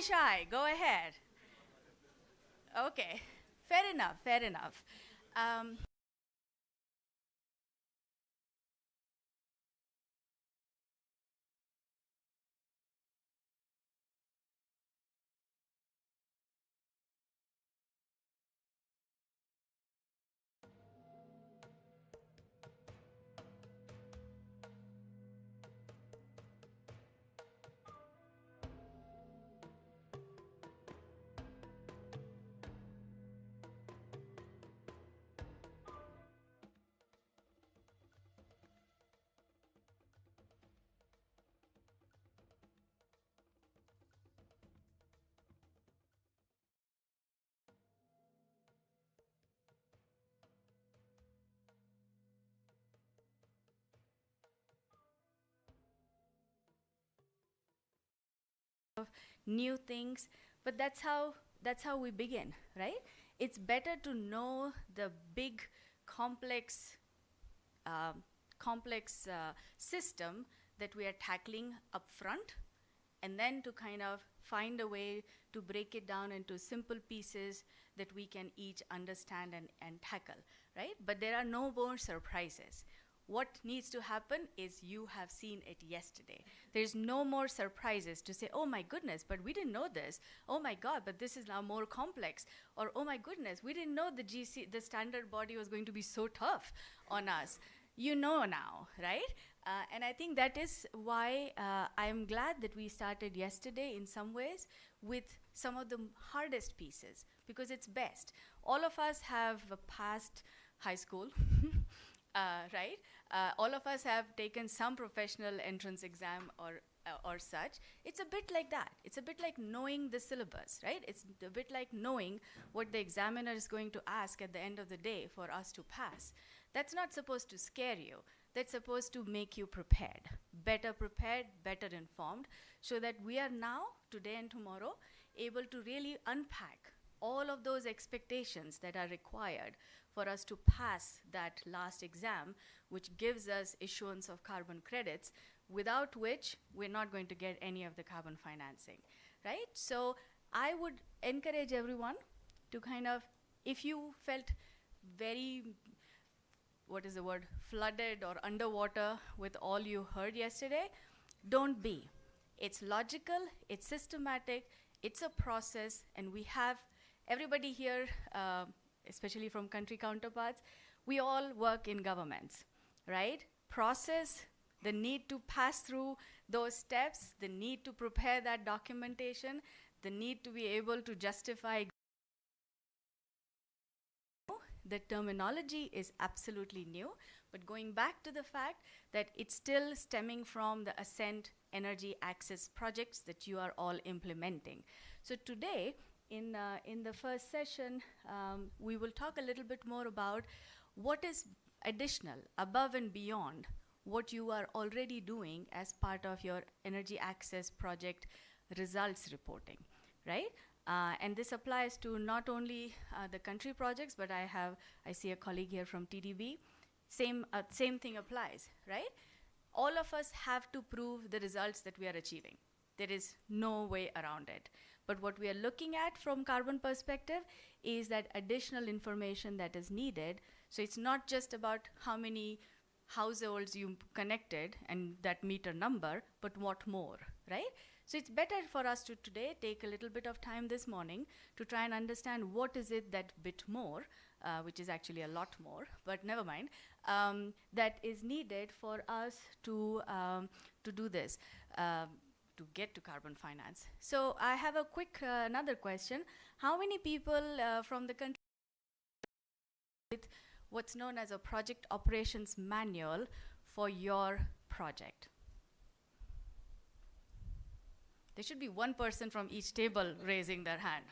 shy. Go ahead. Okay. Fair enough. Fair enough. Um, New things, but that's how we begin, right? It's better to know the big complex um, complex system that we are tackling up front, and then to kind of find a way to break it down into simple pieces that we can each understand and tackle, right? But there are no more surprises. What needs to happen is you have seen it yesterday. There's no more surprises to say, oh my goodness, but we didn't know this. Oh my God, but this is now more complex. Or, oh my goodness, we didn't know the standard body was going to be so tough on us. You know now, right? And I think that is why I'm glad that we started yesterday in some ways with some of the hardest pieces, because it's best. All of us have passed high school, right? All of us have taken some professional entrance exam or such. It's a bit like that. It's a bit like knowing the syllabus, right? It's a bit like knowing what the examiner is going to ask at the end of the day for us to pass. That's not supposed to scare you. That's supposed to make you prepared, better informed, so that we are now, today and tomorrow, able to really unpack all of those expectations that are required for us to pass that last exam, which gives us issuance of carbon credits, without which we're not going to get any of the carbon financing, right? So I would encourage everyone to kind of, if you felt very, what is the word, flooded or underwater with all you heard yesterday, don't be. It's logical, it's systematic, it's a process, and we have everybody here, especially from country counterparts, we all work in governments, right? Process, the need to pass through those steps, the need to prepare that documentation, the need to be able to justify. The terminology is absolutely new, but going back to the fact that it's still stemming from the ASCENT energy access projects that you are all implementing. So today, in the first session, we will talk a little bit more about what is additional, above and beyond what you are already doing as part of your energy access project results reporting, right? And this applies to not only the country projects, but I see a colleague here from TDB. Same thing applies, right? All of us have to prove the results that we are achieving. There is no way around it. But what we are looking at from carbon perspective is that additional information that is needed. So it's not just about how many households you connected and that meter number, but what more, right? So it's better for us to today take a little bit of time this morning to try and understand what is it that bit more, which is actually a lot more, but never mind, that is needed for us to do this, to get to carbon finance. So I have a quick another question. How many people from the country with what's known as a project operations manual for your project? There should be one person from each table raising their hand.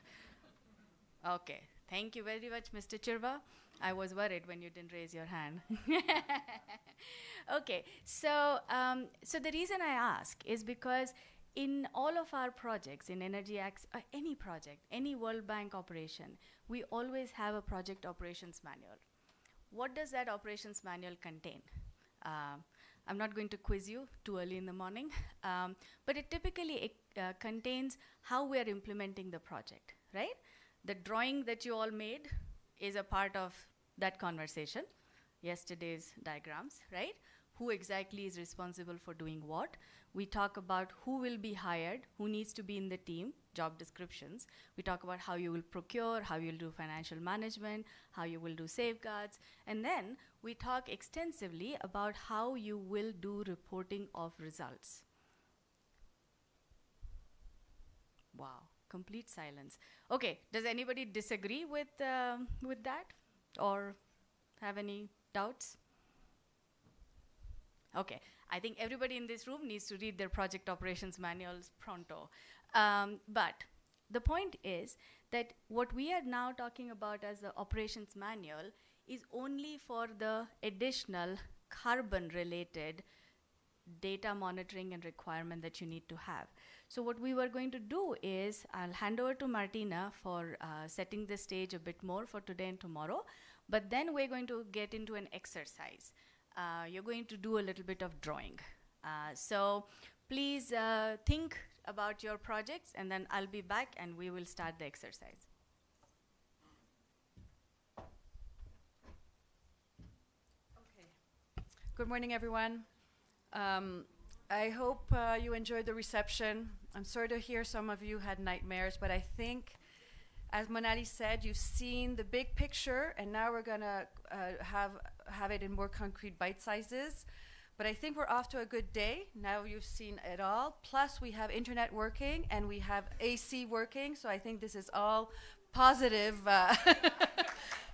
Okay, thank you very much, Mr. Chirva. I was worried when you didn't raise your hand. Okay, so the reason I ask is because in all of our projects, in Energy X, any project, any World Bank operation, we always have a project operations manual. What does that operations manual contain? I'm not going to quiz you too early in the morning, but it typically contains how we are implementing the project, right? The drawing that you all made is a part of that conversation, yesterday's diagrams, right? Who exactly is responsible for doing what? We talk about who will be hired, who needs to be in the team, job descriptions. We talk about how you will procure, how you'll do financial management, how you will do safeguards. And then we talk extensively about how you will do reporting of results. Wow, complete silence. Okay, does anybody disagree with that or have any doubts? Okay, I think everybody in this room needs to read their project operations manuals pronto. But the point is that what we are now talking about as the operations manual is only for the additional carbon-related data monitoring and requirement that you need to have. So what we were going to do is, I'll hand over to Martina for setting the stage a bit more for today and tomorrow, but then we're going to get into an exercise. You're going to do a little bit of drawing. So please think about your projects, and then I'll be back and we will start the exercise. Okay. Good morning, everyone. I hope you enjoyed the reception. I'm sorry to hear some of you had nightmares, but I think, as Monali said, you've seen the big picture, and now we're gonna have it in more concrete bite sizes. But I think we're off to a good day. Now you've seen it all. Plus, we have internet working, and we have AC working, so I think this is all positive.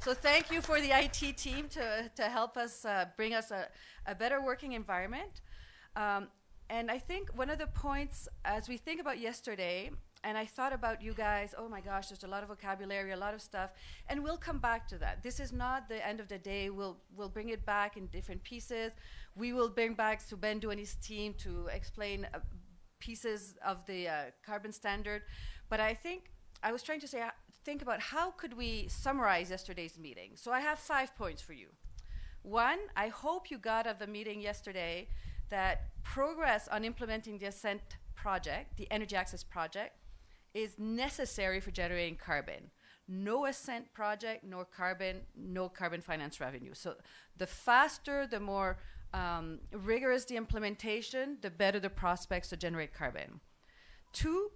So thank you for the IT team to help us bring us a better working environment. And I think one of the points, as we think about yesterday, and I thought about you guys, oh my gosh, there's a lot of vocabulary, a lot of stuff, and we'll come back to that. This is not the end of the day. We'll bring it back in different pieces. We will bring back Subendu and his team to explain pieces of the carbon standard. But I think I was trying to say, think about how could we summarize yesterday's meeting. So I have 5 points for you. One, I hope you got of the meeting yesterday that progress on implementing the ASCENT project, the energy access project, is necessary for generating carbon. No ASCENT project, no carbon finance revenue. So the faster, the more rigorous the implementation, the better the prospects to generate carbon. Two,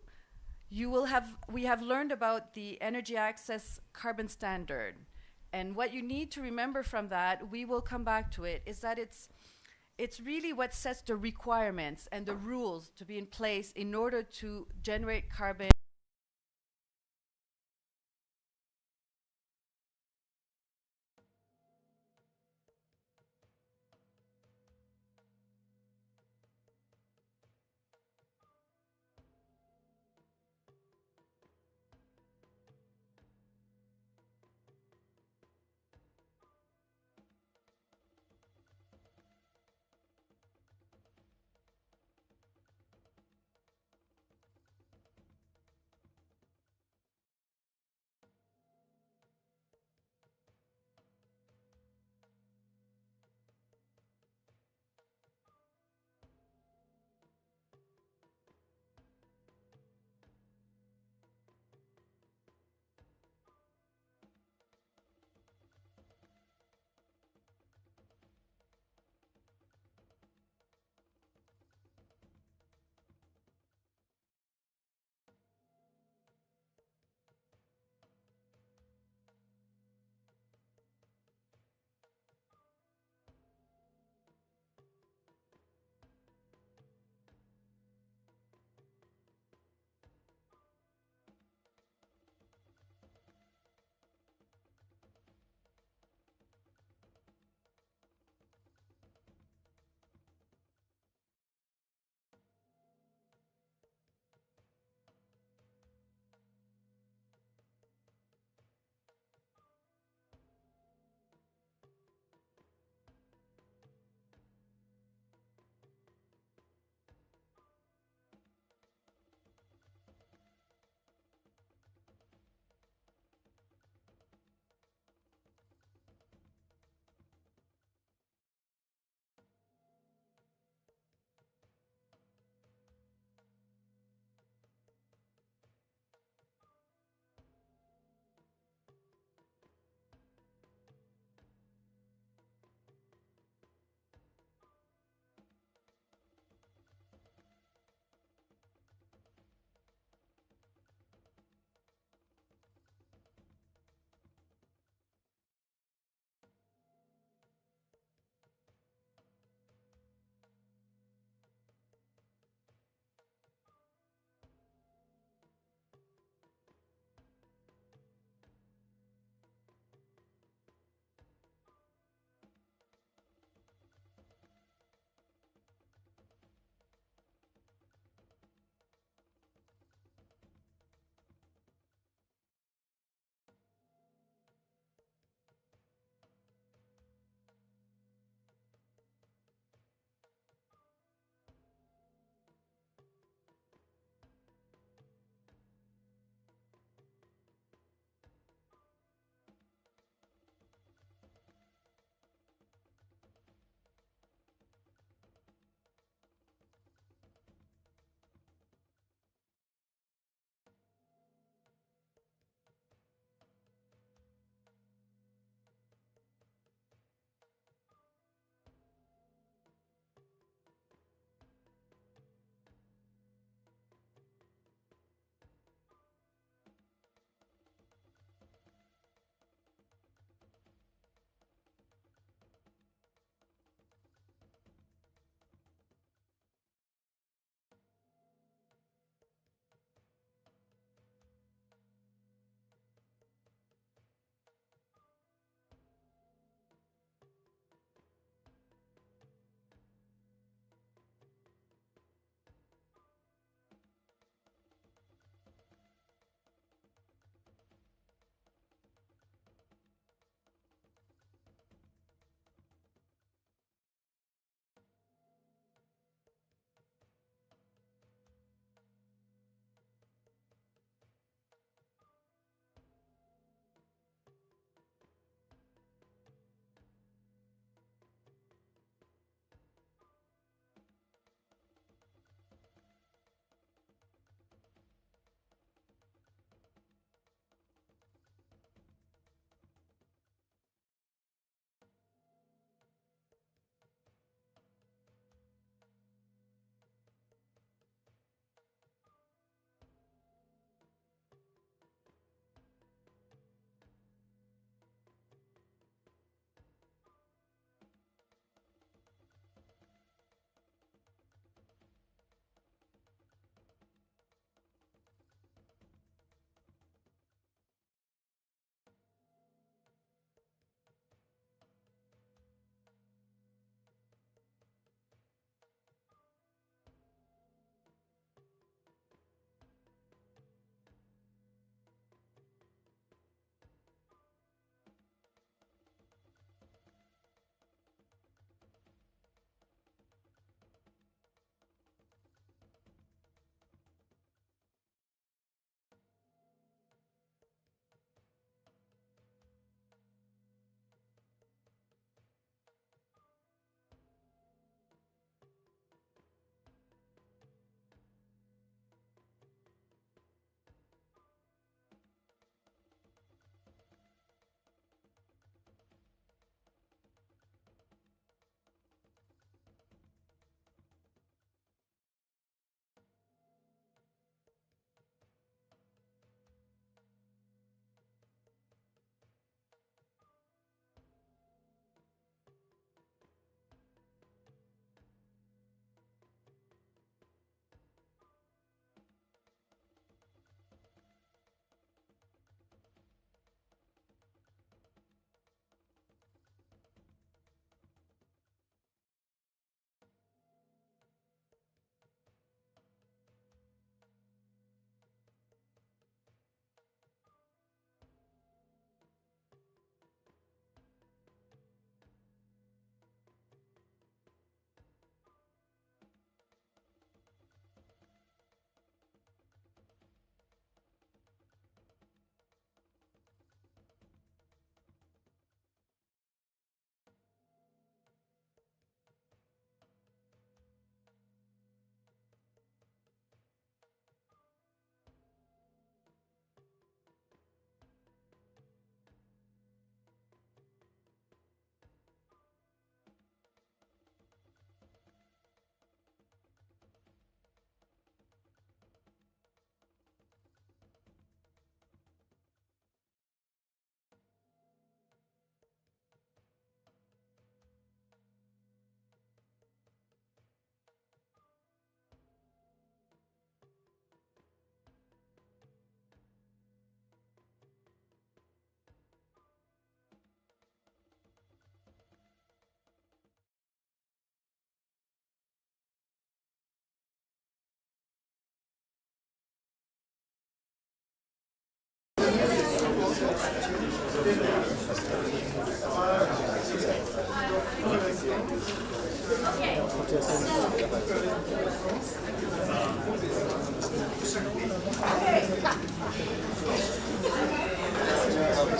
we have learned about the energy access carbon standard. And what you need to remember from that, we will come back to it, is that it's really what sets the requirements and the rules to be in place in order to generate carbon.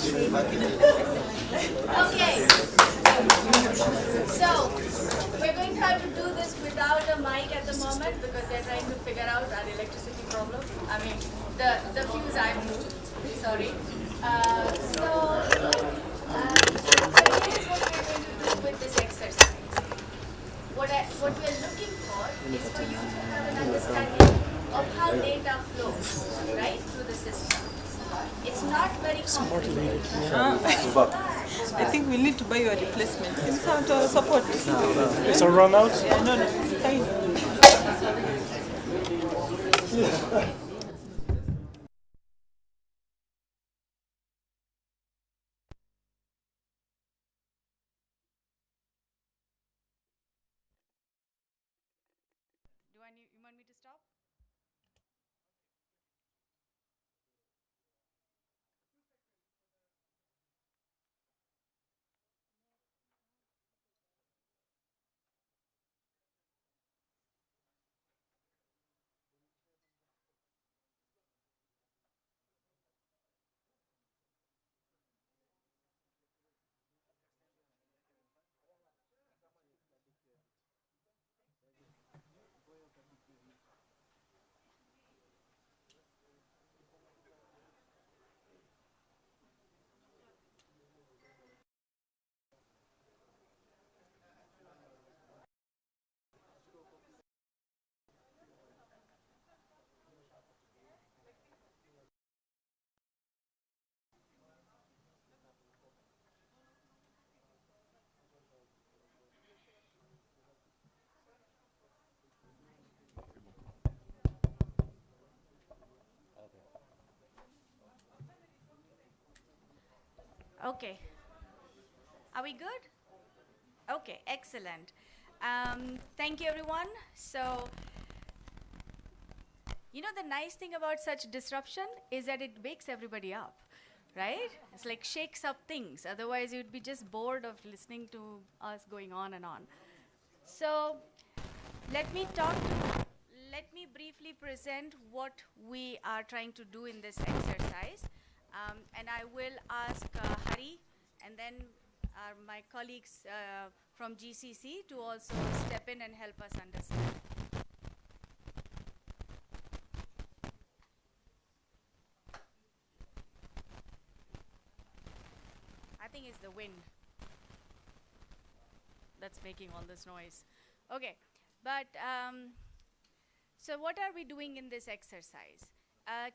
Okay. So, we're going to have to do this without a mic at the moment because they're trying to figure out our electricity problem. I mean, the fuse I moved. Sorry. So here's what we're going to do with this exercise. What we're looking for is for you to have an understanding of how data flows, right, through the system. It's not very complicated. I think we need to buy you a replacement. Since how to support this? It's a run out? Yeah, no, it's tiny. You want me to stop? Okay. Are we good? Okay, excellent. Thank you, everyone. So, the nice thing about such disruption is that it wakes everybody up, right? It's like shakes up things. Otherwise, you'd be just bored of listening to us going on and on. So, let me briefly present what we are trying to do in this exercise. And I will ask Hari and then my colleagues from GCC to also step in and help us understand. I think it's the wind that's making all this noise. Okay, but so what are we doing in this exercise?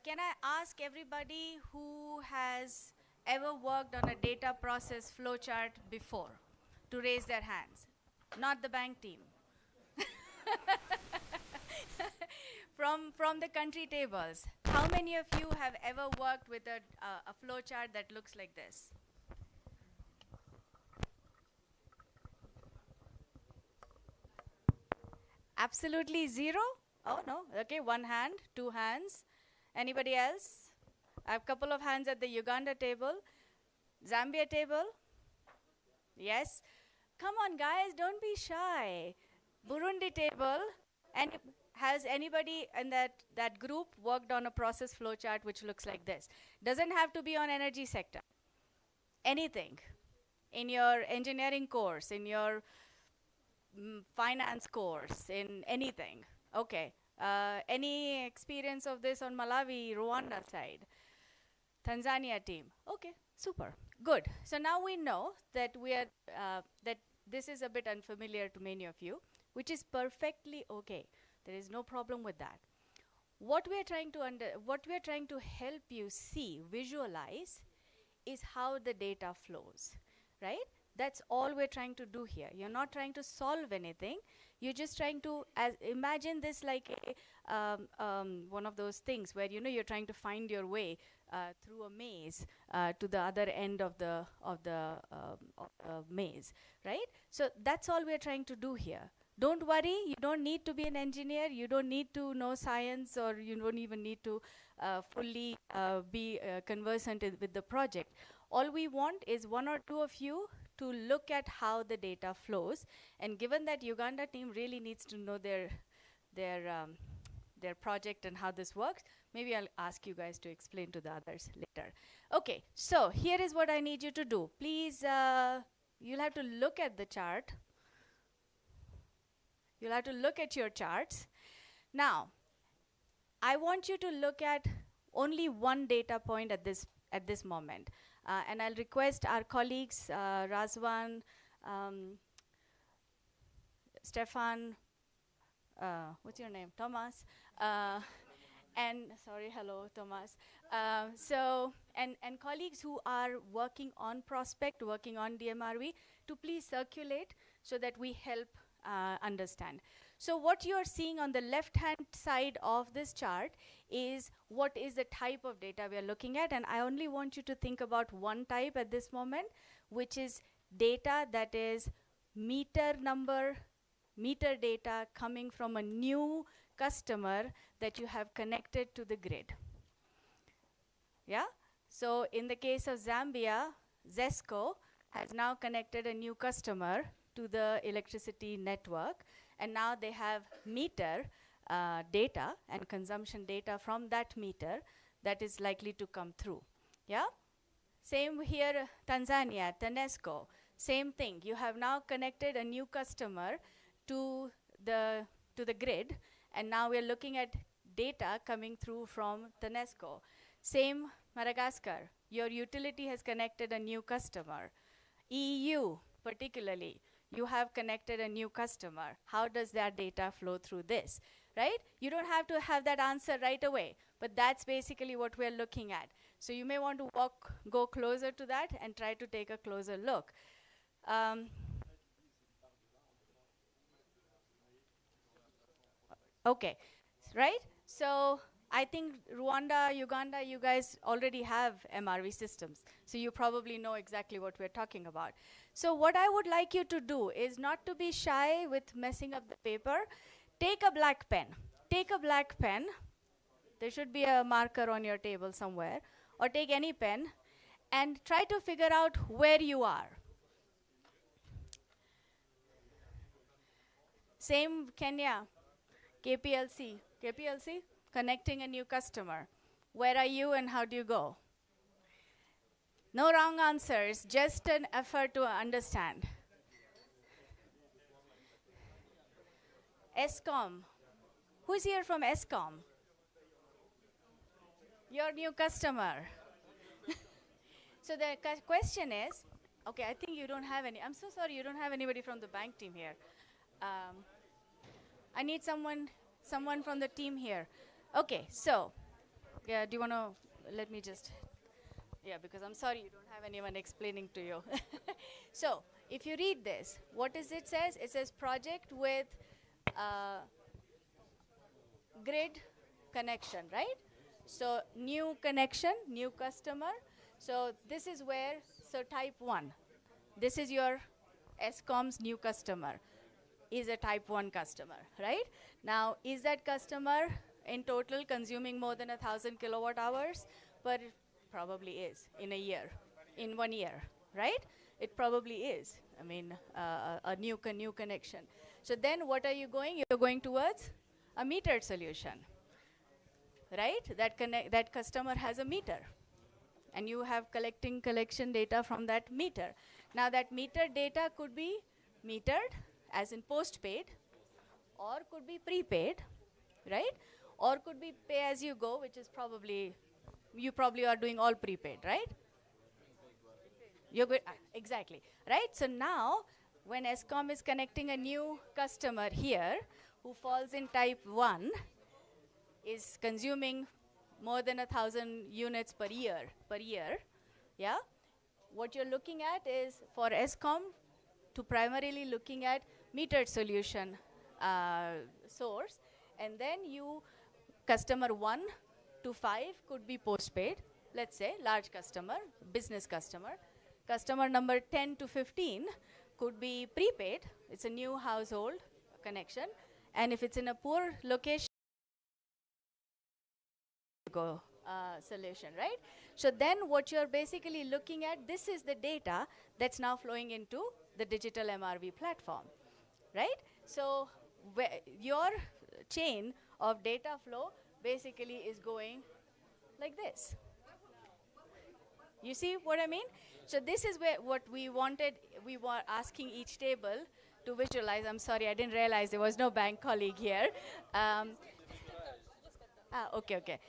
Can I ask everybody who has ever worked on a data process flowchart before to raise their hands? Not the bank team. From the country tables, how many of you have ever worked with a flowchart that looks like this? Absolutely zero? Oh, no. Okay, one hand, two hands. Anybody else? I have a couple of hands at the Uganda table. Zambia table? Yes. Come on, guys, don't be shy. Burundi table. And has anybody in that group worked on a process flowchart which looks like this? Doesn't have to be on energy sector. Anything. In your engineering course, in your finance course, in anything. Okay. Any experience of this on Malawi, Rwanda side? Tanzania team. Okay, super. Good. So now we know that that this is a bit unfamiliar to many of you, which is perfectly okay. There is no problem with that. What we are trying to help you see, visualize, is how the data flows, right? That's all we're trying to do here. You're not trying to solve anything. You're just trying to imagine this like one of those things where you're trying to find your way through a maze to the other end of the maze, right? So that's all we're trying to do here. Don't worry, you don't need to be an engineer, you don't need to know science, or you don't even need to fully be conversant with the project. All we want is one or two of you to look at how the data flows, and given that Uganda team really needs to know their their project and how this works. Maybe I'll ask you guys to explain to the others later. Okay, so here is what I need you to do. Please, you'll have to look at the chart. You'll have to look at your charts. Now, I want you to look at only one data point at this moment. And I'll request our colleagues, Razwan, Stefan, what's your name? Thomas. And sorry, hello, Thomas. And colleagues who are working on Prospect, working on DMRV, to please circulate so that we help understand. So what you are seeing on the left-hand side of this chart is what is the type of data we are looking at, and I only want you to think about one type at this moment, which is data that is meter data coming from a new customer that you have connected to the grid. Yeah? So in the case of Zambia, ZESCO has now connected a new customer to the electricity network, and now they have meter data and consumption data from that meter that is likely to come through. Yeah? Same here, Tanzania, TANESCO, same thing. You have now connected a new customer to the grid, and now we're looking at data coming through from TANESCO. Same Madagascar, your utility has connected a new customer. EU particularly, you have connected a new customer. How does that data flow through this, right? You don't have to have that answer right away, but that's basically what we're looking at. So you may want to go closer to that and try to take a closer look. Okay, right? So I think Rwanda, Uganda, you guys already have MRV systems, so you probably know exactly what we're talking about. So what I would like you to do is not to be shy with messing up the paper. Take a black pen. Take a black pen. There should be a marker on your table somewhere, or take any pen and try to figure out where you are. Same Kenya, KPLC, connecting a new customer. Where are you and how do you go? No wrong answers, just an effort to understand. ESCOM. Who's here from ESCOM? Your new customer. So the question is, okay, I think you don't have any. I'm so sorry, you don't have anybody from the bank team here. I need someone from the team here. Okay, so, yeah, do you want to, let me just, yeah, because I'm sorry you don't have anyone explaining to you. So, if you read this, what is it says? It says project with grid connection, right? So, new connection, new customer. So, this is where, so type 1. This is your ESCOM's new customer. Is a type 1 customer, right? Now, is that customer in total consuming more than 1,000 kilowatt hours? But it probably is in a year, in 1 year, right? It probably is. I mean, a new connection. So then what are you going? You're going towards a metered solution, right? That customer has a meter, and you have collection data from that meter. Now that meter data could be metered, as in postpaid, or could be prepaid, right? Or could be pay as you go, which is probably, you probably are doing all prepaid, right? You're good, exactly, right? So now, when ESCOM is connecting a new customer here, who falls in type 1, is consuming more than 1,000 units per year, yeah? What you're looking at is, for ESCOM, to primarily looking at metered solution source, and then you, customer 1 to 5 could be postpaid, let's say, large customer, business customer. Customer number 10 to 15 could be prepaid, it's a new household connection, and if it's in a poor location, go solution, right? So then what you're basically looking at, this is the data that's now flowing into the digital MRV platform, right? So your chain of data flow basically is going like this. You see what I mean? So this is where what we wanted, we were asking each table to visualize. I'm sorry, I didn't realize there was no bank colleague here. Okay, okay.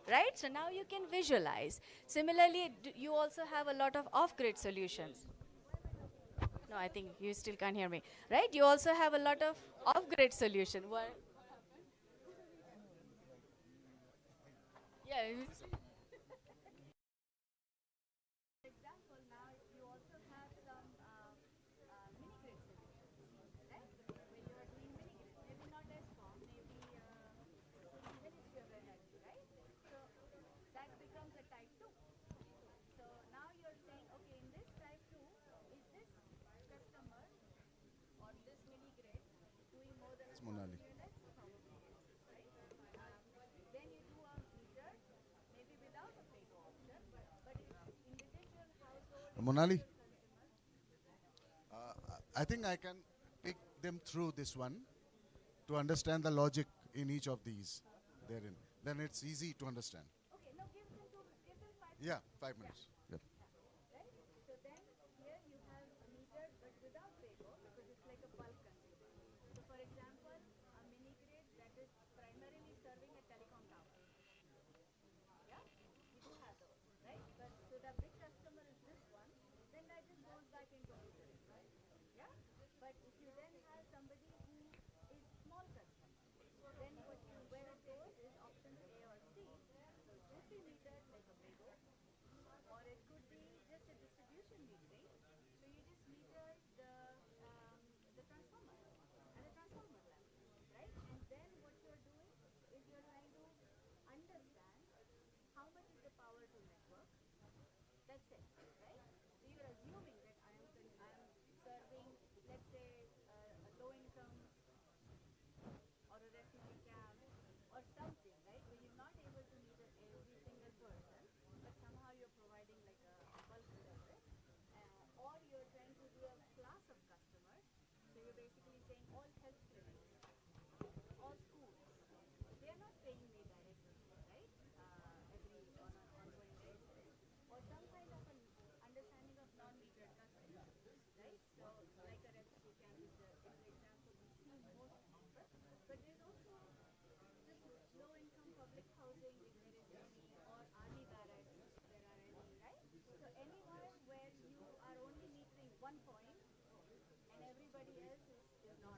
Right? So now you can visualize. Similarly, you also have a lot of off-grid solutions. No, I think you still can't hear me. Right? You also have a lot of off-grid solution. Yeah. Example, now you also have some mini grid solutions, right? When you are doing mini grid, maybe not ESCOM, maybe Ministry of Energy, right? So that becomes a type 2. So now you're saying, okay, in this type 2, is this customer or this mini grid doing more than It's 1,000 Monali. units? Probably yes, right? Then you do a meter, maybe without a pay option, but it's individual household, Monali, individual consumer. I think I can take them through this one to understand the logic in each of these therein. Then it's easy to understand. Okay, no, give them 5 Yeah, minutes. 5 minutes. Yep. Right? So then here you have a meter but without paygo because it's like a bulk consumer. So for example, a mini grid that is primarily serving a telecom tower. Yeah? You do have those, right? But so the big customer is this one, then that just goes back into metering. Yeah? But if you then have somebody who is small customer, then where it goes is options A or C. So it could be metered like a paygo, or it could be just a distribution metering. So you just meter the transformer at a transformer level, right? And then what you're doing is you're trying to understand how much is the power to network. That's it, right? So you're assuming that I am serving, let's say, a low income or a refugee camp or something, right? Where you're not able to meter every single person, but somehow you're providing like a bulk service, or you're trying to do a class of customers. So you're basically saying all health clinics, all schools, they are not paying me directly, right? Every on an ongoing basis, or some kind of an understanding of non-metered customers, right? So like a refugee camp is the example we see most often, but there's also just low-income public housing, if there is any, or army barracks, if there are any, right? So anywhere where you are only metering one point and everybody else is not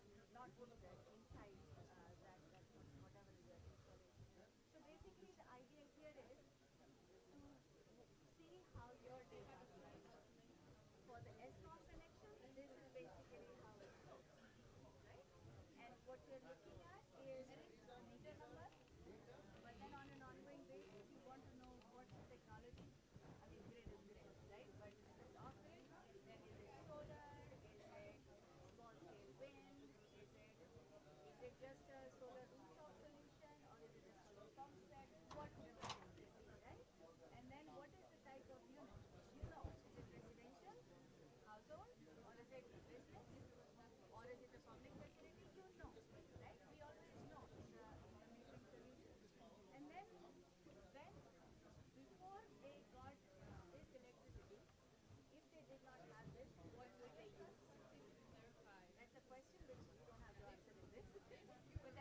metered inside whatever is your installation. So basically the idea here is to see how your data flows. For the ESCOM connection, this is basically how it flows, right? And what you're looking at is a meter number, but then on an ongoing basis, you want to know what's the technology. I mean, grid is grid, right? But if it's off grid, then is it solar? Is it small scale wind? Is it just a solar rooftop solution, or is it a solar pump set? Whatever it may be, right? And then what is the type of unit? You know, is it residential, household, or is it business, or is it a public facility? You know, right? We always know in the metering solution. And then when before they got this electricity, if they did not have this, what would they use? That's a question which you don't have to answer in this. But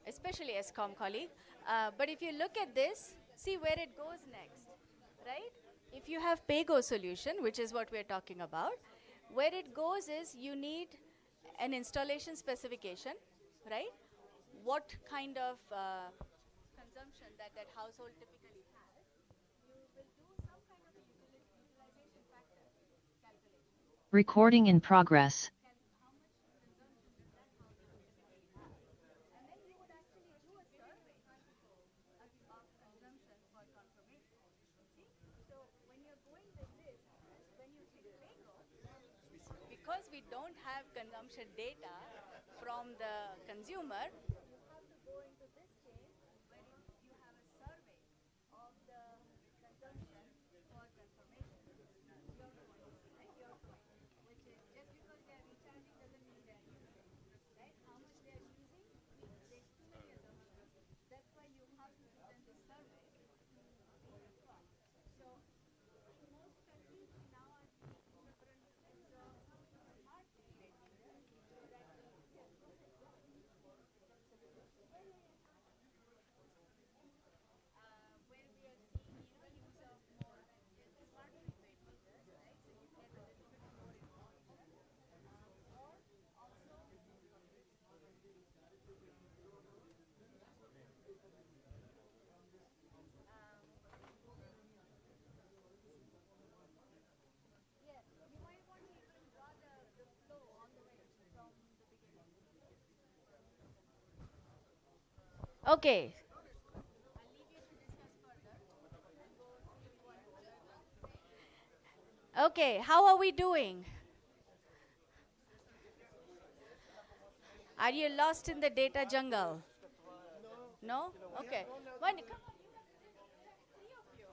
especially as colleague. But if you look at this, see where it goes next, right? If you have PAYGO solution, which is what we're talking about, where it goes is you need an installation specification, right? What kind of consumption that that household typically has. You will do some kind of a utilization factor calculation. Recording in progress. Because we don't have consumption data from the consumer, you have to go into this chain where you have a survey of the consumption for confirmation. Your point, right? Your point, which is just because they are recharging doesn't mean they are using, right? How much they are using, there's too many assumptions. That's why you have to do then the survey to be confirmed. So in most countries now are seeing different kinds of smart prepaid meters so that where we are seeing use of more smart prepaid meters, right? So you get a little bit more information, or also yeah, you might want to even draw the flow all the way from the beginning. Okay. I'll leave you to discuss further and go see if you want to. Okay, how are we doing? Are you lost in the data jungle? No? Okay. Come on, three of you.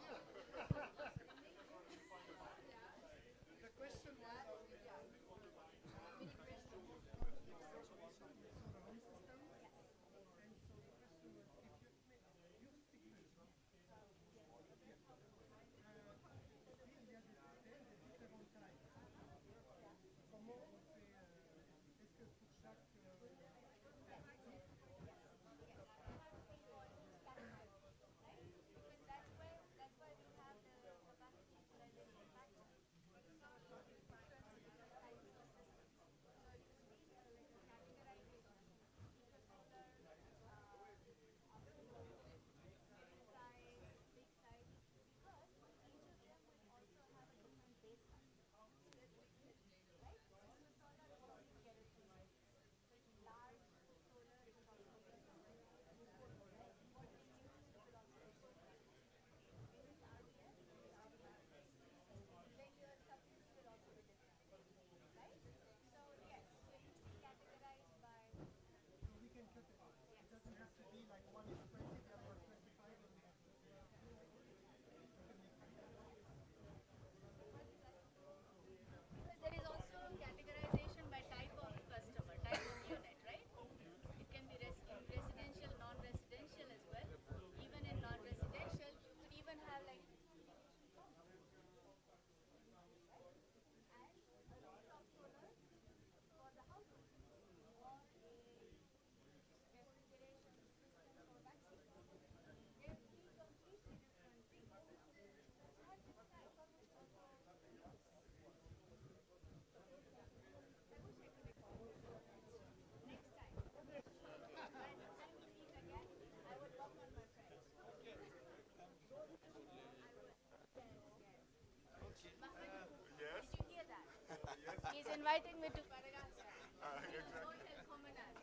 There is also categorization by type of customer, type of unit, right? It can be residential, non-residential as well. Even in non-residential, you could even have like did you hear that? He's inviting me to Madagascar. Hotel Commandant.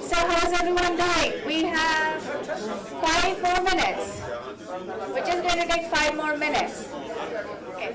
So how's everyone doing? We have 5 more minutes. We're just going to take 5 more minutes. Okay.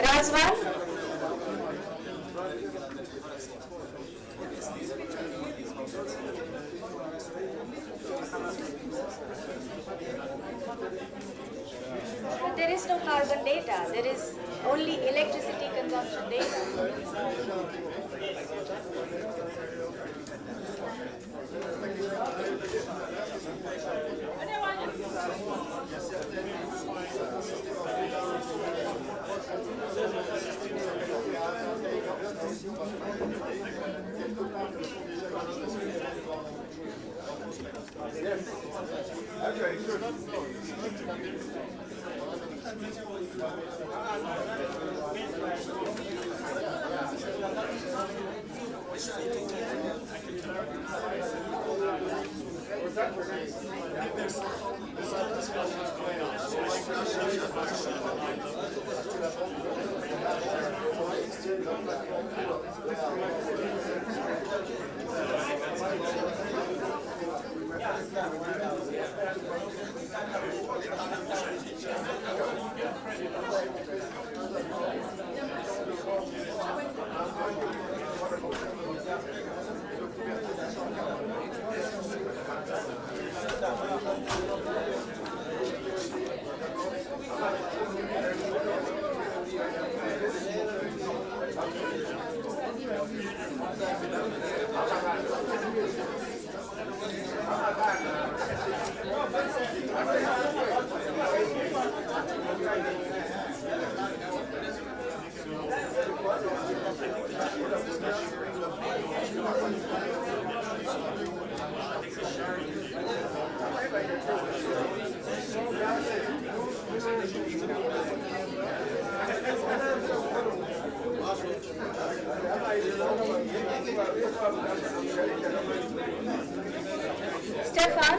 Razvan? There is no carbon data. There is only electricity consumption data. Stefan?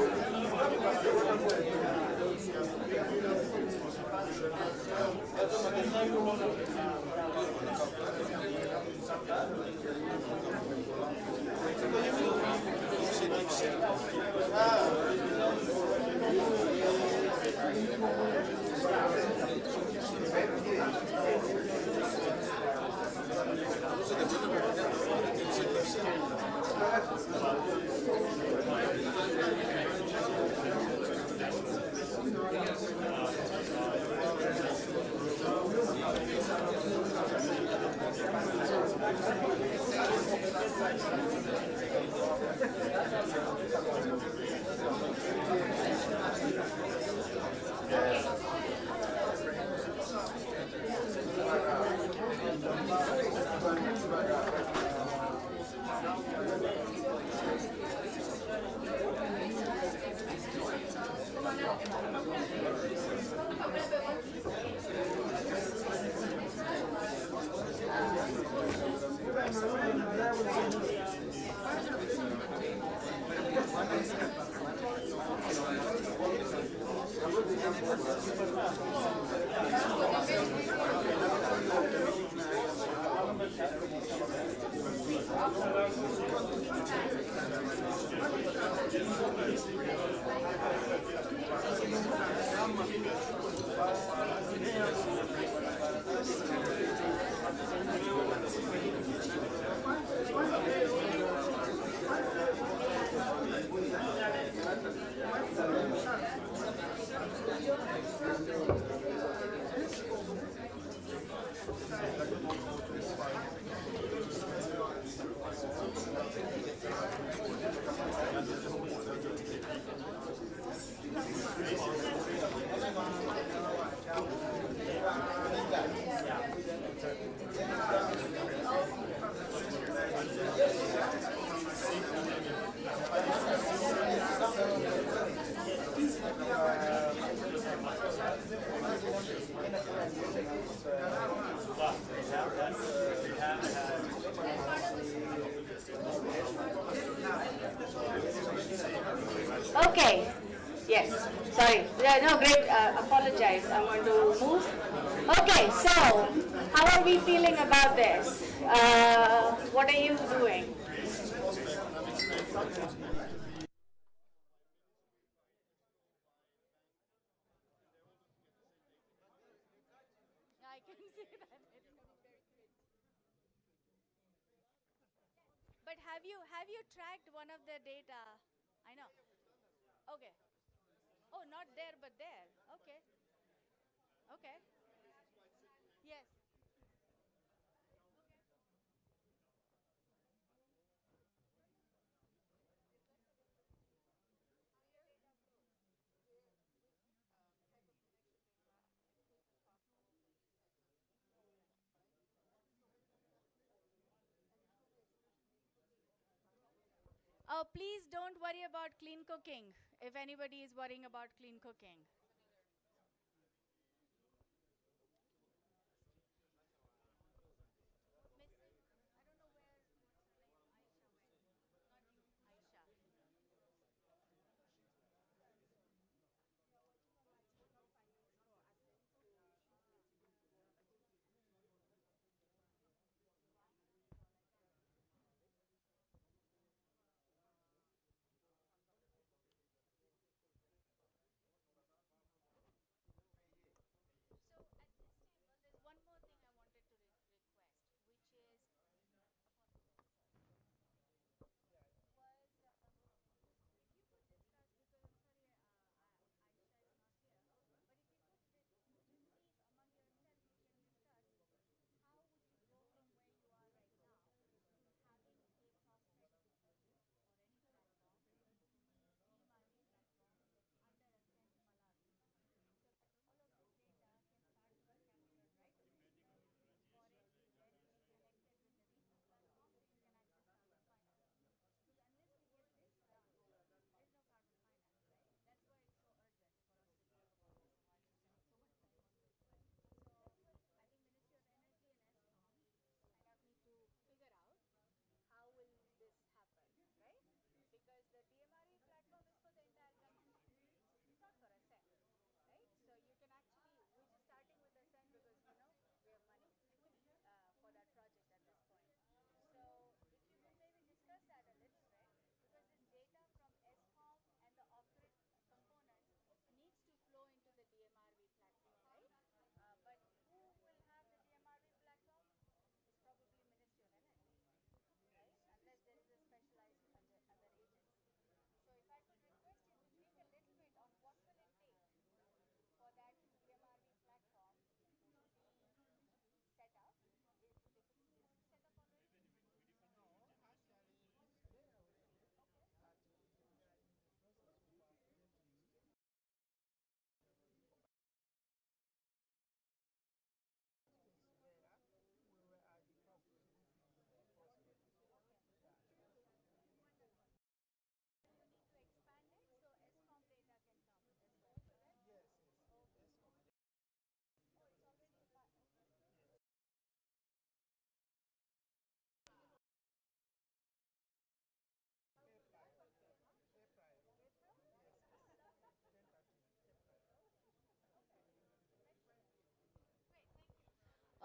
Okay. Yes. Sorry. Yeah, no, great. Apologize. I'm going to move. Okay. So, how are we feeling about this? What are you doing? I can see that. But have you tracked one of the data? I know. Okay. Oh, not there, but there. Okay. Okay. Yes. Oh, please don't worry about clean cooking. If anybody is worrying about clean cooking.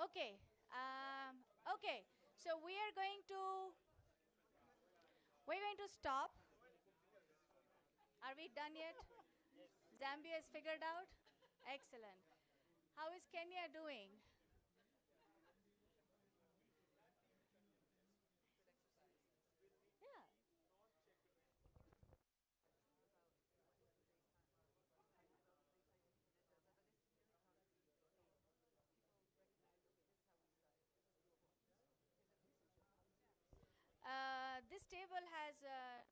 Okay. Okay. So we're going to stop. Are we done yet? Zambia is figured out? Excellent. How is Kenya doing? Yeah. This table has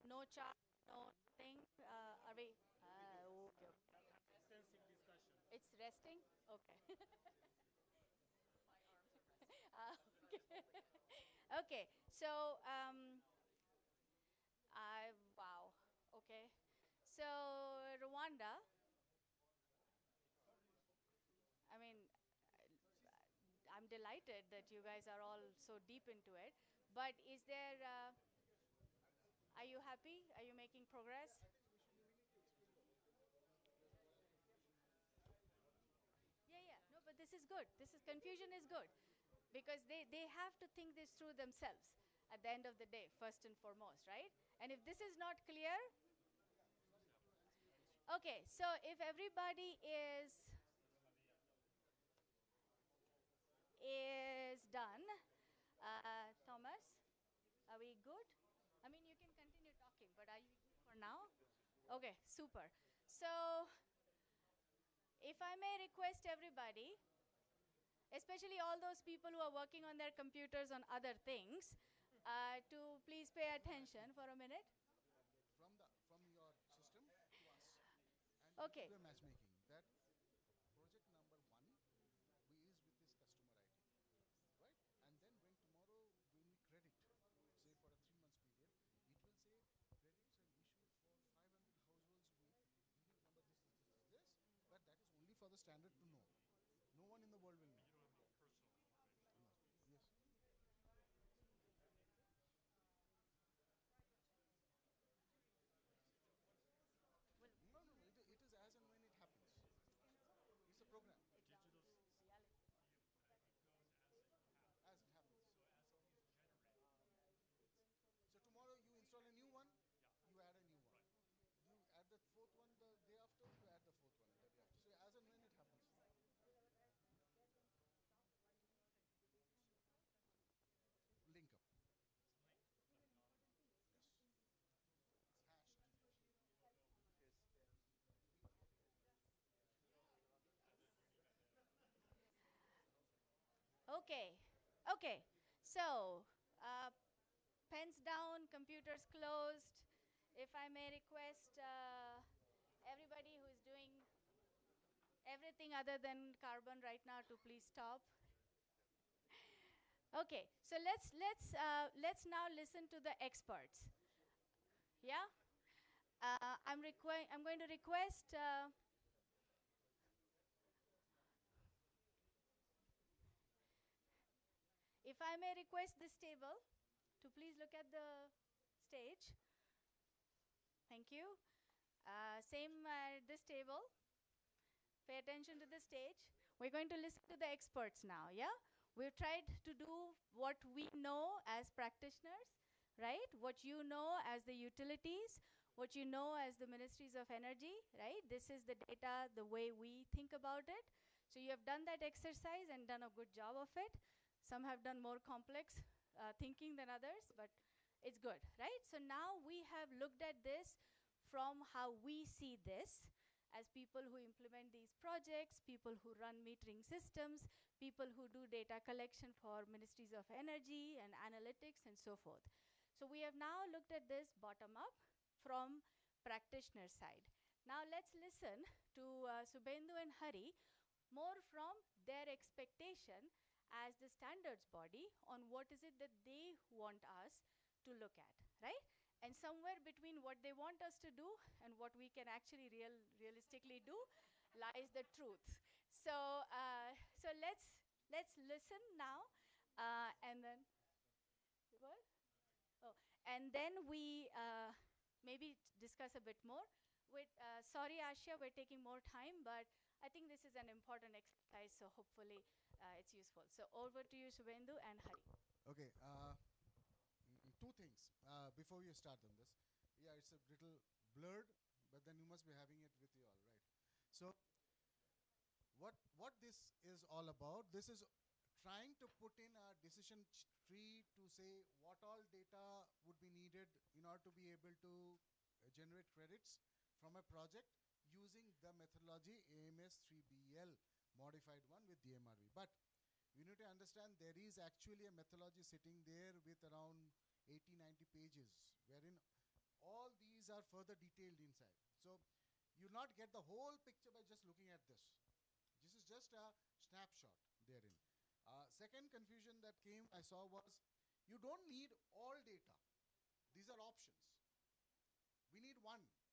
no chart, no thing. Are we? Okay. It's resting? Okay. Okay. Okay. So, wow. Okay. So, Rwanda, I mean, I'm delighted that you guys are all so deep into it. But is there, are you happy? Are you making progress? Yeah, yeah. No, but this is good. This is confusion is good because they have to think this through themselves at the end of the day, first and foremost, right? And if this is not clear, okay, so if everybody is done, Thomas, are we good? I mean, you can continue talking, but are you good for now? Okay, super. So, if I may request everybody, especially all those people who are working on their computers on other things, to please pay attention for a minute. From your system to us, and Okay. we do a matchmaking. That project number one is with this customer ID, right? And then tomorrow when we credit, say for a 3 months period, it will say credits are issued for 500 households with unit number this. But that is only for the standard to know. No one in the world will know. You don't have any personal information. No. Yes. No. It is as and when it happens. It's a program. Digital. As it happens. So tomorrow you install a new one, you add a new one. You add the fourth one the day after, you add the fourth one the day after. So as and when it happens. Link up. Yes. It's hashed. Okay. Okay. So, pens down, computers closed. If I may request everybody who is doing everything other than carbon right now to please stop. Okay, so let's now listen to the experts. Yeah, I'm going to request. If I may request this table to please look at the stage. Thank you. Same this table. Pay attention to the stage. We're going to listen to the experts now, yeah? We've tried to do what we know as practitioners, right? What you know as the utilities, what you know as the ministries of energy, right? This is the data, the way we think about it. So you have done that exercise and done a good job of it. Some have done more complex thinking than others, but it's good, right? So now we have looked at this from how we see this as people who implement these projects, people who run metering systems, people who do data collection for ministries of energy and analytics and so forth. So we have now looked at this bottom up from practitioner side. Now let's listen to Subendu and Hari more from their expectation as the standards body on what is it that they want us to look at, right? And somewhere between what they want us to do and what we can actually realistically do lies the truth. So, so let's listen now, and then what? Oh, and then we maybe discuss a bit more. With sorry, Ashia, we're taking more time, but I think this is an important exercise, so hopefully it's useful. So over to you, Shubhendu and Hari. Okay, two things before we start on this. Yeah, it's a little blurred, but then you must be having it with you all, right? So, what this is all about, this is trying to put in a decision tree to say what all data would be needed in order to be able to generate credits from a project using the methodology AMS 3BL modified one with DMRV. But we need to understand there is actually a methodology sitting there with around 80, 90 pages, wherein all these are further detailed inside. So you'll not get the whole picture by just looking at this. This is just a snapshot therein. Second confusion that I saw was, you don't need all data. These are options. We need one of them.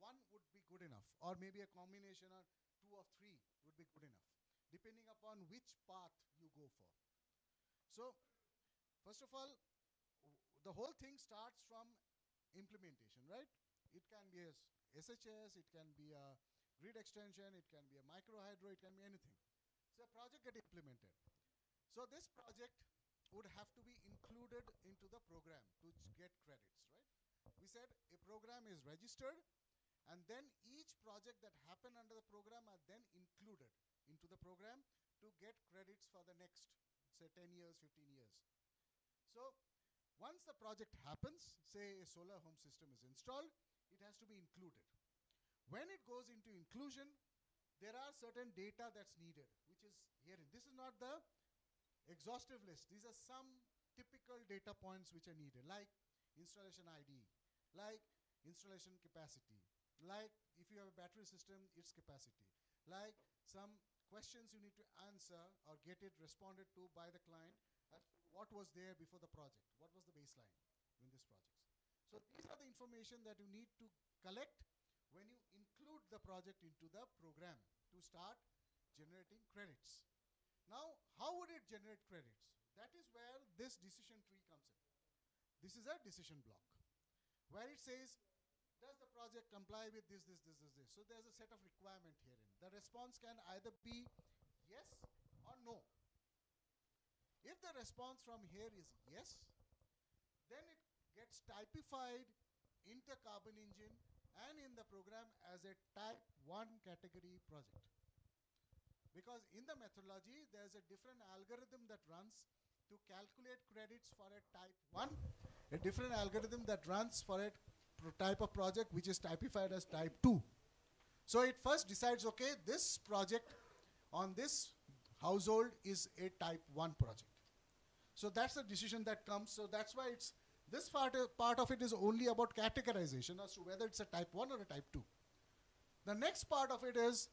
One would be good enough, or maybe a combination or two or three would be good enough, depending upon which path you go for. So, first of all, the whole thing starts from implementation, right? It can be a SHS, it can be a grid extension, it can be a micro hydro, it can be anything. So a project get implemented. So this project would have to be included into the program to get credits, right? We said a program is registered, and then each project that happened under the program are then included into the program to get credits for the next, say, 10 years, 15 years. So once the project happens, say a solar home system is installed, it has to be included. When it goes into inclusion, there are certain data that's needed, which is herein. This is not the exhaustive list. These are some typical data points which are needed, like installation ID, like installation capacity, like if you have a battery system, its capacity, like some questions you need to answer or get it responded to by the client as to what was there before the project, what was the baseline in this project. So these are the information that you need to collect when you include the project into the program to start generating credits. Now, how would it generate credits? That is where this decision tree comes in. This is a decision block, where it says, does the project comply with this? So there's a set of requirement herein. The response can either be yes or no. If the response from here is yes, then it gets typified into Carbon Engine and in the program as a type 1 category project. Because in the methodology, there's a different algorithm that runs to calculate credits for a type 1, a different algorithm that runs for a type of project which is typified as type 2. So it first decides, okay, this project on this household is a type 1 project. So that's the decision that comes. So that's why it's this part of it is only about categorization as to whether it's a type 1 or a type 2. The next part of it is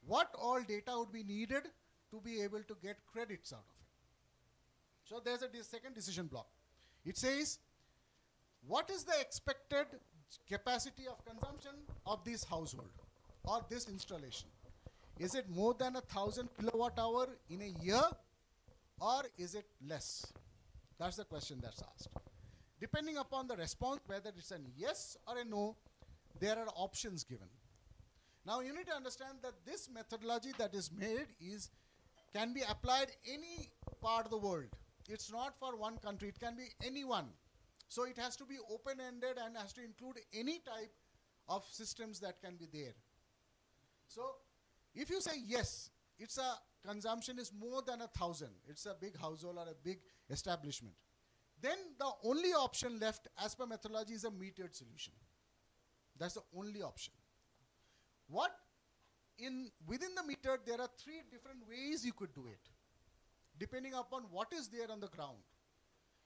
what all data would be needed to be able to get credits out of it. So there's a second decision block. It says, what is the expected capacity of consumption of this household or this installation? Is it more than 1,000 kilowatt hour in a year, or is it less? That's the question that's asked. Depending upon the response, whether it's a yes or a no, there are options given. Now you need to understand that this methodology that is made can be applied any part of the world. It's not for one country, it can be anyone. So it has to be open-ended and has to include any type of systems that can be there. So if you say yes, it's a consumption is more than 1,000, it's a big household or a big establishment, then the only option left as per methodology is a metered solution. That's the only option. Within the metered, there are 3 different ways you could do it, depending upon what is there on the ground.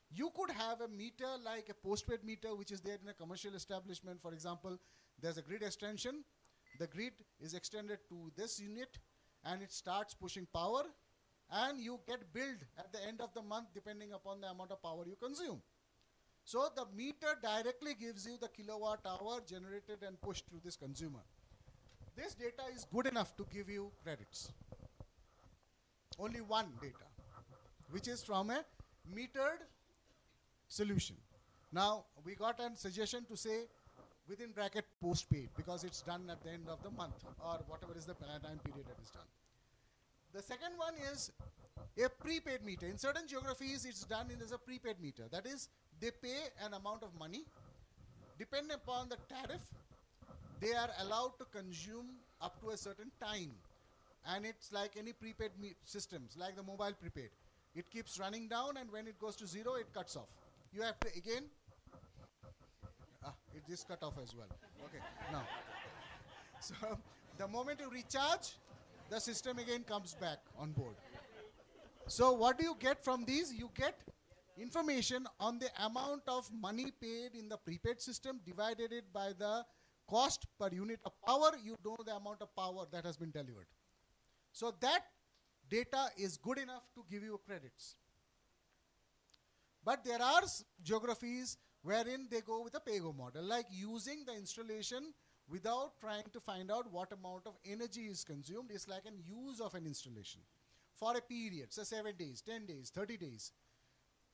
You could have a meter like a postpaid meter which is there in a commercial establishment. For example, there's a grid extension. The grid is extended to this unit and it starts pushing power, and you get billed at the end of the month depending upon the amount of power you consume. So the meter directly gives you the kilowatt hour generated and pushed through this consumer. This data is good enough to give you credits. Only one data, which is from a metered solution. Now we got a suggestion to say, within bracket postpaid, because it's done at the end of the month or whatever is the time period that is done. The second one is a prepaid meter. In certain geographies, it's done as a prepaid meter. That is, they pay an amount of money. Depending upon the tariff, they are allowed to consume up to a certain time. And it's like any prepaid systems, like the mobile prepaid. It keeps running down, and when it goes to zero, it cuts off. You have to again, it just cut off as well. Okay, now. So the moment you recharge, the system again comes back on board. So what do you get from these? You get information on the amount of money paid in the prepaid system divided it by the cost per unit of power. You know the amount of power that has been delivered. So that data is good enough to give you credits. But there are geographies wherein they go with a pay-go model, like using the installation without trying to find out what amount of energy is consumed. It's like an use of an installation for a period, so 7 days, 10 days, 30 days.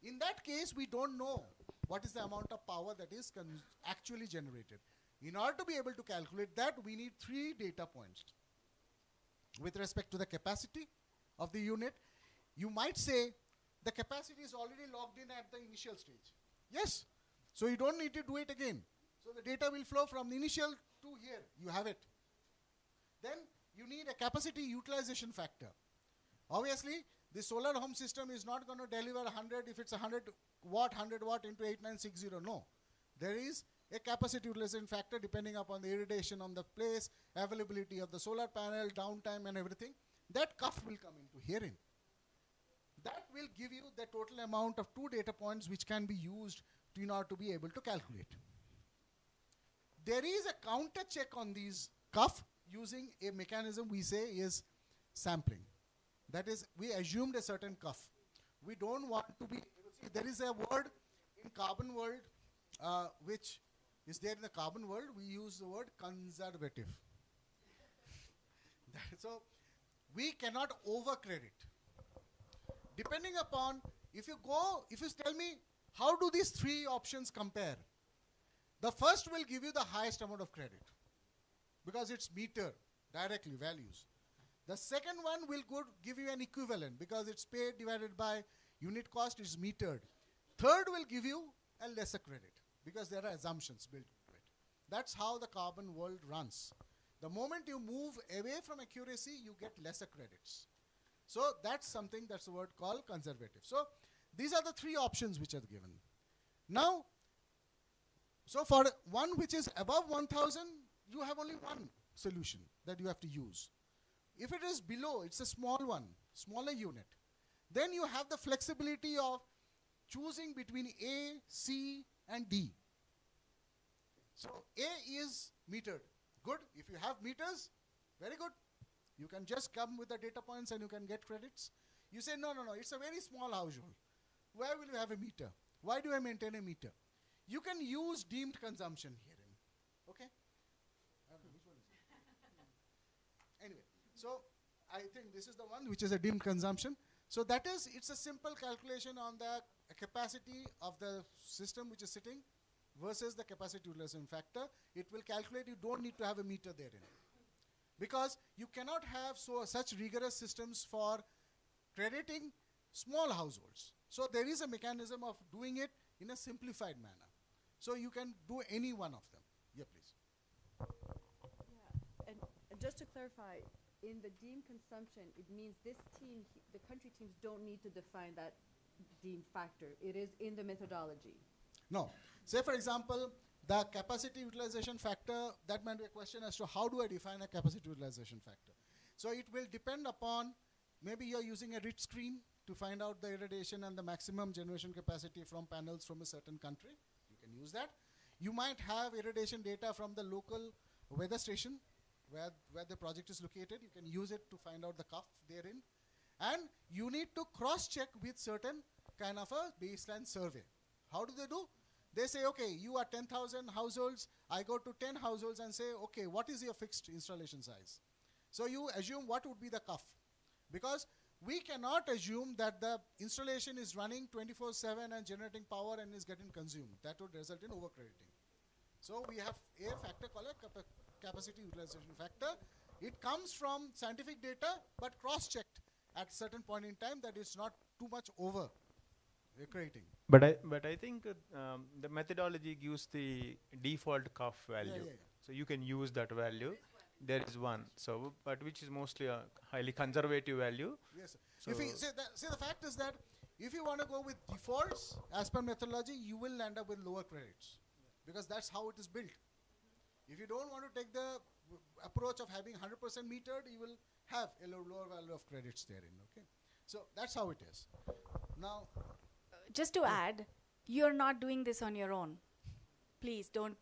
In that case, we don't know what is the amount of power that is actually generated. In order to be able to calculate that, we need 3 data points. With respect to the capacity of the unit, you might say the capacity is already logged in at the initial stage. Yes, so you don't need to do it again. So the data will flow from the initial to here. You have it. Then you need a capacity utilization factor. Obviously, the solar home system is not going to deliver 100 if it's 100 watt into 8960. No. There is a capacity utilization factor depending upon the irradiation on the place, availability of the solar panel, downtime and everything. That cuff will come into herein. That will give you the total amount of 2 data points which can be used in order to be able to calculate. There is a counter check on these cuff using a mechanism we say is sampling. That is, we assumed a certain cuff. We don't want to be, there is a word in carbon world which is there in the carbon world. We use the word conservative. So we cannot overcredit. Depending upon, if you tell me, how do these 3 options compare? The first will give you the highest amount of credit because it's metered directly, values. The second one will give you an equivalent because it's paid divided by unit cost is metered. Third will give you a lesser credit because there are assumptions built into it. That's how the carbon world runs. The moment you move away from accuracy, you get lesser credits. So that's something, that's the word called conservative. So these are the 3 options which are given. Now, so for one which is above 1000, you have only one solution that you have to use. If it is below, it's a small one, smaller unit. Then you have the flexibility of choosing between A, C, and D. So A is metered. Good. If you have meters, very good. You can just come with the data points and you can get credits. You say, no, it's a very small household. Where will you have a meter? Why do I maintain a meter? You can use deemed consumption herein. Okay? I don't know, which one is it? Anyway, so I think this is the one which is a deemed consumption. So that is, it's a simple calculation on the capacity of the system which is sitting versus the capacity utilization factor. It will calculate, you don't need to have a meter therein. Because you cannot have such rigorous systems for crediting small households. So there is a mechanism of doing it in a simplified manner. So you can do any one of them. Yeah, please. Yeah, and just to clarify, in the deemed consumption, it means this team, the country teams don't need to define that deemed factor. It is in the methodology. No. Say, for example, the capacity utilization factor, that might be a question as to how do I define a capacity utilization factor. So it will depend upon, maybe you're using a rich screen to find out the irradiation and the maximum generation capacity from panels from a certain country. You can use that. You might have irradiation data from the local weather station where the project is located. You can use it to find out the cuff therein. And you need to cross-check with certain kind of a baseline survey. How do they do? They say, okay, you are 10,000 households. I go to 10 households and say, okay, what is your fixed installation size? So you assume what would be the cuff. Because we cannot assume that the installation is running 24/7 and generating power and is getting consumed. That would result in overcrediting. So we have a factor called a capacity utilization factor. It comes from scientific data, but cross-checked at certain point in time that it's not too much over creating. But I think the methodology gives the default COF value. Yeah. So you can use that value. There is one. So, but which is mostly a highly conservative value. Yes. So If we say the fact is that if you want to go with defaults as per methodology, you will end up with lower credits because that's how it is built. If you don't want to take the approach of having 100% metered, you will have a lower value of credits therein. Okay. So that's how it is. Now, Just to add, you're not doing this on your own. Please don't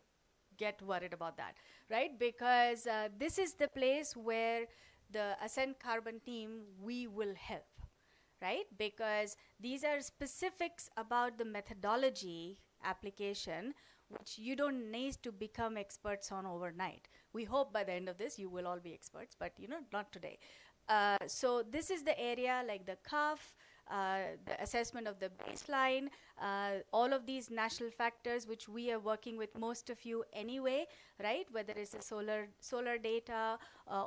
get worried about that, right? Because this is the place where the ASCENT Carbon team, we will help, right? Because these are specifics about the methodology application, which you don't need to become experts on overnight. We hope by the end of this, you will all be experts, but not today. So this is the area like the CUF, the assessment of the baseline, all of these national factors which we are working with most of you anyway, right? Whether it's a solar data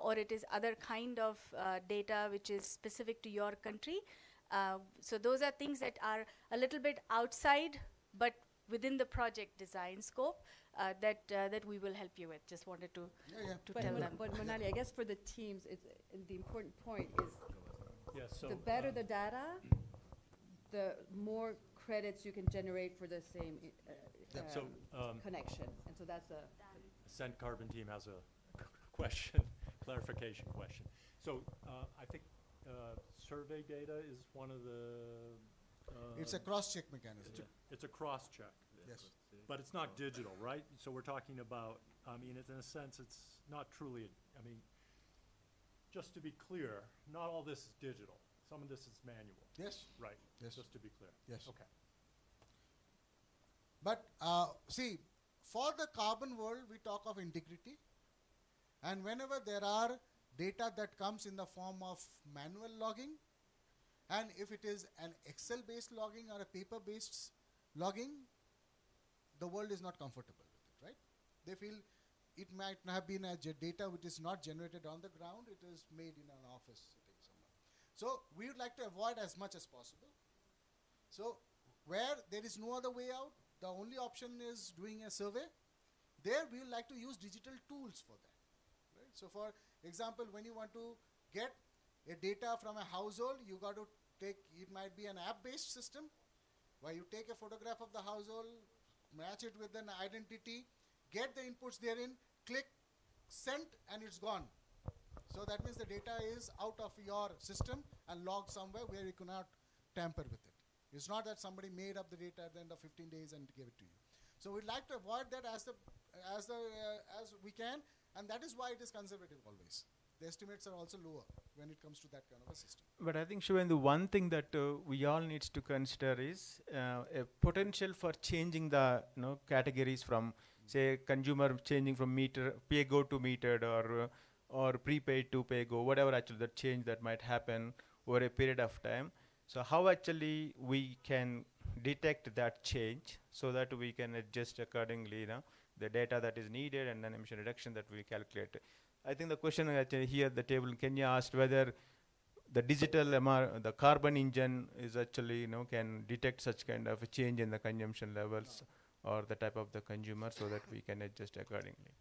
or it is other kind of data which is specific to your country. So those are things that are a little bit outside, but within the project design scope that we will help you with. Just wanted to But, tell them. but Monali, I guess for the teams, the important point is Yes, so the better the data, the more credits you can generate for the same So, connection. And so that's a ASCENT Carbon team has a question, clarification question. So I think survey data is one of the. it's a cross-check mechanism. It's a cross-check. Yes. But it's not digital, right? So we're talking about, I mean, it's in a sense, it's not truly, just to be clear, not all this is digital. Some of this is manual. Yes. Right. Yes. Just to be clear. Yes. Okay. But see, for the carbon world, we talk of integrity. And whenever there are data that comes in the form of manual logging, and if it is an Excel-based logging or a paper-based logging, the world is not comfortable with it, right? They feel it might have been a data which is not generated on the ground, it is made in an office sitting somewhere. So we would like to avoid as much as possible. So where there is no other way out, the only option is doing a survey. There we would like to use digital tools for that. Right? So for example, when you want to get a data from a household, you got to take, it might be an app-based system, where you take a photograph of the household, match it with an identity, get the inputs therein, click send, and it's gone. So that means the data is out of your system and logged somewhere where you cannot tamper with it. It's not that somebody made up the data at the end of 15 days and gave it to you. So we'd like to avoid that as we can, and that is why it is conservative always. The estimates are also lower when it comes to that kind of a system. But I think, Shivan, the one thing that we all needs to consider is a potential for changing the categories from, say, consumer changing from pay-go to metered, or prepaid to pay-go, whatever actually the change that might happen over a period of time. So how actually we can detect that change so that we can adjust accordingly, the data that is needed and then emission reduction that we calculate. I think the question actually here at the table, Kenya asked whether the digital the carbon engine is actually, can detect such kind of a change in the consumption levels or the type of the consumer so that we can adjust accordingly.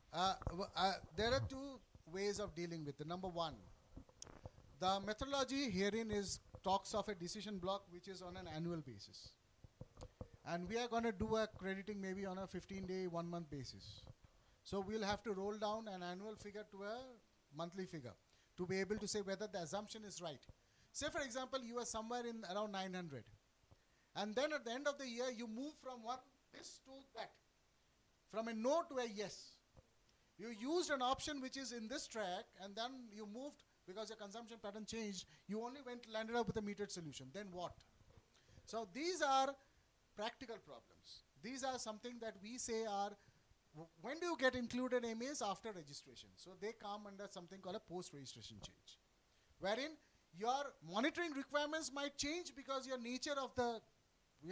There are two ways of dealing with it. Number one, the methodology herein talks of a decision block which is on an annual basis. And we are going to do a crediting maybe on a 15-day, 1-month basis. So we'll have to roll down an annual figure to a monthly figure to be able to say whether the assumption is right. Say, for example, you are somewhere in around 900. And then at the end of the year, you move from this to that, from a no to a yes. You used an option which is in this track, and then you moved because your consumption pattern changed. You only landed up with a metered solution. Then what? So these are practical problems. These are something that we say are, when do you get included MEs? After registration. So they come under something called a post-registration change, wherein your monitoring requirements might change because your nature of the,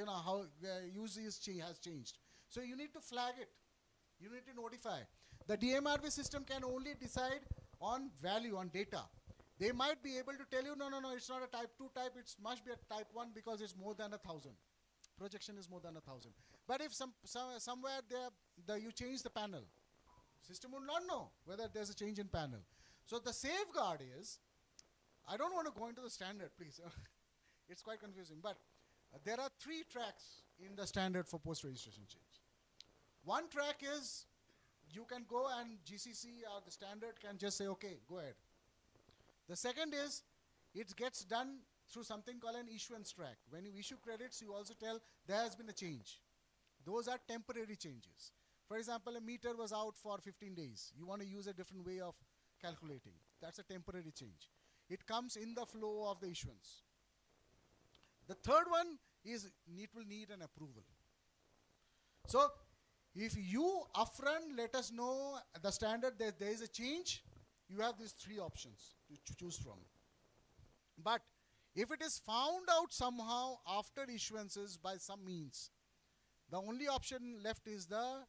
how use has changed. So you need to flag it. You need to notify. The DMRV system can only decide on value, on data. They might be able to tell you, no, no, no, it's not a type 2 type, it must be a type 1 because it's more than 1,000. Projection is more than 1,000. But if somewhere you change the panel, system would not know whether there's a change in panel. So the safeguard is, I don't want to go into the standard, please. It's quite confusing, but there are 3 tracks in the standard for post-registration change. One track is you can go and GCC or the standard can just say, okay, go ahead. The second is it gets done through something called an issuance track. When you issue credits, you also tell there has been a change. Those are temporary changes. For example, a meter was out for 15 days. You want to use a different way of calculating. That's a temporary change. It comes in the flow of the issuance. The third one is it will need an approval. So if you upfront let us know the standard that there is a change, you have these 3 options to choose from. But if it is found out somehow after issuances by some means, the only option left is the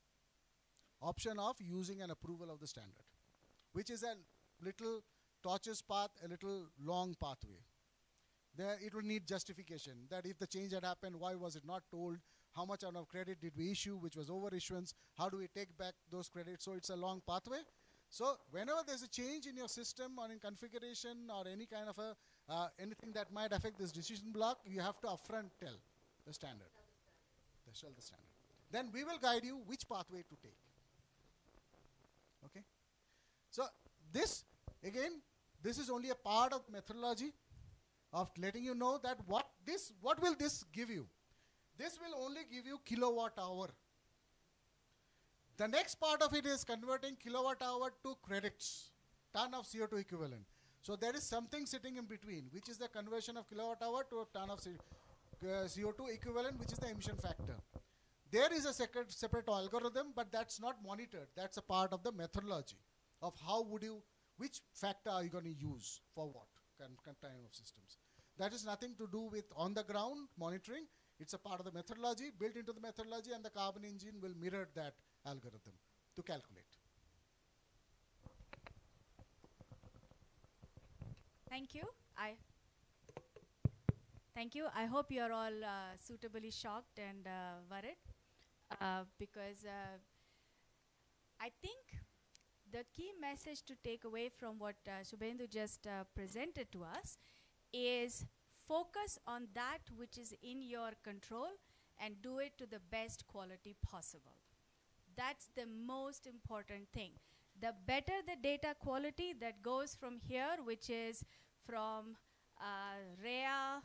option of using an approval of the standard, which is a little tortuous path, a little long pathway. There it will need justification that if the change had happened, why was it not told? How much amount of credit did we issue, which was over issuance? How do we take back those credits? So it's a long pathway. So whenever there's a change in your system or in configuration or any kind of anything that might affect this decision block, you have to upfront tell the standard. Tell the standard. Then we will guide you which pathway to take. Okay? So this, again, this is only a part of methodology of letting you know that what will this give you? This will only give you kilowatt hour. The next part of it is converting kilowatt hour to credits, ton of CO2 equivalent. So there is something sitting in between, which is the conversion of kilowatt hour to a ton of CO2 equivalent, which is the emission factor. There is a separate algorithm, but that's not monitored. That's a part of the methodology of which factor are you going to use for what kind of systems. That is nothing to do with on the ground monitoring. It's a part of the methodology, built into the methodology, and the carbon engine will mirror that algorithm to calculate. Thank you. Thank you. I hope you're all suitably shocked and worried because I think the key message to take away from what Shubhendu just presented to us is focus on that which is in your control and do it to the best quality possible. That's the most important thing. The better the data quality that goes from here, which is from REA,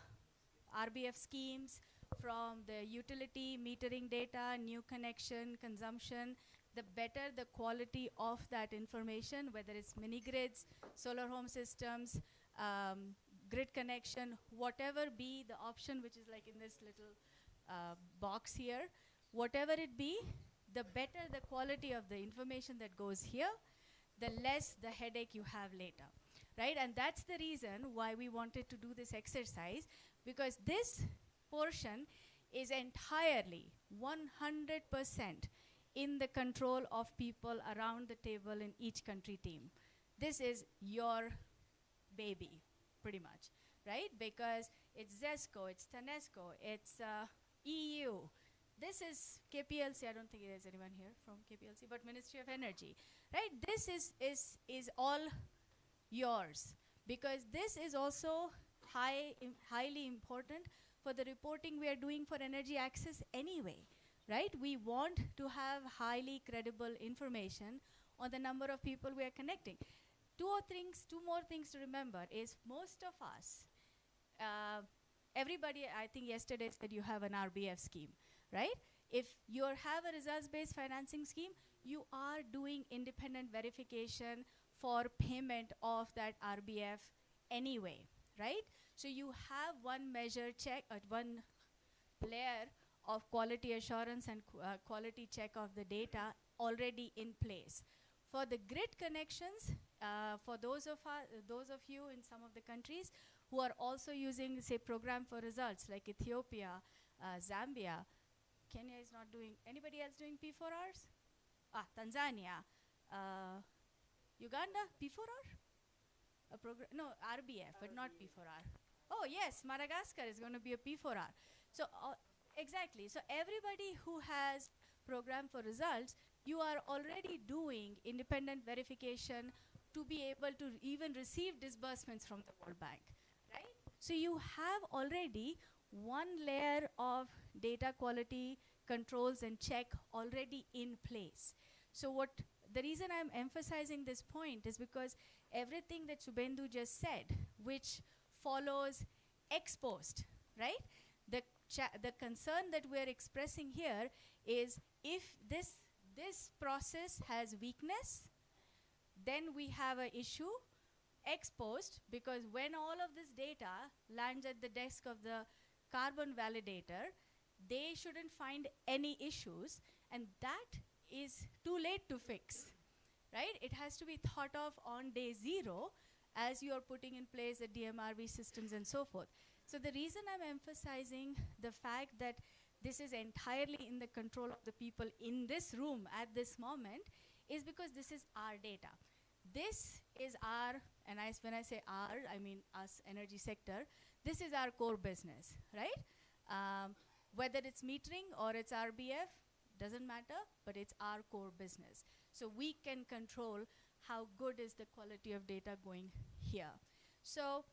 RBF schemes, from the utility metering data, new connection, consumption, the better the quality of that information, whether it's mini grids, solar home systems, grid connection, whatever be the option, which is like in this little box here, whatever it be, the better the quality of the information that goes here, the less the headache you have later, right? And that's the reason why we wanted to do this exercise, because this portion is entirely 100% in the control of people around the table in each country team. This is your baby, pretty much, right? Because it's ZESCO, it's TANESCO, it's EU. This is KPLC. I don't think there's anyone here from KPLC, but Ministry of Energy, right? This is all yours, because this is also highly important for the reporting we are doing for energy access anyway, right? We want to have highly credible information on the number of people we are connecting. Two more things to remember is most of us, everybody, I think yesterday said you have an RBF scheme, right? If you have a results-based financing scheme, you are doing independent verification for payment of that RBF anyway, right? So you have one measure check, one layer of quality assurance and quality check of the data already in place. For the grid connections, for those of you in some of the countries who are also using, say, program for results like Ethiopia, Zambia, Kenya is not doing, anybody else doing P4Rs? Tanzania, Uganda, P4R? No, RBF, but not P4R. Oh, yes, Madagascar is going to be a P4R. So, exactly. So, everybody who has program for results, you are already doing independent verification to be able to even receive disbursements from the World Bank, right? So, you have already one layer of data quality controls and check already in place. So, the reason I'm emphasizing this point is because everything that Subendu just said, which follows ex post, right? The concern that we're expressing here is if this process has weakness, then we have an issue ex post, because when all of this data lands at the desk of the carbon validator, they shouldn't find any issues, and that is too late to fix, right? It has to be thought of on day 0 as you are putting in place the DMRV systems and so forth. So the reason I'm emphasizing the fact that this is entirely in the control of the people in this room at this moment is because this is our data. This is our, and when I say our, I mean us, energy sector, this is our core business, right? Whether it's metering or it's RBF, doesn't matter, but it's our core business. So we can control how good is the quality of data going here. So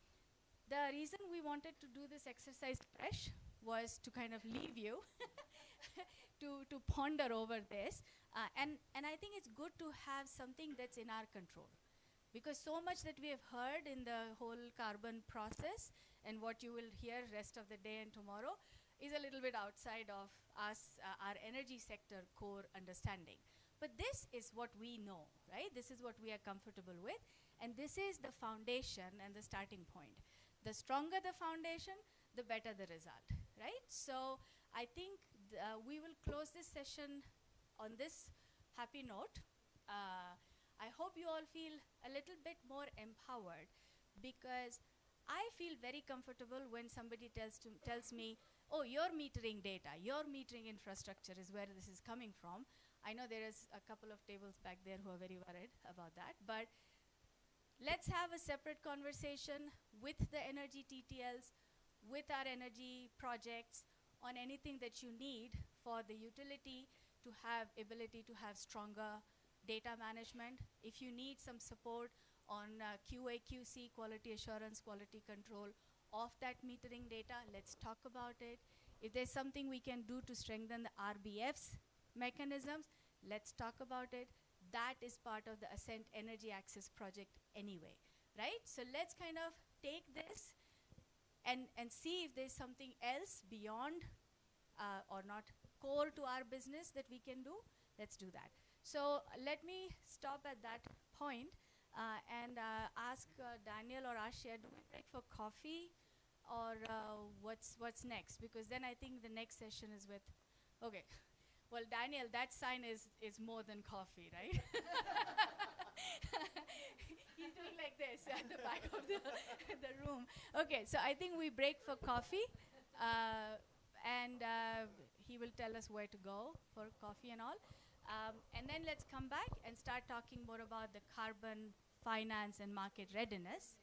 the reason we wanted to do this exercise fresh was to kind of leave you to ponder over this. And I think it's good to have something that's in our control. Because so much that we have heard in the whole carbon process and what you will hear rest of the day and tomorrow is a little bit outside of us, our energy sector core understanding. But this is what we know, right? This is what we are comfortable with. And this is the foundation and the starting point. The stronger the foundation, the better the result, right? So I think we will close this session on this happy note. I hope you all feel a little bit more empowered, because I feel very comfortable when somebody tells me, oh, your metering data, your metering infrastructure is where this is coming from. I know there is a couple of tables back there who are very worried about that, but let's have a separate conversation with the energy TTLs, with our energy projects on anything that you need for the utility to have ability to have stronger data management. If you need some support on QA, QC, quality assurance, quality control of that metering data, let's talk about it. If there's something we can do to strengthen the RBF's mechanisms, let's talk about it. That is part of the ASCENT Energy Access project anyway, right? So let's kind of take this and see if there's something else beyond or not core to our business that we can do. Let's do that. So let me stop at that point and ask Daniel or Ashia, do we break for coffee or what's next? Because then I think the next session is with, okay. Well, Daniel, that sign is more than coffee, right? He's doing like this at the back of the room. Okay, so I think we break for coffee, and he will tell us where to go for coffee and all. And then let's come back and start talking more about the carbon finance and market readiness.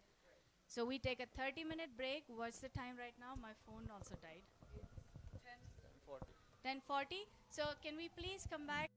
So we take a 30-minute break. What's the time right now? My phone also died. 10:40. So can we please come back?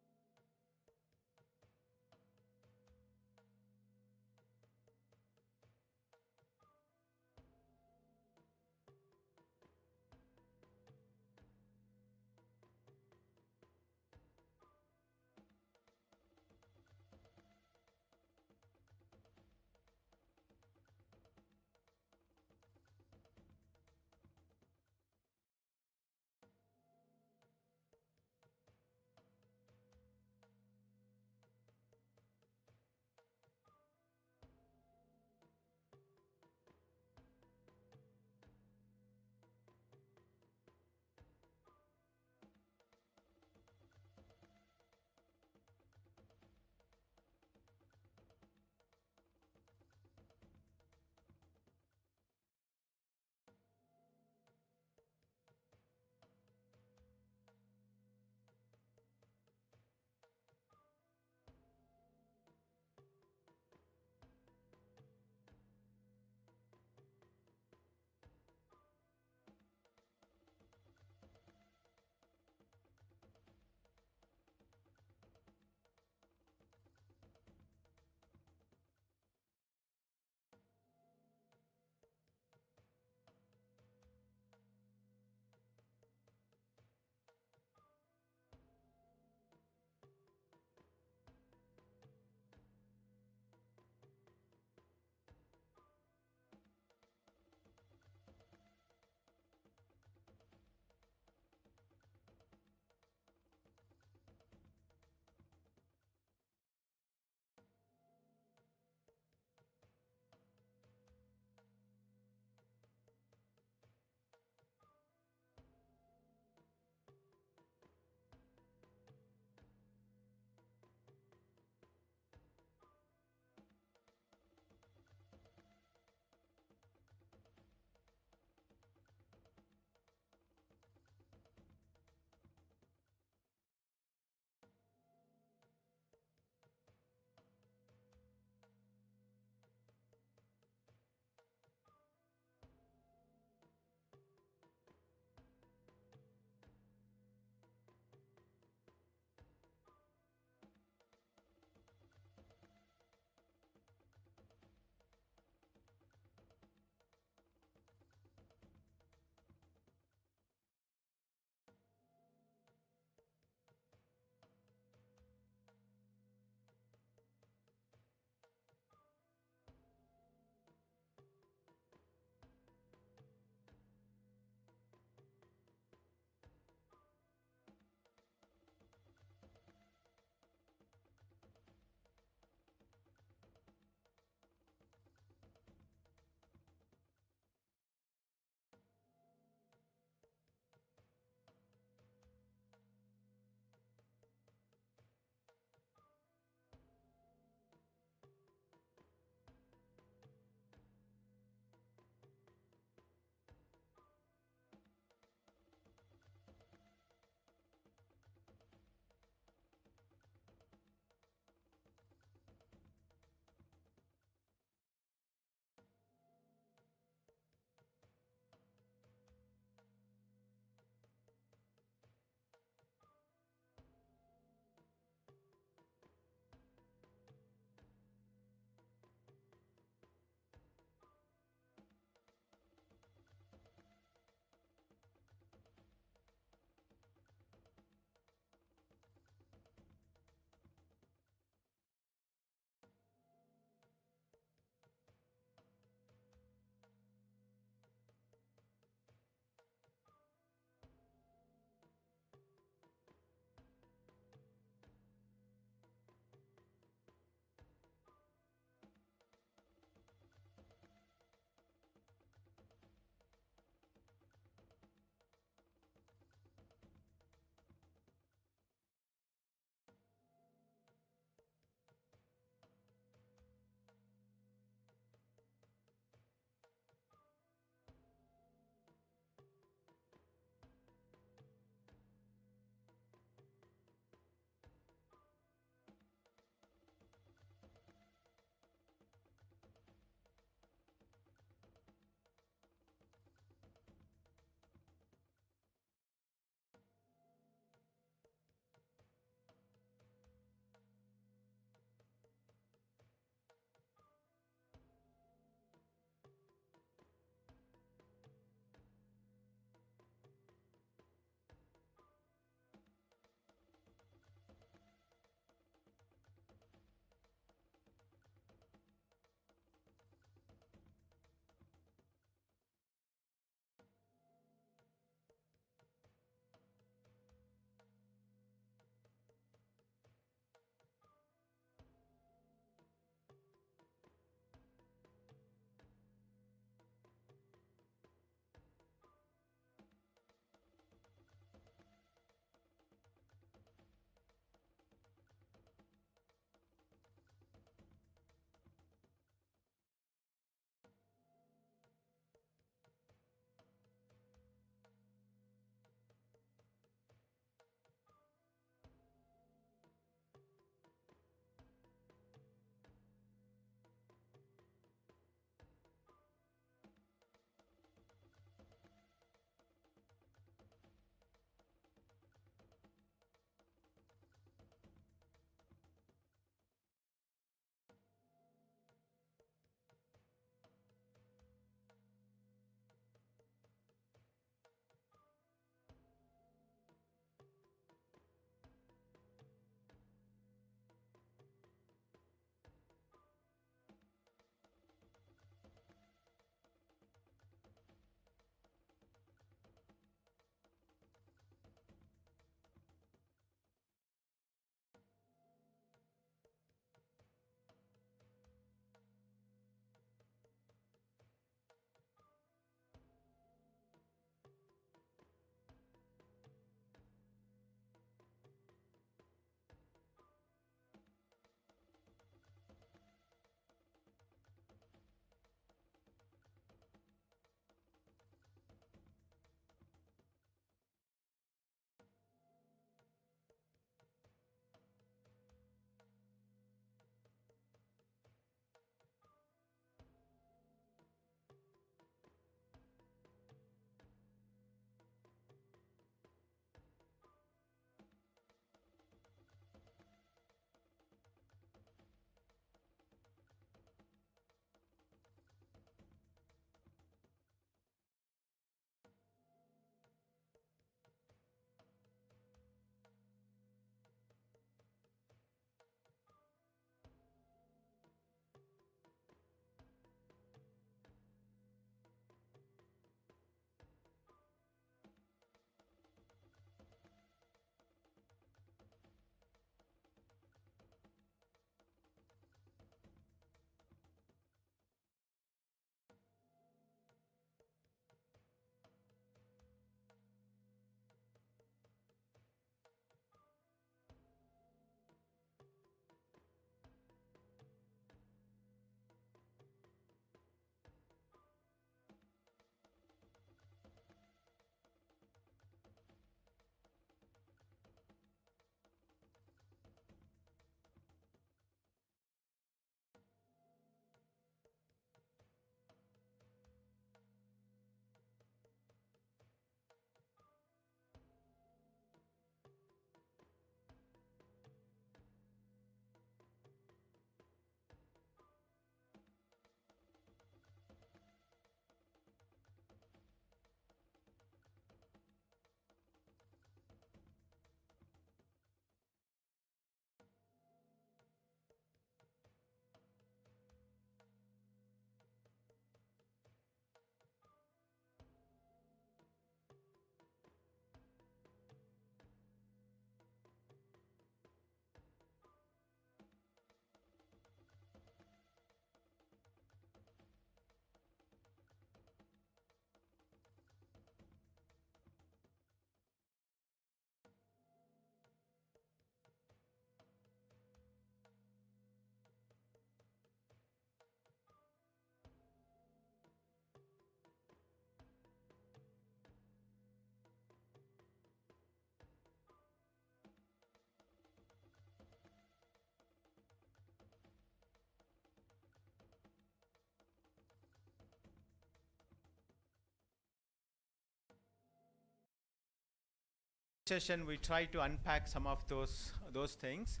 session we try to unpack some of those things.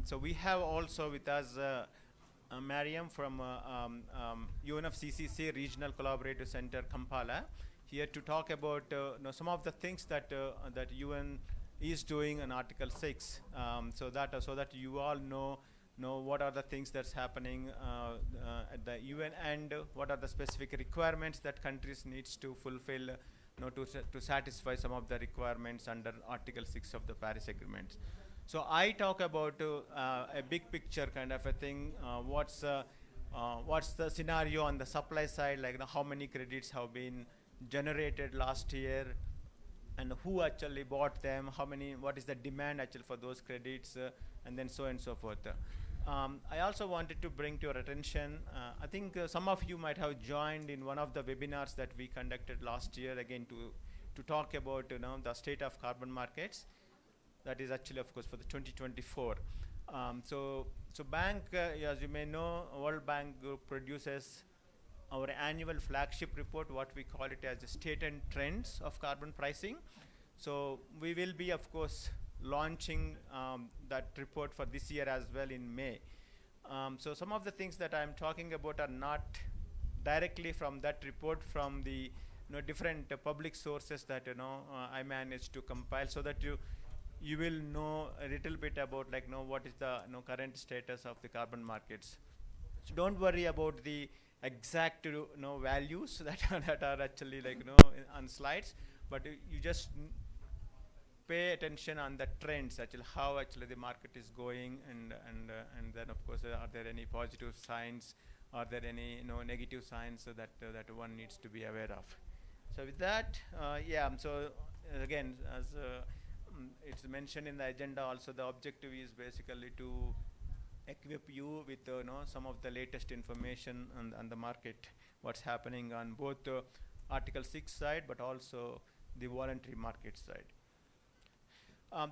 So we have also with us Mariam from UNFCCC Regional Collaborative Center Kampala, here to talk about some of the things that that UN is doing in Article 6, so that you all know what are the things that's happening at the UN, and what are the specific requirements that countries needs to fulfill to satisfy some of the requirements under Article 6 of the Paris Agreement. So I talk about a big picture kind of a thing. What's the scenario on the supply side, like how many credits have been generated last year, and who actually bought them, what is the demand actually for those credits, and then so on and so forth. I also wanted to bring to your attention, I think some of you might have joined in one of the webinars that we conducted last year, again to talk about the state of carbon markets. That is actually, of course, for the 2024. So bank, as you may know, World Bank Group produces our annual flagship report, what we call it as the state and trends of carbon pricing. So we will be, of course, launching that report for this year as well in May. So some of the things that I'm talking about are not directly from that report, from the different public sources that I managed to compile, so that you will know a little bit about what is the current status of the carbon markets. So don't worry about the exact values that are actually on slides, but you just pay attention on the trends, actually how actually the market is going, and then of course are there any positive signs, are there any negative signs that one needs to be aware of. So with that, so again, as it's mentioned in the agenda also, the objective is basically to equip you with some of the latest information on the market, what's happening on both the Article 6 side but also the voluntary market side.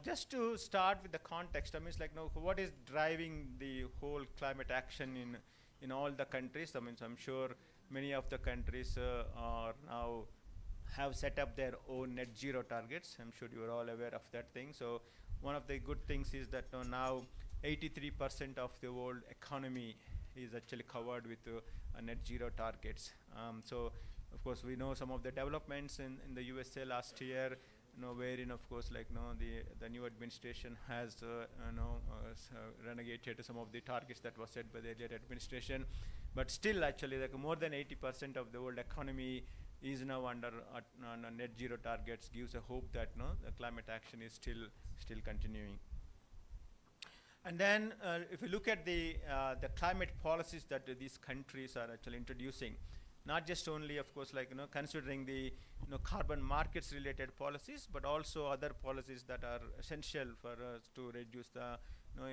Just to start with the context, I mean, what is driving the whole climate action in all the countries? I mean, so I'm sure many of the countries are now have set up their own net zero targets. I'm sure you're all aware of that thing. So one of the good things is that now 83% of the world economy is actually covered with net zero targets. So of course we know some of the developments in the USA last year, wherein of course the new administration has renegated some of the targets that was set by the earlier administration, but still actually more than 80% of the world economy is now under net zero targets, gives a hope that the climate action is still continuing. And then if you look at the climate policies that these countries are actually introducing, not just only of course considering the carbon markets related policies, but also other policies that are essential for us to reduce the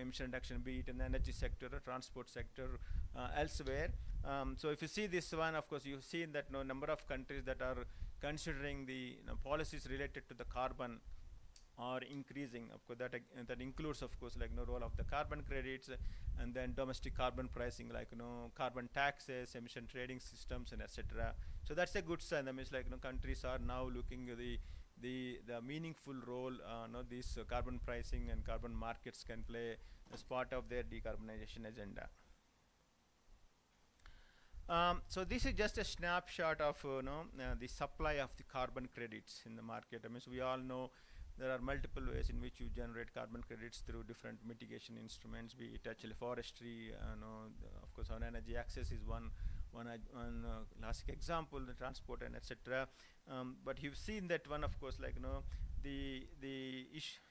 emission reduction, be it in the energy sector or transport sector, elsewhere. So if you see this one, of course you've seen that number of countries that are considering the policies related to the carbon are increasing. Of course that includes of course role of the carbon credits, and then domestic carbon pricing, carbon taxes, emission trading systems, and etc. So that's a good sign. That means countries are now looking at the meaningful role these carbon pricing and carbon markets can play as part of their decarbonization agenda. So this is just a snapshot of the supply of the carbon credits in the market. I mean, so we all know there are multiple ways in which you generate carbon credits through different mitigation instruments, be it actually forestry, of course on energy access is one classic example, the transport and etc. But you've seen that one, of course, the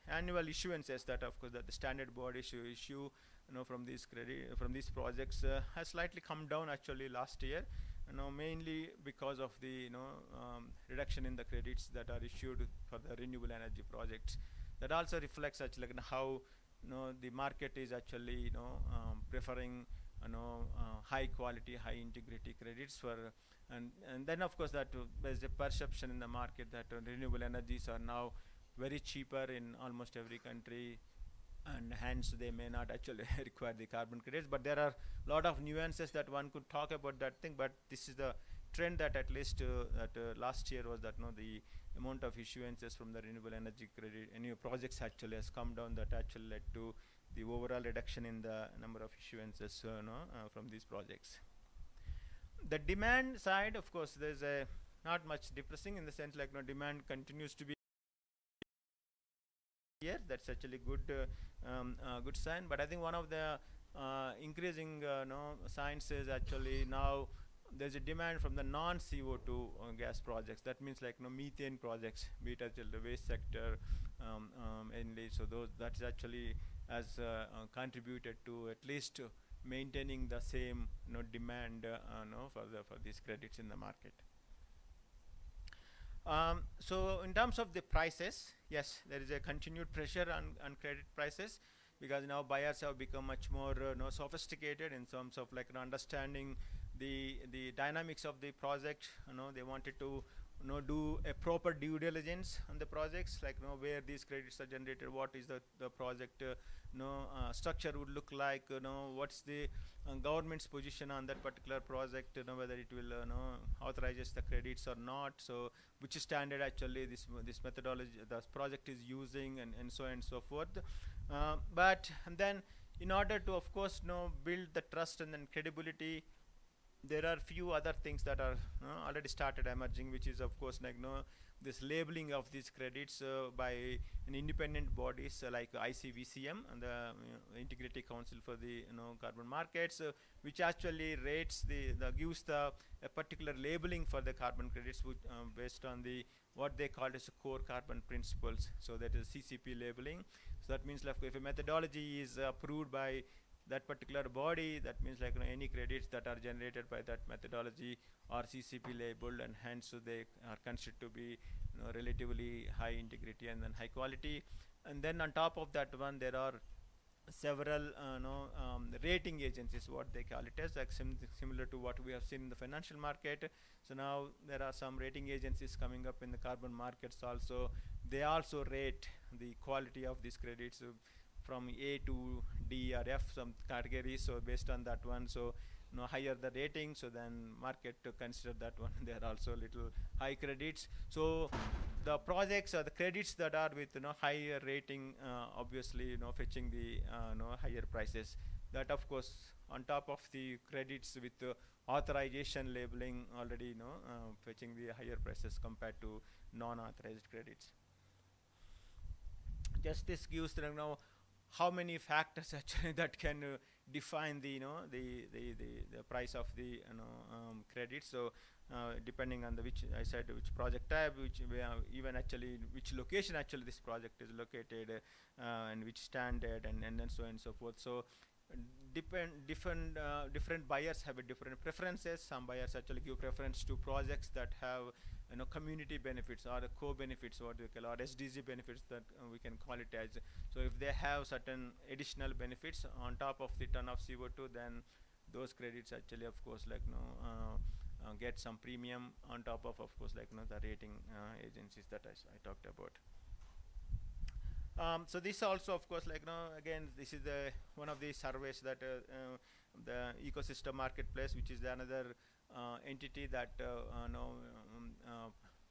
annual issuances that of course that the standard board issue from these projects has slightly come down actually last year, mainly because of the reduction in the credits that are issued for the renewable energy projects. That also reflects actually how the market is actually preferring high quality, high integrity credits for, and then of course that there's a perception in the market that renewable energies are now very cheaper in almost every country, and hence they may not actually require the carbon credits. But there are a lot of nuances that one could talk about that thing, but this is the trend that at least last year was that the amount of issuances from the renewable energy credit new projects actually has come down. That actually led to the overall reduction in the number of issuances from these projects. The demand side, of course, there's a not much depressing in the sense like demand continues to be here. That's actually good sign. But I think one of the increasing signs is actually now there's a demand from the non-CO2 gas projects. That means like methane projects, be it actually the waste sector, mainly. So that's actually has contributed to at least maintaining the same demand for these credits in the market. So in terms of the prices, yes, there is a continued pressure on credit prices, because now buyers have become much more sophisticated in terms of like understanding the dynamics of the project. They wanted to do a proper due diligence on the projects, like where these credits are generated, what is the project structure would look like, what's the government's position on that particular project, whether it will authorizes the credits or not, so which standard actually this methodology the project is using, and so on and so forth. But and then in order to of course build the trust and then credibility, there are few other things that are already started emerging, which is of course like this labeling of these credits by an independent bodies like ICVCM and the Integrity Council for the carbon markets, which actually rates gives a particular labeling for the carbon credits, which, based on the what they call as core carbon principles. So that is CCP labeling. So that means like if a methodology is approved by that particular body, that means like any credits that are generated by that methodology are CCP labeled, and hence they are considered to be relatively high integrity and then high quality. And then on top of that one, there are several rating agencies, what they call it as, like similar to what we have seen in the financial market. So now there are some rating agencies coming up in the carbon markets also. They also rate the quality of these credits from A to D or F, some categories. So based on that one, so higher the rating, so then market to consider that one. There are also little high credits. So the projects or the credits that are with higher rating, obviously fetching the higher prices. That of course on top of the credits with authorization labeling already fetching the higher prices compared to non-authorized credits. Just this gives how many factors actually that can define the the price of the credits. So depending on which I said which project type, which even actually which location actually this project is located, and which standard, and then so on and so forth. So different buyers have a different preferences. Some buyers actually give preference to projects that have community benefits or the co-benefits, what we call, or SDG benefits, that we can call it as. So if they have certain additional benefits on top of the ton of CO2, then those credits actually of course like get some premium on top of course like the rating agencies that I talked about. So this also of course like again this is the one of the surveys that the ecosystem marketplace, which is another entity that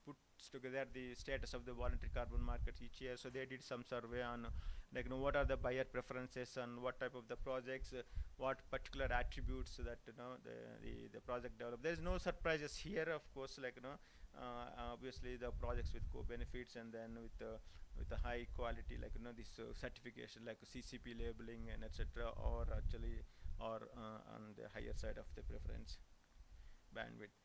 puts together the status of the voluntary carbon markets each year. So they did some survey on like what are the buyer preferences and what type of the projects, what particular attributes that the project develop. There is no surprises here, of course, like obviously the projects with co-benefits, and then with the high quality, like this certification like CCP labeling and etc., or actually or on the higher side of the preference bandwidth.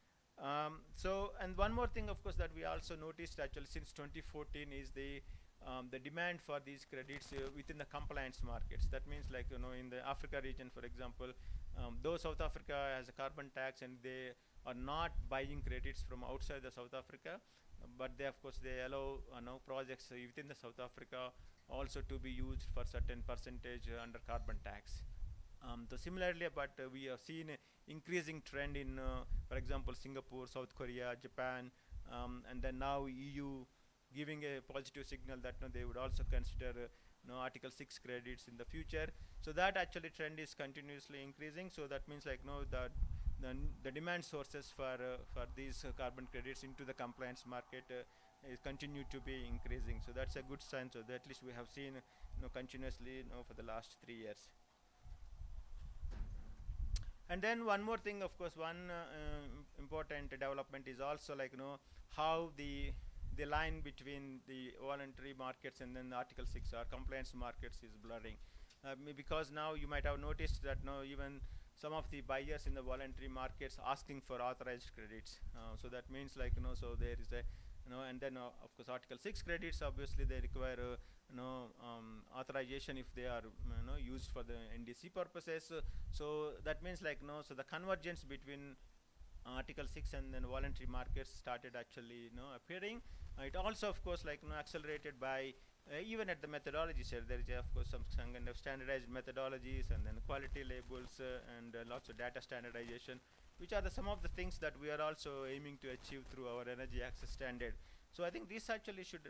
So and one more thing of course that we also noticed actually since 2014 is the demand for these credits within the compliance markets. That means like in the Africa region, for example, though South Africa has a carbon tax and they are not buying credits from outside the South Africa, but they of course they allow projects within the South Africa also to be used for certain percentage under carbon tax. So similarly, but we have seen increasing trend in, for example, Singapore, South Korea, Japan, and then now EU giving a positive signal that they would also consider Article 6 credits in the future. So that actually trend is continuously increasing. So that means like the the demand sources for these carbon credits into the compliance market is continue to be increasing. So that's a good sign. So that at least we have seen continuously for the last 3 years. And then one more thing, of course, one important development is also like how the line between the voluntary markets and then the Article 6 or compliance markets is blurring. Because now you might have noticed that even some of the buyers in the voluntary markets asking for authorized credits. So that means like so there is a and then of course Article 6 credits, obviously they require authorization if they are used for the NDC purposes. So that means like so the convergence between Article 6 and then voluntary markets started actually appearing. It also of course like accelerated by even at the methodology side, there is of course some kind of standardized methodologies and then quality labels and lots of data standardization, which are some of the things that we are also aiming to achieve through our energy access standard. So I think this actually should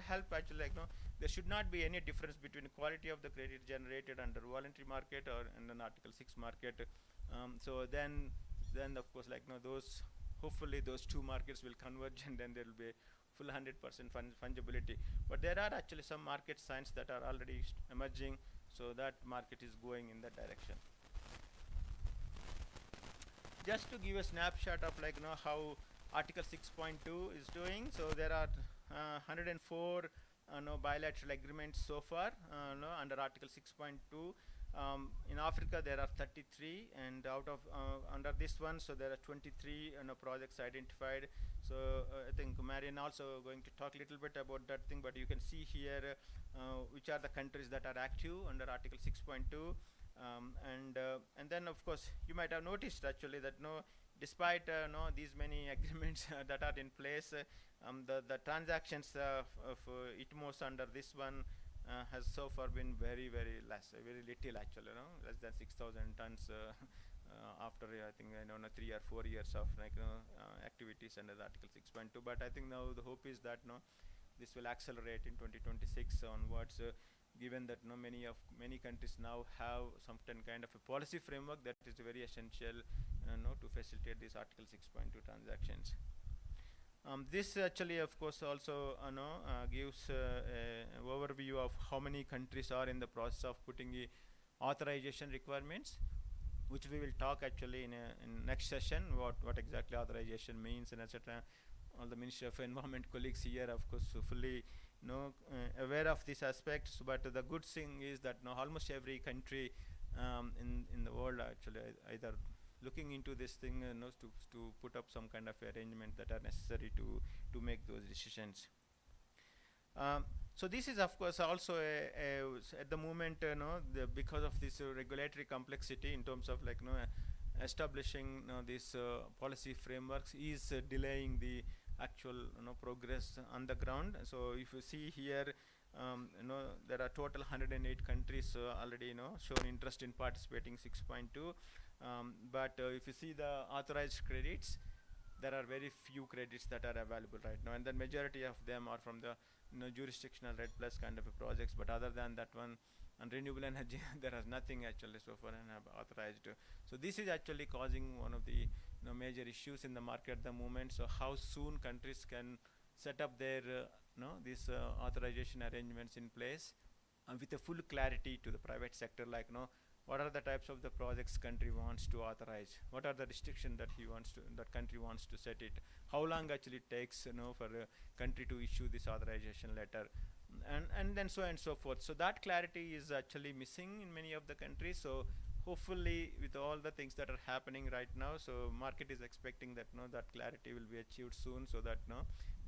help actually like there should not be any difference between the quality of the credit generated under voluntary market or in an Article 6 market. So then of course like those hopefully those two markets will converge and then there will be full 100% fungibility. But there are actually some market signs that are already emerging, so that market is going in that direction. Just to give a snapshot of like how Article 6.2 is doing. So there are 104 bilateral agreements so far under Article 6.2. In Africa there are 33, and out of under this one, so there are 23 projects identified. So I think Marian also going to talk a little bit about that thing, but you can see here which are the countries that are active under Article 6.2. And then of course you might have noticed actually that despite these many agreements that are in place, the transactions of ITMOS under this one has so far been very less, very little actually, less than 6,000 tons after I think 3 or 4 years of activities under the Article 6.2. But I think now the hope is that this will accelerate in 2026 onwards, given that many countries now have some kind of a policy framework that is very essential to facilitate these Article 6.2 transactions. This actually of course also gives an overview of how many countries are in the process of putting the authorization requirements, which we will talk actually in next session, what exactly authorization means and etc. All the Ministry of Environment colleagues here of course fully aware of these aspects, but the good thing is that almost every country in the world actually either looking into this thing to put up some kind of arrangement that are necessary to make those decisions. So this is of course also at the moment because of this regulatory complexity in terms of like establishing these policy frameworks is delaying the actual progress on the ground. So if you see here there are total 108 countries already shown interest in participating 6.2, but if you see the authorized credits, there are very few credits that are available right now, and the majority of them are from the jurisdictional RED plus kind of a projects. But other than that one, on renewable energy there is nothing actually so far and authorized. So this is actually causing one of the major issues in the market at the moment. So how soon countries can set up their these authorization arrangements in place with a full clarity to the private sector, like what are the types of the projects country wants to authorize, what are the restrictions that country wants to set it, how long actually it takes for a country to issue this authorization letter, and then so on and so forth. So that clarity is actually missing in many of the countries. So hopefully with all the things that are happening right now, so market is expecting that that clarity will be achieved soon, so that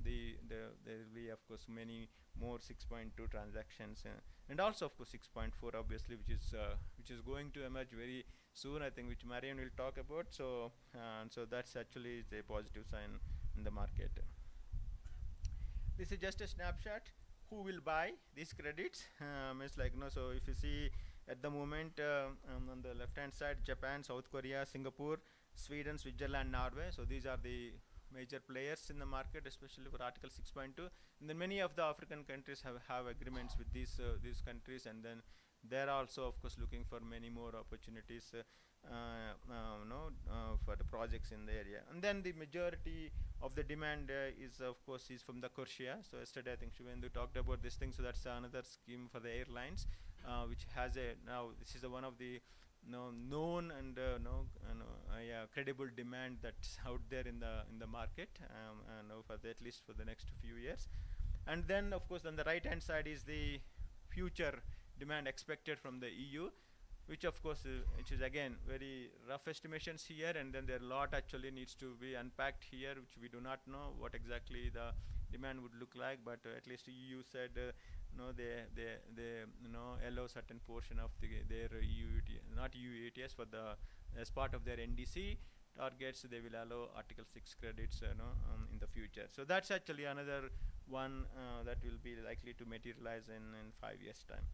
there will be of course many more 6.2 transactions, and also of course 6.4 obviously, which is going to emerge very soon, I think, which Marian will talk about. So so that's actually a positive sign in the market. This is just a snapshot. Who will buy these credits? It's like so if you see at the moment on the left hand side, Japan, South Korea, Singapore, Sweden, Switzerland, Norway. So these are the major players in the market, especially for Article 6.2. And then many of the African countries have agreements with these countries, and then they're also, of course, looking for many more opportunities for the projects in the area. And then the majority of the demand is, of course, is from the Corsia. So yesterday, I think Shivendu talked about this thing. So that's another scheme for the airlines, which has now this is one of the known and credible demand that's out there in the market, for at least for the next few years. And then, of course, on the right hand side is the future demand expected from the EU, which of course which is again very rough estimations here, and then there are a lot actually needs to be unpacked here, which we do not know what exactly the demand would look like. But at least EU said they allow certain portion of their EU not EU ETS for the as part of their NDC targets. They will allow Article 6 credits in the future. So that's actually another one that will be likely to materialize in 5 years time.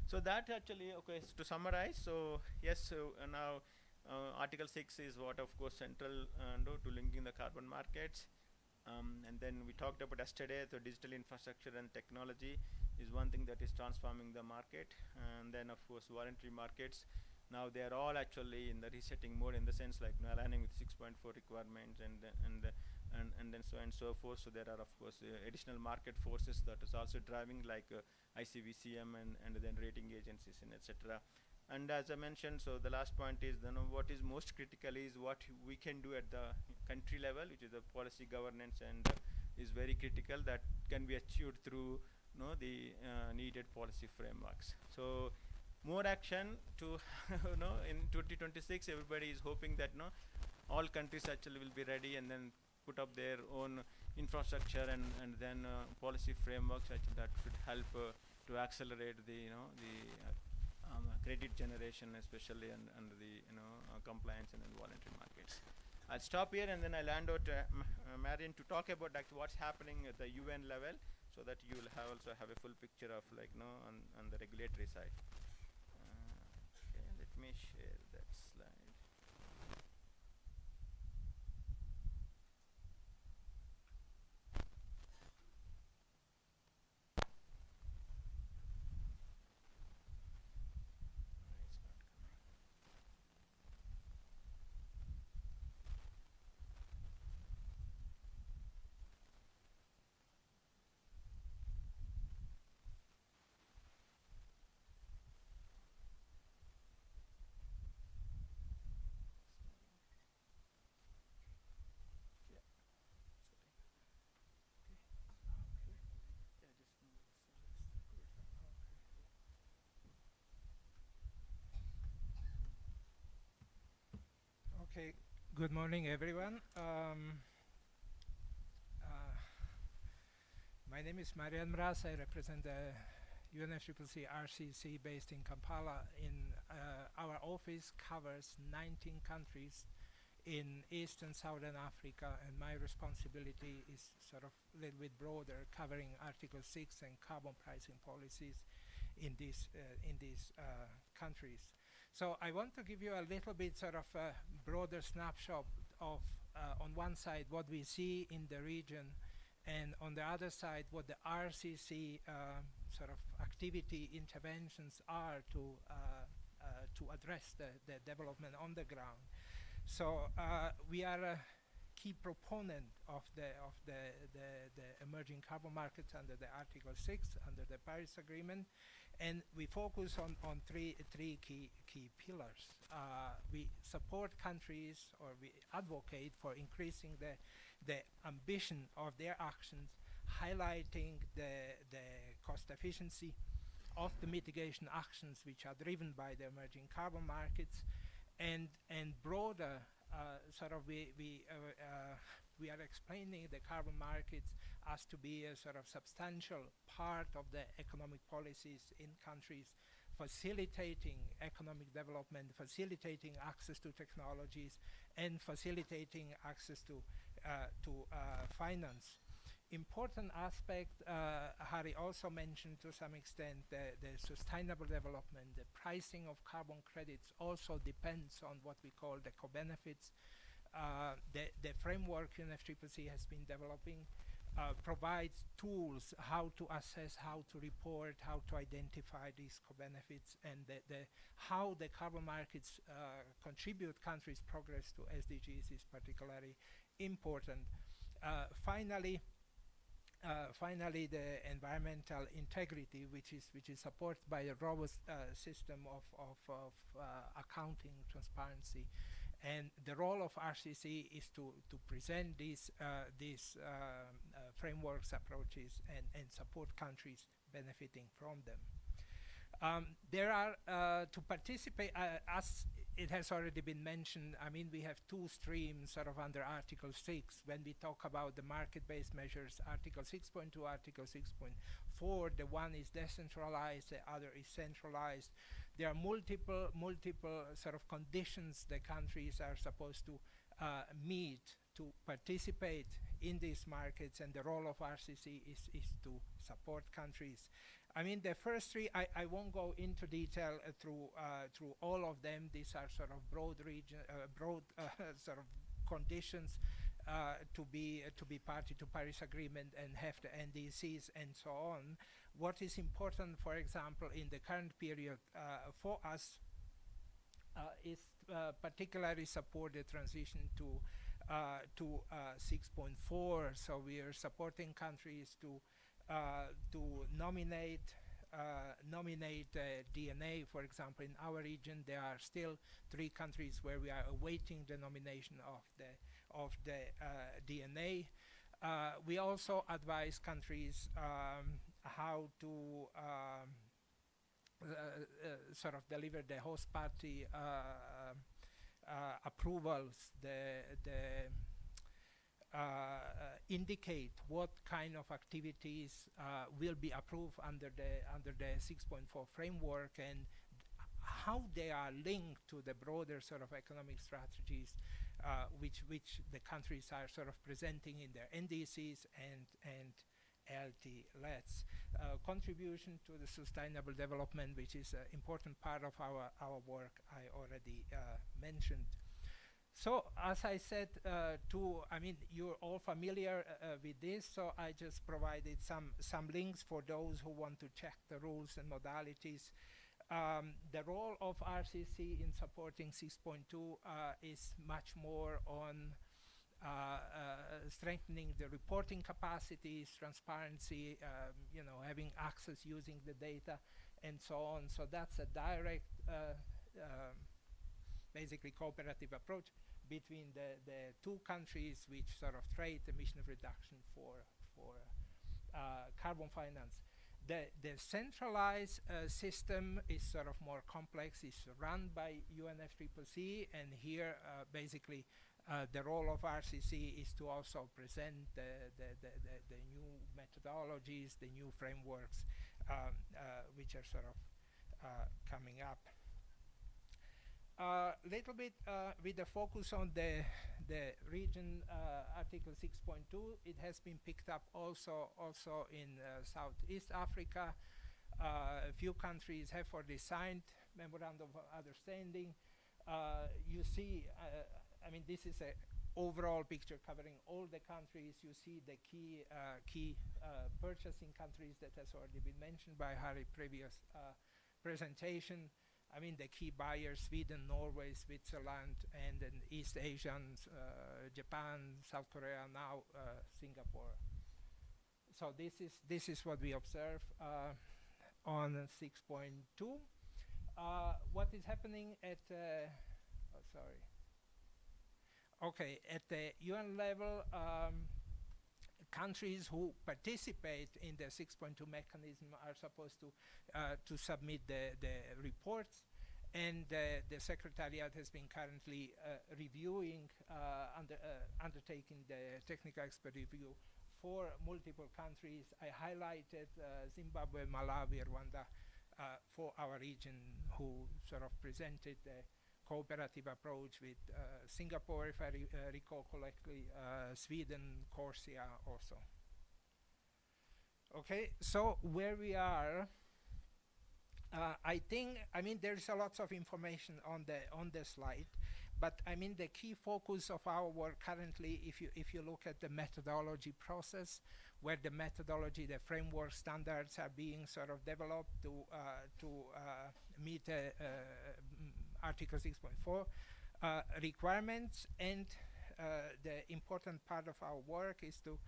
So that actually, okay, to summarize, so yes, so now Article 6 is what, of course, central to linking the carbon markets. And then we talked about yesterday, the digital infrastructure and technology is one thing that is transforming the market. And then, of course, voluntary markets. Now they are all actually in the resetting mode, in the sense like aligning with 6.4 requirements and then so on and so forth. So there are, of course, additional market forces that is also driving, like ICVCM and then rating agencies and etc. And as I mentioned, so the last point is what is most critical is what we can do at the country level, which is the policy governance, and is very critical, that can be achieved through the needed policy frameworks. So more action to in 2026. Everybody is hoping that all countries actually will be ready and then put up their own infrastructure and then policy frameworks that should help to accelerate the credit generation, especially and the compliance and then voluntary markets. I'll stop here and then I'll hand over to Marian to talk about what's happening at the UN level, so that you will also have a full picture of on the regulatory side. Okay, let me share that slide. Okay, good morning, everyone. My name is Marian Mraz. I represent the UNFCCC RCC based in Kampala. Our office covers 19 countries in East and Southern Africa, and my responsibility is sort of a little bit broader, covering Article 6 and carbon pricing policies in these countries. So I want to give you a little bit sort of a broader snapshot of, on one side, what we see in the region, and on the other side, what the RCC sort of activity interventions are to address the development on the ground. So we are a key proponent of the emerging carbon markets under the Article 6, under the Paris Agreement, and we focus on three key pillars. We support countries, or we advocate for increasing the ambition of their actions, highlighting the cost efficiency of the mitigation actions which are driven by the emerging carbon markets, and broader sort of we are explaining the carbon markets as to be a sort of substantial part of the economic policies in countries, facilitating economic development, facilitating access to technologies, and facilitating access to finance. Important aspect, Harry also mentioned to some extent, the sustainable development. The pricing of carbon credits also depends on what we call the co-benefits. The framework UNFCCC has been developing provides tools how to assess, how to report, how to identify these co-benefits, and how the carbon markets contribute countries' progress to SDGs is particularly important. Finally, the environmental integrity, which is supported by a robust system of accounting, transparency, and the role of RCC is to present these frameworks, approaches, and support countries benefiting from them. There are to participate, as it has already been mentioned, I mean, we have two streams sort of under Article 6. When we talk about the market-based measures, Article 6.2, Article 6.4, the one is decentralized, the other is centralized. There are multiple sort of conditions the countries are supposed to meet to participate in these markets, and the role of RCC is to support countries. I mean, the first three, I won't go into detail through all of them. These are sort of broad sort of conditions to be party to Paris Agreement and have the NDCs and so on. What is important, for example, in the current period for us is particularly support the transition to 6.4. So we are supporting countries to nominate DNA. For example, in our region, there are still 3 countries where we are awaiting the nomination of the DNA. We also advise countries how to sort of deliver the host party approvals, indicate what kind of activities will be approved under the 6.4 framework, and how they are linked to the broader sort of economic strategies which the countries are sort of presenting in their NDCs and LT-LETs. Contribution to the sustainable development, which is an important part of our work, I already mentioned. So, as I said, I mean, you're all familiar with this, so I just provided some links for those who want to check the rules and modalities. The role of RCC in supporting 6.2 is much more on strengthening the reporting capacities, transparency, you know, having access using the data, and so on. So that's a direct, basically cooperative approach between the 2 countries which sort of trade emission reduction for carbon finance. The centralized system is sort of more complex. It's run by UNFCCC, and here basically the role of RCC is to also present the new methodologies, the new frameworks which are sort of coming up. Little bit with the focus on the region, Article 6.2, it has been picked up also in Southeast Africa. A few countries have already signed Memorandum of Understanding. You see, I mean, this is an overall picture covering all the countries. You see the key purchasing countries that has already been mentioned by Harry previous presentation. I mean, the key buyers: Sweden, Norway, Switzerland, and then East Asians, Japan, South Korea, now Singapore. So this is what we observe on 6.2. What is happening at at the UN level? Countries who participate in the 6.2 mechanism are supposed to submit the reports, and the Secretariat has been currently reviewing, undertaking the technical expert review for multiple countries. I highlighted Zimbabwe, Malawi, Rwanda for our region, who sort of presented the cooperative approach with Singapore, if I recall correctly, Sweden, Corsia also. Okay, so where we are, I mean, there's a lot of information on the slide, But I mean, the key focus of our work currently, if you look at the methodology process, where the methodology, the framework standards are being sort of developed to meet Article 6.4 requirements, and the important part of our work is to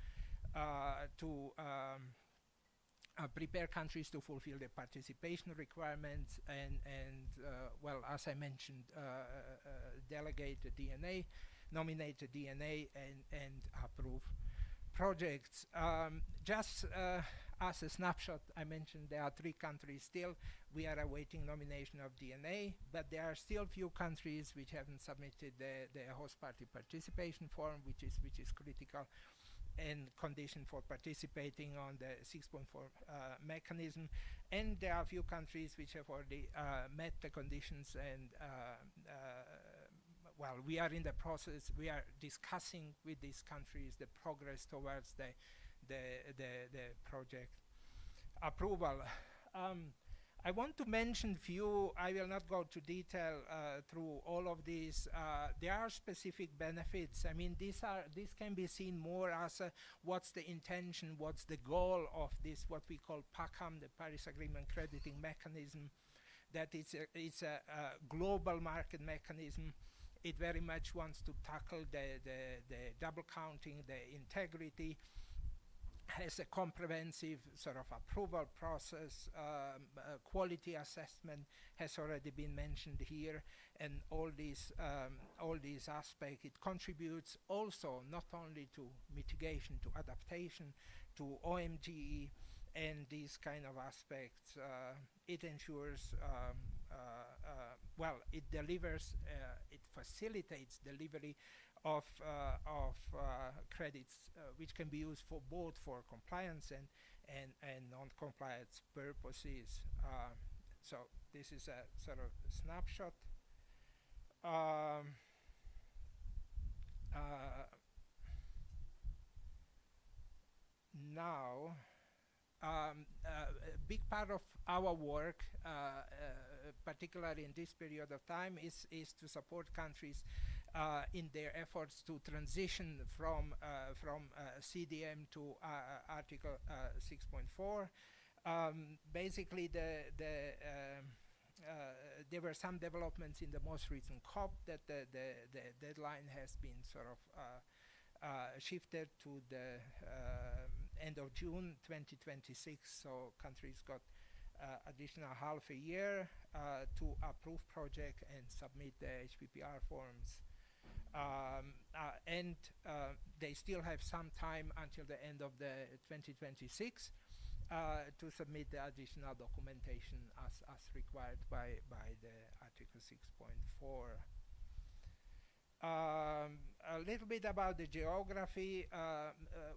prepare countries to fulfill the participation requirements and well, as I mentioned, delegate the DNA, nominate the DNA, and approve projects. Just as a snapshot, I mentioned there are 3 countries still. We are awaiting nomination of DNA, but there are still few countries which haven't submitted the host party participation form, which is critical and condition for participating on the 6.4 mechanism. And there are a few countries which have already met the conditions, and well, we are in the process, we are discussing with these countries the progress towards the project approval. I want to mention few, I will not go to detail through all of these. There are specific benefits. I mean, these can be seen more as what's the intention, what's the goal of this, what we call PACAM, the Paris Agreement Crediting Mechanism, that it's a global market mechanism. It very much wants to tackle the double counting, the integrity, has a comprehensive sort of approval process, quality assessment has already been mentioned here, and all these aspects. It contributes also not only to mitigation, to adaptation, to OMGE, and these kind of aspects. It ensures, well, it delivers, it facilitates delivery of credits which can be used for both for compliance and non-compliance purposes. So this is a sort of snapshot. Now, a big part of our work, particularly in this period of time, is to support countries in their efforts to transition from CDM to Article 6.4. Basically, there were some developments in the most recent COP that the deadline has been sort of shifted to the end of June 2026, so countries got additional half a year to approve project and submit the HPPR forms. And they still have some time until the end of the 2026 to submit the additional documentation as required by the Article 6.4. A little bit about the geography,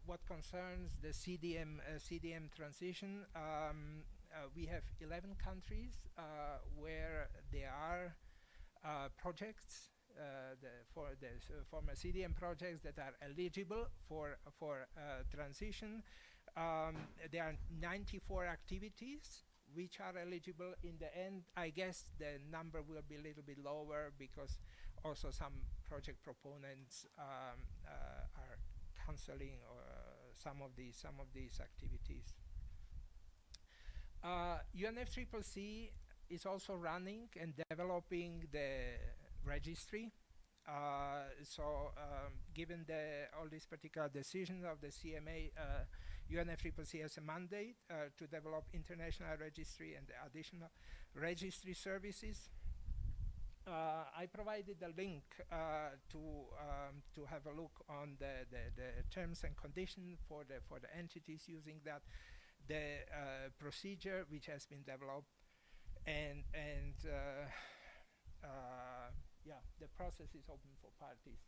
what concerns the CDM transition. We have 11 countries where there are projects, former CDM projects that are eligible for transition. There are 94 activities which are eligible. In the end, I guess the number will be a little bit lower because also some project proponents are canceling some of these activities. UNFCCC is also running and developing the registry. Given all these particular decisions of the CMA, UNFCCC has a mandate to develop international registry and the additional registry services. I provided a link to have a look on the terms and conditions for the entities using that, the procedure which has been developed, and yeah, the process is open for parties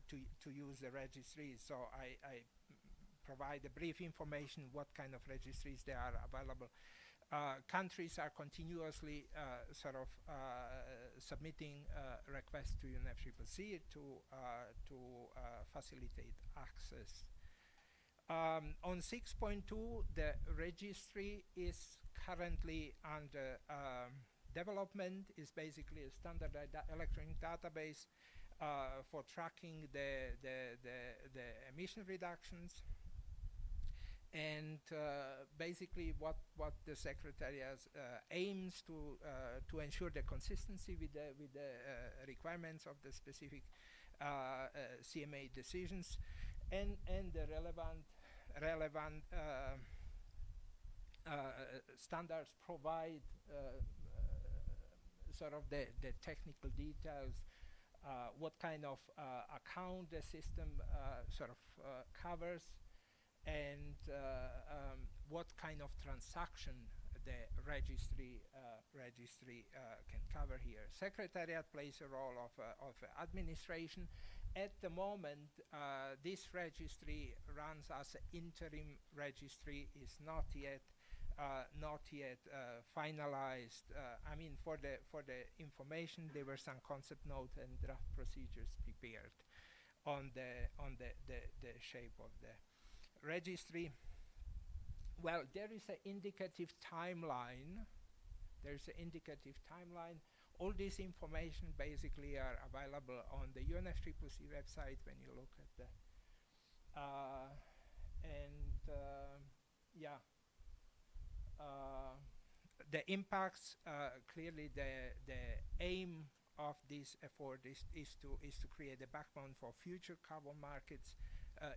to use the registry. So I provide a brief information what kind of registries there are available. Countries are continuously submitting requests to UNFCCC to facilitate access. On 6.2, the registry is currently under development is basically a standard electronic database for tracking the emission reductions. And basically what the Secretariat aims to ensure the consistency with the requirements of the specific CMA decisions, and the relevant standards provide sort of the technical details, what kind of account the system sort of covers, and what kind of transaction the registry can cover here. Secretariat plays a role of administration. At the moment, this registry runs as an interim registry, is not yet finalized. I mean, for the information, there were some concept notes and draft procedures prepared on the shape of the registry. Well, there is an indicative timeline. There's an indicative timeline. All this information basically are available on the UNFCCC website when you look at the the impacts. Clearly, the aim of this effort is to create a backbone for future carbon markets,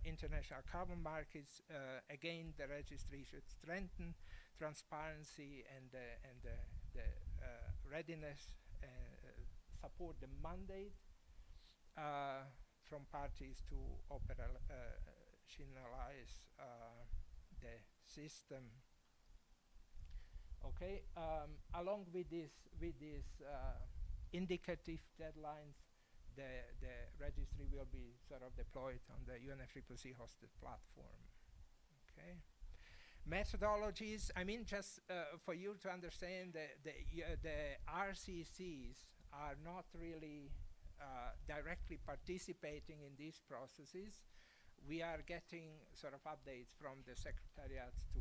international carbon markets. Again, the registry should strengthen transparency and the readiness, support the mandate from parties to operationalize the system. Okay, along with this indicative deadlines, the registry will be sort of deployed on the UNFCCC hosted platform. Okay, methodologies. I mean, just for you to understand, the RCCs are not really directly participating in these processes. We are getting sort of updates from the secretariats to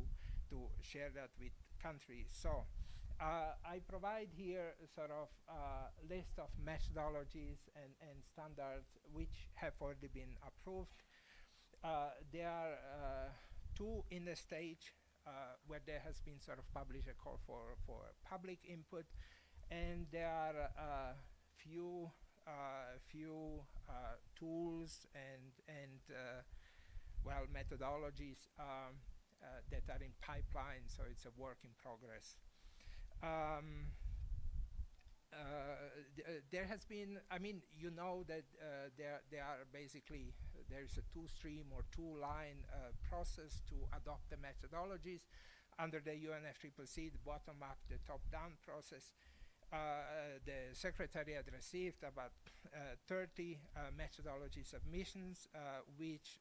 share that with countries. So I provide here sort of list of methodologies and standards which have already been approved. There are two in the stage where there has been sort of published a call for public input, and there are few tools and well, methodologies that are in pipeline, so it's a work in progress. There has been, I mean, you know that there are basically, there's a two-stream or two-line process to adopt the methodologies under the UNFCCC, the bottom-up, the top-down process. The Secretariat received about 30 methodology submissions, which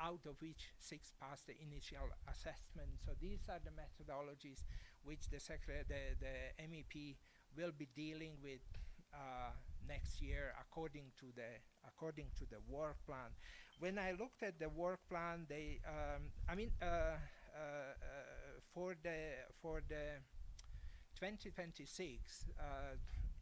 out of which 6 passed the initial assessment. So these are the methodologies which the MEP will be dealing with next year according to the work plan. When I looked at the work plan, they I mean for the 2026,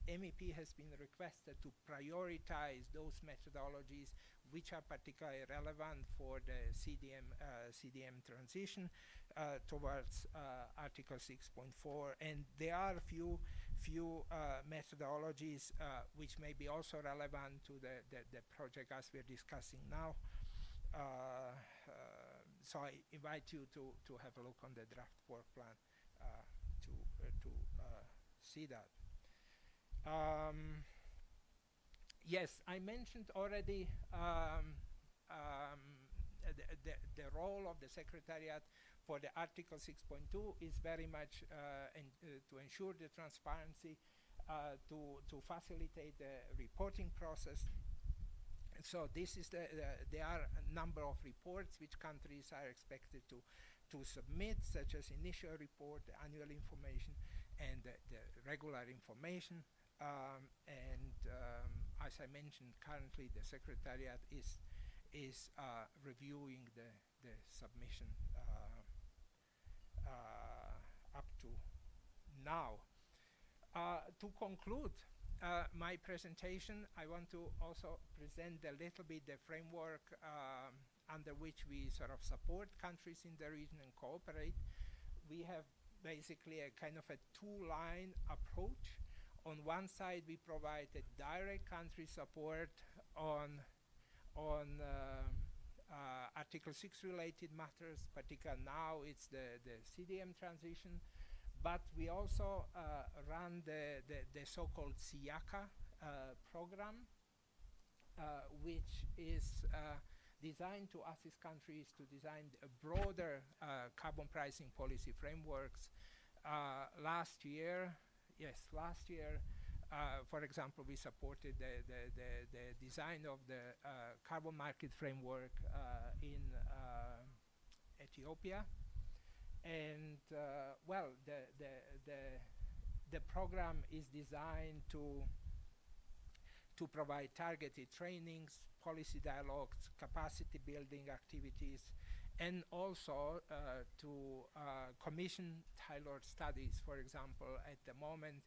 MEP has been requested to prioritize those methodologies which are particularly relevant for the CDM transition towards Article 6.4, and there are few methodologies which may be also relevant to the project as we're discussing now. So I invite you to have a look on the draft work plan to see that. Yes, I mentioned already the role of the Secretariat for the Article 6.2 is very much to ensure the transparency, to facilitate the reporting process. And so this is there are a number of reports which countries are expected to submit, such as initial report, the annual information, and the regular information. As I mentioned, currently the Secretariat is reviewing the submission up to now. To conclude my presentation, I want to also present a little bit the framework under which we sort of support countries in the region and cooperate. We have basically a kind of a two-line approach. On one side, we provide a direct country support on Article 6 related matters, particularly now it's the CDM transition, but we also run the so-called SIACA program, which is designed to assist countries to design a broader carbon pricing policy frameworks. Last year, for example, we supported the design of the carbon market framework in Ethiopia, and well, the program is designed to provide targeted trainings, policy dialogues, capacity building activities, and also to commission tailored studies. For example, at the moment,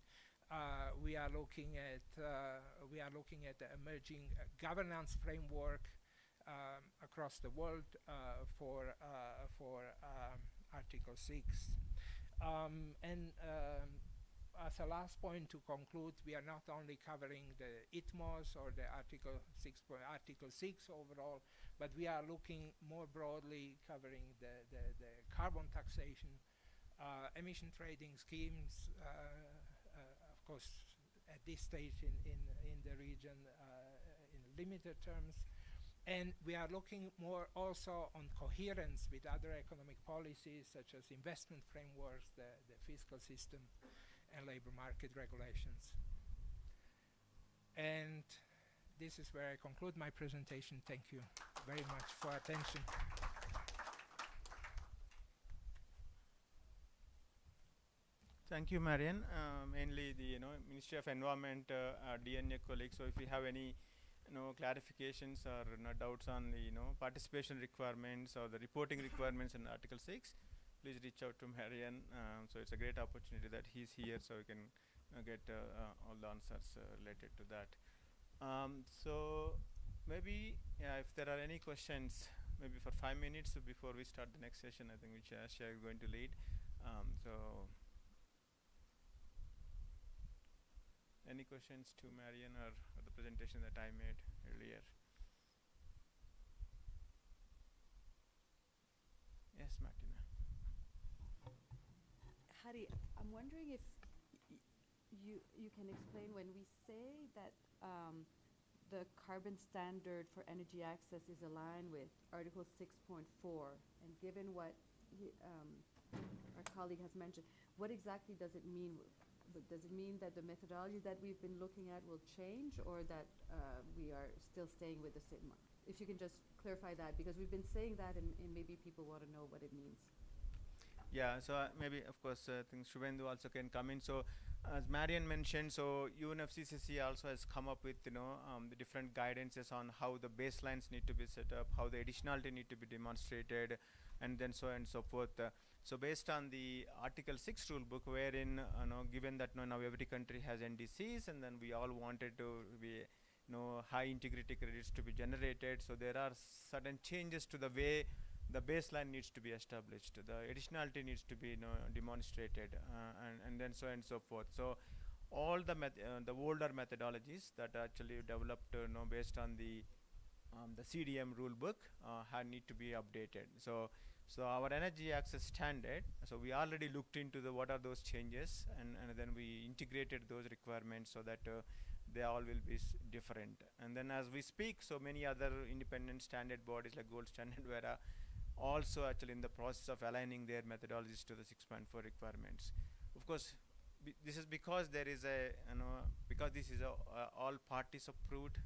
we are looking at the emerging governance framework across the world for Article 6. As a last point to conclude, we are not only covering the ITMOS or the Article 6 overall, but we are looking more broadly covering the carbon taxation, emission trading schemes, of course, at this stage in the region in limited terms. And we are looking more also on coherence with other economic policies, such as investment frameworks, the fiscal system, and labor market regulations. And this is where I conclude my presentation. Thank you very much for attention. Thank you, Marian. Mainly the Ministry of Environment DNA colleagues. So if you have any clarifications or doubts on the participation requirements or the reporting requirements in Article 6, please reach out to Marian. So it's a great opportunity that he's here, so we can get all the answers related to that. So maybe if there are any questions, maybe for 5 minutes before we start the next session, I think which Asha is going to lead. So any questions to Marian or the presentation that I made earlier? Yes, Martina. Hari, I'm wondering if you can explain when we say that the carbon standard for energy access is aligned with Article 6.4, and given what our colleague has mentioned, what exactly does it mean? Does it mean that the methodology that we've been looking at will change, or that we are still staying with the same one? If you can just clarify that, because we've been saying that and maybe people want to know what it means. Yeah, so maybe, of course, I think Shubhendu also can come in. So as Marian mentioned, so UNFCCC also has come up with, the different guidances on how the baselines need to be set up, how the additionality need to be demonstrated, and then so on and so forth. So based on the Article 6 rule book, wherein, given that now every country has NDCs, and then we all wanted to be, high integrity credits to be generated. So there are certain changes to the way the baseline needs to be established. The additionality needs to be demonstrated, and then so on and so forth. So all the older methodologies that are actually developed based on the CDM rule book need to be updated. So our energy access standard, so we already looked into what are those changes, and then we integrated those requirements so that they all will be different. And then as we speak, so many other independent standard bodies like Gold Standard were also actually in the process of aligning their methodologies to the 6.4 requirements. Of course, this is because there is because this is a all parties approved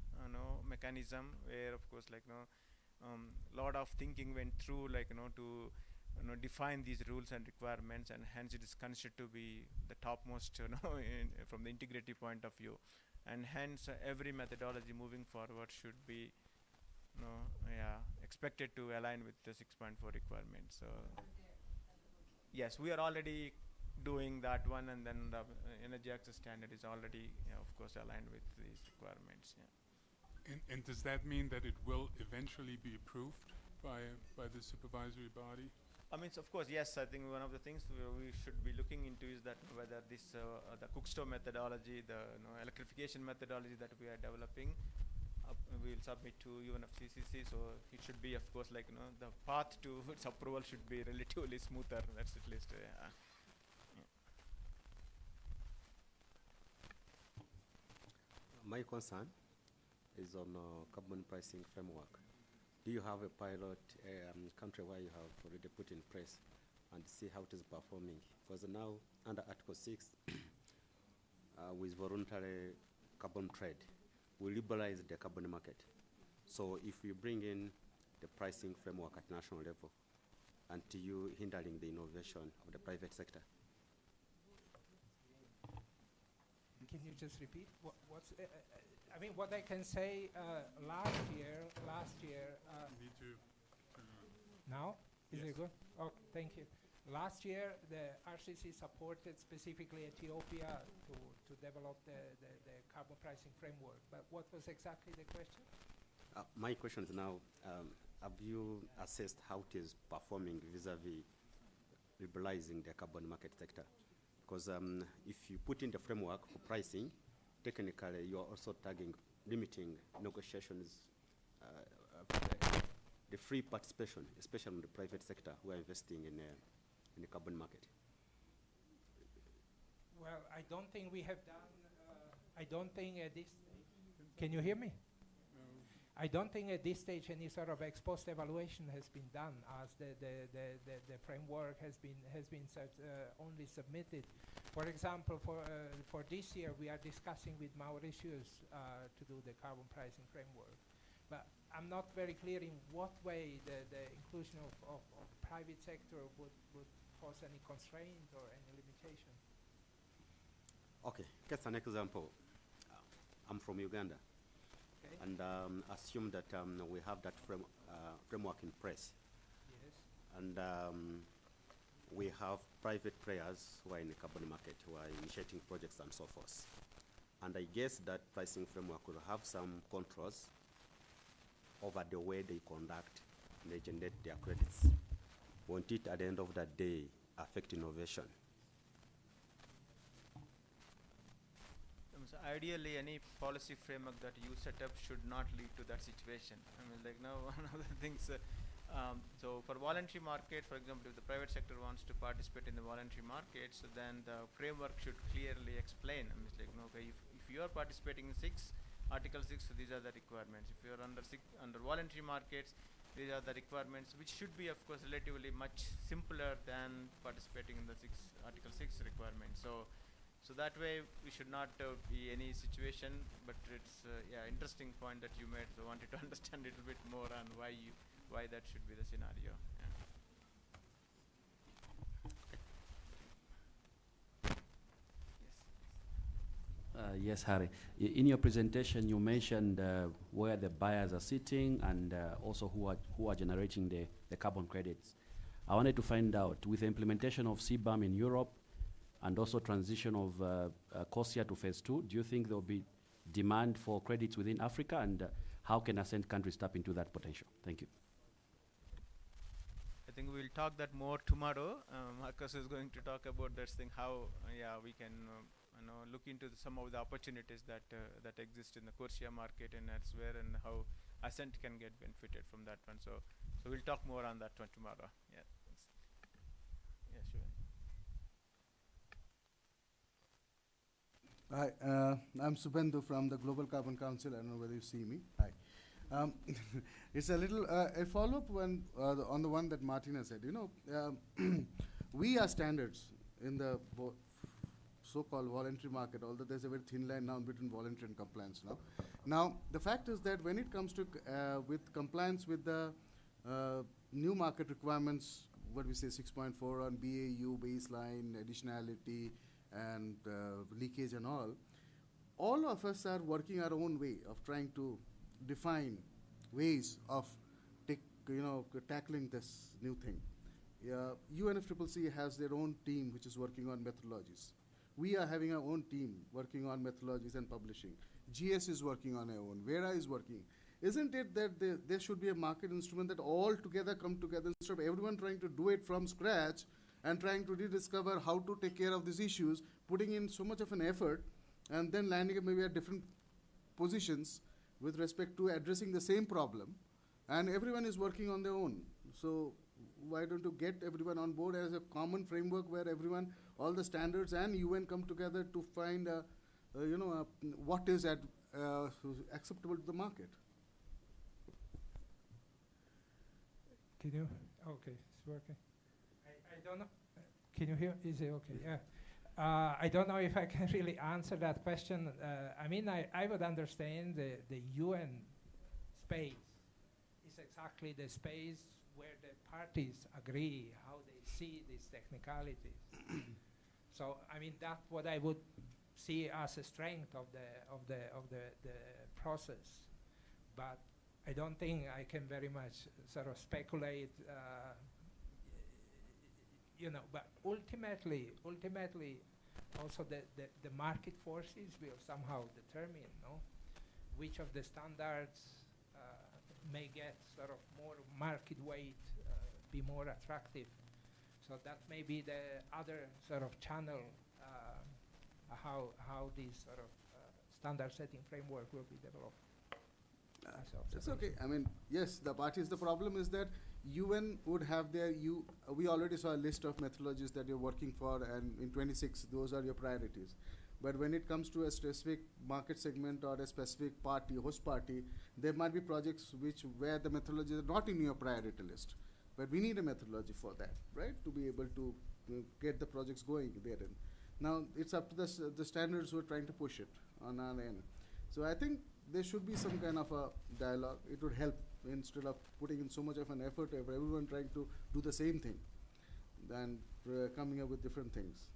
mechanism, where of course lot of thinking went through to define these rules and requirements, and hence it is considered to be the topmost from the integrity point of view, and hence every methodology moving forward should be expected to align with the 6.4 requirements. So yes, we are already doing that one, and then the energy access standard is already, of course, aligned with these requirements. Yeah. And does that mean that it will eventually be approved by the supervisory body? I mean, of course, yes. I think one of the things we should be looking into is that whether this the Cookstove methodology, the electrification methodology that we are developing, we will submit to UNFCCC. So it should be, of course, like the path to its approval should be relatively smoother. That's at least. My concern is on carbon pricing framework. Do you have a pilot country where you have already put in place and see how it is performing? Because now under Article 6, with voluntary carbon trade, we liberalize the carbon market. So if we bring in the pricing framework at national level, until you hindering the innovation of the private sector. Can you just repeat? I mean, what I can say, last year. Need to Now? Is Yes. it good? Okay, thank you. Last year, the RCC supported specifically Ethiopia to develop the carbon pricing framework. But what was exactly the question? My question is now, have you assessed how it is performing vis-a-vis liberalizing the carbon market sector? Because if you put in the framework for pricing, technically you are also limiting negotiations, the free participation, especially in the private sector who are investing in the carbon market. Well, I don't think we have done, I don't think at this stage, can you hear me? I don't think at this stage any sort of ex post evaluation has been done, as the framework has been only submitted. For example, for this year, we are discussing with Mauritius to do the carbon pricing framework. But I'm not very clear in what way the inclusion of private sector would cause any constraint or any limitation. Okay, just an example. I'm from Uganda. Okay. And assume that we have that framework in place. Yes. And we have private players who are in the carbon market, who are initiating projects and so forth. And I guess that pricing framework will have some controls over the way they conduct and they generate their credits. Won't it, at the end of that day, affect innovation? So ideally, any policy framework that you set up should not lead to that situation. I mean, like now, one of the things, so for voluntary market, for example, if the private sector wants to participate in the voluntary market, so then the framework should clearly explain. I mean, it's like, okay, if you are participating in Article 6, so these are the requirements. If you are under voluntary markets, these are the requirements, which should be, of course, relatively much simpler than participating in the Article 6 requirements. So that way, we should not be any situation, but it's interesting point that you made. So I wanted to understand a little bit more on why that should be the scenario. Yes, Harry. In your presentation, you mentioned where the buyers are sitting and also who are generating the carbon credits. I wanted to find out, with the implementation of CBAM in Europe, and also transition of CORSIA to phase 2, do you think there will be demand for credits within Africa, and how can ASCENT countries tap into that potential? Thank you. I think we'll talk that more tomorrow. Marcus is going to talk about this thing, how we can look into some of the opportunities that exist in the CORSIA market and elsewhere, and how ASCENT can get benefited from that one. So we'll talk more on that one tomorrow. Yeah. Yeah, sure. Hi, I'm Subhendu from the Global Carbon Council. I don't know whether you see me. Hi. It's a little a follow-up on the one that Martina said. We are standards in the so-called voluntary market, although there's a very thin line now between voluntary and compliance now. Now, the fact is that when it comes to with compliance with the new market requirements, what we say 6.4 on BAU, baseline, additionality, and leakage and all of us are working our own way of trying to define ways of tackling this new thing. UNFCCC has their own team which is working on methodologies. We are having our own team working on methodologies and publishing. GS is working on our own. Vera is working. Isn't it that there should be a market instrument that all together come together instead of everyone trying to do it from scratch and trying to rediscover how to take care of these issues, putting in so much of an effort, and then landing maybe at different positions with respect to addressing the same problem, and everyone is working on their own. So why don't you get everyone on board as a common framework where everyone, all the standards and UN come together to find what is acceptable to the market? Can you? Okay, it's working. I don't know. Can you hear? Is it okay? Yeah. I don't know if I can really answer that question. I mean, I would understand the UN space is exactly the space where the parties agree how they see these technicalities. So, I mean, that's what I would see as a strength of the process. But I don't think I can very much sort of speculate. But ultimately, also the market forces will somehow determine, which of the standards may get sort of more market weight, be more attractive. So that may be the other sort of channel, how this sort of standard setting framework will be developed. It's okay. I mean, yes, the problem is that UN would have their, we already saw a list of methodologies that you're working for, and in 26, those are your priorities. But when it comes to a specific market segment or a specific party, host party, there might be projects where the methodologies are not in your priority list. But we need a methodology for that, right? To be able to get the projects going therein. Now, it's up to the standards who are trying to push it on our end. So I think there should be some kind of a dialogue. It would help instead of putting in so much of an effort of everyone trying to do the same thing than coming up with different things.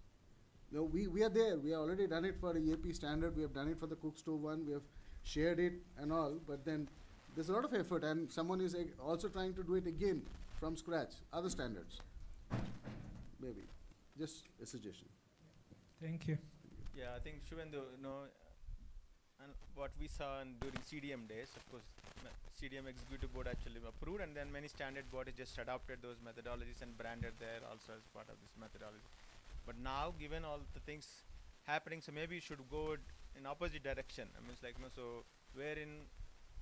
No, we are there. We have already done it for the EAP standard. We have done it for the cook stove one. We have shared it and all. But then there's a lot of effort, and someone is also trying to do it again from scratch, other standards. Maybe. Just a suggestion. Thank you. Yeah, I think Shubhendu, and what we saw during CDM days, of course, CDM Executive Board actually approved, and then many standard bodies just adopted those methodologies and branded there also as part of this methodology. But now, given all the things happening, so maybe you should go in opposite direction. I mean, it's like, so wherein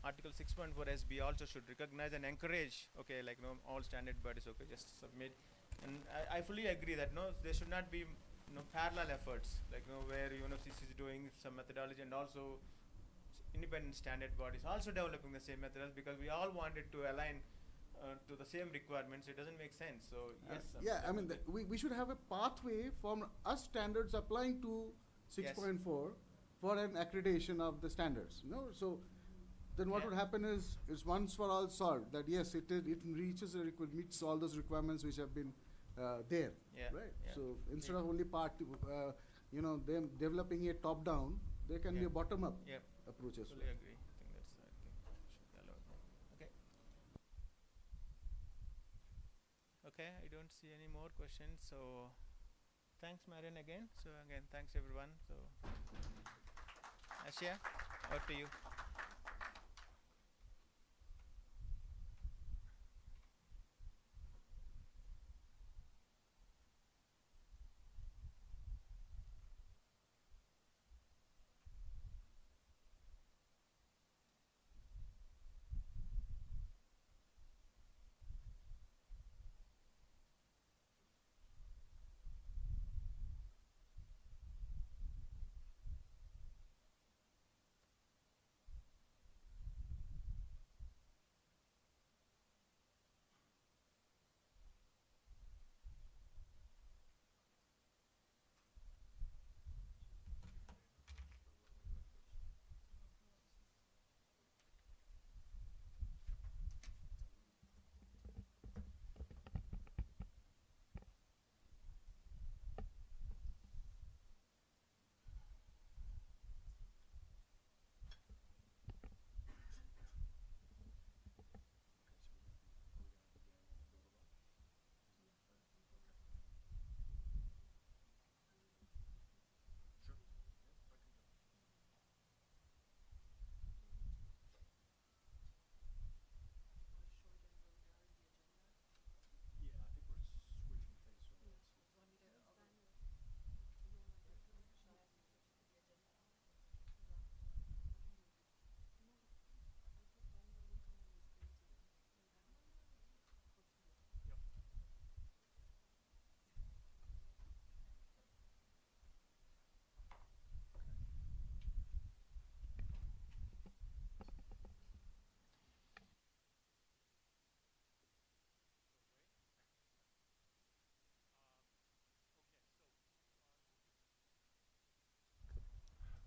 Article 6.4 SB also should recognize and encourage, okay, like, all standard bodies, okay, just submit. And I fully agree that, there should not be, parallel efforts, like, where UNFCCC is doing some methodology and also independent standard bodies also developing the same methodology, because we all wanted to align to the same requirements. It doesn't make sense. So yes. Yeah, I mean, we should have a pathway from us standards applying to 6.4 for an accreditation of the standards. So then what would happen is once for all solved that yes, it reaches meets all those requirements which have been there, right? Yeah. So instead of only them developing it top down, there can be a bottom up approach as well. Fully agree. I think should allow. Okay. Okay, I don't see any more questions. So thanks, Marian, again. So again, thanks everyone. So Ashia, over to you.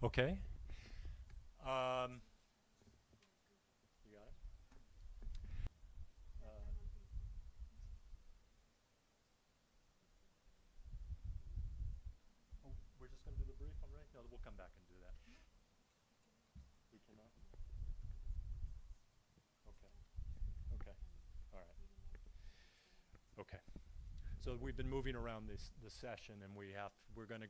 Okay. You got it? Oh, we're just going to do the brief already? No, we'll come back and do that. We cannot? Okay. Okay. All right. Okay. So we've been moving around this session, and we're going to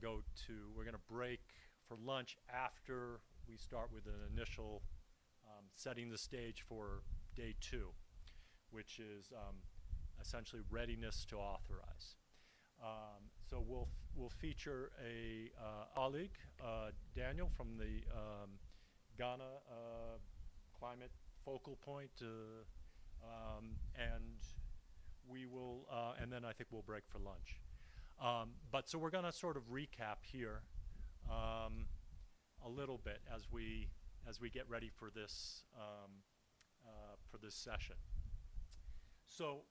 break for lunch after we start with an initial setting the stage for day 2, which is essentially readiness to authorize. So we'll feature a colleague, Daniel, from the Ghana Climate Focal Point, and we will, and then I think we'll break for lunch. So we're going to sort of recap here a little bit as we get ready for this session. So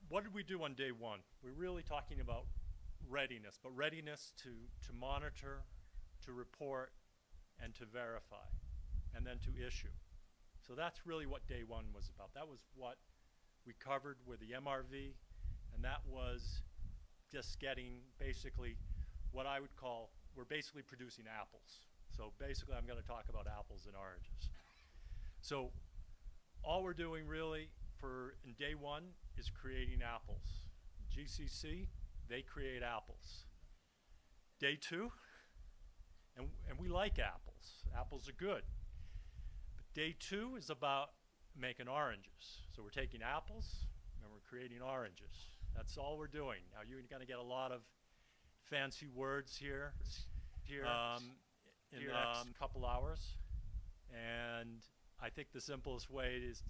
what did we do on day 1? We're really talking about readiness, but readiness to monitor, to report, and to verify, and then to issue. So that's really what day 1 was about. That was what we covered with the MRV, and that was just getting basically what I would call, we're basically producing apples. So basically I'm going to talk about apples and oranges. So all we're doing really in day 1 is creating apples. GCC, they create apples. Day 2, and we like apples. Apples are good. Day 2 is about making oranges. So we're taking apples and we're creating oranges. That's all we're doing. Now you're going to get a lot of fancy words here in the next couple hours. And I think the simplest way is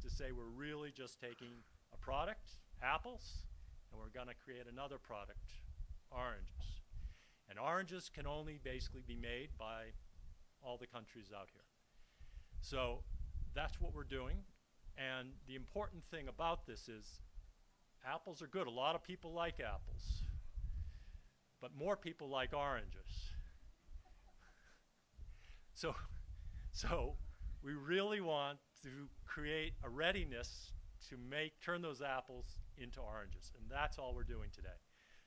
to say we're really just taking a product, apples, and we're going to create another product, oranges. And oranges can only basically be made by all the countries out here. So that's what we're doing. And the important thing about this is apples are good. A lot of people like apples. But more people like oranges. So we really want to create a readiness to turn those apples into oranges. And that's all we're doing today.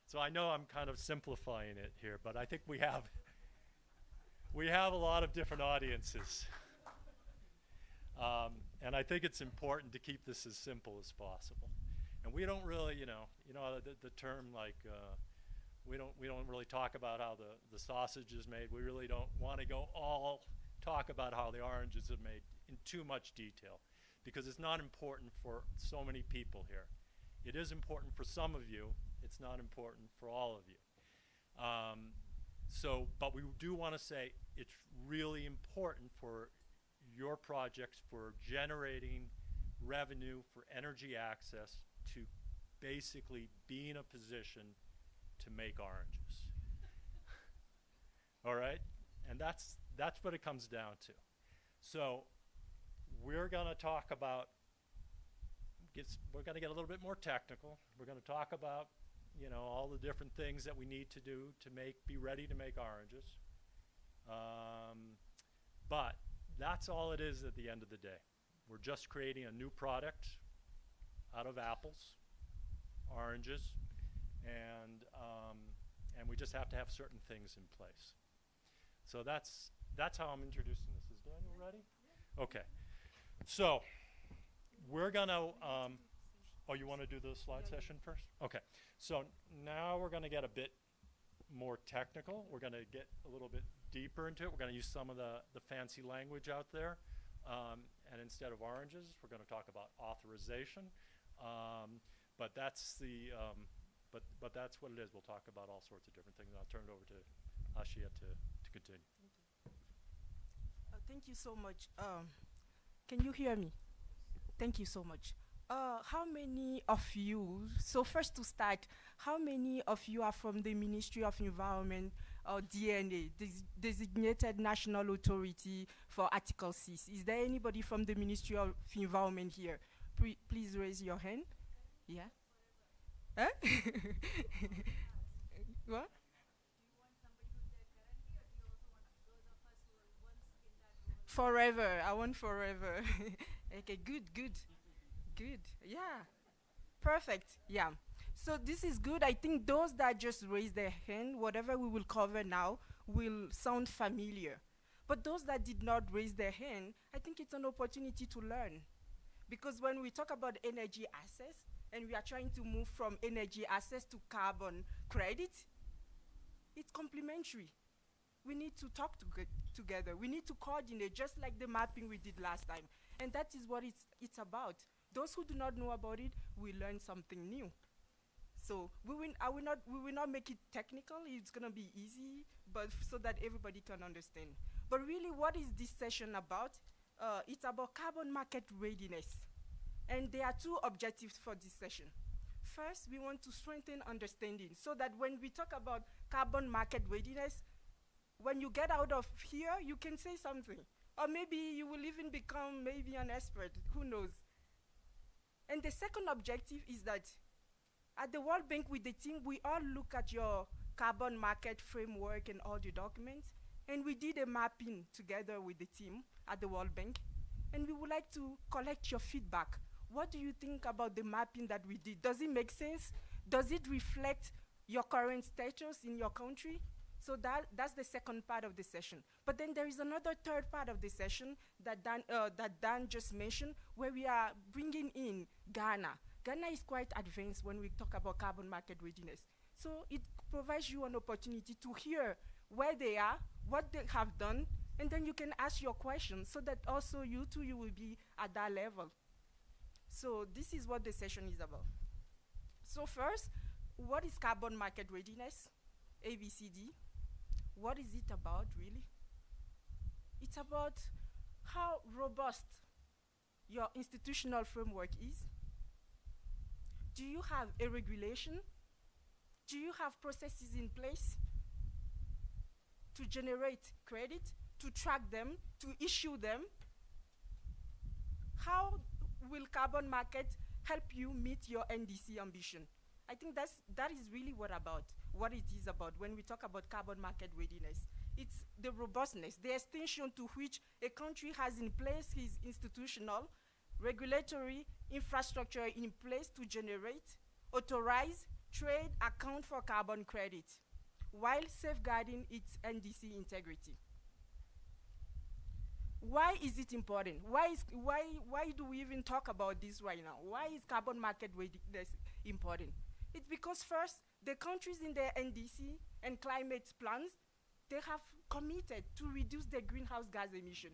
So I know I'm kind of simplifying it here, but I think we have a lot of different audiences. And I think it's important to keep this as simple as possible. And we don't really, the term like, we don't really talk about how the sausage is made. We really don't want to talk about how the oranges are made in too much detail, because it's not important for so many people here. It is important for some of you. It's not important for all of you. But we do want to say it's really important for your projects, for generating revenue for energy access, to basically be in a position to make oranges. All right? And that's what it comes down to. So we're going to talk about, we're going to get a little bit more technical. We're going to talk about, all the different things that we need to do to be ready to make oranges. But that's all it is at the end of the day. We're just creating a new product out of apples, oranges, and we just have to have certain things in place. So that's how I'm introducing this. Is Daniel ready? Okay. So we're gonna. Oh, you want to do the slide session first? Okay. So now we're going to get a bit more technical. We're going to get a little bit deeper into it. We're going to use some of the fancy language out there. And instead of oranges, we're going to talk about authorization. But that's but that's what it is. We'll talk about all sorts of different things. And I'll turn it over to Ashia to continue. Thank you so much. Can you hear me? Thank you so much. How many of you, so first to start, how many of you are from the Ministry of Environment or DNA, Designated National Authority for Article 6? Is there anybody from the Ministry of Environment here? Please raise your hand. Yeah? Huh? What? Forever. I want forever. Okay, good. Yeah. Perfect. Yeah. So this is good. I think those that just raise their hand, whatever we will cover now, will sound familiar. But those that did not raise their hand, I think it's an opportunity to learn. Because when we talk about energy access, and we are trying to move from energy access to carbon credit, it's complementary. We need to talk together. We need to coordinate, just like the mapping we did last time. And that is what it's about. Those who do not know about it will learn something new. So we will not make it technical. It's gonna be easy, but so that everybody can understand. But really, what is this session about? It's about carbon market readiness. And there are two objectives for this session. First, we want to strengthen understanding so that when we talk about carbon market readiness, when you get out of here, you can say something. Or maybe you will even become maybe an expert, who knows? And the second objective is that at the World Bank with the team, we all look at your carbon market framework and all the documents, and we did a mapping together with the team at the World Bank, and we would like to collect your feedback. What do you think about the mapping that we did? Does it make sense? Does it reflect your current status in your country? So that's the second part of the session. But then there is another third part of the session that Dan just mentioned, where we are bringing in Ghana. Ghana is quite advanced when we talk about carbon market readiness. So it provides you an opportunity to hear where they are, what they have done, and then you can ask your questions so that also you will be at that level. So this is what the session is about. So first, what is carbon market readiness? ABCD. What is it about, really? It's about how robust your institutional framework is. Do you have a regulation? Do you have processes in place to generate credit, to track them, to issue them? How will carbon market help you meet your NDC ambition? I think that is really what it is about when we talk about carbon market readiness. It's the robustness, the extension to which a country has in place its institutional, regulatory infrastructure in place to generate, authorize, trade, account for carbon credit, while safeguarding its NDC integrity. Why is it important? Why do we even talk about this right now? Why is carbon market readiness important? It's because first, the countries in their NDC and climate plans, they have committed to reduce their greenhouse gas emission.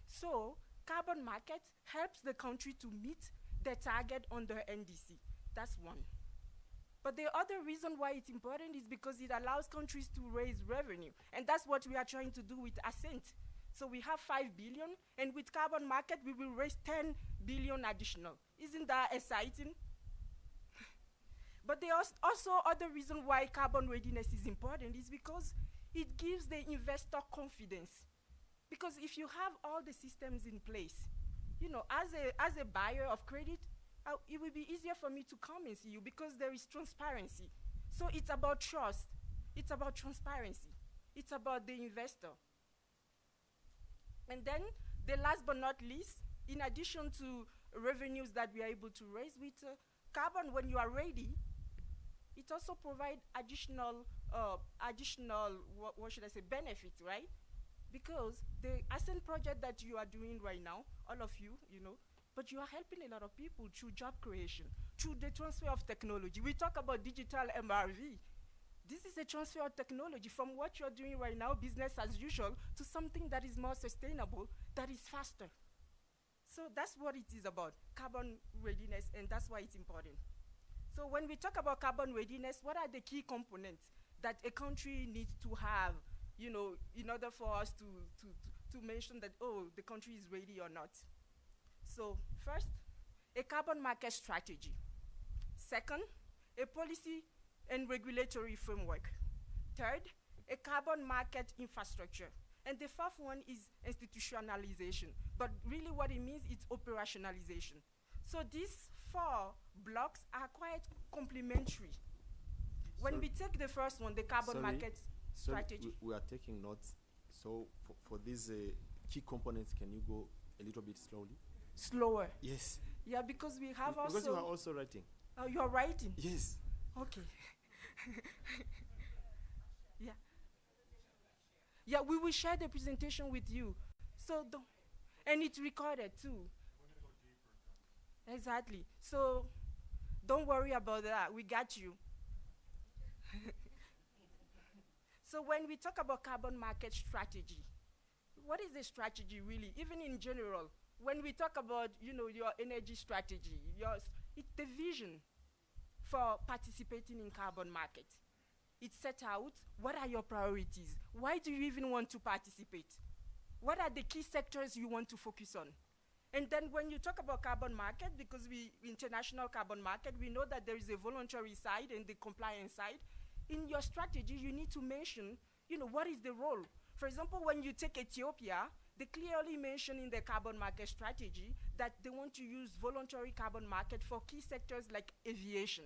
So, carbon market helps the country to meet their target on their NDC. That's one. But the other reason why it's important is because it allows countries to raise revenue. And that's what we are trying to do with ASCENT. So we have 5 billion, and with carbon market, we will raise 10 billion additional. Isn't that exciting? But there are also other reason why carbon readiness is important is because it gives the investor confidence. Because if you have all the systems in place, you know, as a buyer of credit, it will be easier for me to come and see you because there is transparency. So it's about trust. It's about transparency. It's about the investor. And then, the last but not least, in addition to revenues that we are able to raise with carbon, when you are ready, it also provides additional, what should I say, benefits, right? Because the ASCENT project that you are doing right now, all of you, you know, but you are helping a lot of people through job creation, through the transfer of technology. We talk about digital MRV. This is a transfer of technology from what you're doing right now, business as usual, to something that is more sustainable, that is faster. So that's what it is about, carbon readiness, and that's why it's important. So when we talk about carbon readiness, what are the key components that a country needs to have, you know, in order for us to mention that, oh, the country is ready or not? So first, a carbon market strategy. Second, a policy and regulatory framework. Third, a carbon market infrastructure. And the fourth one is institutionalization. But really what it means is operationalization. So these 4 blocks are quite complementary. When we take the first one, the carbon market strategy. We are taking notes. So for these key components, can you go a little bit slowly? Slower. Yes. Yeah, because we have also. Because you are also writing. You are writing. Yes. Okay. Yeah. Yeah, we will share the presentation with you. So and it's recorded too. Exactly. So don't worry about that. We got you. So when we talk about carbon market strategy, what is the strategy really? Even in general, when we talk about, you know, your energy strategy, it's the vision for participating in carbon market. It set out what are your priorities? Why do you even want to participate? What are the key sectors you want to focus on? And then when you talk about carbon market, because international carbon market, we know that there is a voluntary side and the compliance side. In your strategy, you need to mention, you know, what is the role? For example, when you take Ethiopia, they clearly mention in their carbon market strategy that they want to use voluntary carbon market for key sectors like aviation.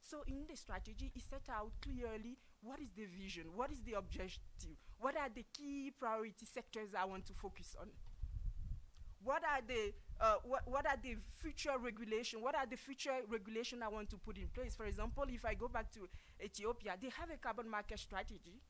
So in the strategy, it set out clearly what is the vision, what is the objective, what are the key priority sectors I want to focus on. What are the future regulation? What are the future regulation I want to put in place? For example, if I go back to Ethiopia, they have a carbon market strategy,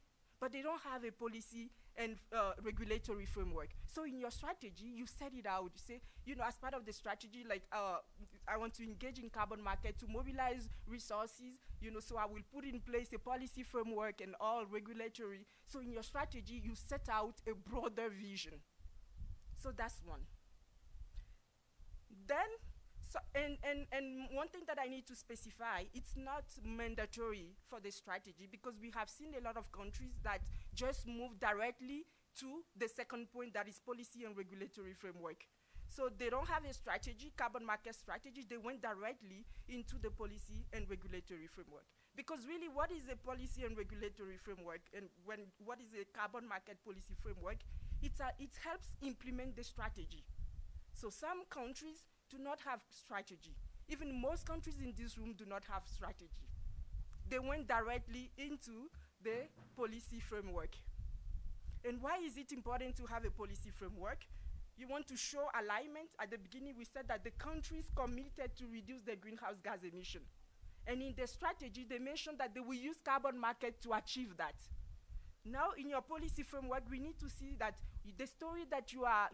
but they don't have a policy and regulatory framework. So in your strategy, you set it out. You say, you know, as part of the strategy, like I want to engage in carbon market to mobilize resources, you know, so I will put in place a policy framework and all regulatory. So in your strategy, you set out a broader vision. So that's one. Then, and one thing that I need to specify, it's not mandatory for the strategy because we have seen a lot of countries that just move directly to the second point, that is policy and regulatory framework. So they don't have a strategy, carbon market strategy, they went directly into the policy and regulatory framework. Because really, what is a policy and regulatory framework, and what is a carbon market policy framework? It helps implement the strategy. So some countries do not have strategy. Even most countries in this room do not have strategy. They went directly into the policy framework. And why is it important to have a policy framework? You want to show alignment. At the beginning, we said that the countries committed to reduce their greenhouse gas emission. And in the strategy, they mentioned that they will use carbon market to achieve that. Now, in your policy framework, we need to see that the story that you are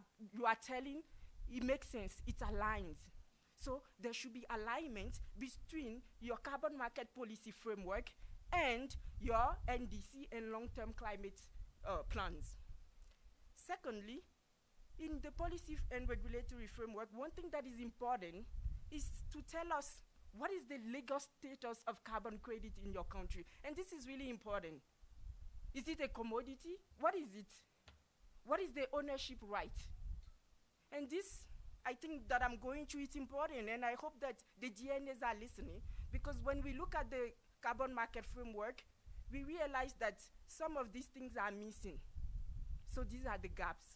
telling, it makes sense, it aligns. So there should be alignment between your carbon market policy framework and your NDC and long-term climate plans. Secondly, in the policy and regulatory framework, one thing that is important is to tell us what is the legal status of carbon credit in your country. And this is really important. Is it a commodity? What is it? What is the ownership right? And this, I think that I'm going through, it's important, and I hope that the DNAs are listening, because when we look at the carbon market framework, we realize that some of these things are missing. So these are the gaps.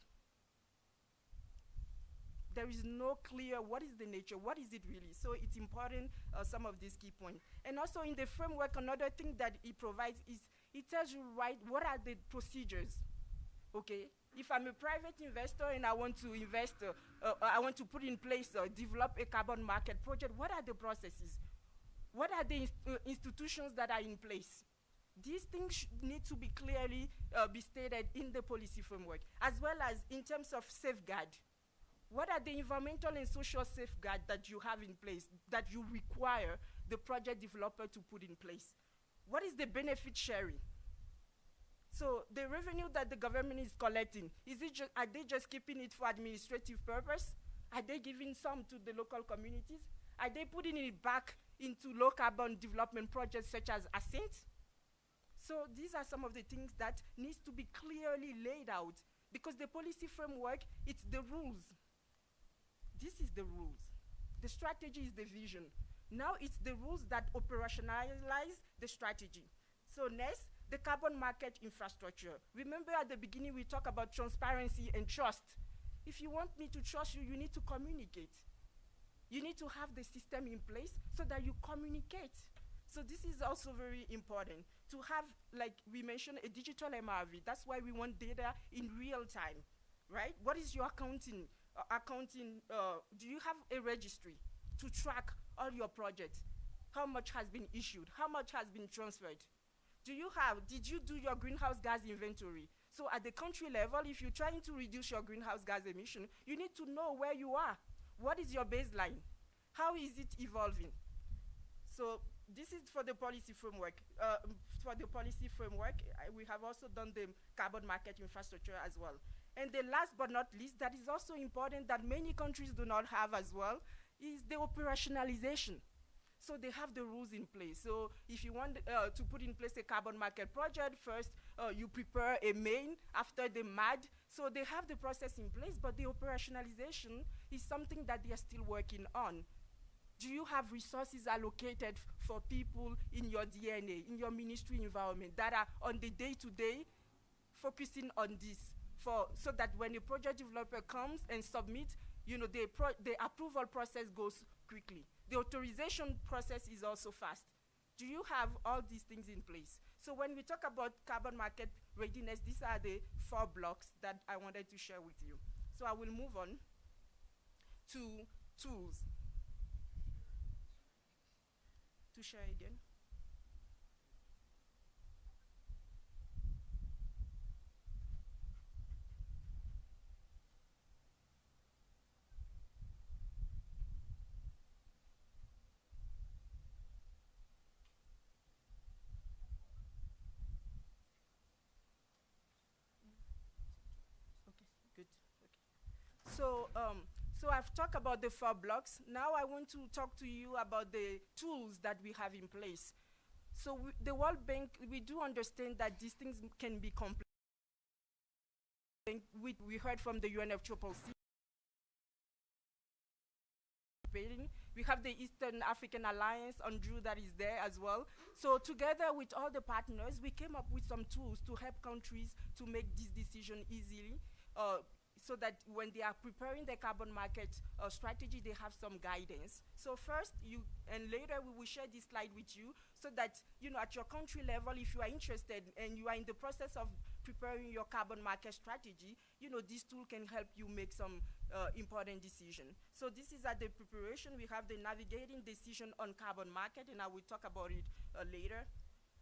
There is no clear what is the nature, what is it really? So it's important, some of these key points. And also in the framework, another thing that it provides is it tells you, right, what are the procedures, okay? If I'm a private investor and I want to invest, I want to put in place, develop a carbon market project, what are the processes? What are the institutions that are in place? These things need to be clearly be stated in the policy framework, as well as in terms of safeguard. What are the environmental and social safeguards that you have in place, that you require the project developer to put in place? What is the benefit sharing? So the revenue that the government is collecting, are they just keeping it for administrative purpose? Are they giving some to the local communities? Are they putting it back into low carbon development projects such as ASCENT? So these are some of the things that needs to be clearly laid out, because the policy framework, it's the rules. This is the rules. The strategy is the vision. Now it's the rules that operationalize the strategy. So next, the carbon market infrastructure. Remember at the beginning we talked about transparency and trust. If you want me to trust you, you need to communicate. You need to have the system in place so that you communicate. So this is also very important to have, like we mentioned, a digital MRV. That's why we want data in real time, right? What is your accounting? Do you have a registry to track all your projects? How much has been issued? How much has been transferred? Did you do your greenhouse gas inventory? So at the country level, if you're trying to reduce your greenhouse gas emission, you need to know where you are. What is your baseline? How is it evolving? So this is for the policy framework. We have also done the carbon market infrastructure as well. And the last but not least, that is also important that many countries do not have as well, is the operationalization. So they have the rules in place. So if you want to put in place a carbon market project, first you prepare a main, after the MAD. So they have the process in place, but the operationalization is something that they are still working on. Do you have resources allocated for people in your DNA, in your ministry environment, that are on the day-to-day focusing on this, so that when a project developer comes and submits, you know, the approval process goes quickly. The authorization process is also fast. Do you have all these things in place? So when we talk about carbon market readiness, these are the 4 blocks that I wanted to share with you. So I will move on to tools. To share again. Good. Okay. So I've talked about the 4 blocks. Now I want to talk to you about the tools that we have in place. So the World Bank, we do understand that these things can be complex. We heard from the UNFCCC. We have the Eastern African Alliance, Andrew, that is there as well. So together with all the partners, we came up with some tools to help countries to make this decision easily, so that when they are preparing their carbon market strategy, they have some guidance. So first, and later we will share this slide with you, so that, you know, at your country level, if you are interested and you are in the process of preparing your carbon market strategy, you know, this tool can help you make some important decision. So this is at the preparation. We have the navigating decision on carbon market, and I will talk about it later.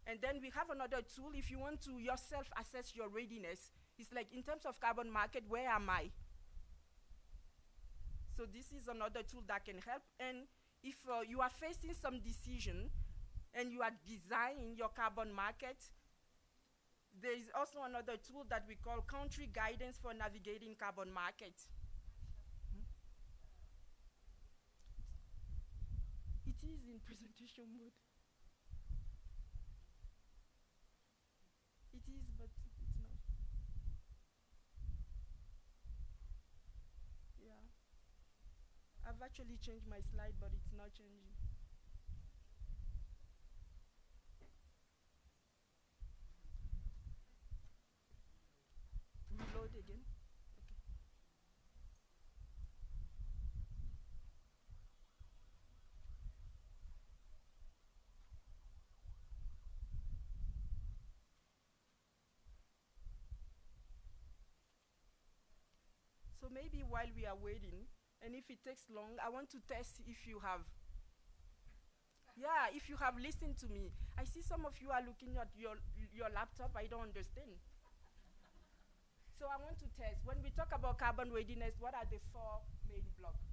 And then we have another tool if you want to yourself assess your readiness. It's like, in terms of carbon market, where am I? So this is another tool that can help. And if you are facing some decision and you are designing your carbon market, there is also another tool that we call country guidance for navigating carbon market. It is in presentation mode. It is, but it's not. Yeah. I've actually changed my slide, but it's not changing. Reload again. Okay. So maybe while we are waiting, and if it takes long, I want to test if you have. Yeah, if you have listened to me. I see some of you are looking at your laptop. I don't understand. So I want to test. When we talk about carbon readiness, what are the 4 main blocks?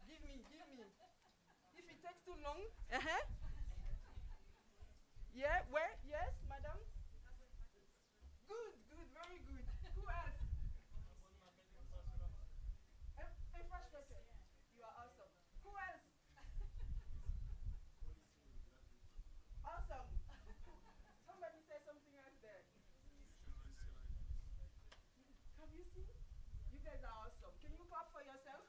Give me. If it takes too long. Yeah, where? Yes, madam? Good, very good. Who else? Infrastructure. You are awesome. Who else? Awesome. Somebody say something else there. Have you seen? You guys are awesome. Can you clap for yourself?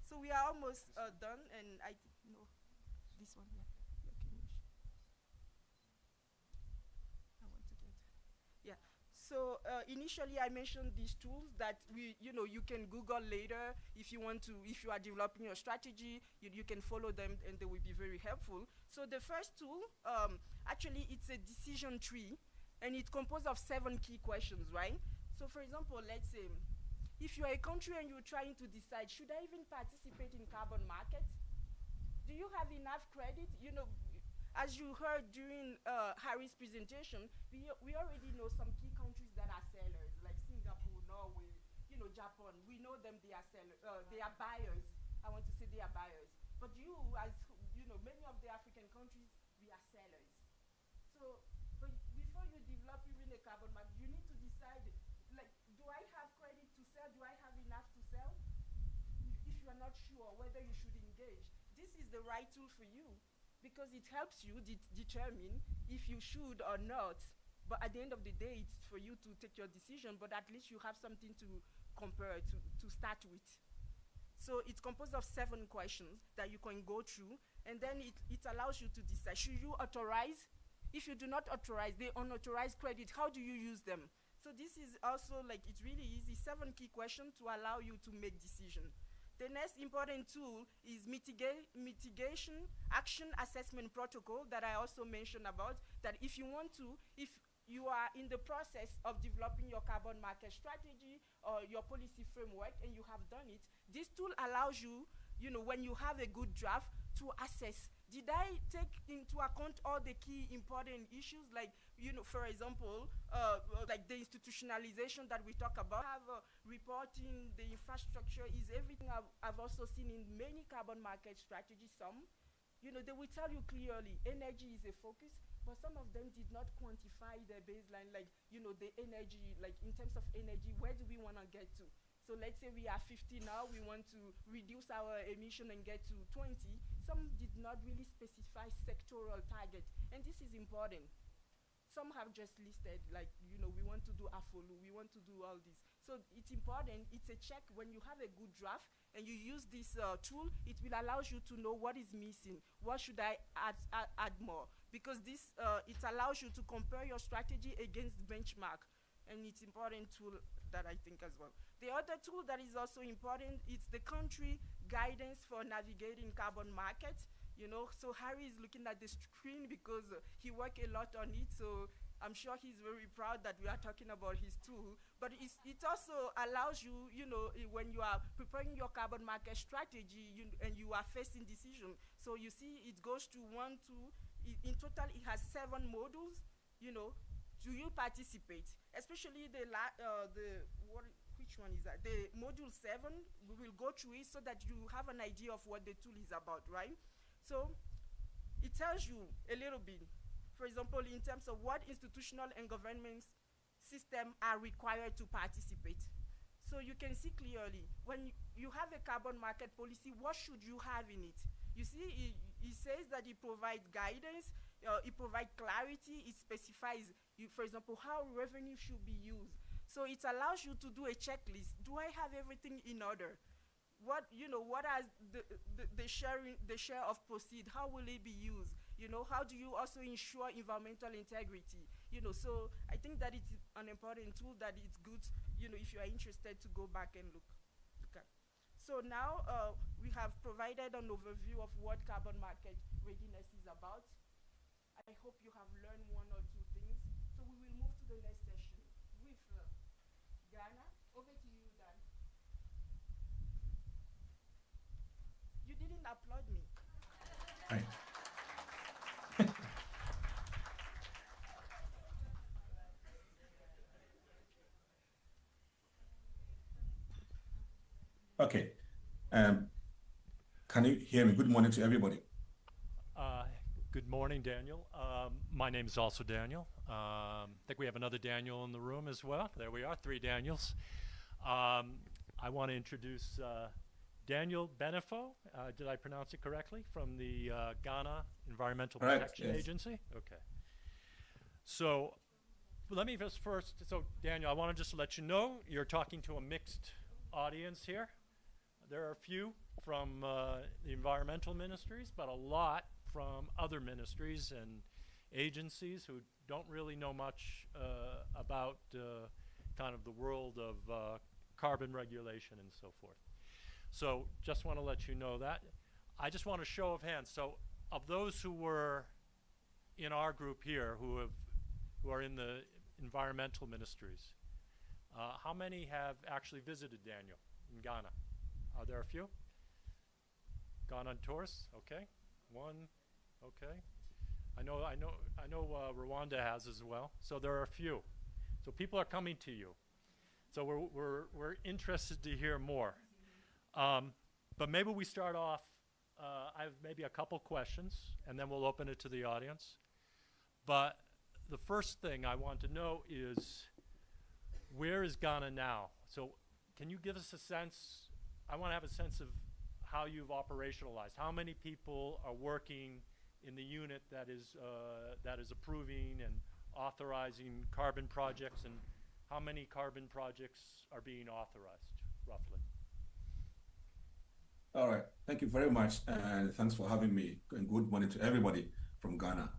So we are almost done, and no, this one, yeah. I want to get, yeah. So initially I mentioned these tools that you can Google later if you want to, if you are developing your strategy, you can follow them and they will be very helpful. So the first tool, actually it's a decision tree and it's composed of 7 key questions, right? So for example, let's say, if you are a country and you're trying to decide, should I even participate in carbon market? Do you have enough credit? As you heard during Harry's presentation, we already know some key countries that are sellers, like Singapore, Norway, Japan. We know them, they are sellers, they are buyers. I want to say they are buyers. But many of the African countries, we are sellers. So, but before you develop even a carbon market, you need to decide, like, do I have credit to sell? Do I have enough to sell? If you are not sure whether you should engage, this is the right tool for you, because it helps you determine if you should or not. But at the end of the day, it's for you to take your decision, but at least you have something to compare, to start with. So it's composed of 7 questions that you can go through, and then it allows you to decide, should you authorize? If you do not authorize, the unauthorized credit, how do you use them? So this is also, like, it's really easy, 7 key questions to allow you to make decisions. The next important tool is mitigation action assessment protocol that I also mentioned about, that if you are in the process of developing your carbon market strategy or your policy framework and you have done it, this tool allows you, when you have a good draft, to assess, did I take into account all the key important issues, like, for example, like the institutionalization that we talk about, reporting, the infrastructure, is everything I've also seen in many carbon market strategies. Some, they will tell you clearly, energy is a focus, but some of them did not quantify the baseline, like, the energy, like in terms of energy, where do we want to get to? So let's say we are 50 now, we want to reduce our emission and get to 20. Some did not really specify sectoral target, and this is important. Some have just listed, like, we want to do AFOLU, we want to do all this. So it's important, it's a check. When you have a good draft and you use this tool, it will allow you to know what is missing, what should I add more, because this, it allows you to compare your strategy against benchmark, and it's important tool that I think as well. The other tool that is also important, it's the country guidance for navigating carbon market. So Harry is looking at the screen because he worked a lot on it, so I'm sure he's very proud that we are talking about his tool. But it also allows you, when you are preparing your carbon market strategy and you are facing decision. So you see it goes to 1, 2, in total it has 7 modules. Do you participate? Especially which one is that? The module 7, we will go through it so that you have an idea of what the tool is about, right? So it tells you a little bit, for example, in terms of what institutional and government systems are required to participate. So you can see clearly, when you have a carbon market policy, what should you have in it? You see, it says that it provides guidance, it provides clarity, it specifies, for example, how revenue should be used. So it allows you to do a checklist. Do I have everything in order? What are the share of proceeds? How will it be used? How do you also ensure environmental integrity? So I think that it's an important tool that it's good, if you are interested, to go back and look at. So now we have provided an overview of what carbon market readiness is about. I hope you have learned 1 or 2 things. So we will move to the next session with Ghana. Over to you, Dan. You didn't applaud me. Right. Okay. Can you hear me? Good morning to everybody. Good morning, Daniel. My name is also Daniel. I think we have another Daniel in the room as well. There we are, 3 Daniels. I want to introduce Daniel Benefo. Did I pronounce it correctly? From the Ghana Environmental Protection Agency? Okay. So let me first, Daniel, I want to just let you know you're talking to a mixed audience here. There are a few from the environmental ministries, but a lot from other ministries, and agencies who don't really know much about kind of the world of carbon regulation and so forth. So just want to let you know that. I just want a show of hands. So of those who were in our group here who are in the environmental ministries, how many have actually visited Daniel in Ghana? Are there a few? Gone on tours? Okay. One. Okay. I know Rwanda has as well. So there are a few. So people are coming to you. So we're interested to hear more. But maybe we start off. I have maybe a couple questions, and then we'll open it to the audience. But the first thing I want to know is, where is Ghana now? So can you give us a sense? I want to have a sense of how you've operationalized. How many people are working in the unit that is approving and authorizing carbon projects, and how many carbon projects are being authorized, roughly? All right. Thank you very much, and thanks for having me. And good morning to everybody from Ghana.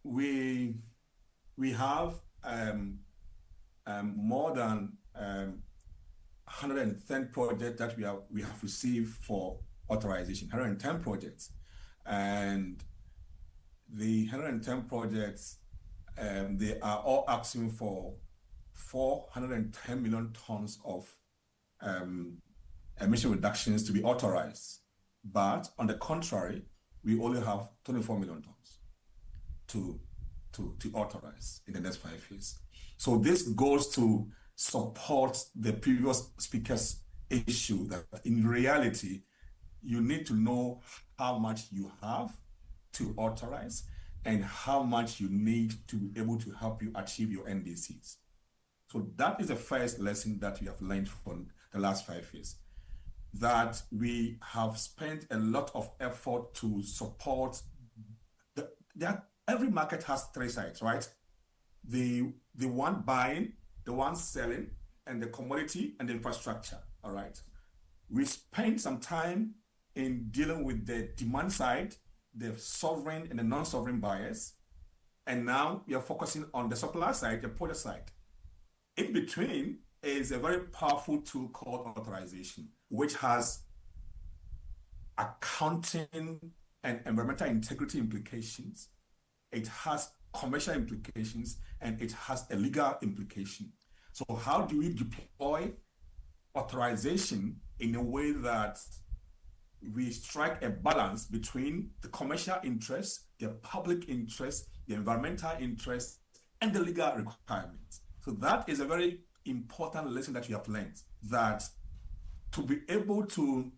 We have more than 110 projects that we have received for authorization. 110 projects, and the 110 projects, they are all asking for 410 million tons of emission reductions to be authorized. But on the contrary, we only have 24 million tons to authorize in the next 5 years. So this goes to support the previous speaker's issue that in reality, you need to know how much you have to authorize and how much you need to be able to help you achieve your NDCs. So that is the first lesson that we have learned from the last 5 years, that we have spent a lot of effort to support every market has three sides, right? The one buying, the one selling, and the commodity and the infrastructure, all right? We spent some time in dealing with the demand side, the sovereign and the non-sovereign buyers, and now we are focusing on the supply side, the product side. In between is a very powerful tool called authorization, which has accounting and environmental integrity implications. It has commercial implications, and it has a legal implication. So how do we deploy authorization in a way that we strike a balance between the commercial interest, the public interest, the environmental interest, and the legal requirements? So that is a very important lesson that we have learned, that to be able to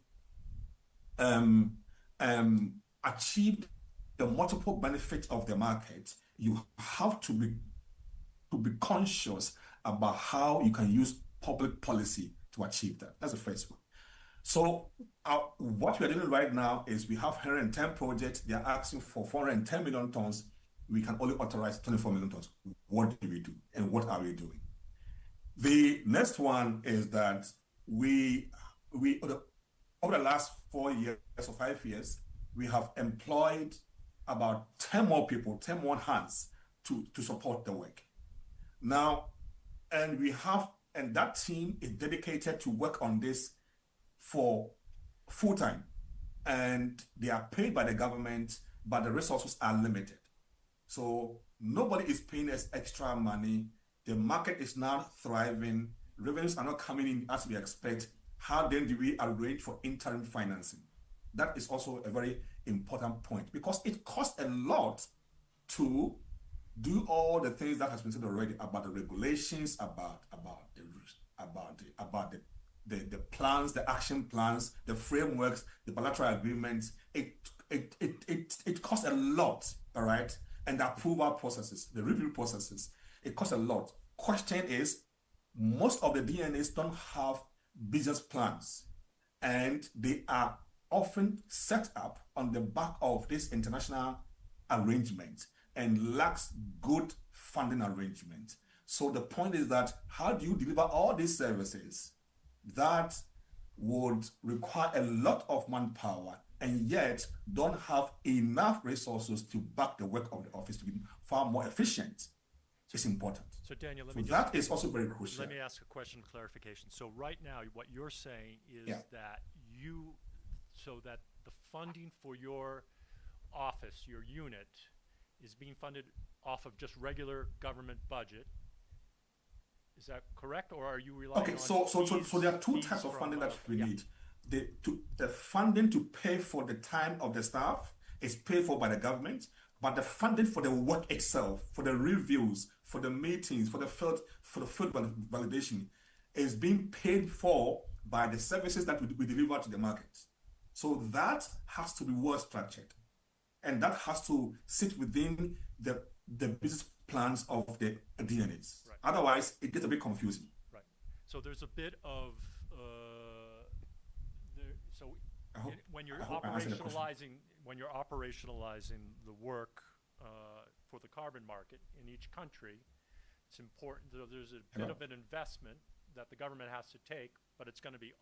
achieve the multiple benefits of the market, you have to be conscious about how you can use public policy to achieve that. That's the first one. So what we are doing right now is we have 110 projects. They are asking for 410 million tons. We can only authorize 24 million tons. What do we do, and what are we doing? The next one is that we over the last 4 years or 5 years, we have employed about 10 more people, 10 more hands to support the work. Now, and that team is dedicated to work on this for full time, and they are paid by the government, but the resources are limited. So nobody is paying us extra money. The market is now thriving. Revenues are not coming in as we expect. How then do we arrange for interim financing? That is also a very important point, because it costs a lot to do all the things that has been said already about the regulations, about the plans, the action plans, the frameworks, the bilateral agreements. It costs a lot, all right? And the approval processes, the review processes, it costs a lot. Question is, most of the DNAs don't have business plans, and they are often set up on the back of this international arrangement and lacks good funding arrangement. So the point is that how do you deliver all these services that would require a lot of manpower and yet don't have enough resources to back the work of the office to be far more efficient. It's important. So Daniel, So that is also very crucial. Let me ask a question of clarification. So right now, what you're saying is that that the funding for your office, your unit, is being funded off of just regular government budget. Is that correct, or are you relying on so there are two types of funding that we need. The funding to pay for the time of the staff is paid for by the government, but the funding for the work itself, for the reviews, for the meetings, for the field validation, is being paid for by the services that we deliver to the market. So that has to be well structured, and that has to sit within the business plans of the DNAs. Right. Otherwise, it gets a bit confusing. Right. So there's a bit of when you're operationalizing the work for the carbon market in each country, it's important that there's a bit of an investment that the government has to take, but it's going to be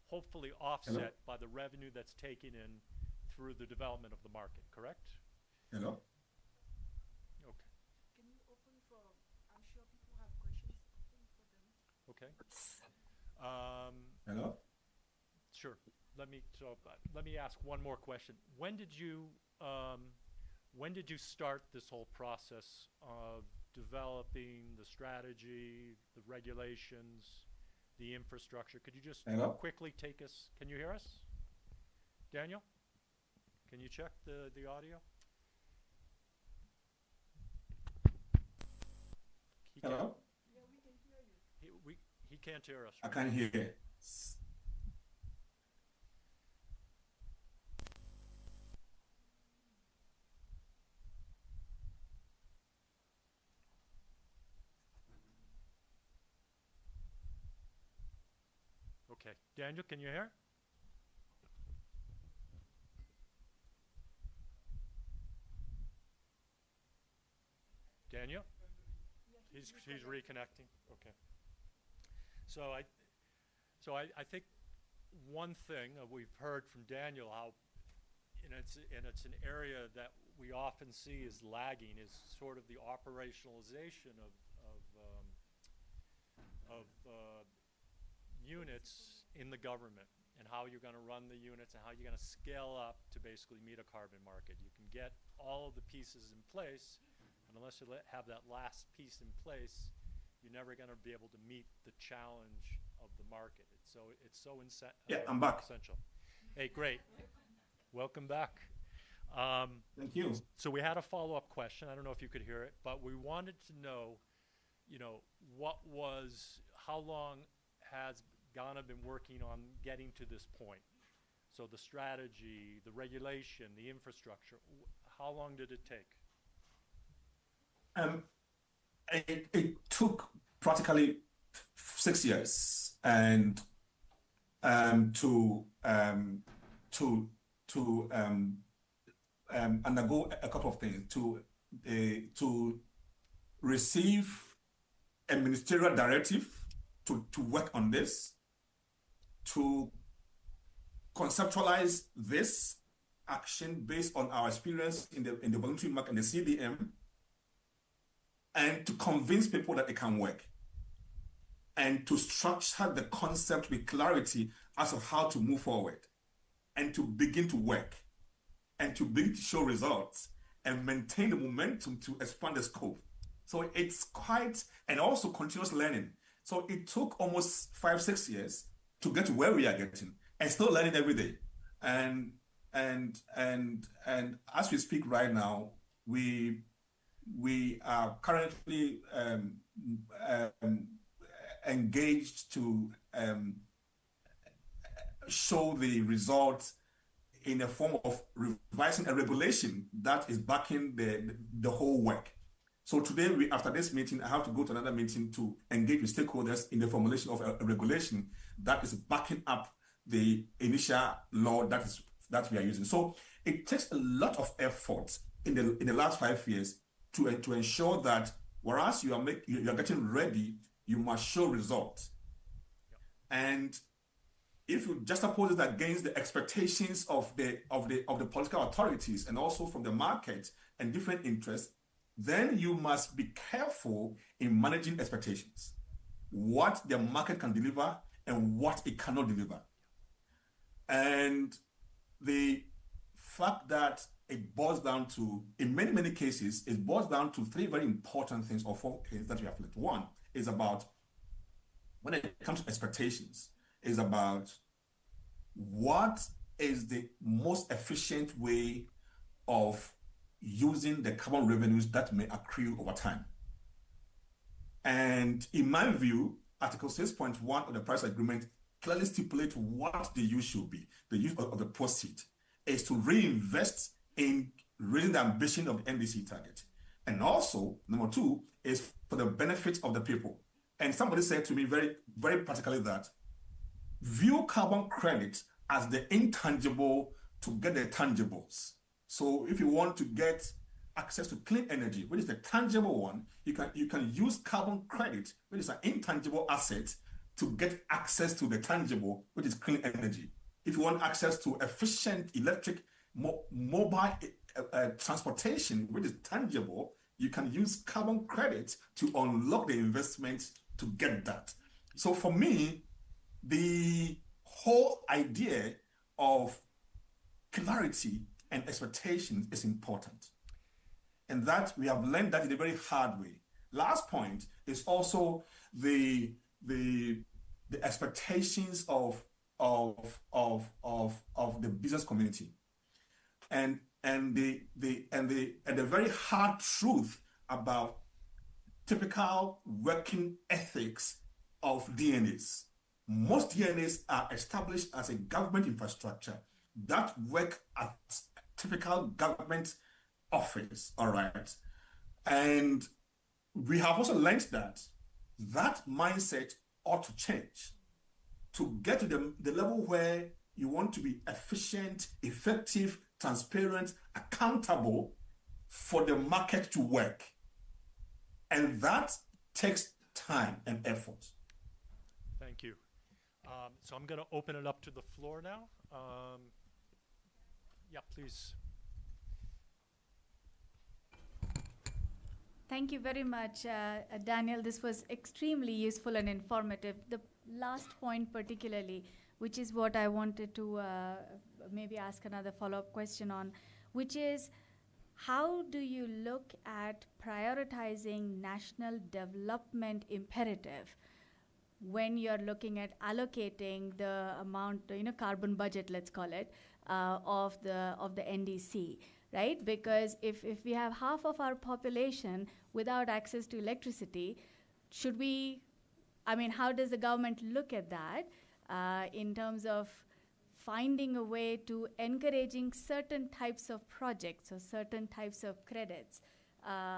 hopefully offset by the revenue that's taken in through the development of the market, correct? Hello? Okay. Can you open for, I'm sure people have questions, open for them. Okay. Hello? Sure. Let me ask one more question. When did you start this whole process of developing the strategy, the regulations, the infrastructure? Could you just quickly take us? Can you hear us, Daniel? Can you check the audio? Hello? Yeah, we can hear you. He can't hear us. I can't hear you. Okay. Daniel, can you hear? Daniel? He's reconnecting. Okay. So I think one thing we've heard from Daniel, how it's an area that we often see is lagging, is sort of the operationalization of units in the government, and how you're going to run the units and how you're going to scale up to basically meet a carbon market. You can get all of the pieces in place, and unless you have that last piece in place, you're never going to be able to meet the challenge of the market. It's so I'm back. Essential. Hey, great. Welcome back. Thank you. So we had a follow-up question. I don't know if you could hear it, but we wanted to know, how long has Ghana been working on getting to this point? So the strategy, the regulation, the infrastructure, how long did it take? It took practically 6 years, and to undergo a couple of things, to receive a ministerial directive to work on this, to conceptualize this action based on our experience in the voluntary market and the CDM, and to convince people that it can work, and to structure the concept with clarity as to how to move forward, and to begin to work, and to begin to show results, and maintain the momentum to expand the scope. So it's and also continuous learning. So it took almost 5-6 years to get to where we are getting, and still learning every day. And as we speak right now, we are currently engaged to show the results in the form of revising a regulation that is backing the whole work. So today, after this meeting, I have to go to another meeting to engage with stakeholders in the formulation of a regulation that is backing up the initial law that we are using. So it takes a lot of effort in the last 5 years to ensure that whereas you are getting ready, you must show results. Yep. if you juxtapose it against the expectations of the political authorities and also from the market and different interests, then you must be careful in managing expectations, what the market can deliver and what it cannot deliver. And the fact that it boils down to, in many, many cases, it boils down to three very important things or four things that we have looked. One is about, when it comes to expectations, is about what is the most efficient way of using the carbon revenues that may accrue over time. And in my view, Article 6.1 of the Paris Agreement clearly stipulates what the use should be. The use of the proceed is to reinvest in raising the ambition of the NDC target. And also, number two, is for the benefit of the people. And somebody said to me very, very practically that view carbon credit as the intangible to get the tangibles. So if you want to get access to clean energy, which is the tangible one, you can use carbon credit, which is an intangible asset, to get access to the tangible, which is clean energy. If you want access to efficient electric mobile transportation, which is tangible, you can use carbon credit to unlock the investment to get that. So for me, the whole idea of clarity and expectations is important. And that we have learned that in a very hard way. Last point is also the expectations of the business community, and the very hard truth about typical working ethics of DNAs. Most DNAs are established as a government infrastructure that work at typical government office, all right? And we have also learned that mindset ought to change to get to the level where you want to be efficient, effective, transparent, accountable for the market to work. And that takes time and effort. Thank you. So I'm going to open it up to the floor now. Yeah, please. Thank you very much, Daniel. This was extremely useful and informative. The last point particularly, which is what I wanted to maybe ask another follow-up question on, which is, how do you look at prioritizing national development imperative when you're looking at allocating the amount, carbon budget, let's call it, of the NDC? Right? Because if we have half of our population without access to electricity, how does the government look at that in terms of finding a way to encouraging certain types of projects or certain types of credits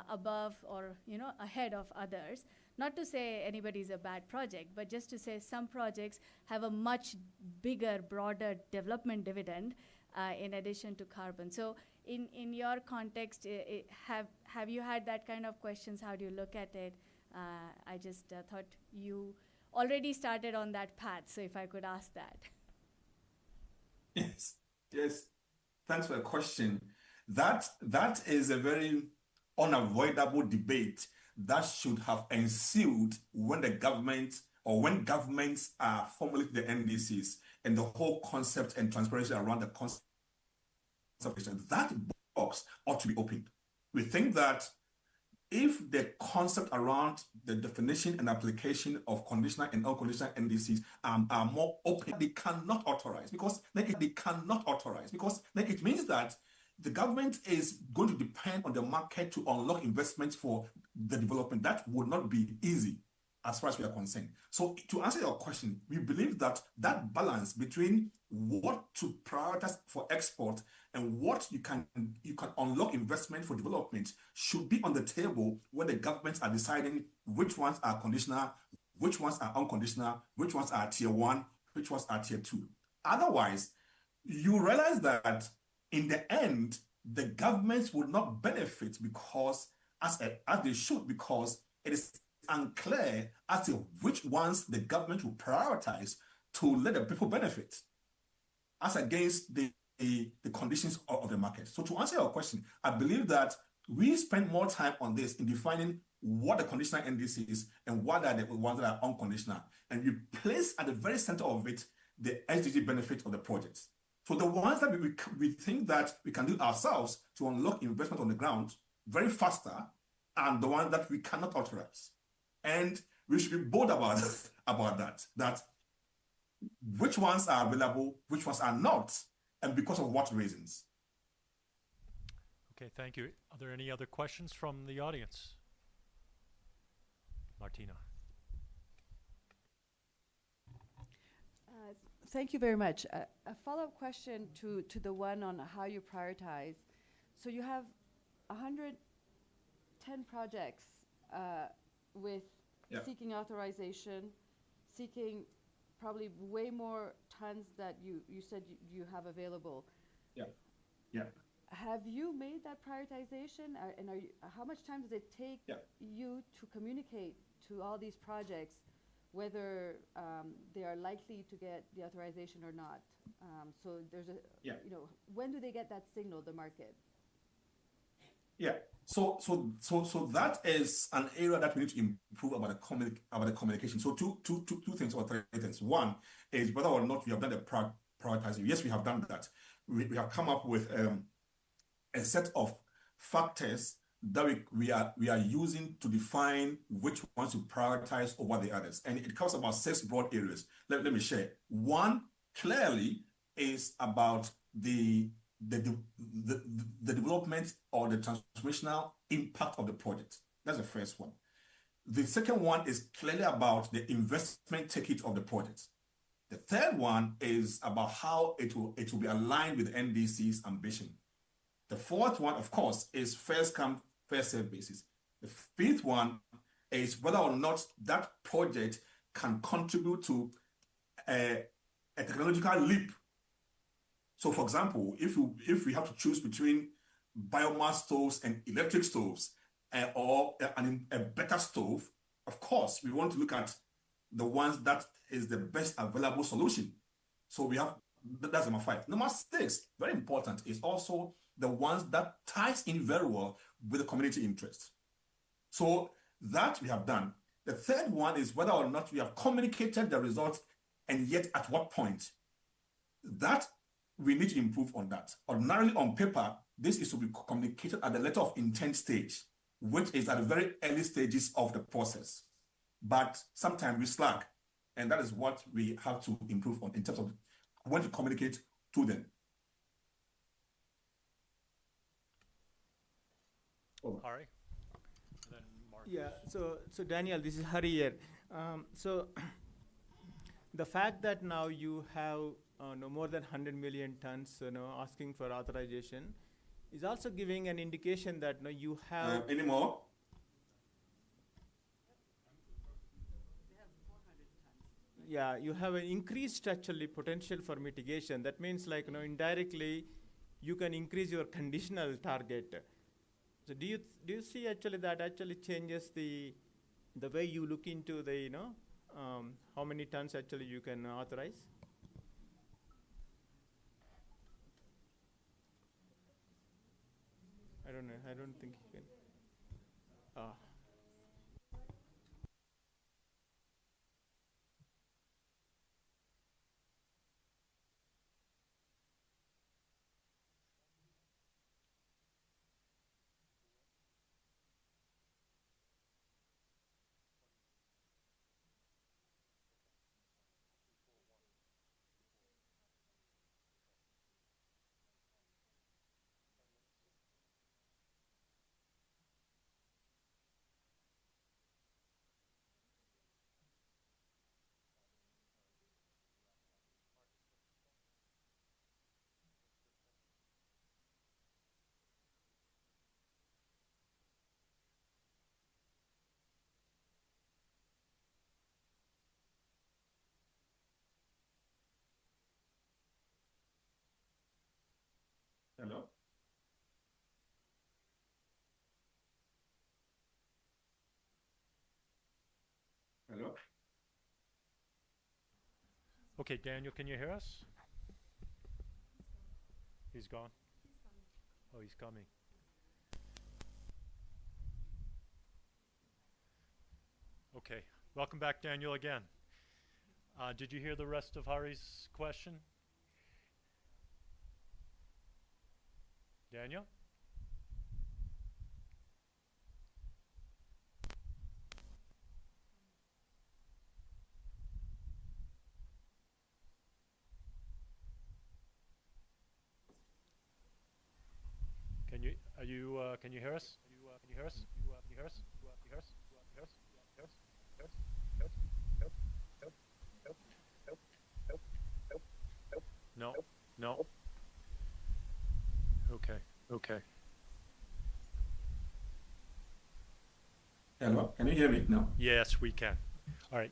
above or ahead of others? Not to say anybody's a bad project, but just to say some projects have a much bigger, broader development dividend in addition to carbon. So in your context, have you had that kind of questions? How do you look at it? I just thought you already started on that path, so if I could ask that. Yes. Thanks for the question. That is a very unavoidable debate that should have ensued when the government or when governments are formulating the NDCs and the whole concept and transparency around the concept. That box ought to be opened. We think that if the concept around the definition and application of conditional and unconditional NDCs are more open, they cannot authorize because then it means that the government is going to depend on the market to unlock investments for the development. That would not be easy as far as we are concerned. So to answer your question, we believe that that balance between what to prioritize for export and what you can unlock investment for development should be on the table when the governments are deciding which ones are conditional, which ones are unconditional, which ones are tier 1, which ones are tier 2. Otherwise, you realize that in the end, the governments will not benefit because as they should, because it is unclear as to which ones the government will prioritize to let the people benefit as against the conditions of the market. So to answer your question, I believe that we spend more time on this in defining what the conditional NDC is and what are the ones that are unconditional. And we place at the very center of it the SDG benefit of the projects. So the ones that we think that we can do ourselves to unlock investment on the ground very faster, and the ones that we cannot authorize. And we should be bold about that which ones are available, which ones are not, and because of what reasons. Okay, thank you. Are there any other questions from the audience? Martina. Thank you very much. A follow-up question to the one on how you prioritize. So you have 110 projects with seeking authorization, seeking probably way more tons that you said you have available. Yeah. Have you made that prioritization? And how much time does it take you to communicate to all these projects whether they are likely to get the authorization or not? So there's when do they get that signal, the market? Yeah. So that is an area that we need to improve about the communication. So two things or three things. One is whether or not we have done the prioritizing. Yes, we have done that. We have come up with a set of factors that we are using to define which ones to prioritize over the others. And it covers about 6 broad areas. Let me share. One clearly is about the development or the transformational impact of the project. That's the first one. The second one is clearly about the investment ticket of the project. The third one is about how it will be aligned with NDC's ambition. The fourth one, of course, is first come, first served basis. The fifth one is whether or not that project can contribute to a technological leap. So, for example, if we have to choose between biomass stoves and electric stoves, or a better stove, of course, we want to look at the ones that is the best available solution. So we have, that's number 5. Number 6, very important, is also the ones that ties in very well with the community interest. So that we have done. The third one is whether or not we have communicated the results, and yet at what point. That we need to improve on that. Ordinarily on paper, this is to be communicated at the letter of intent stage, which is at the very early stages of the process. But sometimes we slack, and that is what we have to improve on in terms of when to communicate to them. Hari? Then Mark. Yeah, so Daniel, this is Hari here. So the fact that now you have no more than 100 million tons asking for authorization is also giving an indication that you have... Any more? Yeah, you have an increased actually potential for mitigation. That means indirectly you can increase your conditional target. So do you see actually that actually changes the way you look into the how many tons actually you can authorize? I don't know. I don't think you can. Hello? Hello? Okay, Daniel, can you hear us? He's gone. Oh, he's coming. Okay, welcome back, Daniel, again. Did you hear the rest of Hari's question? Daniel? Can you hear us? Can you hear us? Can you hear us? Can you hear us? No, no. Okay, okay. Hello, can you hear me now? Yes, we can. All right.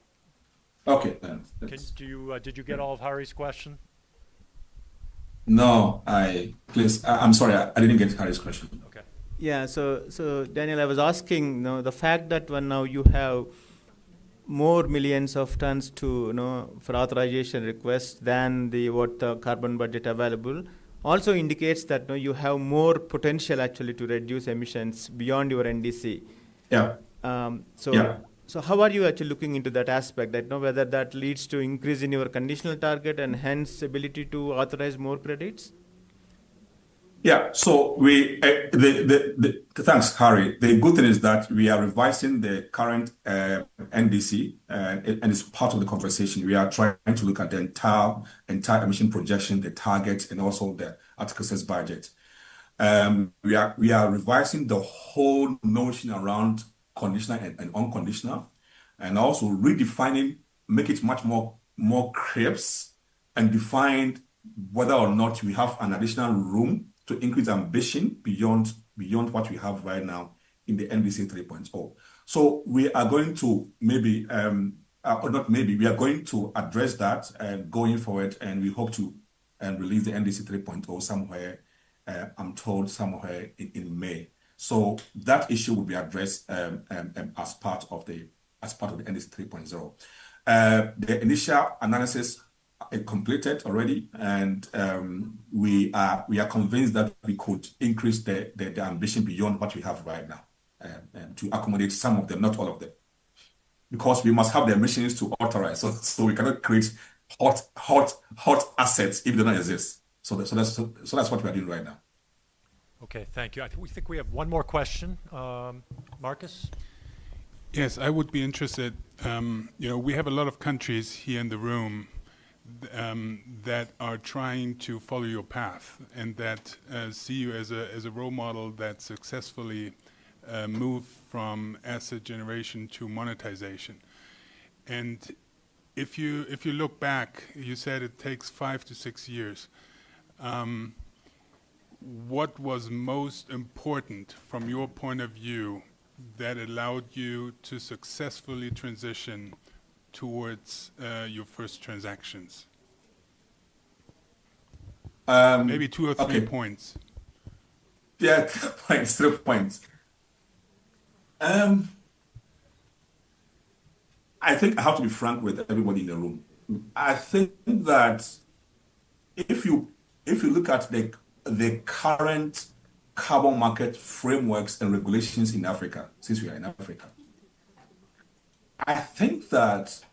Okay, did you get all of Hari's question? No, I'm sorry, I didn't get Harry's question. Okay. Yeah, so Daniel, I was asking, the fact that when now you have more millions of tons to, for authorization requests than what the carbon budget available, also indicates that you have more potential actually to reduce emissions beyond your NDC. Yeah. So how are you actually looking into that aspect, that whether that leads to increase in your conditional target and hence ability to authorize more credits? Yeah, so thanks, Harry. The good thing is that we are revising the current NDC, and it's part of the conversation. We are trying to look at the entire emission projection, the targets, and also the Article 6 budget. We are revising the whole notion around conditional and unconditional, and also redefining, make it much more crisp, and define whether or not we have an additional room to increase ambition beyond what we have right now in the NDC 3.0. So we are going to we are going to address that going forward, and we hope to release the NDC 3.0 somewhere, I'm told somewhere in May. So that issue will be addressed as part of the NDC 3.0. The initial analysis completed already, and we are convinced that we could increase the ambition beyond what we have right now, to accommodate some of them, not all of them, because we must have the emissions to authorize. So we cannot create hot assets if they don't exist. So that's what we are doing right now. Okay, thank you. We think we have one more question. Marcus? Yes, I would be interested. We have a lot of countries here in the room that are trying to follow your path and that see you as a role model that successfully moved from asset generation to monetization. And if you look back, you said it takes 5 to 6 years. What was most important from your point of view that allowed you to successfully transition towards your first transactions? Maybe 2 or 3 points. Yeah, 3 points. I think I have to be frank with everybody in the room. I think that if you look at the current carbon market frameworks and regulations in Africa, since we are in Africa, I think that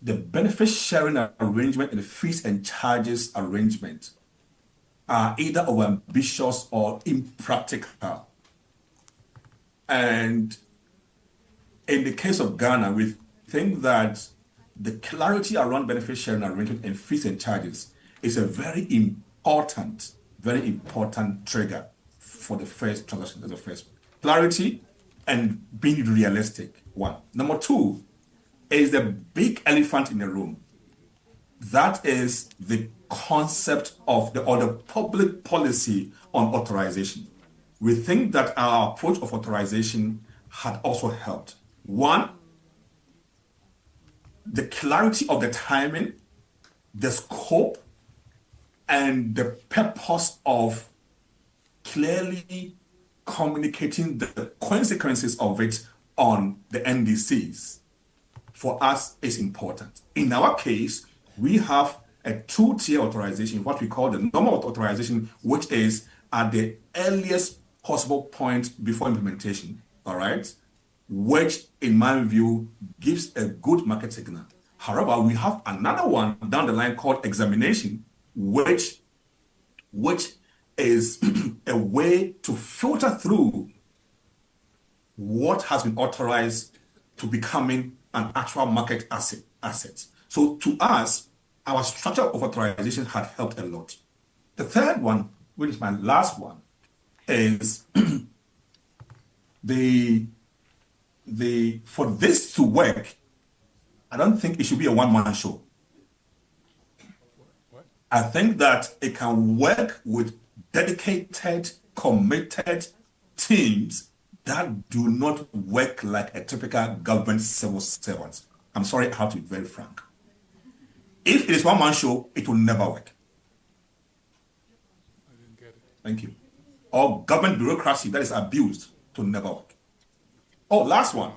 the benefit sharing arrangement and the fees and charges arrangement are either overambitious or impractical. And in the case of Ghana, we think that the clarity around benefit sharing arrangement and fees and charges is a very important trigger for the first transaction. As the first clarity and being realistic. One. Number 2 is the big elephant in the room. That is the concept of the public policy on authorization. We think that our approach of authorization had also helped. One, the clarity of the timing, the scope, and the purpose of clearly communicating the consequences of it on the NDCs for us is important. In our case, We have a two-tier authorization, what we call the normal authorization, which is at the earliest possible point before implementation, all right? Which, in my view, gives a good market signal. However, we have another one down the line called examination, which is a way to filter through what has been authorized to becoming an actual market asset. So to us, our structure of authorization had helped a lot. The third one, which is my last one, is for this to work, I don't think it should be a one-man show. I think that it can work with dedicated, committed teams that do not work like a typical government civil servant. I'm sorry, I have to be very frank. If it is one-man show, it will never work. Thank you. Or government bureaucracy that is abused to never work. Oh, last one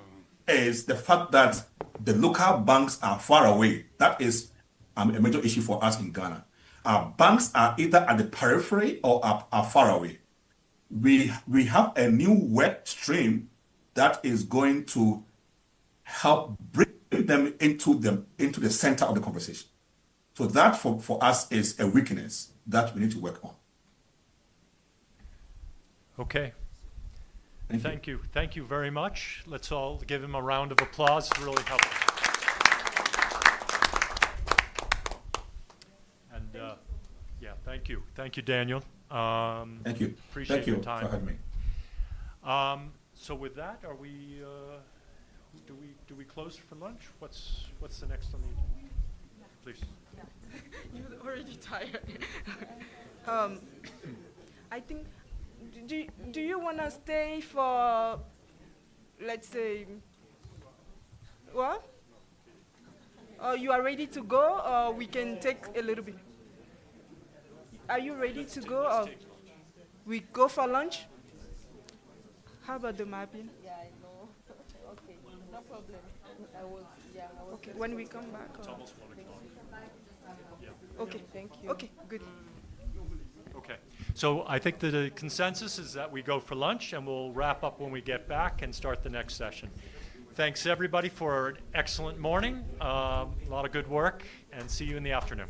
is the fact that the local banks are far away. That is a major issue for us in Ghana. Our banks are either at the periphery or are far away. We have a new work stream that is going to help bring them into the center of the conversation. So that for us is a weakness that we need to work on. Okay. Thank you. Thank you very much. Let's all give him a round of applause. It's really helpful. And yeah, thank you. Thank you, Daniel. Thank you. Appreciate Thank you your time. for having me. So with that, are we? Do we close for lunch? What's the next on the agenda? Please. You're already tired. I think. Do you want to stay for, let's say, what? Or you are ready to go, or we can take a little bit? Are you ready to go, or we go for lunch? How about the mapping? Yeah, I know. Okay, no problem. I was okay, when we come back. It's almost 1 o'clock. Yeah. Okay, thank you. Okay, good. Okay, so I think the consensus is that we go for lunch and we'll wrap up when we get back and start the next session. Thanks everybody for an excellent morning, a lot of good work, and see you in the afternoon.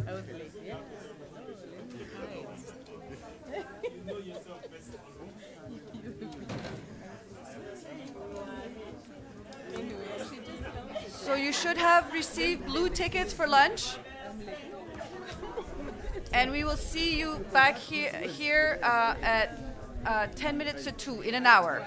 I was late, yeah? So you should have received blue tickets for lunch. And we will see you back here at 10 minutes to 2 in an hour.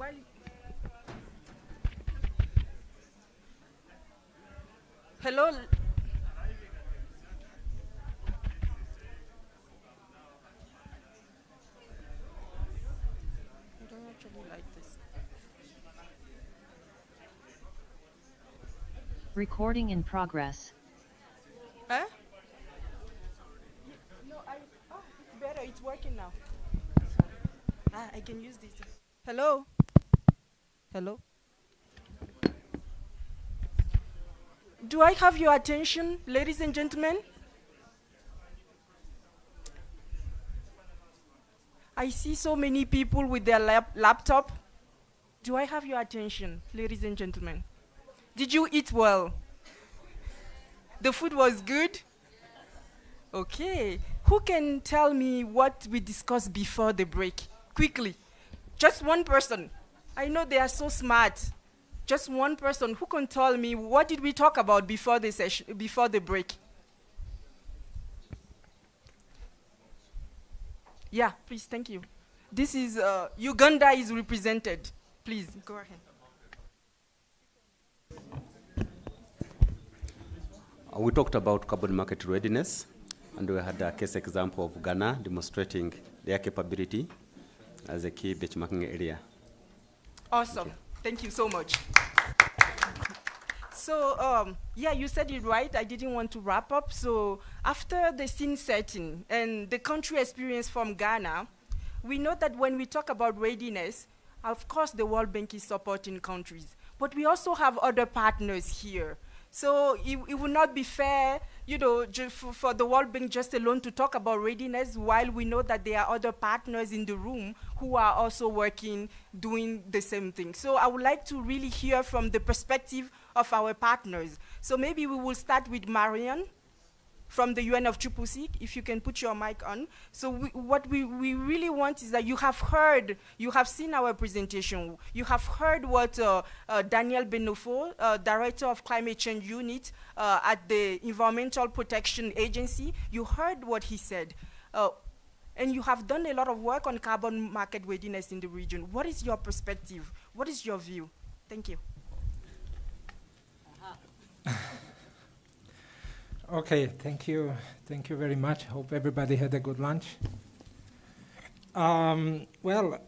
while hello. I don't actually like this. Recording in progress. Huh? No, oh, it's better. It's working now. I can use this. Hello? Hello? Do I have your attention, ladies and gentlemen? I see so many people with their laptop. Do I have your attention, ladies and gentlemen? Did you eat well? The food was good? Okay. Who can tell me what we discussed before the break? Quickly. Just one person. I know they are so smart. Just one person who can tell me what did we talk about before the session, before the break? Yeah, please, thank you. This is Uganda is represented. Please go ahead. We talked about carbon market readiness, and we had a case example of Ghana demonstrating their capability as a key benchmarking area. Awesome. Thank you so much. So, yeah, you said it right. I didn't want to wrap up. So, after the scene setting and the country experience from Ghana, we know that when we talk about readiness, of course, the World Bank is supporting countries, but we also have other partners here. So it would not be fair, you know, for the World Bank just alone to talk about readiness while we know that there are other partners in the room who are also working, doing the same thing. So I would like to really hear from the perspective of our partners. So maybe we will start with Marianne from the UN of Chupusik, if you can put your mic on. So what we really want is that you have heard, you have seen our presentation, you have heard what Daniel Benofo, Director of Climate Change Unit at the Environmental Protection Agency, you heard what he said. And you have done a lot of work on carbon market readiness in the region. What is your perspective? What is your view? Thank you. Okay, thank you. Thank you very much. Hope everybody had a good lunch. Well,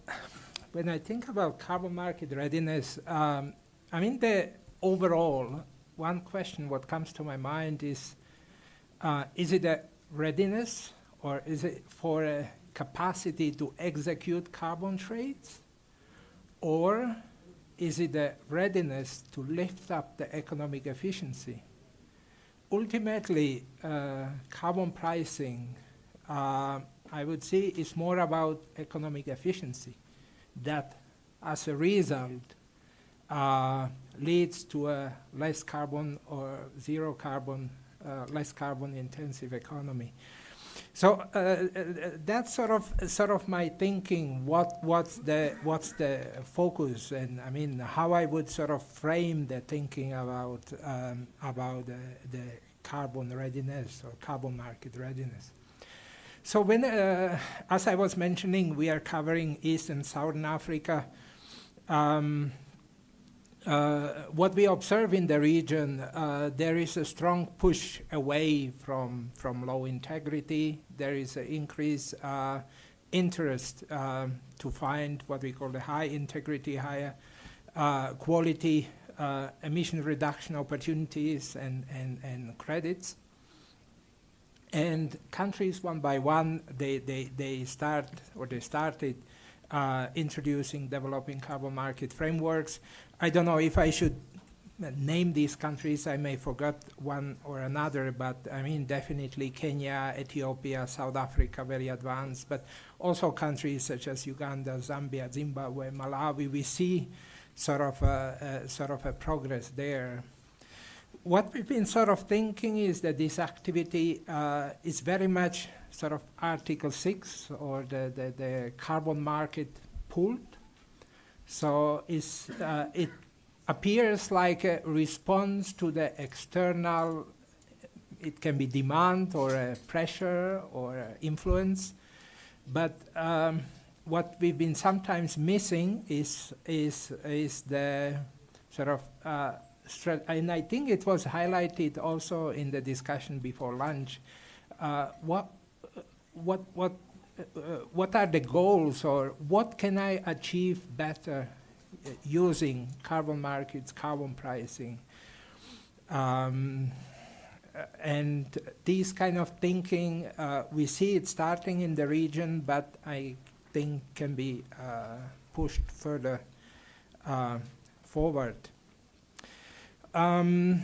when I think about carbon market readiness, I mean, the overall, one question what comes to my mind is it a readiness or is it for a capacity to execute carbon trades? Or is it a readiness to lift up the economic efficiency? Ultimately, carbon pricing, I would say, is more about economic efficiency. That, as a result, leads to a less carbon or zero carbon, less carbon intensive economy. So that's sort of my thinking. What's the focus, and I mean how I would sort of frame the thinking about the carbon readiness or carbon market readiness. So when, as I was mentioning, we are covering East and Southern Africa. What we observe in the region, there is a strong push away from low integrity. There is an increased interest to find what we call the high integrity, higher quality emission reduction opportunities and credits. And countries one by one, they started introducing developing carbon market frameworks. I don't know if I should name these countries. I may forget one or another, but I mean definitely Kenya, Ethiopia, South Africa, very advanced, but also countries such as Uganda, Zambia, Zimbabwe, Malawi. We see sort of a progress there. What we've been sort of thinking is that this activity is very much sort of Article 6 or the carbon market pooled. So it appears like a response to the external, it can be demand or a pressure or a influence, but what we've been sometimes missing is the sort of and I think it was highlighted also in the discussion before lunch. What are the goals, or what can I achieve better using carbon markets, carbon pricing? And this kind of thinking, we see it starting in the region, but I think can be pushed further forward. What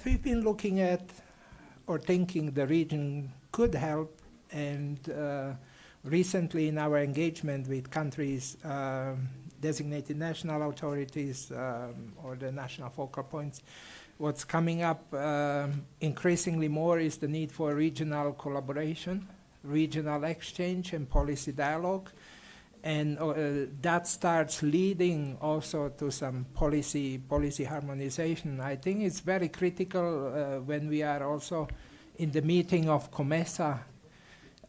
we've been looking at or thinking the region could help, and recently in our engagement with countries, designated national authorities or the national focal points, what's coming up increasingly more is the need for regional collaboration, regional exchange and policy dialogue. And that starts leading also to some policy harmonization. I think it's very critical when we are also in the meeting of COMESA.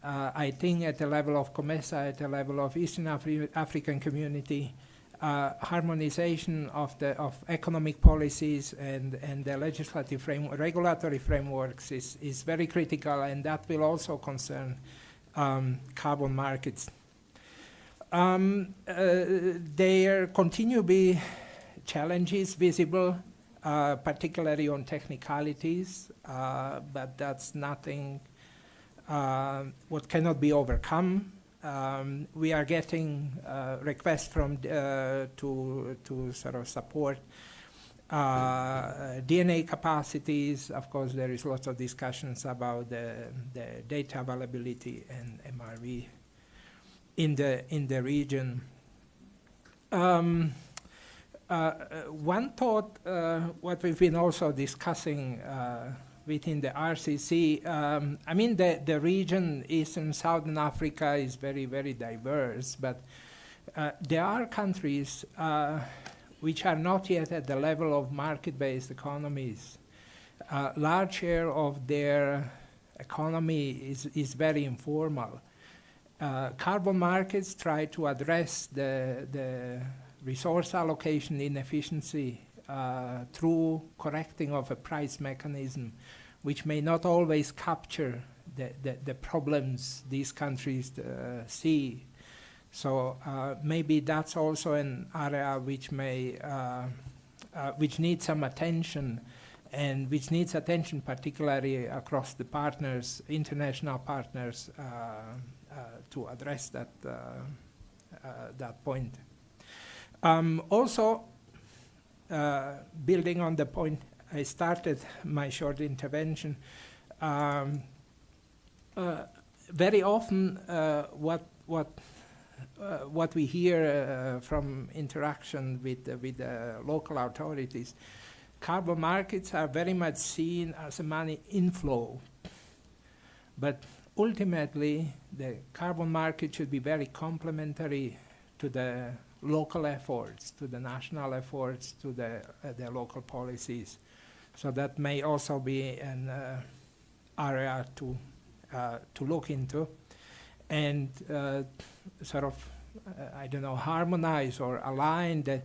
I think at the level of COMESA, at the level of Eastern African Community, harmonization of economic policies and the legislative regulatory frameworks is very critical, and that will also concern carbon markets. There continue to be challenges visible, particularly on technicalities, but that's nothing what cannot be overcome. We are getting requests from to sort of support DNA capacities. Of course, there is lots of discussions about the data availability and MRV in the region. One thought, what we've been also discussing within the RCC, I mean the region, Eastern Southern Africa, is very, very diverse, but there are countries which are not yet at the level of market-based economies. Large share of their economy is very informal. Carbon markets try to address the resource allocation inefficiency through correcting of a price mechanism, which may not always capture the problems these countries see. So maybe that's also an area which may which needs some attention, and which needs attention particularly across the partners, international partners, to address that point. Also, building on the point I started my short intervention, very often what we hear from interaction with the local authorities, carbon markets are very much seen as a money inflow, but ultimately the carbon market should be very complementary to the local efforts, to the national efforts, to the local policies. So that may also be an area to look into, and sort of I don't know, harmonize or align the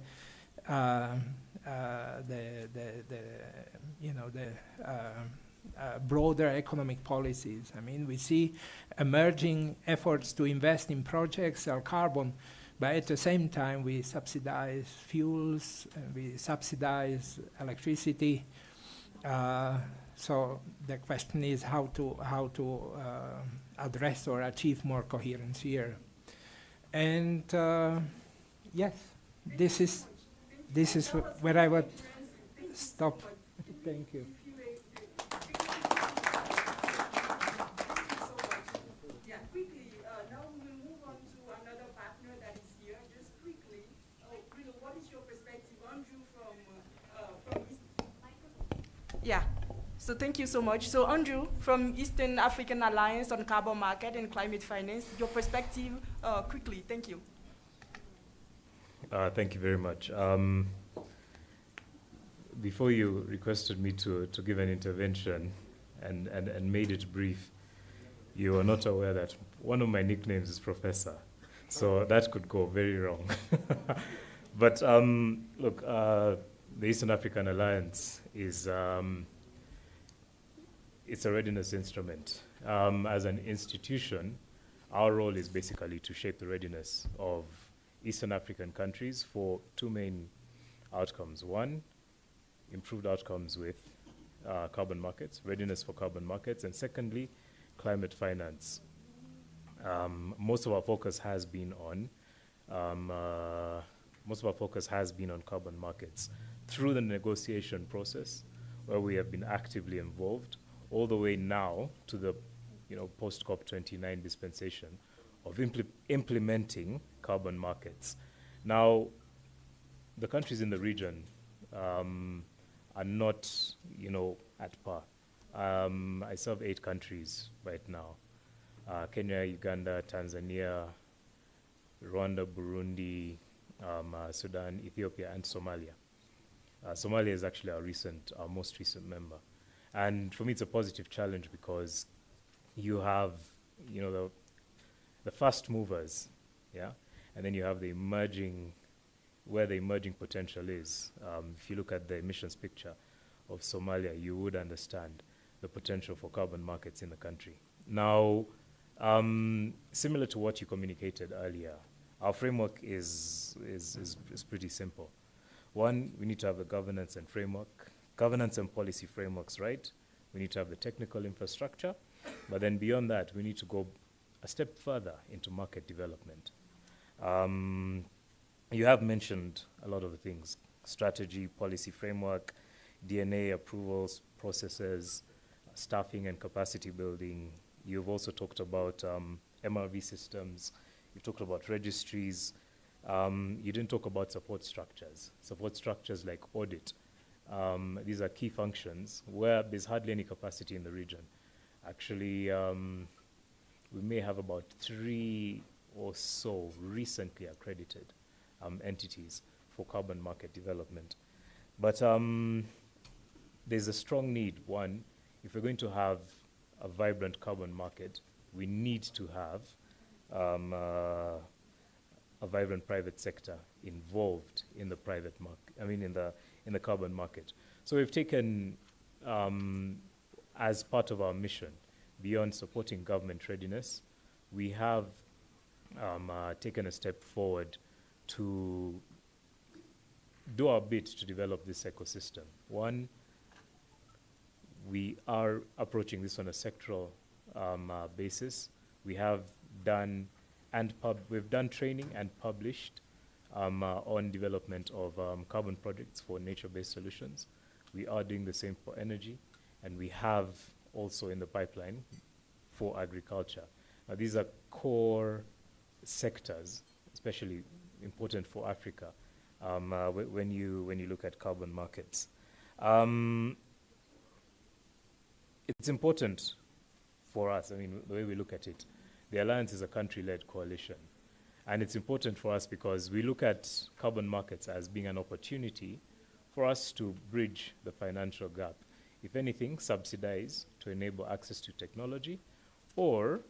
broader economic policies. I mean, we see emerging efforts to invest in projects or carbon, but at the same time we subsidize fuels and we subsidize electricity. So the question is how to address or achieve more coherence here. And yes, this is where I would stop. Thank you. Yeah, quickly, now we will move on to another partner that is here. Just quickly, what is your perspective, Andrew, from East? Yeah. So thank you so much. So Andrew, from Eastern African Alliance on Carbon Market and Climate Finance, your perspective quickly. Thank you. Thank you very much. Before you requested me to give an intervention and made it brief, you are not aware that one of my nicknames is Professor, so that could go very wrong. But look, the Eastern African Alliance is it's a readiness instrument. As an institution, our role is basically to shape the readiness of Eastern African countries for two main outcomes. One, improved outcomes with carbon markets, readiness for carbon markets, and secondly, climate finance. Most of our focus has been on carbon markets through the negotiation process, where we have been actively involved, all the way now to the post COP29 dispensation of implementing carbon markets. Now, the countries in the region are not, at par. I serve 8 countries right now: Kenya, Uganda, Tanzania, Rwanda, Burundi, Sudan, Ethiopia, and Somalia. Somalia is actually our most recent member. And for me, it's a positive challenge because you have, the fast movers, yeah, and then you have the emerging, where the emerging potential is. If you look at the emissions picture of Somalia, you would understand the potential for carbon markets in the country. Now, similar to what you communicated earlier, our framework is pretty simple. One, we need to have the governance and policy frameworks, right? We need to have the technical infrastructure, but then beyond that, we need to go a step further into market development. You have mentioned a lot of the things: strategy, policy framework, DNA approvals, processes, staffing and capacity building. You've also talked about MRV systems. You've talked about registries. You didn't talk about support structures like audit. These are key functions where there's hardly any capacity in the region. Actually, we may have about 3 or so recently accredited entities for carbon market development. But there's a strong need. One, if we're going to have a vibrant carbon market, we need to have a vibrant private sector involved in the private market. In the carbon market. So we've taken, as part of our mission, beyond supporting government readiness, we have taken a step forward to do our bit to develop this ecosystem. One, we are approaching this on a sectoral basis. We have done we've done training and published on development of carbon projects for nature-based solutions. We are doing the same for energy, and we have also in the pipeline for agriculture. Now, these are core sectors, especially important for Africa, when you look at carbon markets. It's important for us. The way we look at it, the Alliance is a country-led coalition. And it's important for us because we look at carbon markets as being an opportunity for us to bridge the financial gap. If anything, subsidize to enable access to technology, or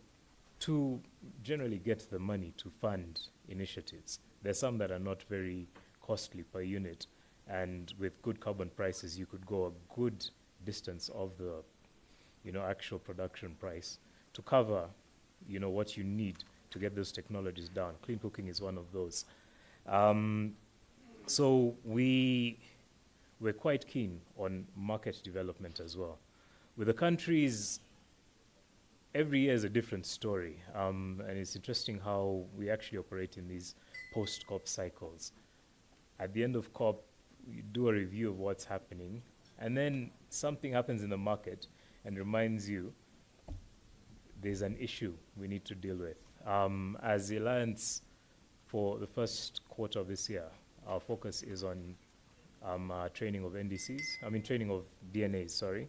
to generally get the money to fund initiatives. There's some that are not very costly per unit, and with good carbon prices, you could go a good distance of the actual production price to cover what you need to get those technologies down. Clean cooking is one of those. So we're quite keen on market development as well. With the countries, every year is a different story. And it's interesting how we actually operate in these post-COP cycles. At the end of COP, we do a review of what's happening, and then something happens in the market and reminds you there's an issue we need to deal with. As the Alliance, for the first quarter of this year, our focus is on training of NDCs, training of DNAs, sorry.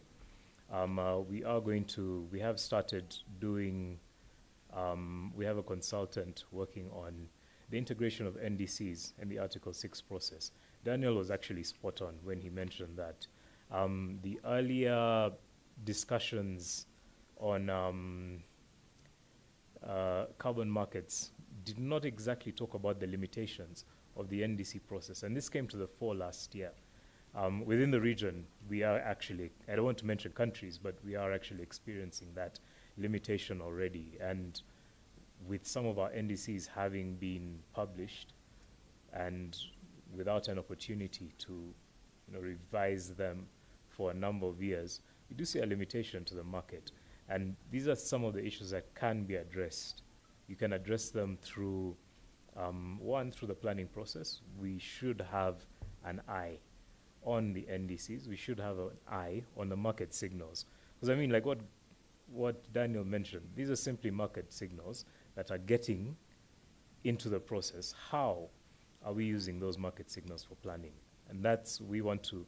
We have started doing, we have a consultant working on the integration of NDCs in the Article 6 process. Daniel was actually spot on when he mentioned that. The earlier discussions on carbon markets did not exactly talk about the limitations of the NDC process. And this came to the fore last year. Within the region, we are actually, I don't want to mention countries, but we are actually experiencing that limitation already. And with some of our NDCs having been published and without an opportunity to revise them for a number of years, we do see a limitation to the market. And these are some of the issues that can be addressed. You can address them through, one, through the planning process. We should have an eye on the NDCs. We should have an eye on the market signals. Because I mean, like what Daniel mentioned, these are simply market signals that are getting into the process. How are we using those market signals for planning? And that's, we want to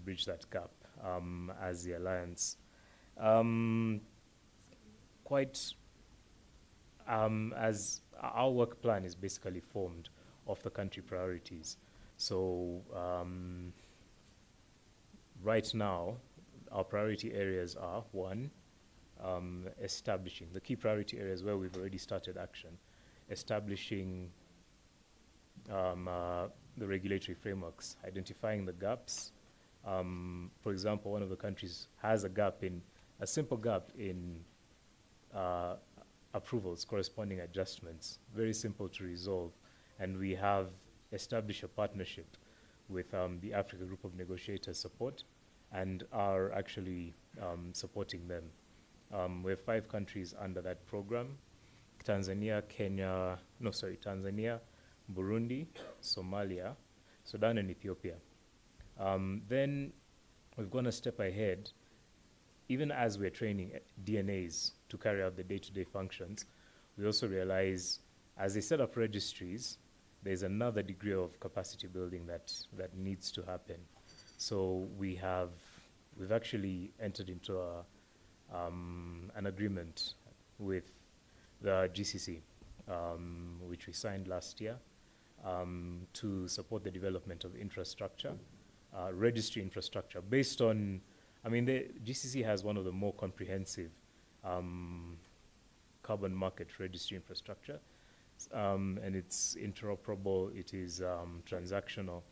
bridge that gap as the Alliance. As our work plan is basically formed of the country priorities. So right now, our priority areas are, one, establishing the key priority areas where we've already started action, establishing the regulatory frameworks, identifying the gaps. For example, one of the countries has a simple gap in approvals, corresponding adjustments, very simple to resolve. And we have established a partnership with the Africa Group of Negotiators support and are actually supporting them. We have 5 countries under that program: Tanzania, Burundi, Somalia, Sudan, and Ethiopia. Then we've gone a step ahead. Even as we're training DNAs to carry out the day-to-day functions, we also realize as they set up registries, there's another degree of capacity building that needs to happen. So we've actually entered into an agreement with the GCC, which we signed last year, to support the development of infrastructure, registry infrastructure, based on, the GCC has one of the more comprehensive carbon market registry infrastructure, and it's interoperable, it is transactional.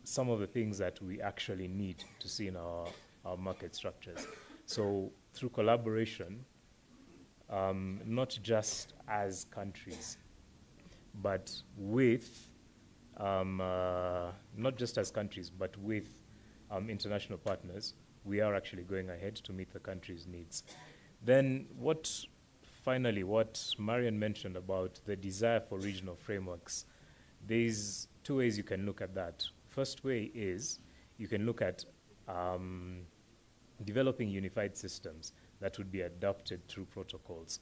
Some of the things that we actually need to see in our market structures. So through collaboration, not just as countries, but with, not just as countries, but with international partners, we are actually going ahead to meet the country's needs. Then what Marian mentioned about the desire for regional frameworks, there's 2 ways you can look at that. First way is you can look at developing unified systems that would be adopted through protocols.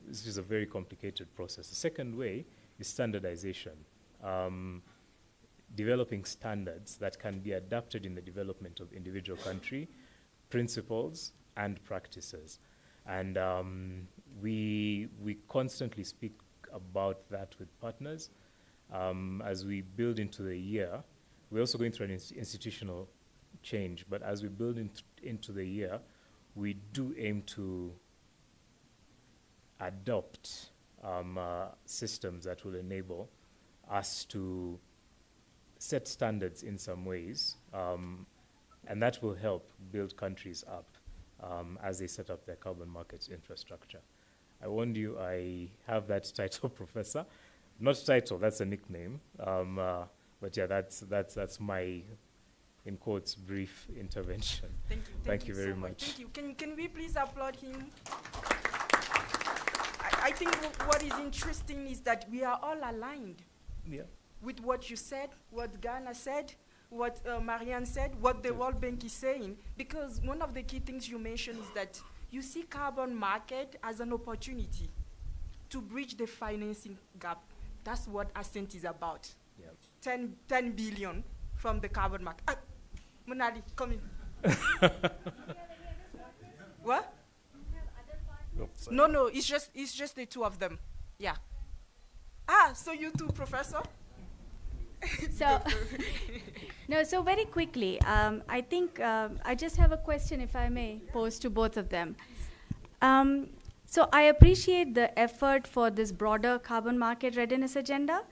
This is a very complicated process. The second way is standardization. Developing standards that can be adapted in the development of individual country, principles and practices. And we constantly speak about that with partners. As we build into the year, we're also going through an institutional change, but as we build into the year, we do aim to adopt systems that will enable us to set standards in some ways, and that will help build countries up as they set up their carbon markets infrastructure. I warned you, I have that title, Professor. Not title, that's a nickname. But yeah, that's my, in quotes, brief intervention. Thank you very so much. Thank you. Can we please applaud him? I think what is interesting is that we are all aligned with what you said, what Ghana said, what Marianne said, what the World Bank is saying, because one of the key things you mentioned is that you see carbon market as an opportunity to bridge the financing gap. That's what ASCENT is about. 10 billion from the carbon market. Munali, come in. What? No, it's just the 2 of them. Yeah. So you too, Professor? So very quickly, I think I just have a question, if I may, pose to both of them. So I appreciate the effort for this broader carbon market readiness agenda.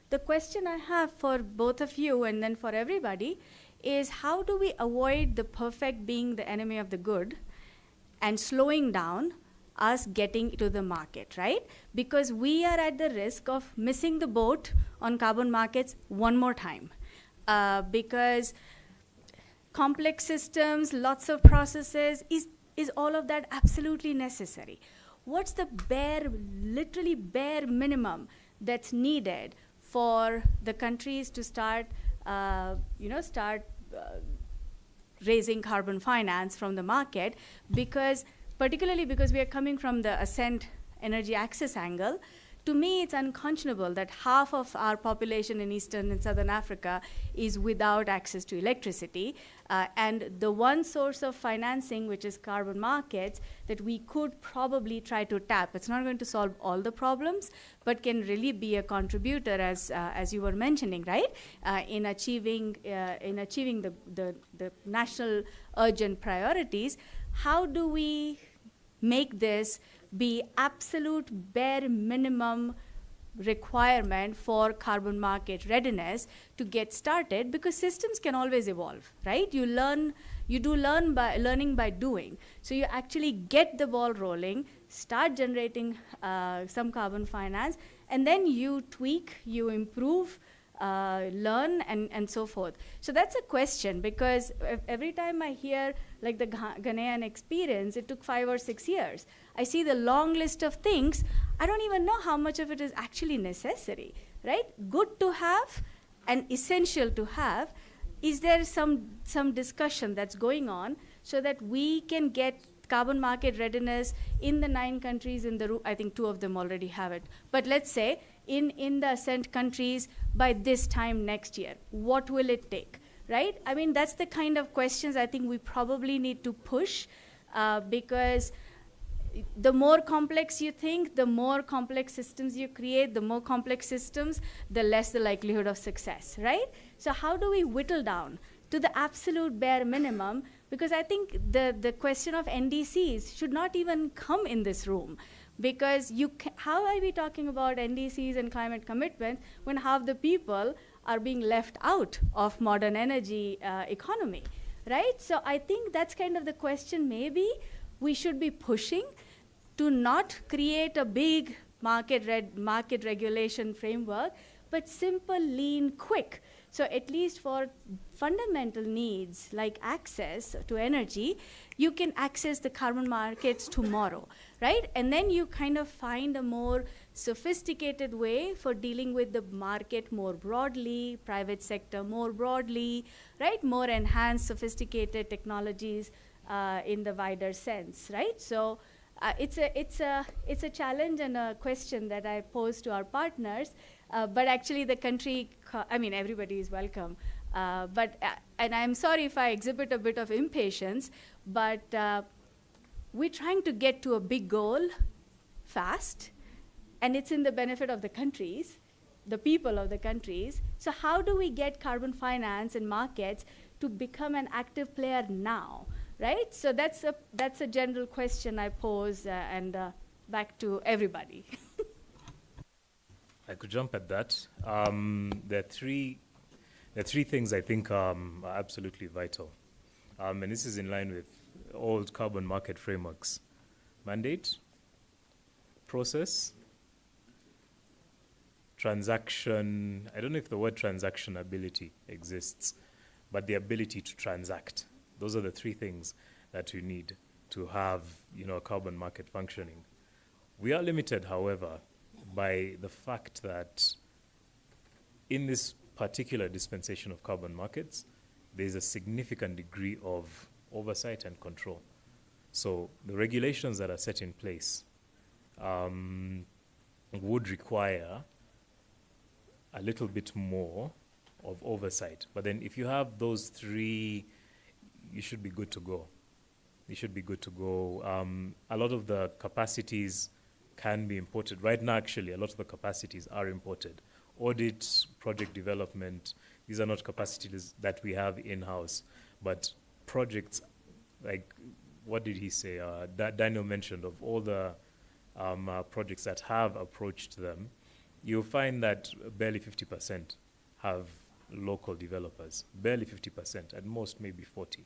The question I have for both of you and then for everybody is, how do we avoid the perfect being the enemy of the good and slowing down us getting to the market, right? Because we are at the risk of missing the boat on carbon markets one more time. Because complex systems, lots of processes, is all of that absolutely necessary? What's the literally bare minimum that's needed for the countries to start raising carbon finance from the market? Because particularly because we are coming from the ASCENT energy access angle, to me it's unconscionable that half of our population in Eastern and Southern Africa is without access to electricity. And the one source of financing, which is carbon markets, that we could probably try to tap. It's not going to solve all the problems, but can really be a contributor, as you were mentioning, right? In achieving the national urgent priorities. How do we make this be absolute bare minimum requirement for carbon market readiness to get started? Because systems can always evolve, right? You do learn by learning by doing. So you actually get the ball rolling, start generating some carbon finance, and then you tweak, you improve, learn, and so forth. So that's a question, because every time I hear like the Ghanaian experience, it took 5 or 6 years. I see the long list of things. I don't even know how much of it is actually necessary, right? Good to have and essential to have. Is there some discussion that's going on so that we can get carbon market readiness in the 9 countries in the I think 2 of them already have it. But let's say in the ASCENT countries by this time next year, what will it take, right? I mean, that's the kind of questions I think we probably need to push, because the more complex you think, the more complex systems you create, the more complex systems, the less the likelihood of success, right? So how do we whittle down to the absolute bare minimum? Because I think the question of NDCs should not even come in this room. Because how are we talking about NDCs and climate commitments when half the people are being left out of modern energy economy, right? So I think that's kind of the question maybe we should be pushing, to not create a big market regulation framework, but simple, lean, quick. So at least for fundamental needs like access to energy, you can access the carbon markets tomorrow, right? And then you kind of find a more sophisticated way for dealing with the market more broadly, private sector more broadly, right? More enhanced, sophisticated technologies in the wider sense, right? So it's a challenge and a question that I pose to our partners. But actually the country, I mean, everybody is welcome. And I'm sorry if I exhibit a bit of impatience, but we're trying to get to a big goal fast, and it's in the benefit of the countries, the people of the countries. So how do we get carbon finance and markets to become an active player now, right? So that's a general question I pose, and back to everybody. I could jump at that. There are three things I think are absolutely vital. And this is in line with old carbon market frameworks. Mandate, process, transaction. I don't know if the word transactionability exists, but the ability to transact. Those are the 3 things that you need to have, a carbon market functioning. We are limited, however, by the fact that in this particular dispensation of carbon markets, there's a significant degree of oversight and control. So the regulations that are set in place would require a little bit more of oversight. But then if you have those 3, you should be good to go. You should be good to go. A lot of the capacities can be imported. Right now, actually, a lot of the capacities are imported. Audit, project development, these are not capacities that we have in-house, but projects like, what did he say? Daniel mentioned of all the projects that have approached them, you'll find that barely 50% have local developers. Barely 50%, at most maybe 40.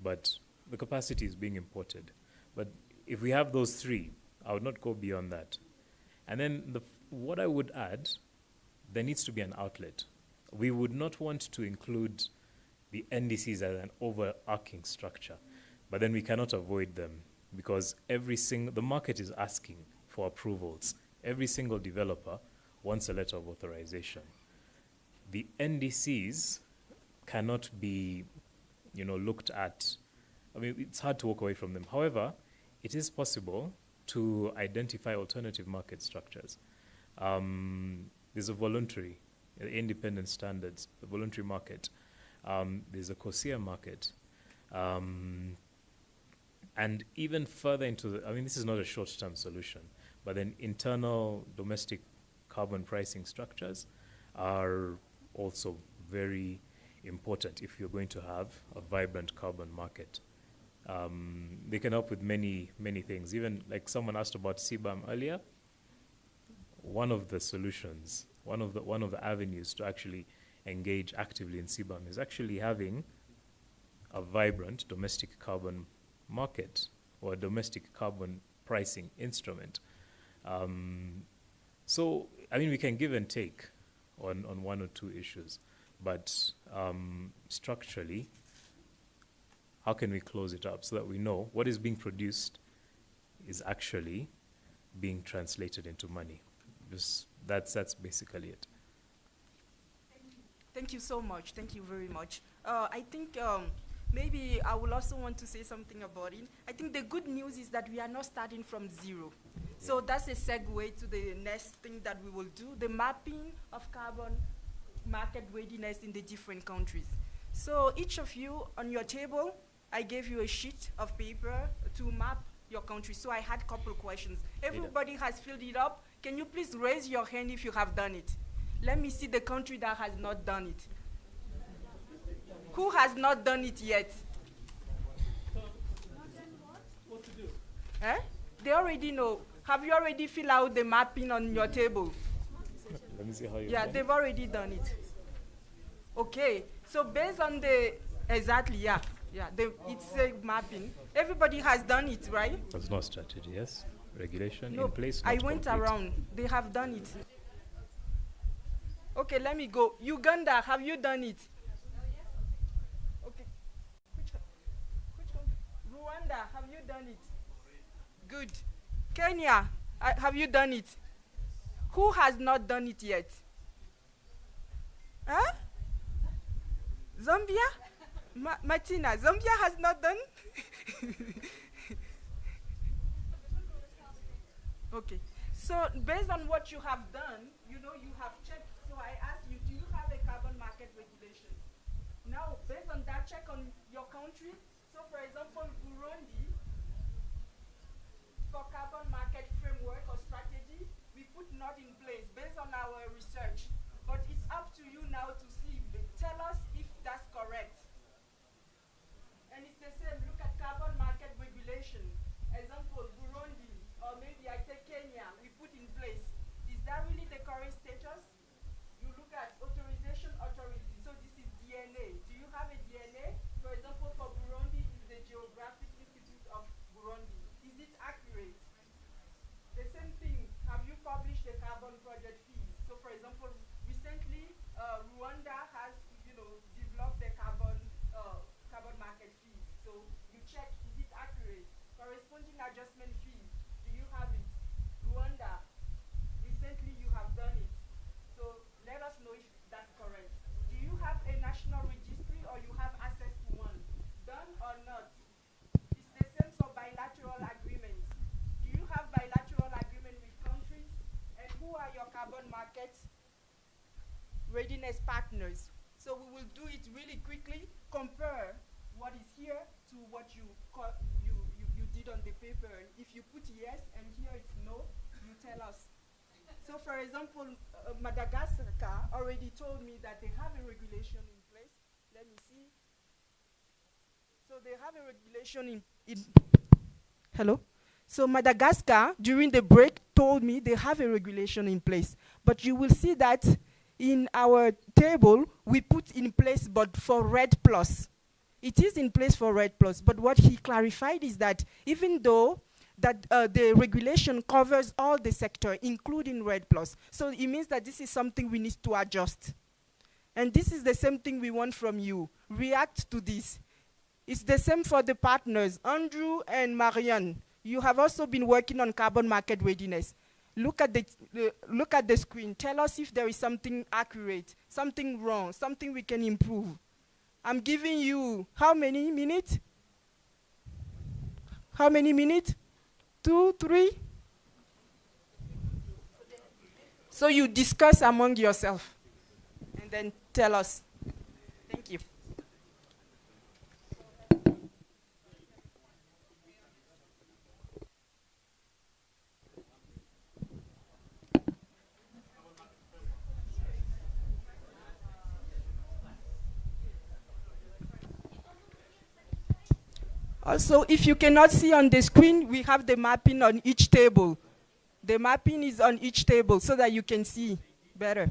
But the capacity is being imported. But if we have those three, I would not go beyond that. And then what I would add, there needs to be an outlet. We would not want to include the NDCs as an overarching structure, but then we cannot avoid them because the market is asking for approvals. Every single developer wants a letter of authorization. The NDCs cannot be, looked at. I mean, it's hard to walk away from them. However, it is possible to identify alternative market structures. There's a voluntary, independent standards, the voluntary market. There's a COSIA market. And even further into this is not a short-term solution, but then internal domestic carbon pricing structures are also very important if you're going to have a vibrant carbon market. They can help with many, many things. Even like someone asked about CBAM earlier, one of the solutions, one of the avenues to actually engage actively in CBAM is actually having a vibrant domestic carbon market or a domestic carbon pricing instrument. So, we can give and take on one or two issues, but structurally, how can we close it up so that we know what is being produced is actually being translated into money? That's basically it. Thank you so much. Thank you very much. I think maybe I will also want to say something about it. I think the good news is that we are not starting from zero. So that's a segue to the next thing that we will do, the mapping of carbon market readiness in the different countries. So each of you on your table, I gave you a sheet of paper to map your country. So I had a couple questions. Everybody has filled it up. Can you please raise your hand if you have done it? Let me see the country that has not done it. Who has not done it yet? What to do? Eh? They already know. Have you already filled out the mapping on your table? Let me see how you Yeah, they've already done it. Okay, so based on exactly, it's a mapping. Everybody has done it, right? There's no strategy, yes? Regulation No, in place, I not went complete. around. They have done it. Okay, let me go. Uganda, have you done it? Okay. Which country? Rwanda, have you done it? Good. Kenya, have you done it? Who has not done it yet? Huh? Zambia? Martina, Zambia has not done? Okay. So based on what you have done, you have checked. So I asked you, do you have a carbon market regulation? Now, based on that check on your country, so for example, Burundi, for carbon market framework or strategy, we put not in place based on our research. But it's up to you now to see, tell us if that's correct. And it's the same, look at carbon market regulation. Example, Burundi, or maybe I take Kenya, we put in place. Is that really the current status? You look at authorization authority, so this is DNA. Do you have a DNA? For example, for Burundi, is the Geographic Institute of Burundi. Is it accurate? The same thing, have you published the carbon project fees? So for example, recently, Rwanda has, developed the carbon market fees. So you check, is it accurate? Corresponding adjustment fees, do you have it? Rwanda, recently you have done it. So let us know if that's correct. Do you have a national registry or you have access to one? Done or not? It's the same for bilateral agreements. Do you have bilateral agreement with countries? And who are your carbon market readiness partners? So we will do it really quickly, compare what is here to what you did on the paper. If you put yes and here it's no, you tell us. So for example, Madagascar already told me that they have a regulation in place. Let me see. So they have a regulation in hello? So Madagascar, during the break, told me they have a regulation in place. But you will see that in our table, we put in place but for RED+. It is in place for RED+, but what he clarified is that even though that the regulation covers all the sector, including RED+, so it means that this is something we need to adjust. And this is the same thing we want from you. React to this. It's the same for the partners. Andrew and Marianne, you have also been working on carbon market readiness. Look at the screen. Tell us if there is something accurate, something wrong, something we can improve. I'm giving you how many minutes? How many minutes? 2, 3? So you discuss among yourself and then tell us. Thank you. Also, if you cannot see on the screen, we have the mapping on each table. The mapping is on each table so that you can see better.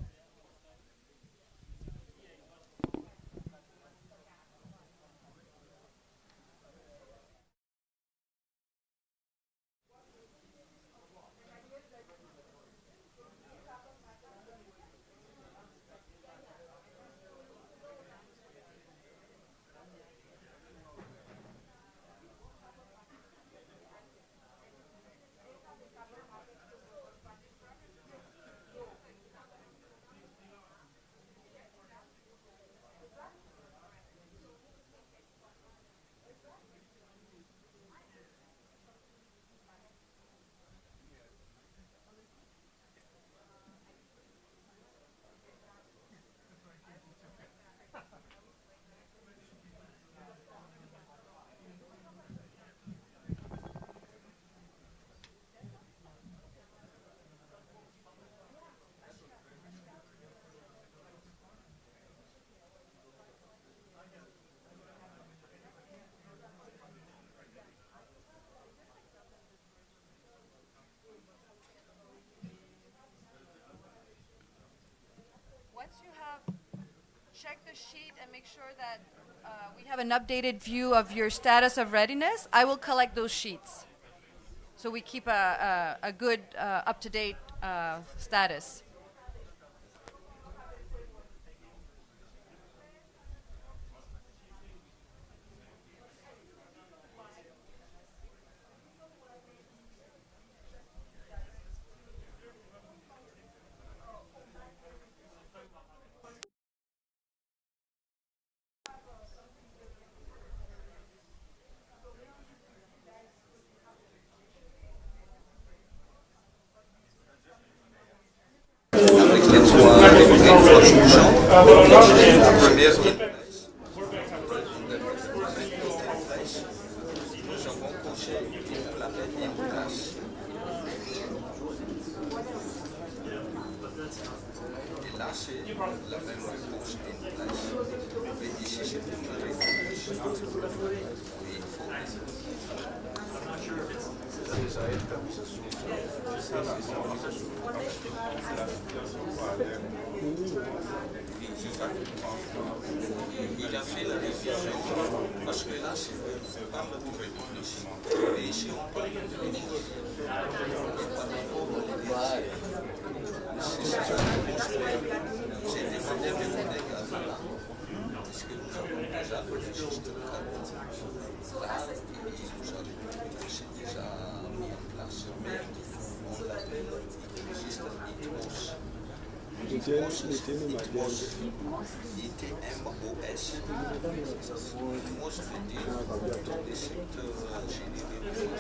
Once you have checked the sheet and make sure that we have an updated view of your status of readiness, I will collect those sheets. So we keep a good up-to-date status. Il a fait la révision parce que là, c'est pas le révolution. Et ici, on parle de l'unité. Et par rapport à l'idée, c'est des manières de monter gaz là. Parce que nous avons déjà le registre de carbone. Là, c'est déjà mis en place. Mais on l'appelle le registre ITMOS. ITMOS, ITMOS. ITMOS veut dire dans les secteurs générés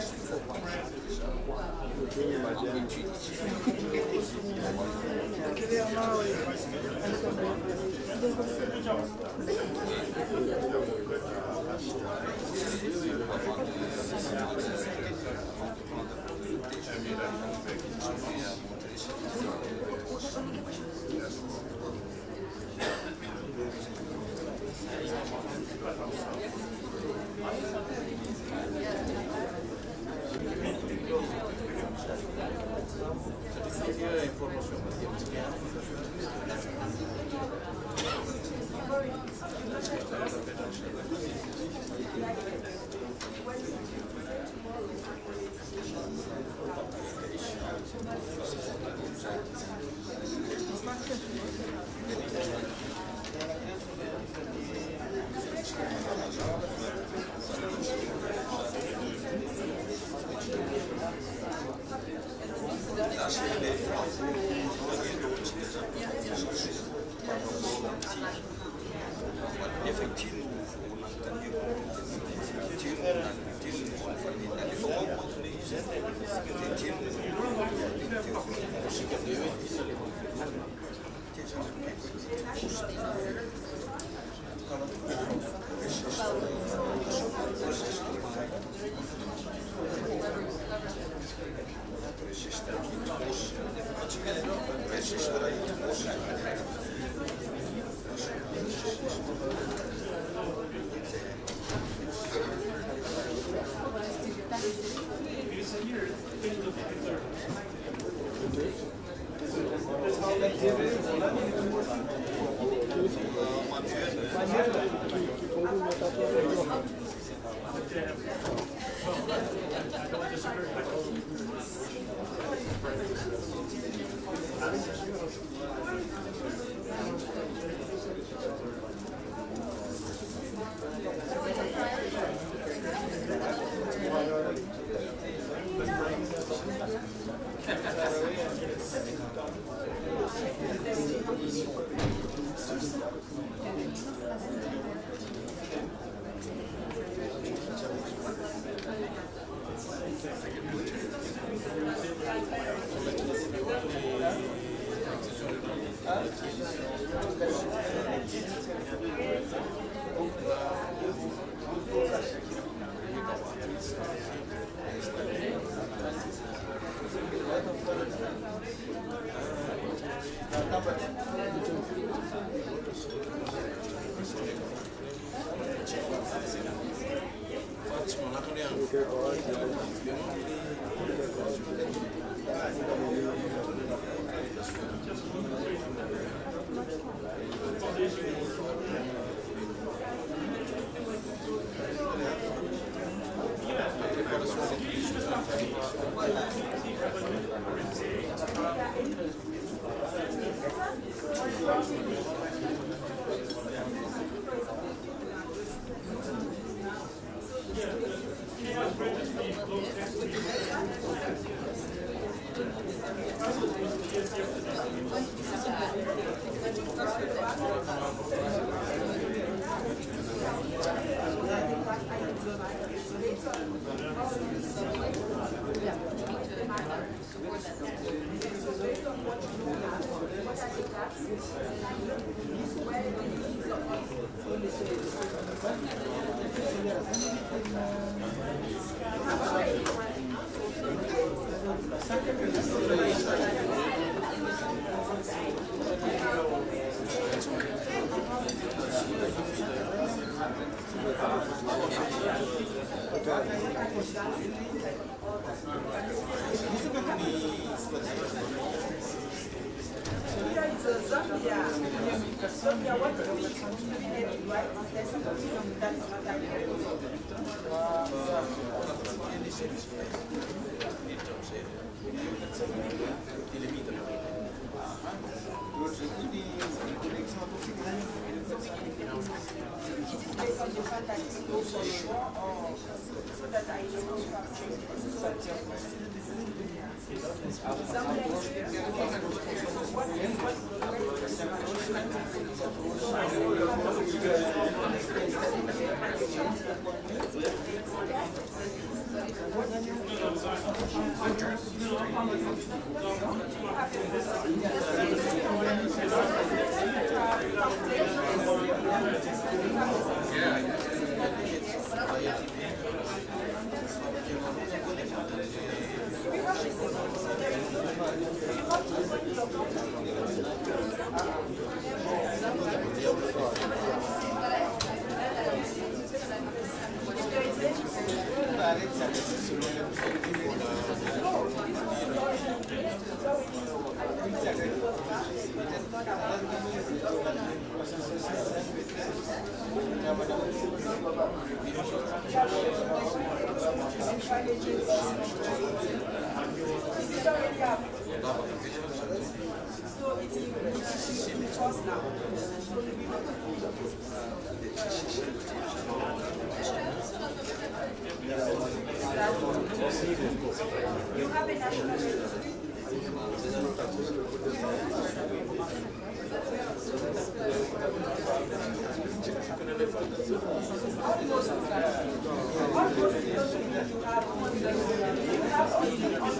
Almost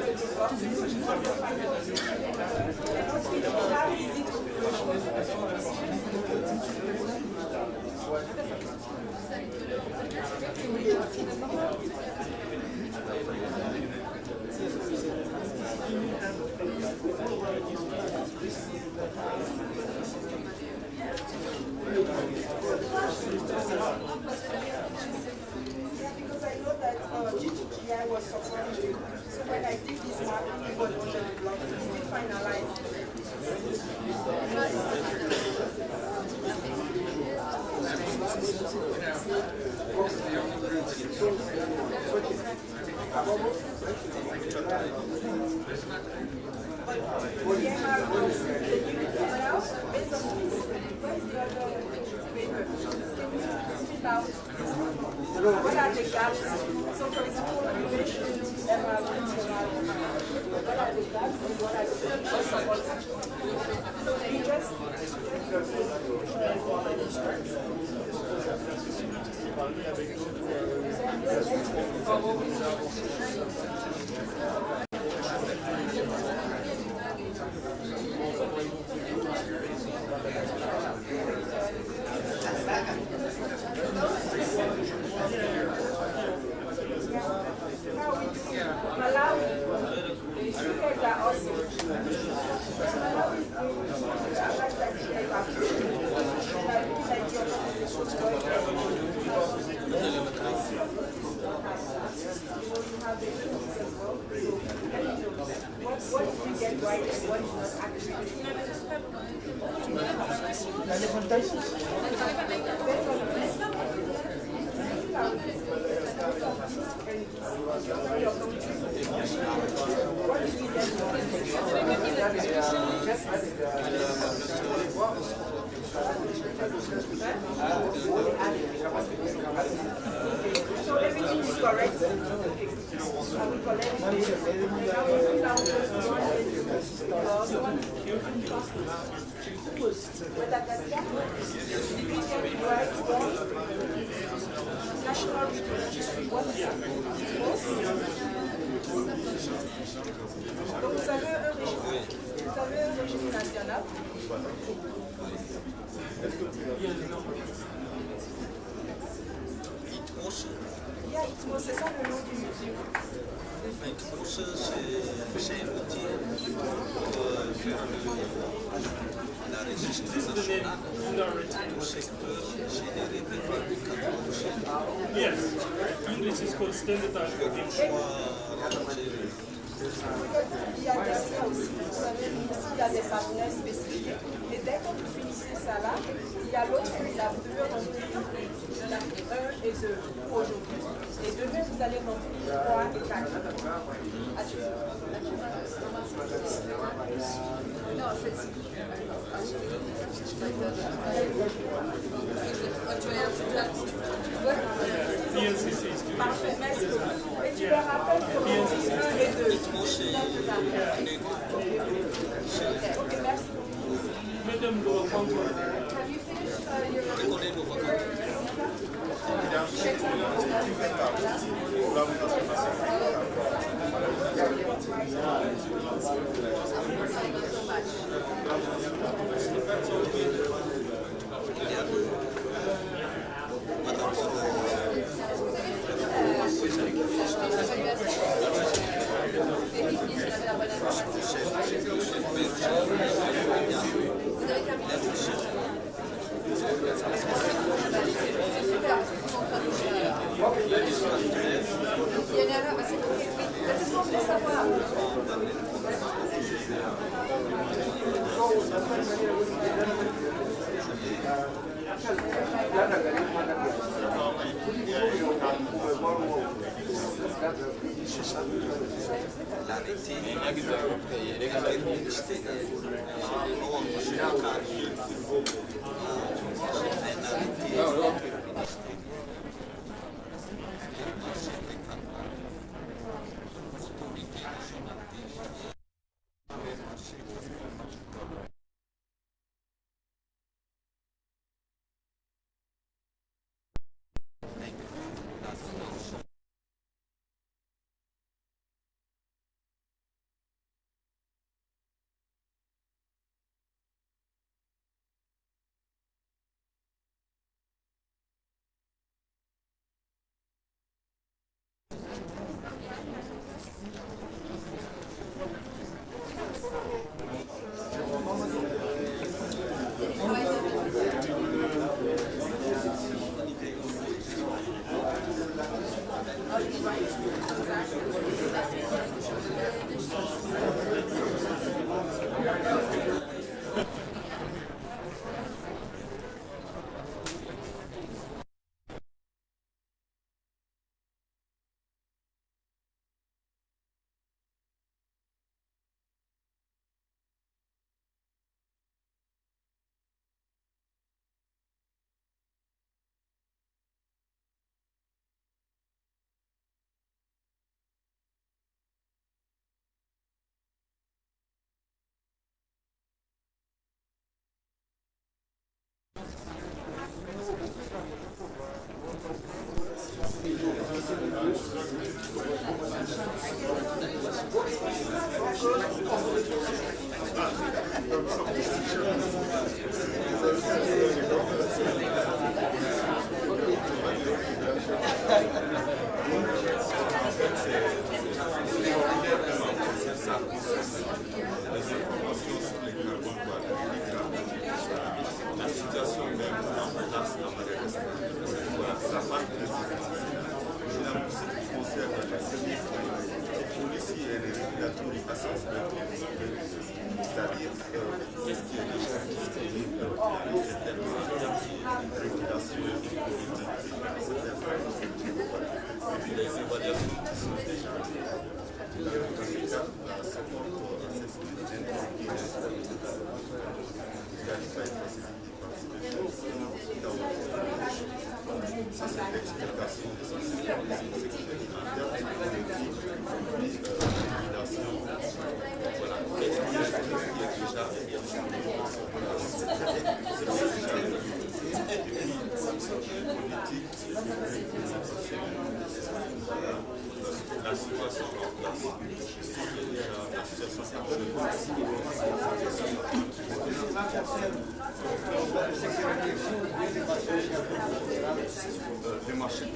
are the gaps? So for example, you mentioned emerald, what are the gaps and what are the possible? So you just Malawi, you guys are awesome. Malawi is doing, I like that you guys are and I really like your you have the tools as well. So let me know what did we get right and what is not So everything is correct. Are we correct? Now we fill out just national registry, what is that? Donc vous avez un registre national. Yeah, c'est ça le nom du musée. C'est un outil pour faire la registre nationale du secteur généré par le canton. Yes, English is called standardized coding. Il y a des ça aussi, vous savez, ici il y a des partenaires spécifiques. Et dès que vous finissez ça là, il y a l'autre feuille là, vous devez remplir la 1 et 2 aujourd'hui. Et demain, vous allez remplir 3 et 4. Non, c'est parfait, merci. Et tu leur rappelles que vous 1 et 2. Ok, merci. Madame doit prendre. La situation même en place à Madagascar. Voilà, ça part de généralement ce qui concerne les services policiers et les régulateurs à sens c'est-à-dire qu'est-ce qui est déjà disponible dans certaines régulations politiques, et puis les évaluations qui sont déjà dans ces cas, c'est pour ça c'est l'explication de ce qui est en termes de politique, voilà, qu'est-ce qui est déjà la situation en place, la situation le marché de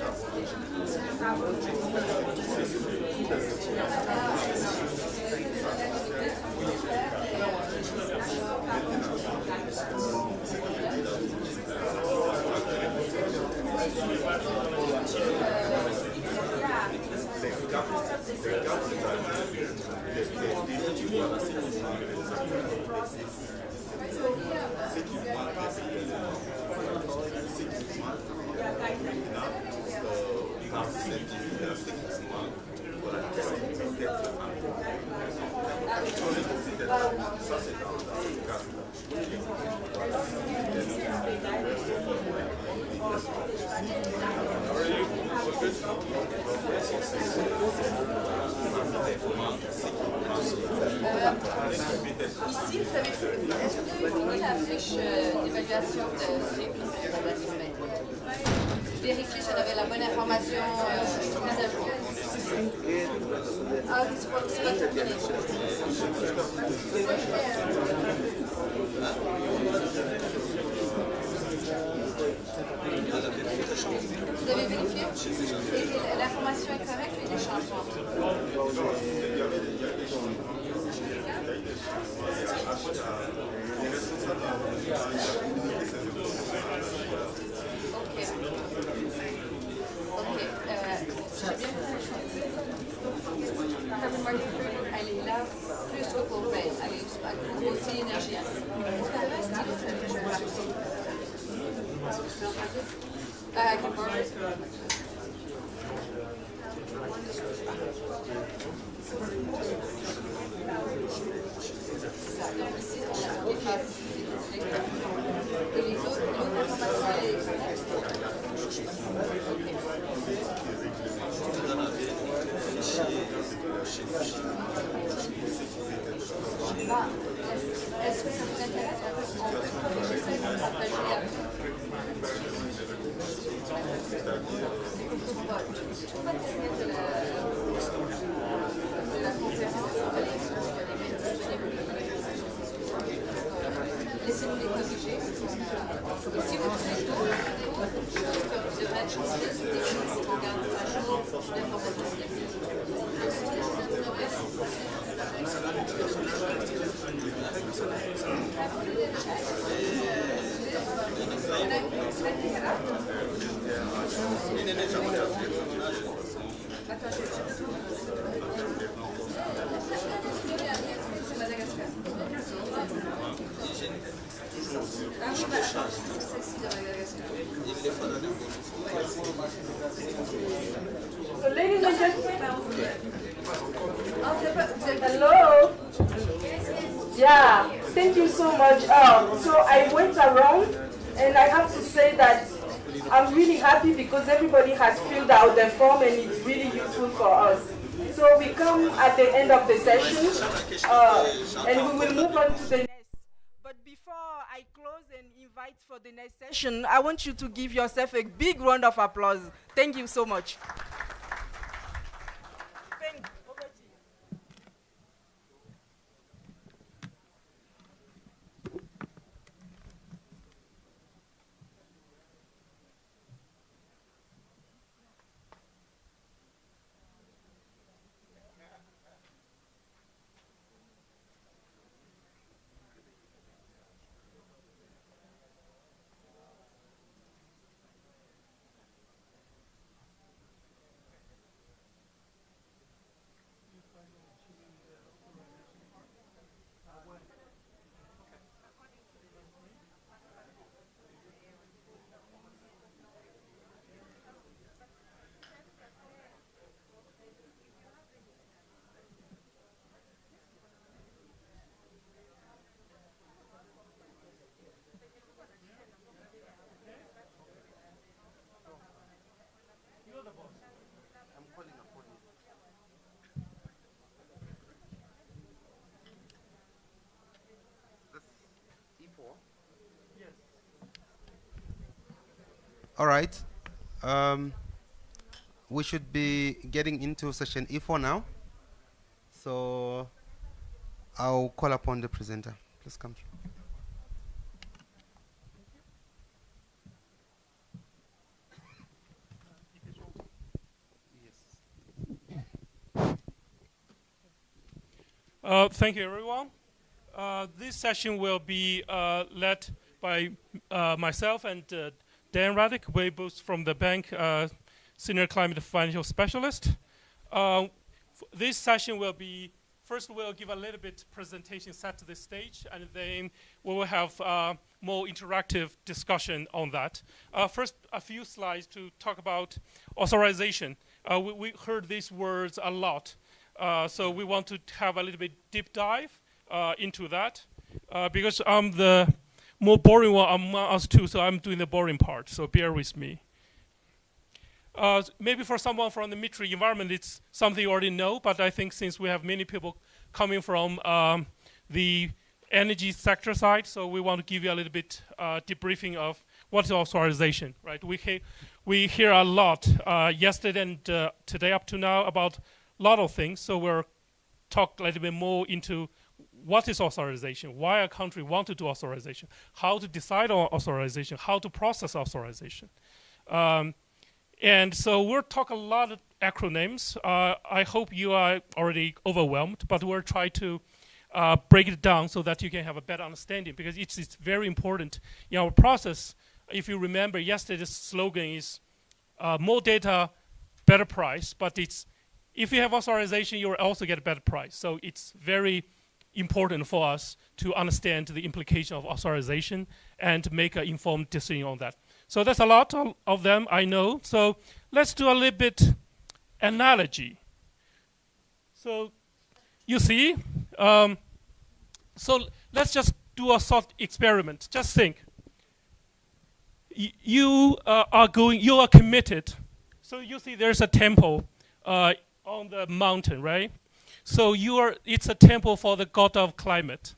Ici, vous avez est-ce que vous pouvez donner la fiche d'évaluation de vérifier si on avait la bonne information mise à jour. Ah, c'est pas terminé. Vous avez vérifié? Et l'information est correcte et les changements? Elle est là plus au propane, elle est aussi énergie. Et les autres informations, elle est est-ce que ça vous intéresse? J'essaie de partager de la conférence, laissez-nous les corriger. Et si vous trouvez d'autres choses que devraient être changées, c'est qu'on garde à jour l'information. So ladies and gentlemen, hello. Yeah, thank you so much. So I went around and I have to say that I'm really happy because everybody has filled out the form and it's really useful for us. So we come at the end of the session and we will move on to the next. But before I close and invite for the next session, I want you to give yourself a big round of applause. Thank you so much. All right. We should be getting into session E4 now. So I'll call upon the presenter. Please come through. Thank you, everyone. This session will be led by myself and Dan Radic. We're both from the bank, Senior Climate Financial Specialist. This session will be, first we'll give a little bit presentation set to the stage, and then we will have more interactive discussion on that. First, a few slides to talk about authorization. We heard these words a lot. So we want to have a little bit deep dive into that because I'm the more boring one among us two, so I'm doing the boring part, so bear with me. Maybe for someone from the military environment, it's something you already know, but I think since we have many people coming from the energy sector side, so we want to give you a little bit debriefing of what is authorization, right? We hear a lot yesterday and today up to now about a lot of things, so we'll talk a little bit more into what is authorization, why a country wants to do authorization, how to decide on authorization, how to process authorization. And so we'll talk a lot of acronyms. I hope you are already overwhelmed, but we'll try to break it down so that you can have a better understanding, because it's very important in our process. If you remember, yesterday's slogan is more data, better price, but it's if you have authorization, you will also get a better price. So it's very important for us to understand the implication of authorization and make an informed decision on that. So there's a lot of them, I know. So let's do a little bit analogy. So you see, so let's just do a thought experiment. Just think. You are committed. So you see there's a temple on the mountain, right? So it's a temple for the god of climate.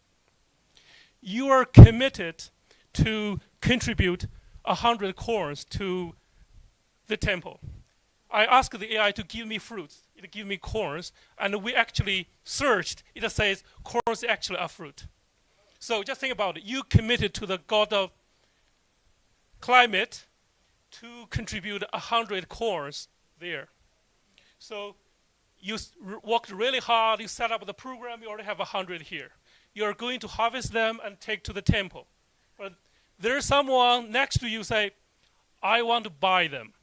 You are committed to contribute 100 corns to the temple. I asked the AI to give me fruits. It gave me corns, and we actually searched. It says corns actually are fruit. So just think about it. You committed to the god of climate to contribute 100 corns there. So you worked really hard, you set up the program, you already have 100 here. You're going to harvest them and take to the temple. But there's someone next to you say, I want to buy them.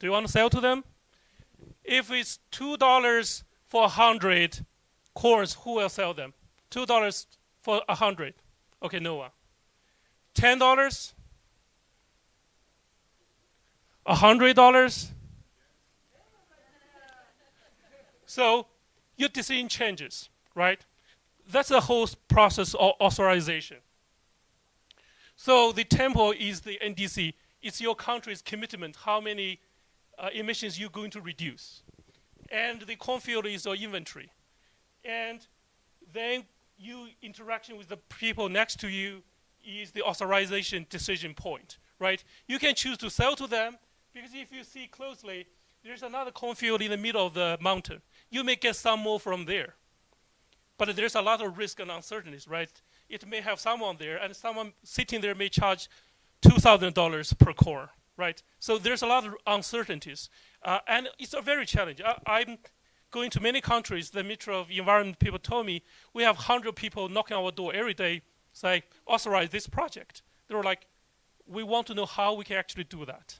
Do you want to sell to them? If it's $2 for 100 corns, who will sell them? $2 for 100. Okay, no one. $10? $100? So your decision changes, right? That's the whole process of authorization. So the temple is the NDC. It's your country's commitment, how many emissions you're going to reduce. And the cornfield is your inventory. And then you interaction with the people next to you, is the authorization decision point, right? You can choose to sell to them, because if you see closely, there's another cornfield in the middle of the mountain. You may get some more from there. But there's a lot of risk and uncertainties, right? It may have someone there, and someone sitting there may charge $2,000 per corn, right? So there's a lot of uncertainties. And it's a very challenging. I'm going to many countries. The Ministry of Environment people told me, we have 100 people knocking on our door every day, say, authorize this project. They were like, we want to know how we can actually do that.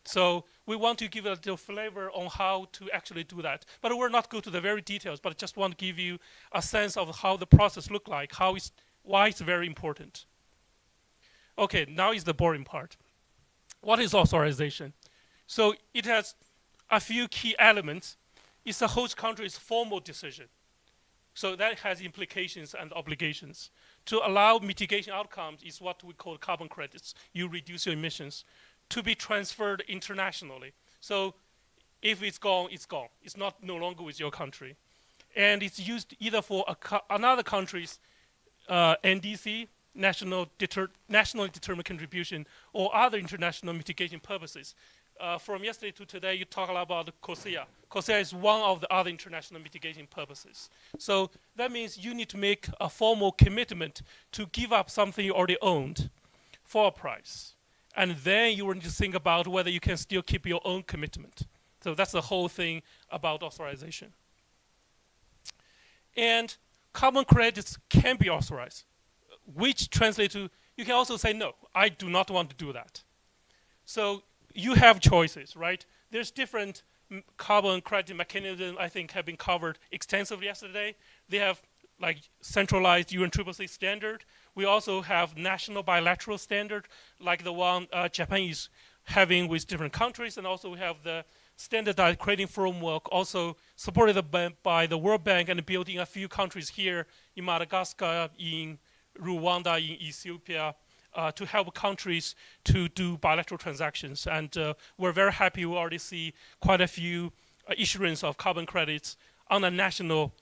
So we want to give a little flavor on how to actually do that. But we're not go to the very details, but just want to give you a sense of how the process look like, why it's very important. Okay, now is the boring part. What is authorization? So it has a few key elements. It's the host country's formal decision. So that has implications and obligations. To allow mitigation outcomes is what we call carbon credits. You reduce your emissions to be transferred internationally. So if it's gone, it's gone. It's not no longer with your country. And it's used either for another country's NDC, nationally determined contribution, or other international mitigation purposes. From yesterday to today, you talk a lot about COSIA. COSIA is one of the other international mitigation purposes. So that means you need to make a formal commitment to give up something you already owned for a price. And then you will need to think about whether you can still keep your own commitment. So that's the whole thing about authorization. And carbon credits can be authorized, which translates to, you can also say, no, I do not want to do that. So you have choices, right? There's different carbon credit mechanisms, I think, have been covered extensively yesterday. They have like centralized UNCCC standard. We also have national bilateral standard, like the one Japan is having with different countries, and also we have the standardized credit framework, also supported by the World Bank and built in a few countries here in Madagascar, in Rwanda, in Ethiopia, to help countries to do bilateral transactions. And we're very happy we already see quite a few issuance of carbon credits on a national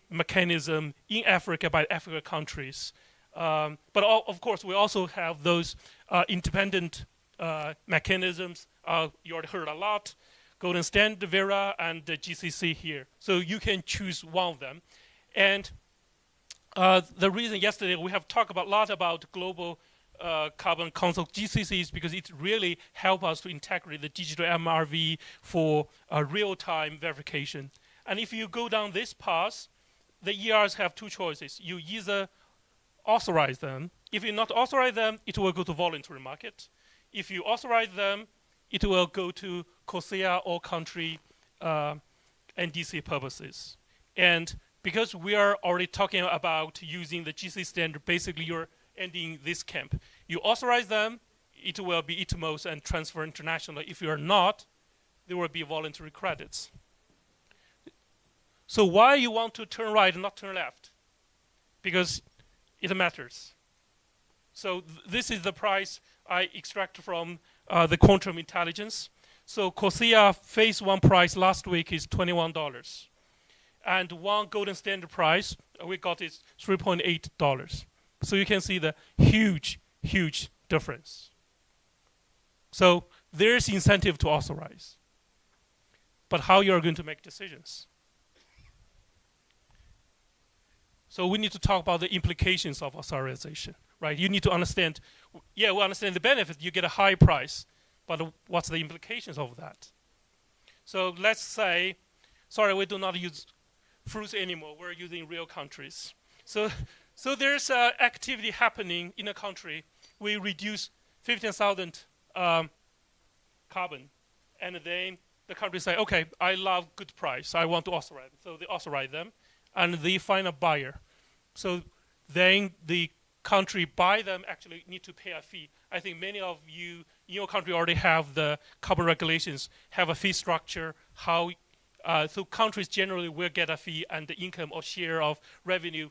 mechanism in Africa by African countries. But of course, we also have those independent mechanisms. You already heard a lot, Golden Standard, Vera, and the GCC here. So you can choose one of them. And the reason yesterday we have talked a lot about global carbon council GCC is because it really helps us to integrate the digital MRV for real-time verification. And if you go down this path, the ERs have two choices. You either authorize them. If you not authorize them, it will go to voluntary market. If you authorize them, it will go to COSIA or country NDC purposes. And because we are already talking about using the GC standard, basically you're ending this camp. You authorize them, it will be ITMOS and transfer internationally. If you are not, there will be voluntary credits. So why you want to turn right and not turn left? Because it matters. So this is the price I extract from the quantum intelligence. So COSIA phase 1 price last week is $21. And one golden standard price we got is $3.8. So you can see the huge, huge difference. So there's incentive to authorize. But how you are going to make decisions? So we need to talk about the implications of authorization, right? You need to understand, yeah, we understand the benefit, you get a high price, but what's the implications of that? So let's say, sorry, we do not use fruits anymore, we're using real countries. So there's activity happening in a country, we reduce 15,000 carbon, and then the country say, okay, I love good price, I want to authorize them. So they authorize them, and they find a buyer. So then the country buy them actually need to pay a fee. I think many of you in your country already have the carbon regulations, have a fee structure, how so countries generally will get a fee and the income or share of revenue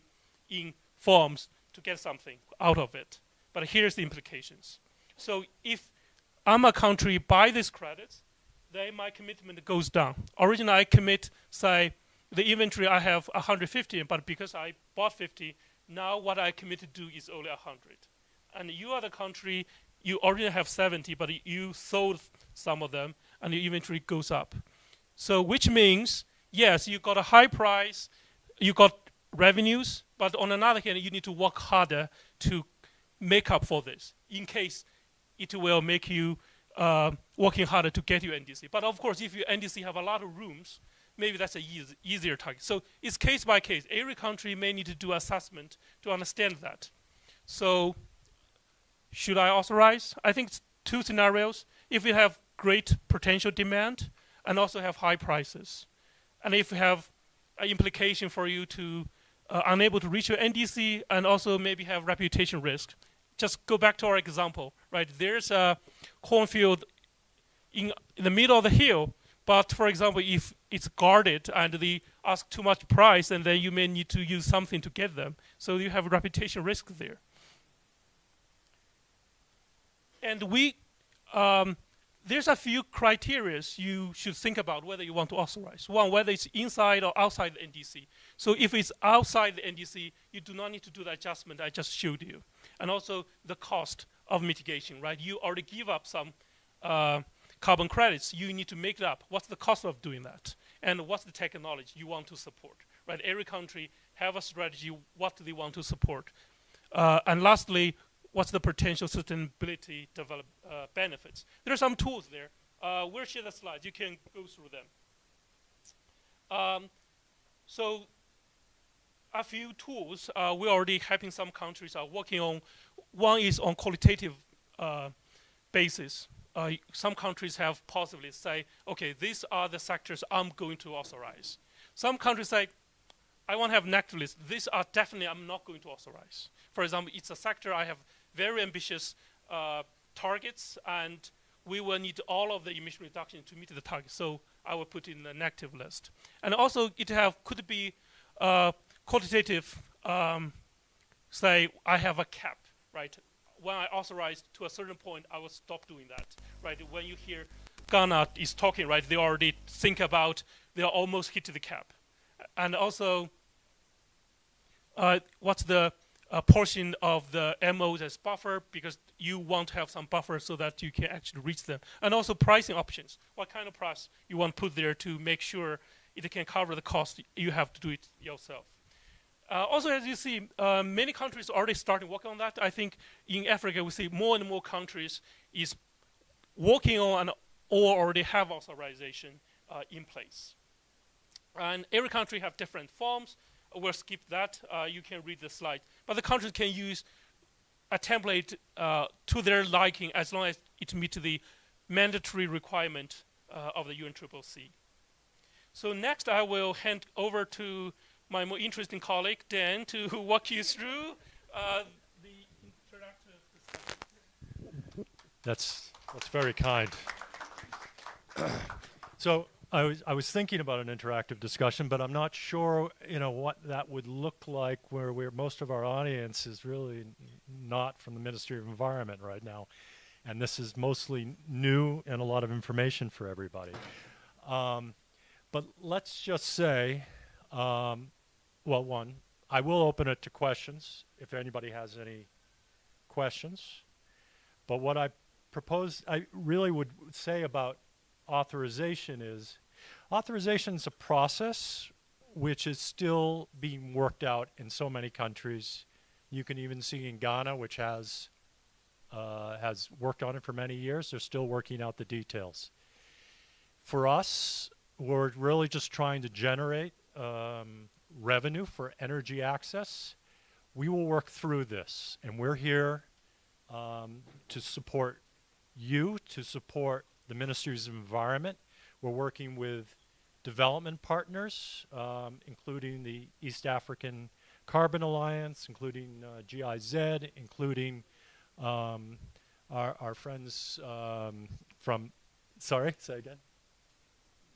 in forms to get something out of it. But here's the implications. So if I'm a country buy these credits, then my commitment goes down. Originally I commit, say, the inventory I have 150, but because I bought 50, now what I commit to do is only 100. and you are the country, you already have 70, but you sold some of them, and your inventory goes up. So which means, yes, you got a high price, you got revenues, but on another hand, you need to work harder to make up for this, in case it will make you working harder to get your NDC. But of course, if your NDC have a lot of rooms, maybe that's an easier target. So it's case by case. Every country may need to do assessment to understand that. So should I authorize? I think it's two scenarios. If we have great potential demand and also have high prices, and if we have an implication for you to unable to reach your NDC and also maybe have reputation risk. Just go back to our example, right? There's a cornfield in the middle of the hill, but for example, if it's guarded and they ask too much price, and then you may need to use something to get them. So you have a reputation risk there. And there's a few criteria you should think about whether you want to authorize. One, whether it's inside or outside the NDC. So if it's outside the NDC, you do not need to do the adjustment I just showed you. And also the cost of mitigation, right? You already give up some carbon credits. You need to make it up. What's the cost of doing that? And what's the technology you want to support, right? Every country have a strategy. What do they want to support? And lastly, what's the potential sustainability benefits? There are some tools there. We'll share the slides. You can go through them. So a few tools we're already helping some countries are working on. One is on qualitative basis. Some countries have possibly say, okay, these are the sectors I'm going to authorize. Some countries say, I want to have negative list. These are definitely I'm not going to authorize. For example, it's a sector I have very ambitious targets, and we will need all of the emission reduction to meet the target. So I will put in the negative list. And also it could be quantitative, say I have a cap, right? When I authorize to a certain point, I will stop doing that, right? When you hear Ghana is talking, right, they already think about, they are almost hit the cap. And also, what's the portion of the MOs as buffer, because you want to have some buffer so that you can actually reach them. And also pricing options. What kind of price you want to put there to make sure it can cover the cost, you have to do it yourself. Also, as you see, many countries are already starting working on that. I think in Africa, we see more and more countries is working on or already have authorization in place. And every country have different forms. We'll skip that. You can read the slide. But the countries can use a template to their liking as long as it meets the mandatory requirement of the UNCCC. So next, I will hand over to my more interesting colleague, Dan, to walk you through the interactive discussion. That's very kind. So I was thinking about an interactive discussion, but I'm not sure, what that would look like where most of our audience is really not from the Ministry of Environment right now. And this is mostly new and a lot of information for everybody. But let's just say, one, I will open it to questions if anybody has any questions. But what I really would say about authorization is a process which is still being worked out in so many countries. You can even see in Ghana, which has worked on it for many years. They're still working out the details. For us, we're really just trying to generate revenue for energy access. We will work through this, and we're here to support you, to support the Ministries of Environment. We're working with development partners, including the East African Carbon Alliance, including GIZ, including our friends from, sorry, say again?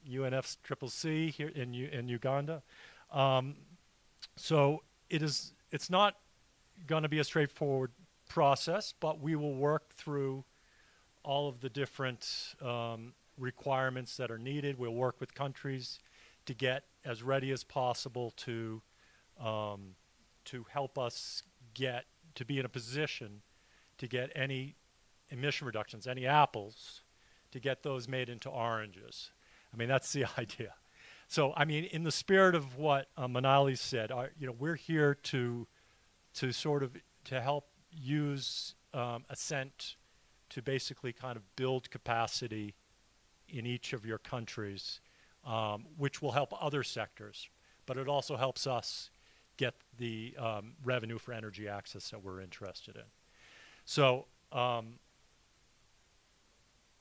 UNFCCC here in Uganda. So it's not going to be a straightforward process, but we will work through all of the different requirements that are needed. We'll work with countries to get as ready as possible to help us get to be in a position to get any emission reductions, any apples, to get those made into oranges. I mean, that's the idea. So, I mean, in the spirit of what Manali said, we're here to sort of to help use ASCENT to basically kind of build capacity in each of your countries, which will help other sectors, but it also helps us get the revenue for energy access that we're interested in. So,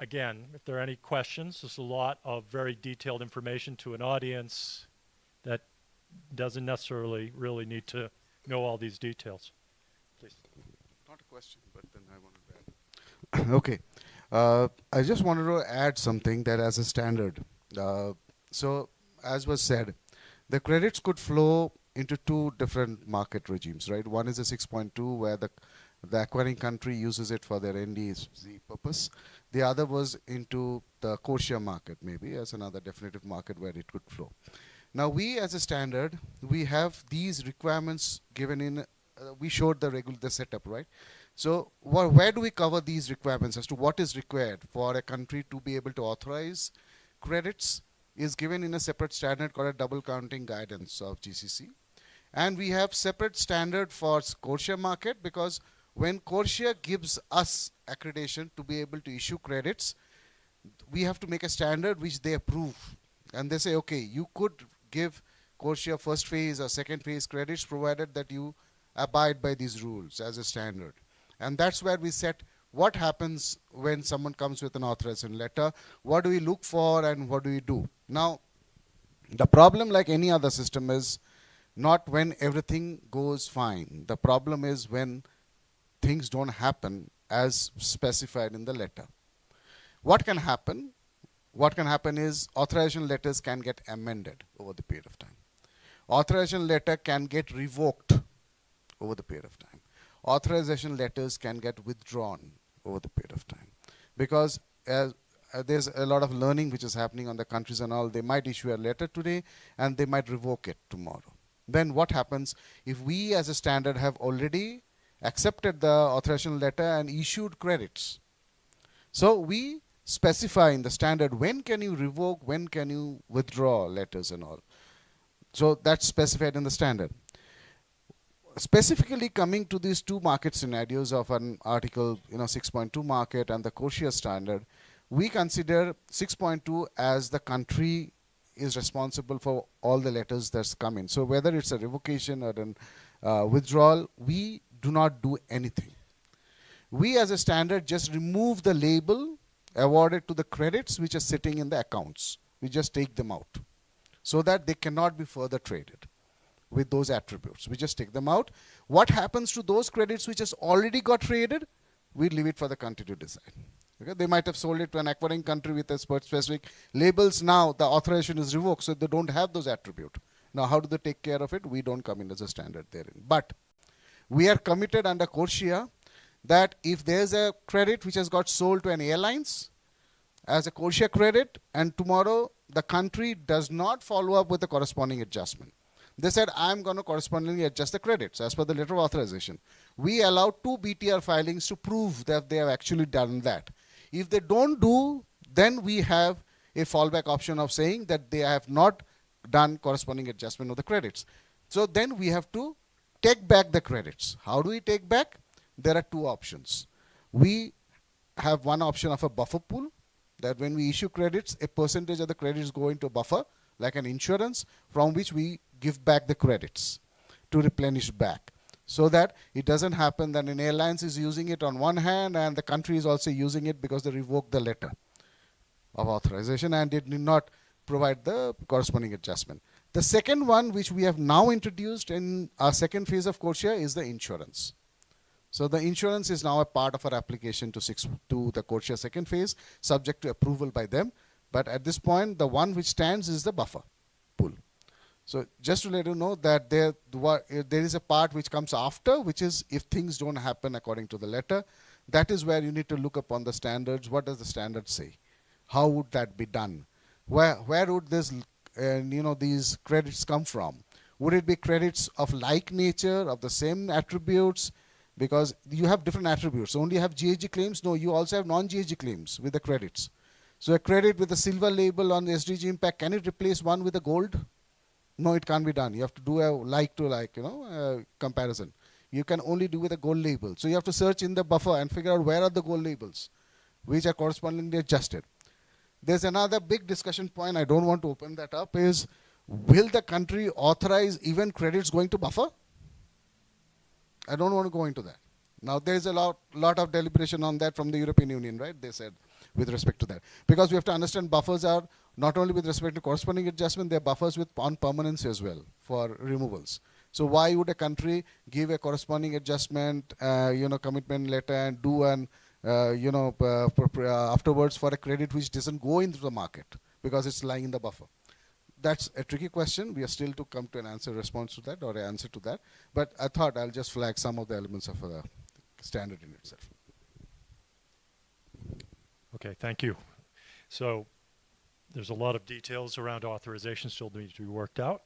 again, if there are any questions, there's a lot of very detailed information to an audience that doesn't necessarily really need to know all these details. Please. Not a question, but then I wanted to add. Okay. I just wanted to add something that as a standard. So, as was said, the credits could flow into two different market regimes, right? One is a 6.2 where the acquiring country uses it for their NDC purpose. The other was into the CORSIA market, maybe as another definitive market where it could flow. Now, we as a standard, we have these requirements given in, we showed the setup, right? So where do we cover these requirements as to what is required for a country to be able to authorize credits is given in a separate standard called a double counting guidance of GCC. And we have separate standard for CORSIA market, because when CORSIA gives us accreditation to be able to issue credits, we have to make a standard which they approve. And they say, okay, you could give CORSIA first phase or second phase credits provided that you abide by these rules as a standard. And that's where we set what happens when someone comes with an authorization letter, what do we look for and what do we do. Now, the problem, like any other system, is not when everything goes fine. The problem is when things don't happen as specified in the letter. What can happen? What can happen is authorization letters can get amended over the period of time. Authorization letter can get revoked over the period of time. Authorization letters can get withdrawn over the period of time. Because there's a lot of learning which is happening on the countries and all. They might issue a letter today and they might revoke it tomorrow. Then what happens if we as a standard have already accepted the authorization letter and issued credits? So we specify in the standard when can you revoke, when can you withdraw letters and all. So that's specified in the standard. Specifically coming to these two market scenarios of an article 6.2 market and the CORSIA standard, we consider 6.2 as the country is responsible for all the letters that's come in. So whether it's a revocation or a withdrawal, we do not do anything. We as a standard just remove the label awarded to the credits which are sitting in the accounts. We just take them out so that they cannot be further traded with those attributes. We just take them out. What happens to those credits which has already got traded? We leave it for the country to decide. Okay? They might have sold it to an acquiring country with a specific labels. Now the authorization is revoked, so they don't have those attributes. Now how do they take care of it? We don't come in as a standard therein. But we are committed under CORSIA that if there's a credit which has got sold to an airlines as a CORSIA credit and tomorrow the country does not follow up with the corresponding adjustment, they said, I'm going to correspondingly adjust the credits as per the letter of authorization. We allow 2 BTR filings to prove that they have actually done that. If they don't do, then we have a fallback option of saying that they have not done corresponding adjustment of the credits. So then we have to take back the credits. How do we take back? There are two options. We have one option of a buffer pool, that when we issue credits, a percentage of the credits go into a buffer, like an insurance, from which we give back the credits to replenish back. So that it doesn't happen that an airlines is using it on one hand and the country is also using it because they revoked the letter of authorization and it did not provide the corresponding adjustment. The second one, which we have now introduced in our second phase of CORSIA, is the insurance. So the insurance is now a part of our application to the CORSIA second phase, subject to approval by them. But at this point, the one which stands is the buffer pool. So just to let you know that there is a part which comes after, which is if things don't happen according to the letter, that is where you need to look upon the standards. What does the standard say? How would that be done? Where would this, these credits come from? Would it be credits of like nature, of the same attributes? because you have different attributes. Only have GHG claims? No, you also have non-GHG claims with the credits. So a credit with a silver label on the SDG impact, can it replace one with a gold? No, it can't be done. You have to do a like-to-like, comparison. You can only do with a gold label. So you have to search in the buffer and figure out where are the gold labels, which are correspondingly adjusted. There's another big discussion point, I don't want to open that up, is will the country authorize even credits going to buffer? I don't want to go into that. Now, there's a lot of deliberation on that from the European Union, right? They said with respect to that. Because we have to understand buffers are not only with respect to corresponding adjustment, they're buffers on permanence as well for removals. So why would a country give a corresponding adjustment, commitment letter and do an, afterwards for a credit which doesn't go into the market because it's lying in the buffer? That's a tricky question. We are still to come to an response to that or an answer to that. But I thought I'll just flag some of the elements of the standard in itself. Okay, thank you. So there's a lot of details around authorization still need to be worked out.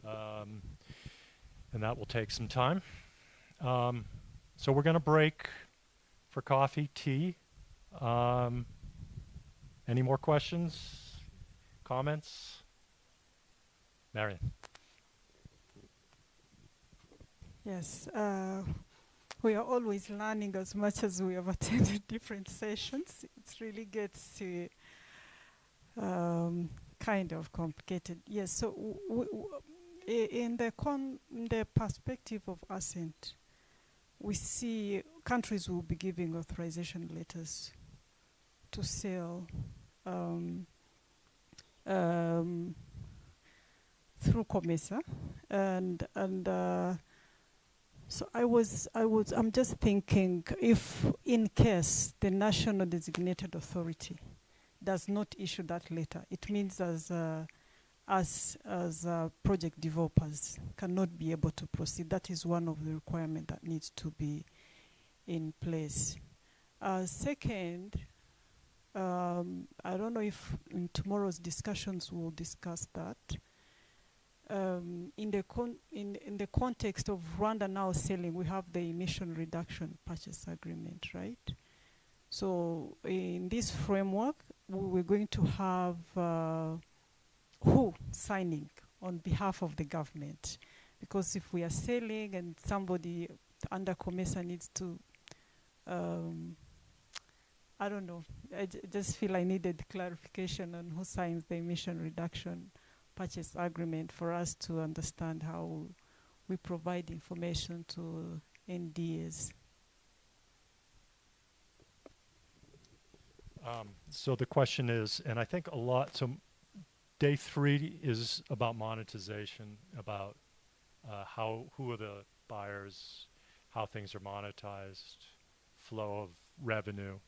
And that will take some time. So we're going to break for coffee, tea. Any more questions, comments? Marion. Yes, we are always learning as much as we have attended different sessions. It really gets to kind of complicated. Yes, so in the perspective of ASCENT, we see countries will be giving authorization letters to sell through COMESA, and so I'm just thinking, if in case the national designated authority does not issue that letter, it means as project developers cannot be able to proceed. That is one of the requirements that needs to be in place. Second, I don't know if in tomorrow's discussions we'll discuss that. In the context of Rwanda now selling, we have the emission reduction purchase agreement, right? So in this framework, we're going to have who signing on behalf of the government? Because if we are selling and somebody under COMESA needs to, I don't know, I just feel I needed clarification on who signs the emission reduction purchase agreement for us to understand how we provide information to NDAs. So the question is, and I think a lot, so day 3 is about monetization, about who are the buyers, how things are monetized, flow of revenue.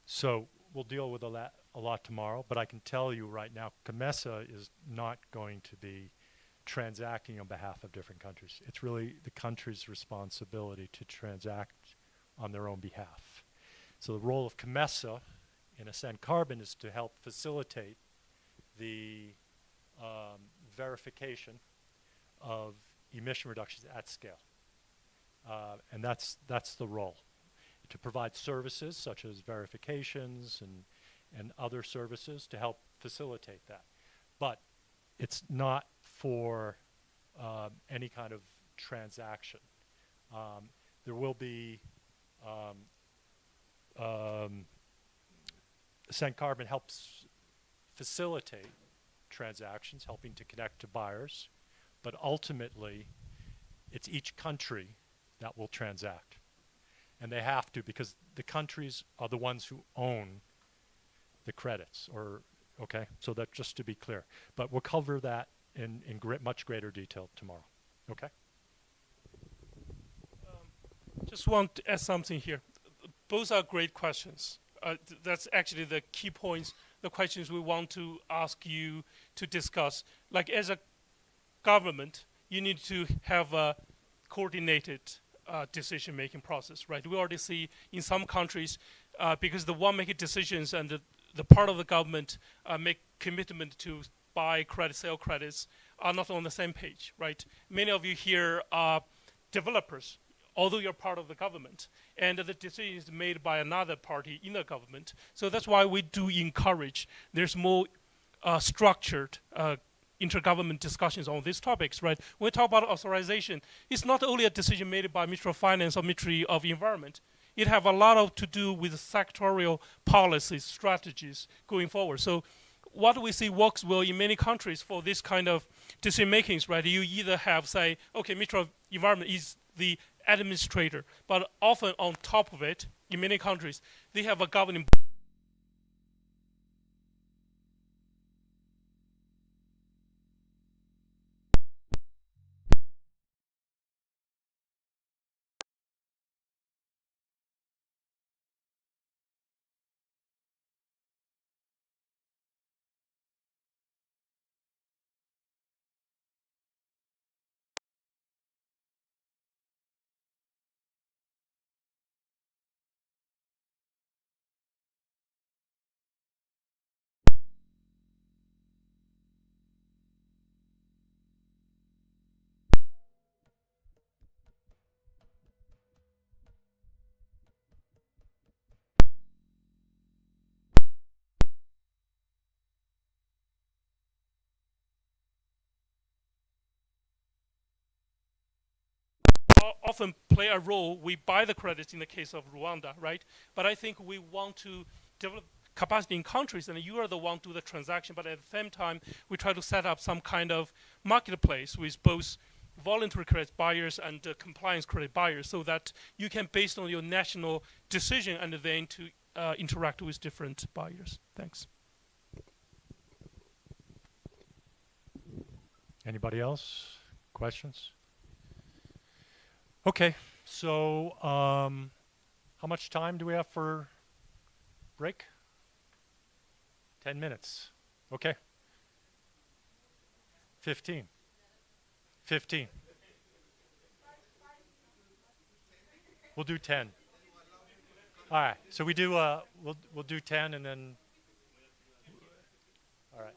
So we'll deal with a lot tomorrow, but I can tell you right now, COMESA is not going to be transacting on behalf of different countries. It's really the country's responsibility to transact on their own behalf. So the role of COMESA in ASCENT Carbon is to help facilitate the verification of emission reductions at scale. And that's the role. To provide services such as verifications and other services to help facilitate that. But it's not for any kind of transaction. There will be ASCENT Carbon helps facilitate transactions, helping to connect to buyers, but ultimately it's each country that will transact. And they have to, because the countries are the ones who own the credits, okay? So that just to be clear. But we'll cover that in much greater detail tomorrow, okay? Just want to add something here. Both are great questions. That's actually the key points, the questions we want to ask you to discuss. Like as a government, you need to have a coordinated decision-making process, right? We already see in some countries, because the one making decisions and the part of the government make commitment to buy credits, sell credits, are not on the same page, right? Many of you here are developers although you're part of the government, and the decision is made by another party in the government. So that's why we do encourage there's more structured intergovernment discussions on these topics, right? When we talk about authorization, it's not only a decision made by Ministry of Finance or Ministry of Environment. It have a lot to do with sectorial policies, strategies going forward. So what we see works well in many countries for this kind of decision makings, right? You either have, say, okay, Ministry of Environment is the administrator, but often on top of it, in many countries, they have a governing often play a role. We buy the credits in the case of Rwanda, right? But I think we want to develop capacity in countries, and you are the one to do the transaction. But at the same time, we try to set up some kind of marketplace with both voluntary credit buyers and compliance credit buyers, so that you can, based on your national decision, and then to interact with different buyers. Thanks. Anybody else? Questions? Okay, so how much time do we have for break? 10 minutes. Okay. 15. 15. We'll do 10. All right. So we do we'll do 10 and then all right.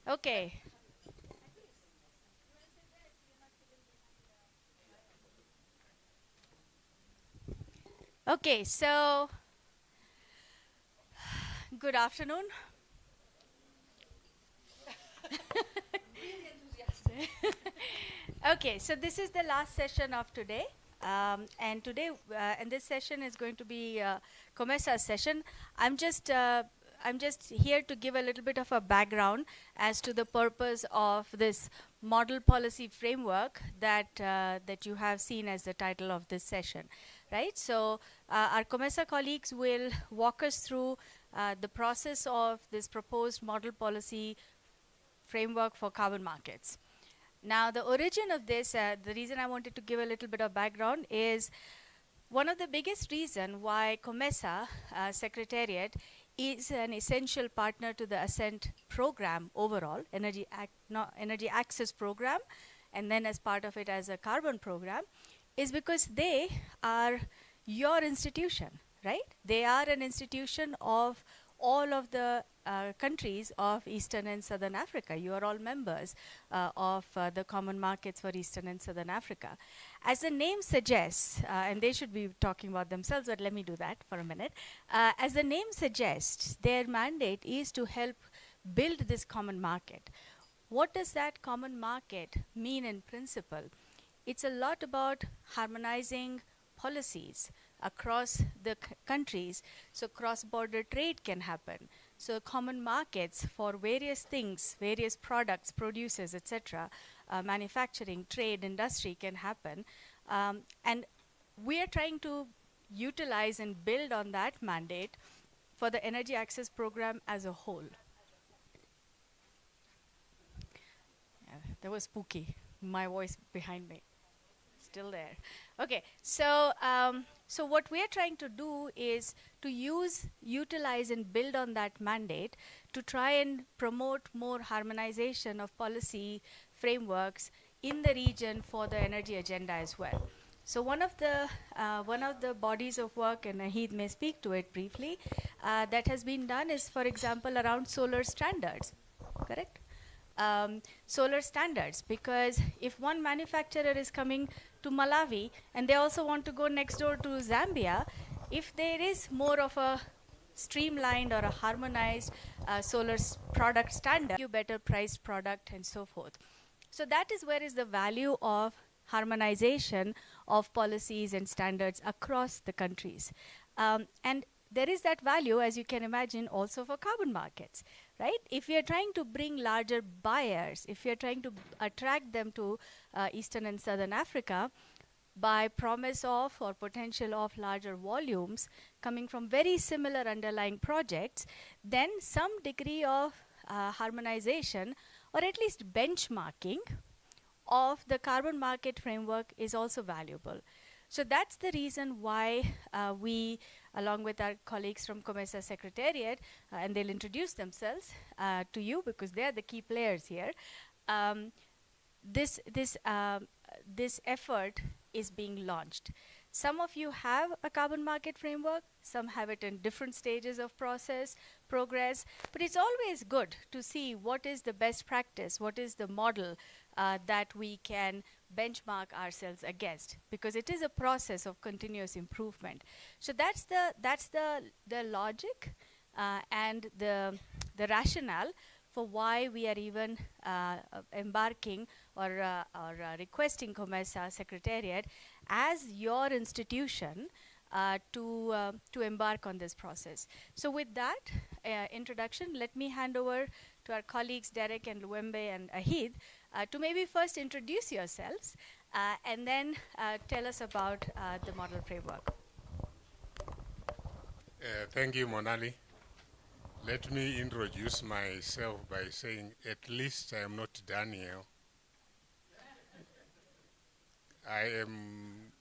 Okay. Okay, so good afternoon. Really enthusiastic. Okay, so this is the last session of today. And today, and this session is going to be COMESA's session. I'm just here to give a little bit of a background as to the purpose of this model policy framework that you have seen as the title of this session, right? So our COMESA colleagues will walk us through the process of this proposed model policy framework for carbon markets. Now, the origin of this, the reason I wanted to give a little bit of background is one of the biggest reason why COMESA Secretariat is an essential partner to the ASCENT program overall, Energy Access Program, and then as part of it as a carbon program, is because they are your institution, right? They are an institution of all of the countries of Eastern and Southern Africa. You are all members of the common markets for Eastern and Southern Africa. As the name suggests, and they should be talking about themselves, but let me do that for a minute. As the name suggests, their mandate is to help build this common market. What does that common market mean in principle? It's a lot about harmonizing policies across the countries, so cross-border trade can happen. So common markets for various things, various products, producers, etc., manufacturing, trade, industry can happen. And we are trying to utilize and build on that mandate for the Energy Access Program as a whole. Yeah, that was spooky, my voice behind me. Still there. Okay, so so what we are trying to do is to utilize and build on that mandate to try and promote more harmonization of policy frameworks in the region for the energy agenda as well. So one of the bodies of work, and Nahid may speak to it briefly, that has been done is, for example, around solar standards, correct? Solar standards, because if one manufacturer is coming to Malawi and they also want to go next door to Zambia, if there is more of a streamlined or a harmonized solar product standard, you better priced product and so forth. So that is where is the value of harmonization of policies and standards across the countries. And there is that value, as you can imagine, also for carbon markets, right? If we are trying to bring larger buyers, if we are trying to attract them to Eastern and Southern Africa by promise of or potential of larger volumes coming from very similar underlying projects, then some degree of harmonization or at least benchmarking of the carbon market framework is also valuable. So that's the reason why we, along with our colleagues from COMESA Secretariat, and they'll introduce themselves to you because they're the key players here, this effort is being launched. Some of you have a carbon market framework, some have it in different stages of progress, but it's always good to see what is the best practice, what is the model that we can benchmark ourselves against, because it is a process of continuous improvement. So that's the logic and the rationale for why we are even embarking or requesting COMESA Secretariat as your institution to embark on this process. So with that introduction, let me hand over to our colleagues Derek and Luembe and Ahid to maybe first introduce yourselves and then tell us about the model framework. Thank you, Monali. Let me introduce myself by saying at least I am not Daniel. I am,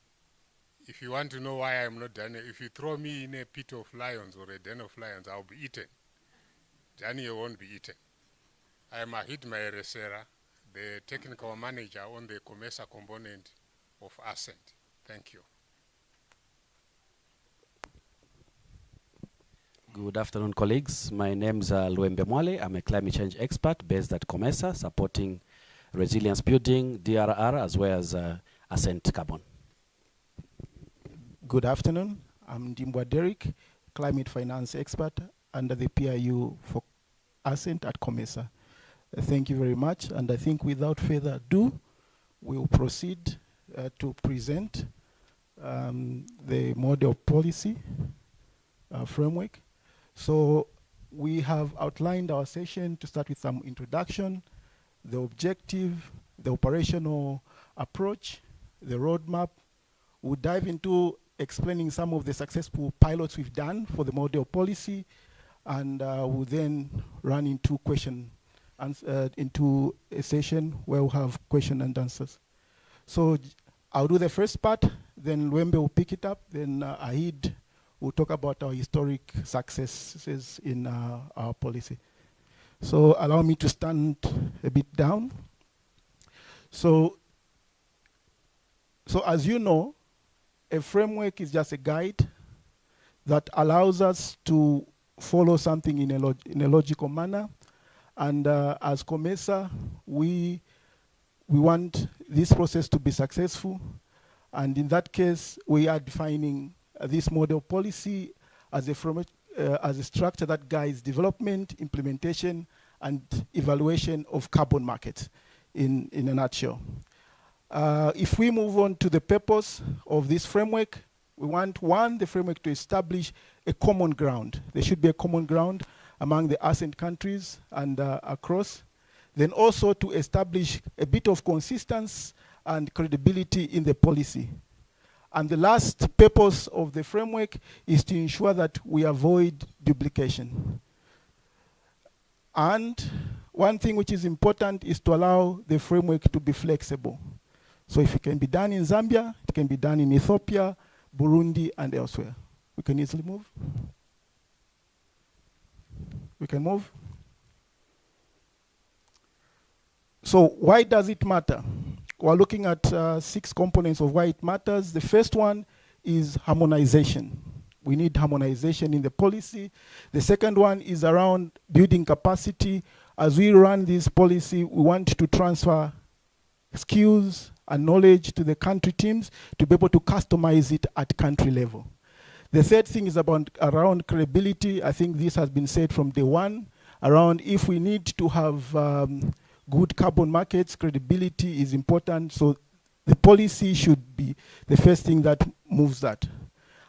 if you want to know why I am not Daniel, if you throw me in a pit of lions or a den of lions, I'll be eaten. Daniel won't be eaten. I am Ahid Maeresera, the technical manager on the COMESA component of ASCENT. Thank you. Good afternoon, colleagues. My name is Luembe Mwale. I'm a climate change expert based at COMESA, supporting resilience building, DRR, as well as ASCENT carbon. Good afternoon. I'm Dimbwa Derek, climate finance expert under the PIU for ASCENT at COMESA. Thank you very much. And I think without further ado, we'll proceed to present the model policy framework. So we have outlined our session to start with some introduction, the objective, the operational approach, the roadmap. We'll dive into explaining some of the successful pilots we've done for the model policy, and we'll then run into into a session where we'll have question and answers. So I'll do the first part, then Luembe will pick it up, then Ahid will talk about our historic successes in our policy. So allow me to stand a bit down. So as you know, a framework is just a guide that allows us to follow something in a logical manner. And as COMESA, we want this process to be successful. And in that case, we are defining this model policy as a framework, as a structure that guides development, implementation, and evaluation of carbon markets in a nutshell. If we move on to the purpose of this framework, we want, one, the framework to establish a common ground. There should be a common ground among the ASCENT countries and across. Then also to establish a bit of consistency and credibility in the policy. And the last purpose of the framework is to ensure that we avoid duplication. And one thing which is important is to allow the framework to be flexible. So if it can be done in Zambia, it can be done in Ethiopia, Burundi, and elsewhere. We can easily move. We can move. So why does it matter? We're looking at 6 components of why it matters. The first one is harmonization. We need harmonization in the policy. The second one is around building capacity. As we run this policy, we want to transfer skills and knowledge to the country teams to be able to customize it at country level. The third thing is around credibility. I think this has been said from day one, around if we need to have good carbon markets, credibility is important. So the policy should be the first thing that moves that.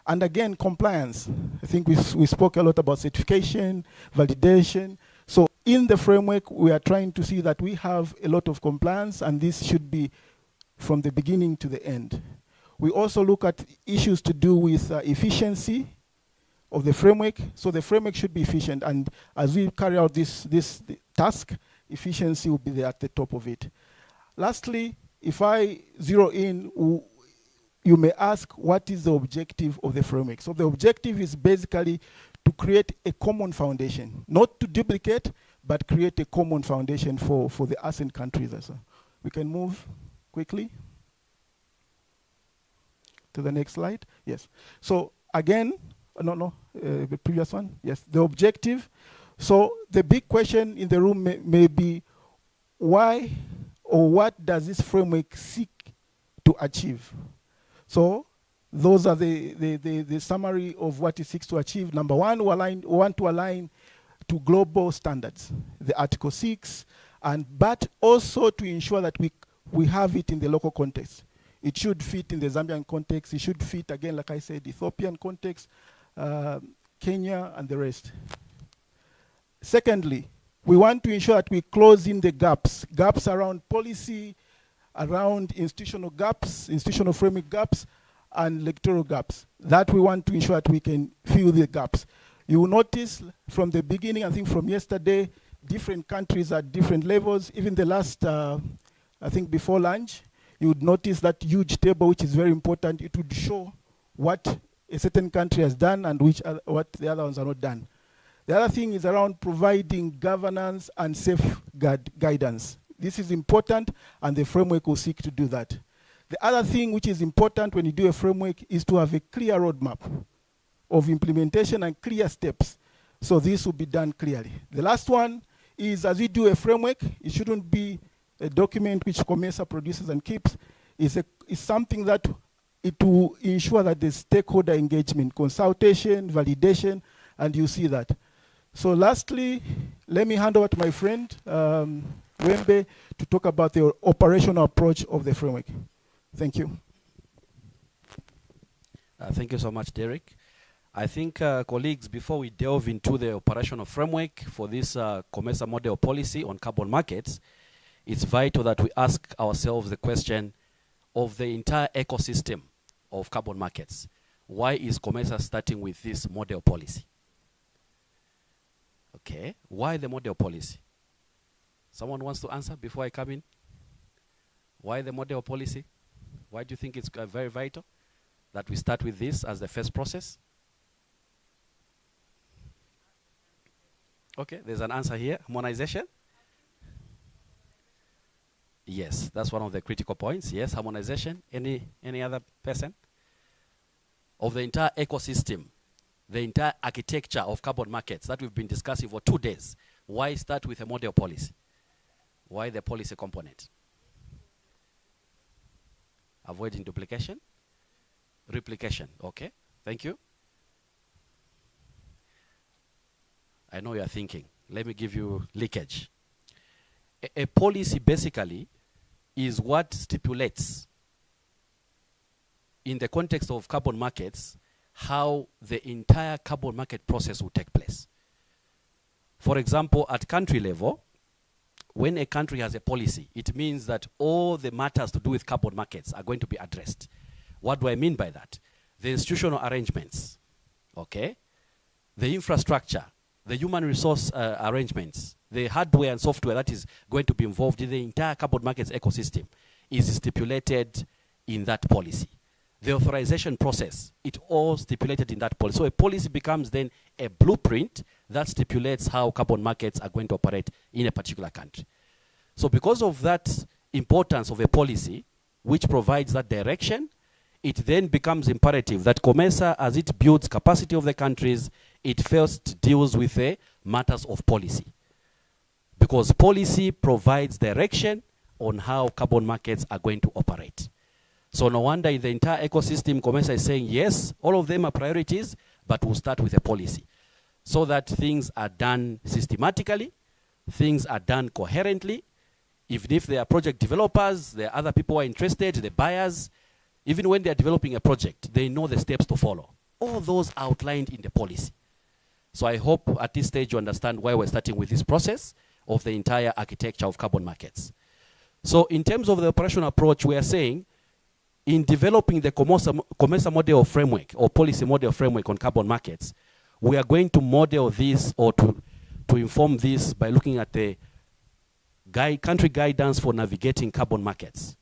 And again, compliance. I think we spoke a lot about certification, validation. So in the framework, we are trying to see that we have a lot of compliance, and this should be from the beginning to the end. We also look at issues to do with efficiency of the framework. So the framework should be efficient. And as we carry out this task, efficiency will be there at the top of it. Lastly, if I zero in, you may ask, what is the objective of the framework? So the objective is basically to create a common foundation, not to duplicate, but create a common foundation for the ASCENT countries as well. We can move quickly to the next slide. Yes. So again, the previous one. Yes, the objective. So the big question in the room may be, why or what does this framework seek to achieve? So those are the summary of what it seeks to achieve. Number one, we want to align to global standards, the Article 6, but also to ensure that we have it in the local context. It should fit in the Zambian context. It should fit, again, like I said, Ethiopian context, Kenya, and the rest. Secondly, we want to ensure that we close in the gaps around policy, around institutional gaps, institutional framework gaps, and electoral gaps. That we want to ensure that we can fill the gaps. You will notice from the beginning, I think from yesterday, different countries at different levels. Even the last, I think before lunch, you would notice that huge table, which is very important. It would show what a certain country has done and what the other ones are not done. The other thing is around providing governance and safeguard guidance. This is important, and the framework will seek to do that. The other thing which is important when you do a framework is to have a clear roadmap of implementation and clear steps. So this will be done clearly. The last one is, as we do a framework, it shouldn't be a document which COMESA produces and keeps. It's something that it will ensure that there's stakeholder engagement, consultation, validation, and you see that. So lastly, let me hand over to my friend, Wembe, to talk about the operational approach of the framework. Thank you. Thank you so much, Derek. I think, colleagues, before we delve into the operational framework for this COMESA model policy on carbon markets, it's vital that we ask ourselves the question of the entire ecosystem of carbon markets. Why is COMESA starting with this model policy? Okay, why the model policy? Someone wants to answer before I come in? Why the model policy? Why do you think it's very vital that we start with this as the first process? Okay, there's an answer here. Harmonization? Yes, that's one of the critical points. Yes, harmonization. Any other person? Of the entire ecosystem, the entire architecture of carbon markets that we've been discussing for 2 days. Why start with a model policy? Why the policy component? Avoiding duplication? Replication. Okay, thank you. I know you are thinking. Let me give you leakage. A policy basically is what stipulates, in the context of carbon markets, how the entire carbon market process will take place. For example, at country level, when a country has a policy, it means that all the matters to do with carbon markets are going to be addressed. What do I mean by that? The institutional arrangements, okay? The infrastructure, the human resource arrangements, the hardware and software that is going to be involved in the entire carbon markets ecosystem is stipulated in that policy. The authorization process, it all stipulated in that policy. So a policy becomes then a blueprint that stipulates how carbon markets are going to operate in a particular country. So because of that importance of a policy, which provides that direction, it then becomes imperative that COMESA, as it builds capacity of the countries, it first deals with the matters of policy. Because policy provides direction on how carbon markets are going to operate. So no wonder in the entire ecosystem, COMESA is saying, yes, all of them are priorities, but we'll start with a policy. So that things are done systematically, things are done coherently. Even if there are project developers, there are other people who are interested, the buyers, even when they are developing a project, they know the steps to follow. All those are outlined in the policy. So I hope at this stage you understand why we're starting with this process of the entire architecture of carbon markets. So in terms of the operational approach, we are saying, in developing the COMESA model framework or policy model framework on carbon markets, we are going to model this or to inform this by looking at the country guidance for navigating carbon markets.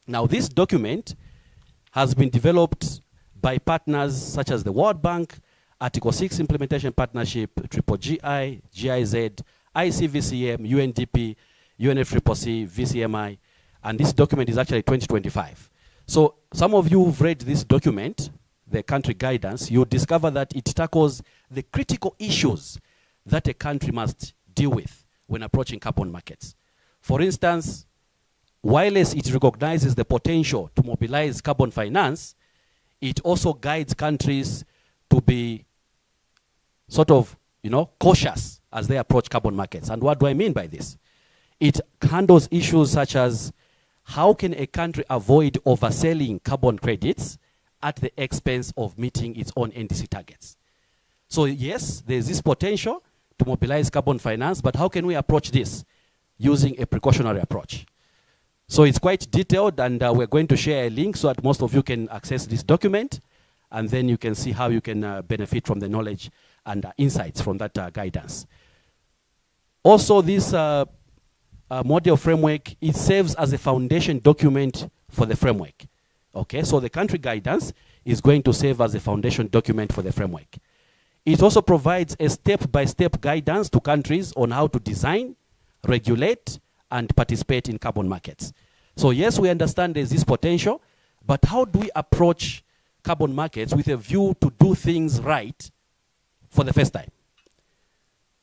Now this document has been developed by partners such as the World Bank, Article 6 Implementation Partnership, GII, GIZ, ICVCM, UNDP, UNFCCC, VCMI, and this document is actually 2025. So some of you who've read this document, the country guidance, you'll discover that it tackles the critical issues that a country must deal with when approaching carbon markets. For instance, while it recognizes the potential to mobilize carbon finance, it also guides countries to be sort of, cautious as they approach carbon markets. And what do I mean by this? It handles issues such as how can a country avoid overselling carbon credits at the expense of meeting its own NDC targets? So yes, there's this potential to mobilize carbon finance, but how can we approach this using a precautionary approach? So it's quite detailed, and we're going to share a link so that most of you can access this document, and then you can see how you can benefit from the knowledge and insights from that guidance. Also, this model framework, it serves as a foundation document for the framework. Okay, so the country guidance is going to serve as a foundation document for the framework. It also provides a step-by-step guidance to countries on how to design, regulate, and participate in carbon markets. So yes, we understand there's this potential, but how do we approach carbon markets with a view to do things right for the first time?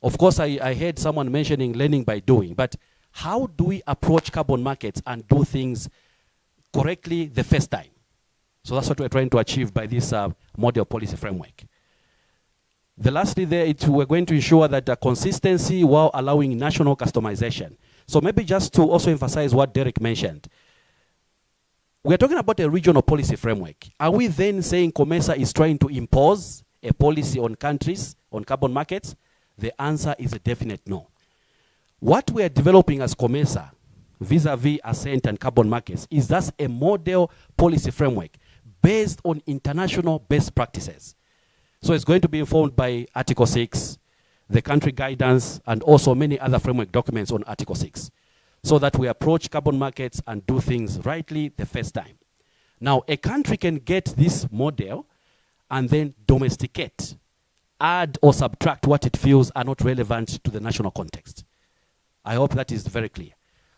Of course, I heard someone mentioning learning by doing, but how do we approach carbon markets and do things correctly the first time? So that's what we're trying to achieve by this model policy framework. The lastly there, we're going to ensure that the consistency while allowing national customization. So maybe just to also emphasize what Derek mentioned, we're talking about a regional policy framework. Are we then saying COMESA is trying to impose a policy on countries, on carbon markets? The answer is a definite no. What we are developing as COMESA, vis-a-vis ASCENT and carbon markets, is thus a model policy framework based on international best practices. So it's going to be informed by Article 6, the country guidance, and also many other framework documents on Article 6, so that we approach carbon markets and do things rightly the first time. Now, a country can get this model and then domesticate, add or subtract what it feels are not relevant to the national context. I hope that is very clear.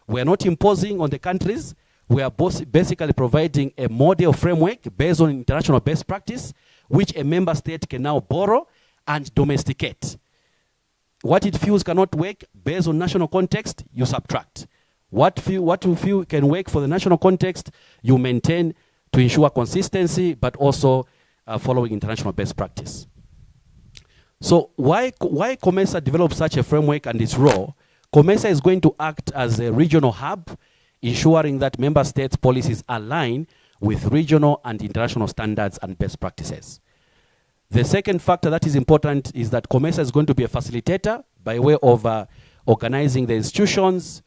We are not imposing on the countries. We are basically providing a model framework based on international best practice, which a member state can now borrow and domesticate. What it feels cannot work based on national context, you subtract. What you feel can work for the national context, you maintain to ensure consistency, but also following international best practice. So why COMESA developed such a framework and its role? COMESA is going to act as a regional hub, ensuring that member states' policies align with regional and international standards and best practices. The second factor that is important is that COMESA is going to be a facilitator by way of organizing the institutions,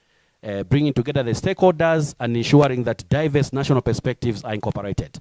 bringing together the stakeholders, and ensuring that diverse national perspectives are incorporated.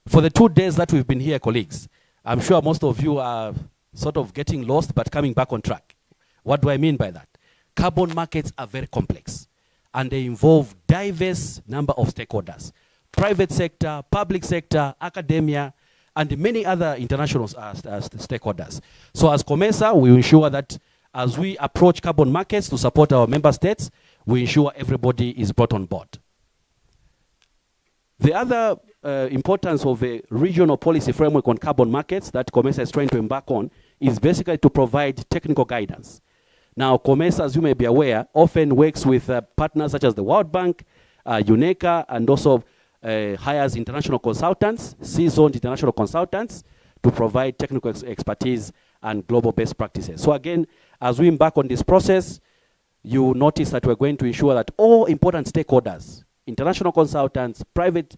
For the 2 days that we've been here, colleagues, I'm sure most of you are sort of getting lost but coming back on track. What do I mean by that? Carbon markets are very complex, and they involve diverse number of stakeholders: private sector, public sector, academia, and many other international stakeholders. So as COMESA, we ensure that as we approach carbon markets to support our member states, we ensure everybody is brought on board. The other importance of a regional policy framework on carbon markets that COMESA is trying to embark on is basically to provide technical guidance. Now, COMESA, as you may be aware, often works with partners such as the World Bank, UNECA, and also hires international consultants, seasoned international consultants, to provide technical expertise and global best practices. So again, as we embark on this process, you notice that we're going to ensure that all important stakeholders, international consultants, private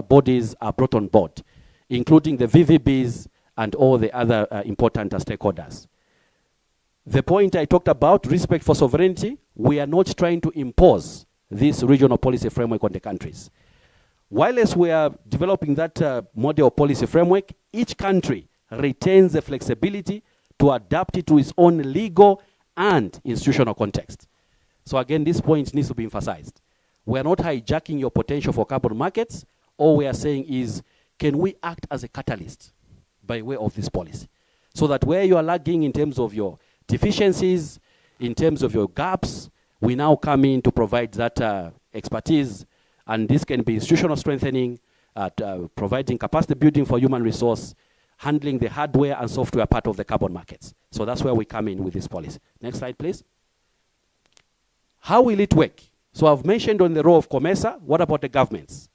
bodies are brought on board, including the VVBs and all the other important stakeholders. The point I talked about, respect for sovereignty, we are not trying to impose this regional policy framework on the countries. While as we are developing that model policy framework, each country retains the flexibility to adapt it to its own legal and institutional context. So again, this point needs to be emphasized. We are not hijacking your potential for carbon markets. All we are saying is, can we act as a catalyst by way of this policy? So that where you are lagging in terms of your deficiencies, in terms of your gaps, we now come in to provide that expertise, and this can be institutional strengthening, providing capacity building for human resource, handling the hardware and software part of the carbon markets. So that's where we come in with this policy. Next slide, please. How will it work? So I've mentioned on the role of COMESA. What about the governments?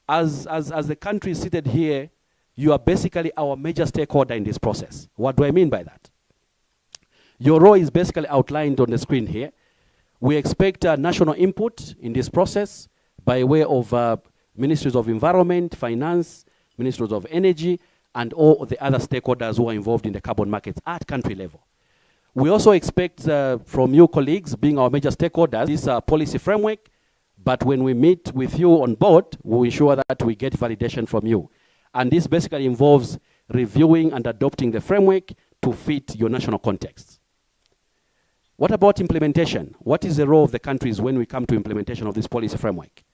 As the country is seated here, you are basically our major stakeholder in this process. What do I mean by that? Your role is basically outlined on the screen here. We expect national input in this process by way of ministries of environment, finance, ministries of energy, and all the other stakeholders who are involved in the carbon markets at country level. We also expect from you colleagues, being our major stakeholders, this policy framework, but when we meet with you on board, we'll ensure that we get validation from you. And this basically involves reviewing and adopting the framework to fit your national context. What about implementation? What is the role of the countries when we come to implementation of this policy framework?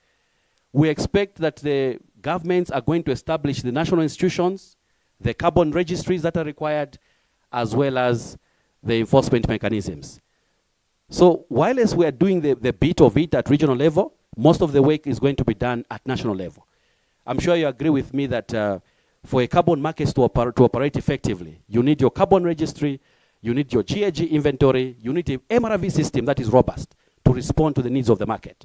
We expect that the governments are going to establish the national institutions, the carbon registries that are required, as well as the enforcement mechanisms. So while as we are doing the bit of it at regional level, most of the work is going to be done at national level. I'm sure you agree with me that for a carbon market to operate effectively, you need your carbon registry, You need your GAG inventory. You need an MRV system that is robust to respond to the needs of the market.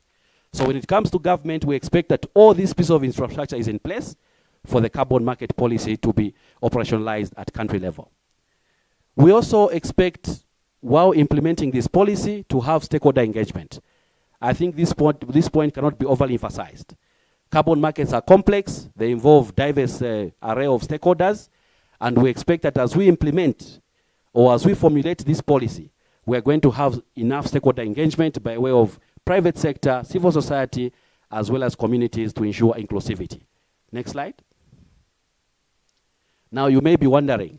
So when it comes to government, we expect that all this piece of infrastructure is in place for the carbon market policy to be operationalized at country level. We also expect, while implementing this policy, to have stakeholder engagement. I think this point cannot be overly emphasized. Carbon markets are complex. They involve diverse array of stakeholders. And we expect that as we implement or as we formulate this policy, we are going to have enough stakeholder engagement by way of private sector, civil society, as well as communities to ensure inclusivity. Next slide. Now you may be wondering,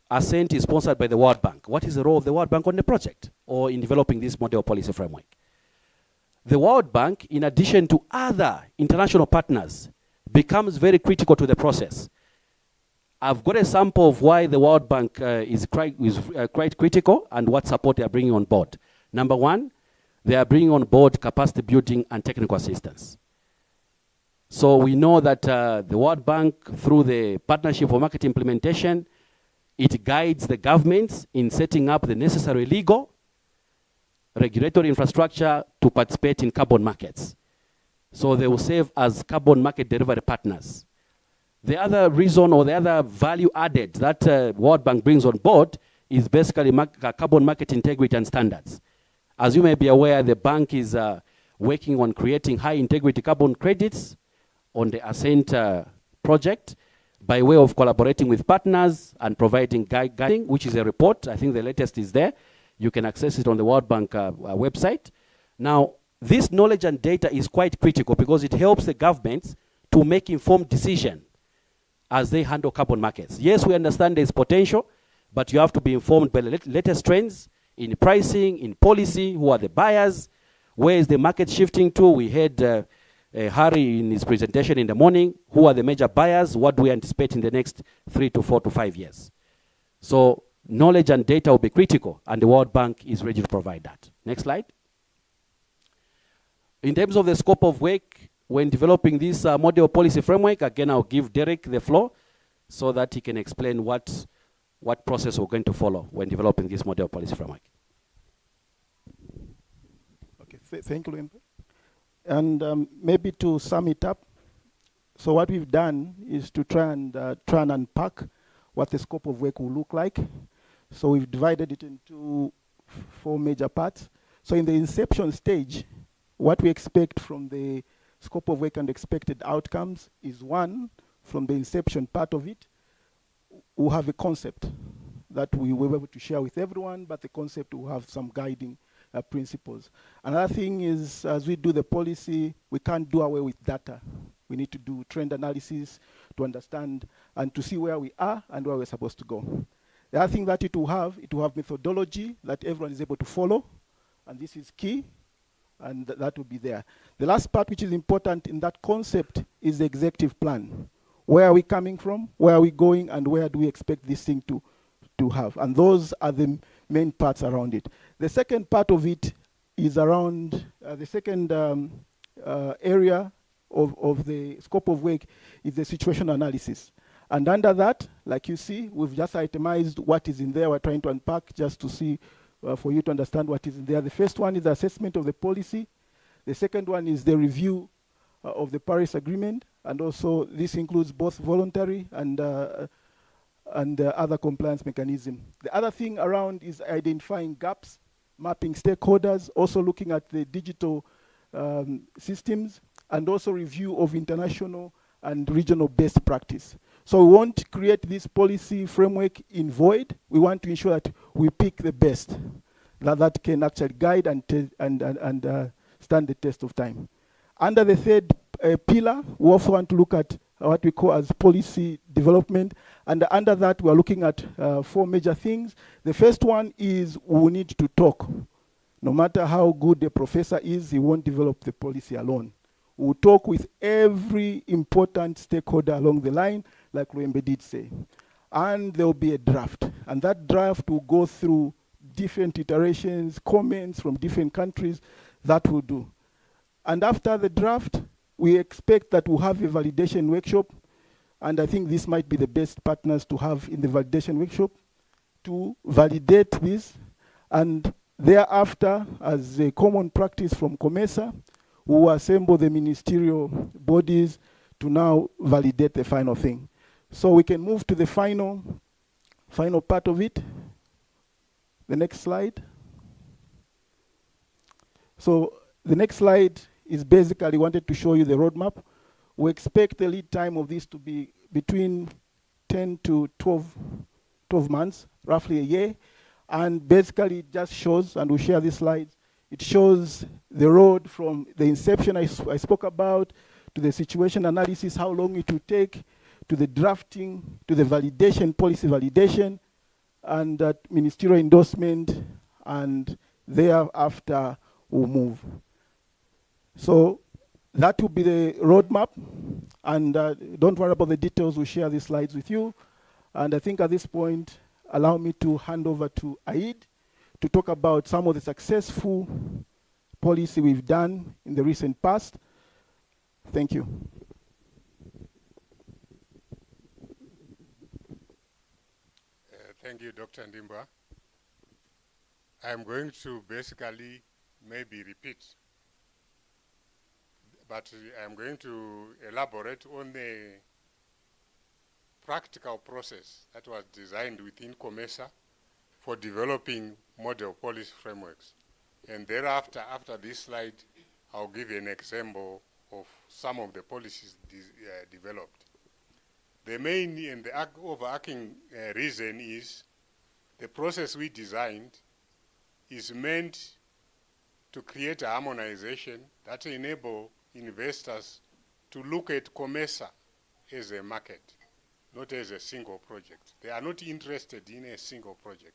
ASCENT is sponsored by the World Bank. What is the role of the World Bank on the project or in developing this model policy framework? The World Bank, in addition to other international partners, becomes very critical to the process. I've got a sample of why the World Bank is quite critical and what support they are bringing on board. Number one, they are bringing on board capacity building and technical assistance. So we know that the World Bank, through the Partnership for Market Implementation, it guides the governments in setting up the necessary legal, regulatory infrastructure to participate in carbon markets. So they will serve as carbon market delivery partners. The other reason or the other value added that World Bank brings on board is basically carbon market integrity and standards. As you may be aware, the bank is working on creating high integrity carbon credits on the ASCENT project by way of collaborating with partners and providing guiding, which is a report. I think the latest is there. You can access it on the World Bank website. Now, this knowledge and data is quite critical because it helps the governments to make informed decisions as they handle carbon markets. Yes, we understand there's potential, but you have to be informed by the latest trends in pricing, in policy, who are the buyers, where is the market shifting to. We heard Harry in his presentation in the morning, who are the major buyers, what do we anticipate in the next 3 to 4 to 5 years. So knowledge and data will be critical, and the World Bank is ready to provide that. Next slide. In terms of the scope of work, when developing this model policy framework, again, I'll give Derek the floor so that he can explain what process we're going to follow when developing this model policy framework. Okay, thank you, Limpe. And maybe to sum it up, so what we've done is to try and unpack what the scope of work will look like. So we've divided it into 4 major parts. So in the inception stage, what we expect from the scope of work and expected outcomes is, one, from the inception part of it, we'll have a concept that we will be able to share with everyone, but the concept will have some guiding principles. Another thing is, as we do the policy, we can't do away with data. We need to do trend analysis to understand and to see where we are and where we're supposed to go. The other thing that it will have methodology that everyone is able to follow, and this is key, and that will be there. The last part, which is important in that concept, is the executive plan. Where are we coming from? Where are we going? And where do we expect this thing to have? And those are the main parts around it. The second part of it is around the second area of the scope of work is the situation analysis. And under that, like you see, we've just itemized what is in there. We're trying to unpack just to see for you to understand what is in there. The first one is the assessment of the policy. The second one is the review of the Paris Agreement, and also this includes both voluntary and other compliance mechanism. The other thing around is identifying gaps, mapping stakeholders, also looking at the digital systems, and also review of international and regional best practice. So we won't create this policy framework in void. We want to ensure that we pick the best that can actually guide and stand the test of time. Under the third pillar, we also want to look at what we call as policy development. And under that, we are looking at 4 major things. The first one is we need to talk. No matter how good the professor is, he won't develop the policy alone. We'll talk with every important stakeholder along the line, like Luembe did say. And there will be a draft. And that draft will go through different iterations, comments from different countries. That will do. And after the draft, we expect that we'll have a validation workshop. And I think this might be the best partners to have in the validation workshop. to validate this, and thereafter, as a common practice from COMESA, we will assemble the ministerial bodies to now validate the final thing. So we can move to the final part of it. The next slide. So the next slide is basically wanted to show you the roadmap. We expect the lead time of this to be between 10 to 12 months, roughly a year. And basically it just shows, and we'll share these slides, it shows the road from the inception I spoke about, to the situation analysis, how long it will take, to the drafting, to the validation, policy validation, and that ministerial endorsement, and thereafter we'll move. So that will be the roadmap, and don't worry about the details, we'll share these slides with you. And I think at this point, allow me to hand over to Aid to talk about some of the successful policy we've done in the recent past. Thank you. Thank you, Dr. Ndimba. I'm going to basically maybe repeat, but I'm going to elaborate on the practical process that was designed within COMESA for developing model policy frameworks. And thereafter, after this slide, I'll give you an example of some of the policies developed. The main and the overarching reason is the process we designed is meant to create a harmonization that enable investors to look at COMESA as a market, not as a single project. They are not interested in a single project.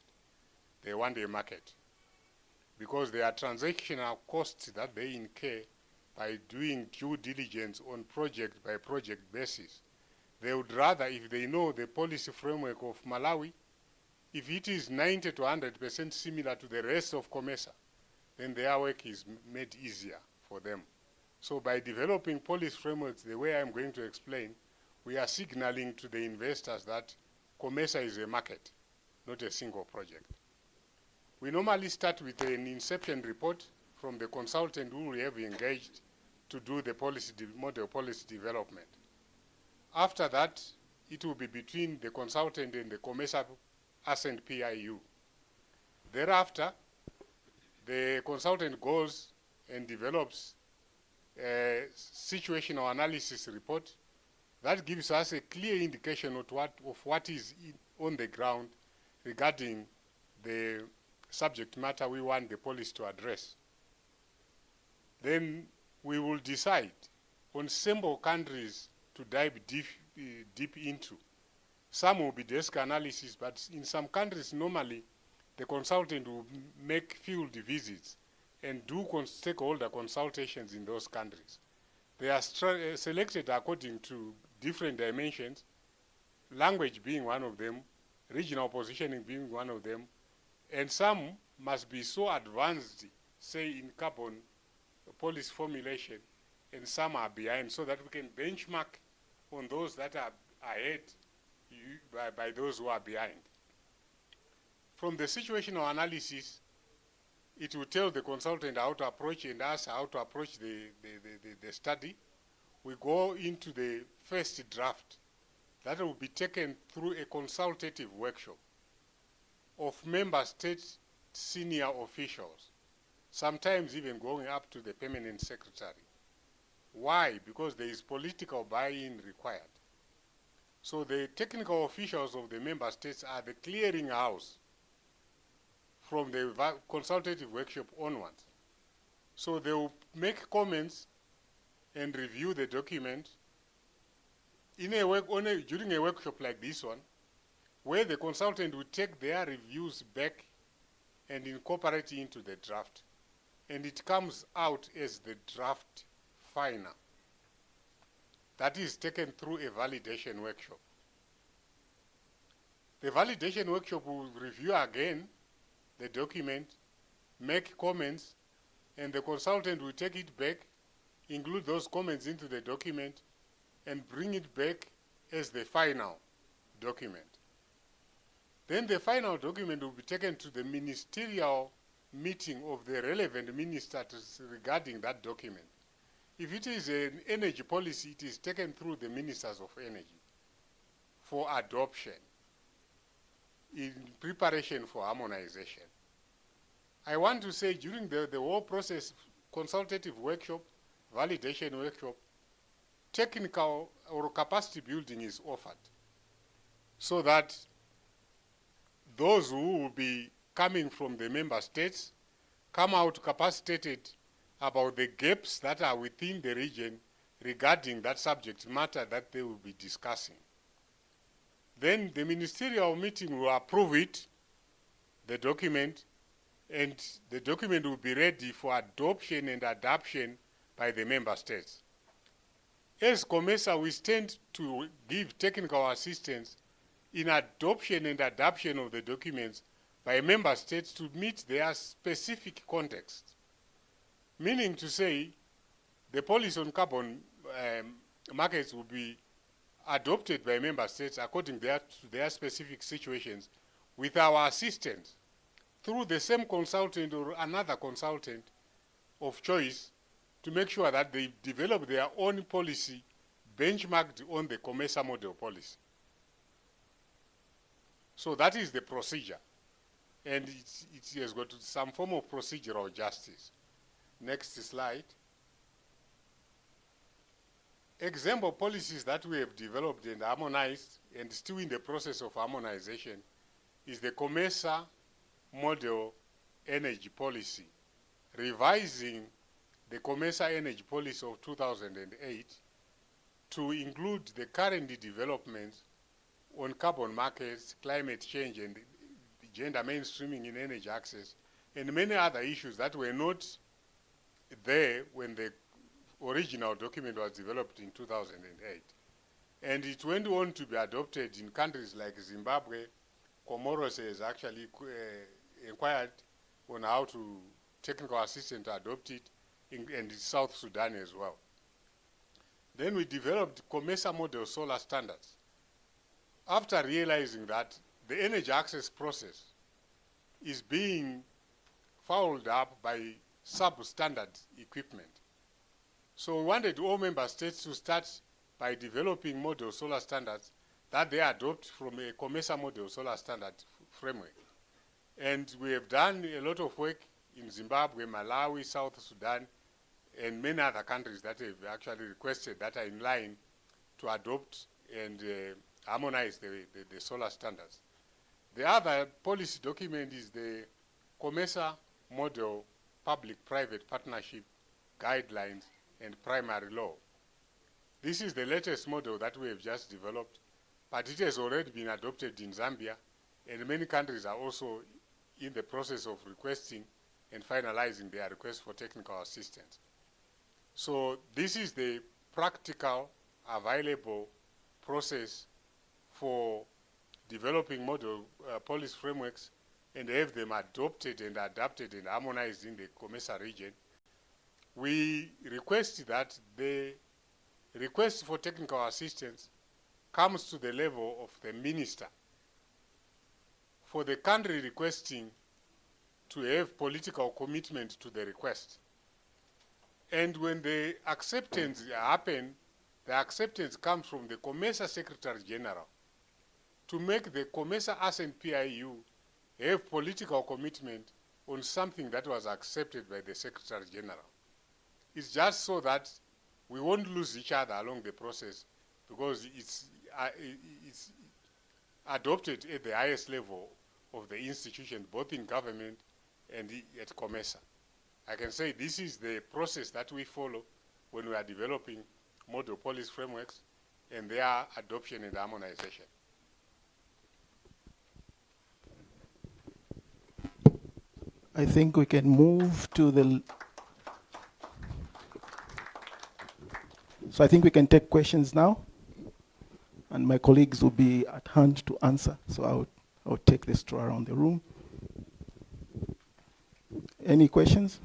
They want a market, because there are transactional costs that they incur by doing due diligence on project by project basis. They would rather, if they know the policy framework of Malawi, if it is 90 to 100% similar to the rest of COMESA, then their work is made easier for them. So by developing policy frameworks the way I'm going to explain, we are signaling to the investors that COMESA is a market, not a single project. We normally start with an inception report from the consultant who we have engaged to do the model policy development. After that, it will be between the consultant and the COMESA ASCENT PIU. Thereafter, the consultant goes and develops a situational analysis report that gives us a clear indication of what is on the ground regarding the subject matter we want the policy to address. Then we will decide on sample countries to dive deep into. Some will be desk analysis, but in some countries, normally, the consultant will make field visits and do stakeholder consultations in those countries. They are selected according to different dimensions, language being one of them, regional positioning being one of them, and some must be so advanced, say in carbon policy formulation, and some are behind, so that we can benchmark on those that are ahead by those who are behind. From the situational analysis, it will tell the consultant how to approach and us how to approach the study. We go into the first draft that will be taken through a consultative workshop of member state senior officials, sometimes even going up to the permanent secretary. Why? Because there is political buy-in required. So the technical officials of the member states are the clearinghouse from the consultative workshop onwards. So they will make comments and review the document in during a workshop like this one, where the consultant will take their reviews back and incorporate into the draft. And it comes out as the draft final. That is taken through a validation workshop. The validation workshop will review again the document, make comments, and the consultant will take it back, include those comments into the document, and bring it back as the final document. Then the final document will be taken to the ministerial meeting of the relevant ministers regarding that document. If it is an energy policy, it is taken through the ministers of energy for adoption in preparation for harmonization. I want to say during the whole process, consultative workshop, validation workshop, technical or capacity building is offered so that those who will be coming from the member states come out capacitated about the gaps that are within the region regarding that subject matter that they will be discussing. Then the ministerial meeting will approve it, the document, and the document will be ready for adoption and adoption by the member states. As COMESA, we stand to give technical assistance in adoption and adoption of the documents by member states to meet their specific context. Meaning to say, the policy on carbon markets will be adopted by member states according to their specific situations with our assistance through the same consultant or another consultant of choice to make sure that they develop their own policy benchmarked on the COMESA model policy. So that is the procedure. And it has got some form of procedural justice. Next slide. Example policies that we have developed and harmonized and still in the process of harmonization is the COMESA model energy policy, revising the COMESA energy policy of 2008 to include the current developments on carbon markets, climate change, and gender mainstreaming in energy access, and many other issues that were not there when the original document was developed in 2008. And it went on to be adopted in countries like Zimbabwe. Comoros has actually inquired on how to technical assistance to adopt it, and South Sudan as well. Then we developed COMESA model solar standards. After realizing that the energy access process is being fouled up by substandard equipment. So we wanted all member states to start by developing model solar standards that they adopt from a COMESA model solar standard framework. And we have done a lot of work in Zimbabwe, Malawi, South Sudan, and many other countries that have actually requested that are in line to adopt and harmonize the solar standards. The other policy document is the COMESA model public-private partnership guidelines and primary law. This is the latest model that we have just developed, but it has already been adopted in Zambia, and many countries are also in the process of requesting and finalizing their request for technical assistance. So this is the practical, available process for developing model policy frameworks and have them adopted and adapted and harmonized in the COMESA region. We request that the request for technical assistance comes to the level of the minister. For the country requesting to have political commitment to the request. And when the acceptance happen, the acceptance comes from the COMESA Secretary General to make the COMESA ASCENT PIU have political commitment on something that was accepted by the Secretary General. It's just so that we won't lose each other along the process because it's adopted at the highest level of the institution, both in government and at COMESA. I can say this is the process that we follow when we are developing model policy frameworks and their adoption and harmonization. I think we can move to the... So I think we can take questions now, and my colleagues will be at hand to answer. So I'll take this tour around the room. Any questions?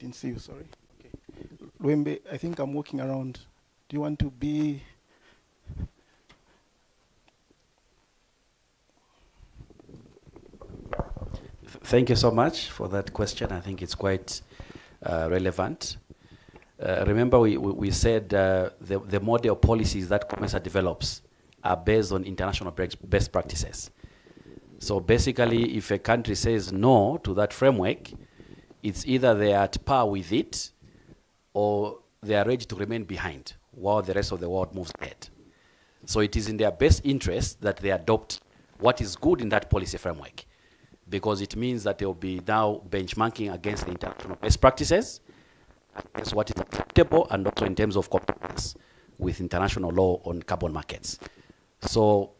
didn't see you, sorry. Okay. Luembe, I think I'm walking around. Do you want to be? Thank you so much for that question. I think it's quite relevant. Remember, we said the model policies that COMESA develops are based on international best practices. So basically, if a country says no to that framework, it's either they are at par with it or they are ready to remain behind while the rest of the world moves ahead. So it is in their best interest that they adopt what is good in that policy framework, because it means that they will be now benchmarking against the international best practices, against what is acceptable, and also in terms of compliance with international law on carbon markets. So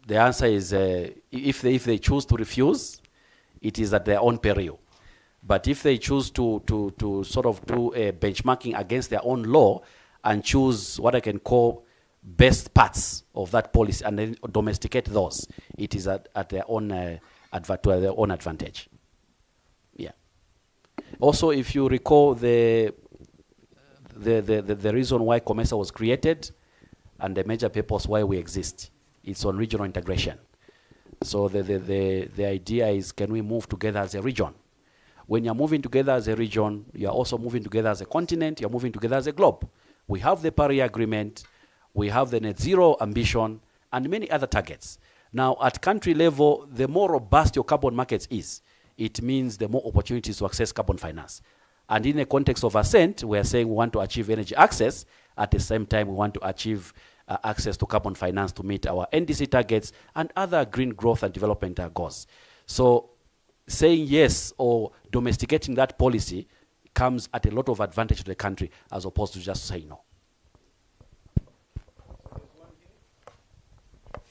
the answer is, if they choose to refuse, it is at their own peril. But if they choose to sort of do a benchmarking against their own law and choose what I can call best parts of that policy and then domesticate those, it is at their own to their own advantage. Yeah. Also, if you recall the reason why COMESA was created and the major purpose why we exist, it's on regional integration. So the idea is, can we move together as a region? When you're moving together as a region, you're also moving together as a continent, you're moving together as a globe. We have the Paris Agreement, we have the net zero ambition, and many other targets. Now, at country level, the more robust your carbon markets is, it means the more opportunities to access carbon finance. And in the context of ASCENT, we are saying we want to achieve energy access. At the same time, we want to achieve access to carbon finance to meet our NDC targets and other green growth and development goals. So saying yes or domesticating that policy comes at a lot of advantage to the country as opposed to just saying no.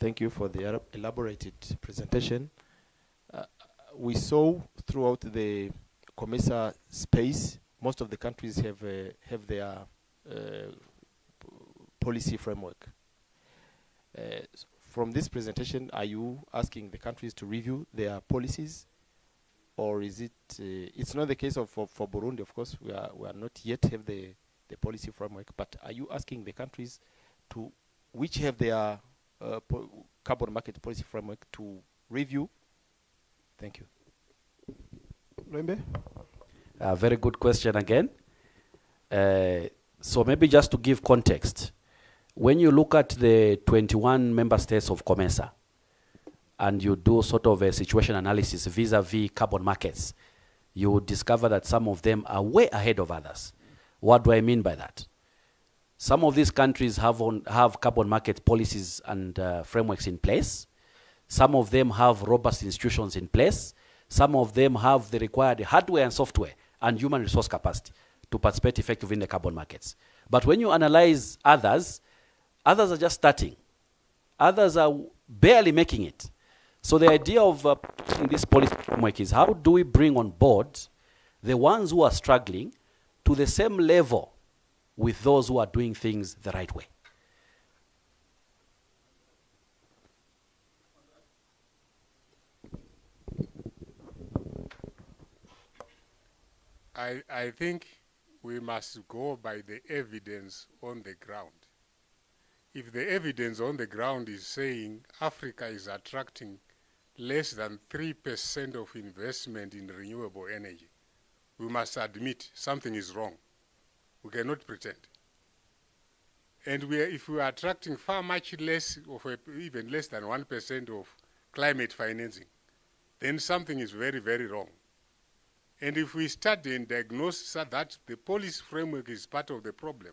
Thank you for the elaborated presentation. We saw throughout the COMESA space, most of the countries have their policy framework. From this presentation, are you asking the countries to review their policies, or is it? It's not the case of for Burundi, of course. We are not yet have the policy framework. But are you asking the countries to which have their carbon market policy framework to review? Thank you. Luembe? Very good question again. So maybe just to give context, when you look at the 21 member states of COMESA and you do sort of a situation analysis vis-a-vis carbon markets, you would discover that some of them are way ahead of others. What do I mean by that? Some of these countries have carbon market policies and frameworks in place. Some of them have robust institutions in place. Some of them have the required hardware and software and human resource capacity to participate effectively in the carbon markets. But when you analyze others are just starting. Others are barely making it. So the idea of this policy framework is, how do we bring on board the ones who are struggling to the same level with those who are doing things the right way? I think we must go by the evidence on the ground. If the evidence on the ground is saying Africa is attracting less than 3% of investment in renewable energy, we must admit something is wrong. We cannot pretend. And if we are attracting far much less, even less than 1% of climate financing, then something is very, very wrong. And if we study and diagnose that the policy framework is part of the problem,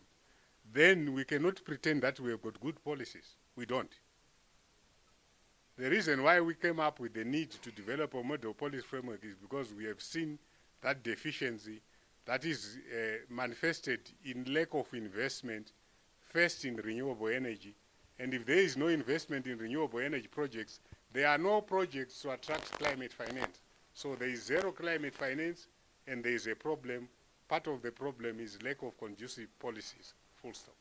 then we cannot pretend that we have got good policies. We don't. The reason why we came up with the need to develop a model policy framework is because we have seen that deficiency that is manifested in lack of investment, first in renewable energy. And if there is no investment in renewable energy projects, there are no projects to attract climate finance. So there is zero climate finance, and there is a problem. Part of the problem is lack of conducive policies, full stop.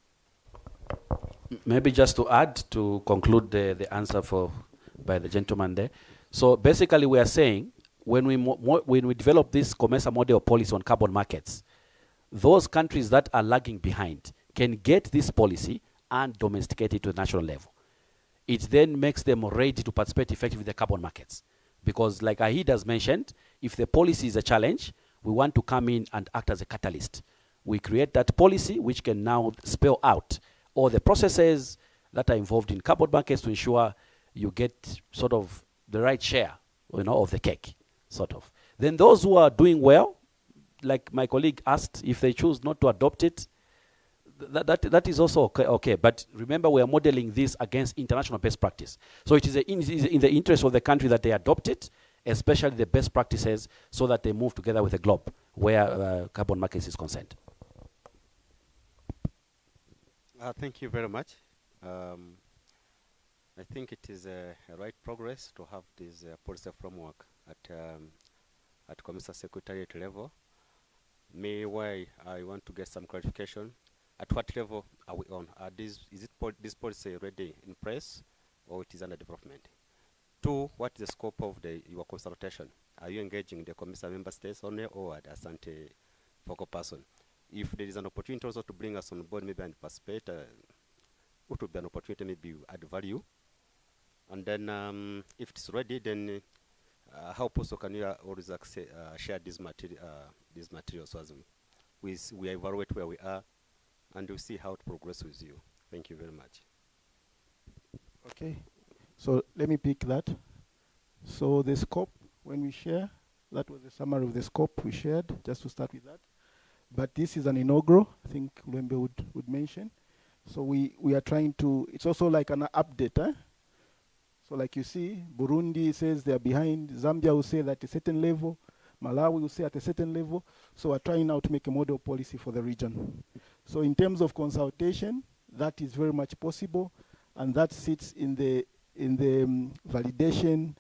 Maybe just to add, to conclude the answer by the gentleman there. So basically we are saying, when we develop this COMESA model policy on carbon markets, those countries that are lagging behind can get this policy and domesticate it to the national level. It then makes them ready to participate effectively in the carbon markets. Because like Ahid has mentioned, if the policy is a challenge, we want to come in and act as a catalyst. We create that policy which can now spell out all the processes that are involved in carbon markets to ensure you get sort of the right share, of the cake, sort of. Then those who are doing well, like my colleague asked, if they choose not to adopt it, that is also okay. But remember, we are modeling this against international best practice. So it is in the interest of the country that they adopt it, especially the best practices, so that they move together with the globe where carbon markets is concerned. Thank you very much. I think it is a right progress to have this policy framework at Commissioner Secretariat level. Why I want to get some clarification. At what level are we on? Is this policy already in place, or it is under development? 2, what is the scope of your consultation? Are you engaging the Commission member states only, or the ASCENT focal person? If there is an opportunity also to bring us on board, maybe and participate, it would be an opportunity, maybe add value. And then, if it's ready, then how also can you always share these materials so as we evaluate where we are, and we'll see how to progress with you. Thank you very much. Okay, so let me pick that. So the scope, when we share, that was a summary of the scope we shared, just to start with that. But this is an inaugural, I think Lembe would mention. So we are trying to, it's also like an update. So like you see, Burundi says they're behind, Zambia will say that at a certain level, Malawi will say at a certain level. So we're trying now to make a model policy for the region. So in terms of consultation, that is very much possible, and that sits in the validation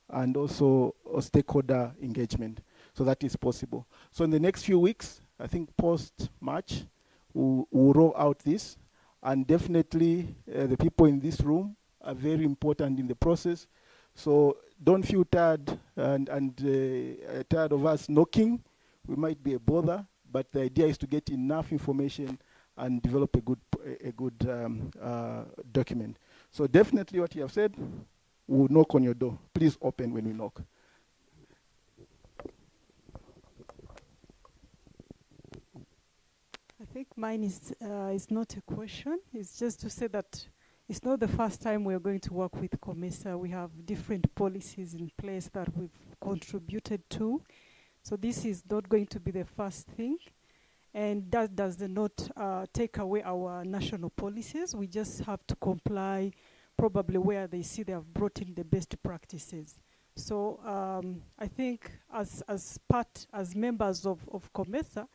and also stakeholder engagement. So that is possible. So in the next few weeks, I think post-March, we'll roll out this, and definitely the people in this room are very important in the process. So don't feel tired and tired of us knocking. We might be a bother, but the idea is to get enough information and develop a good document. So definitely what you have said, we'll knock on your door. Please open when we knock. I think mine is not a question. It's just to say that it's not the first time we are going to work with COMESA. We have different policies in place that we've contributed to. So this is not going to be the first thing. And that does not take away our national policies. We just have to comply probably where they see they have brought in the best practices. So I think as members of COMESA,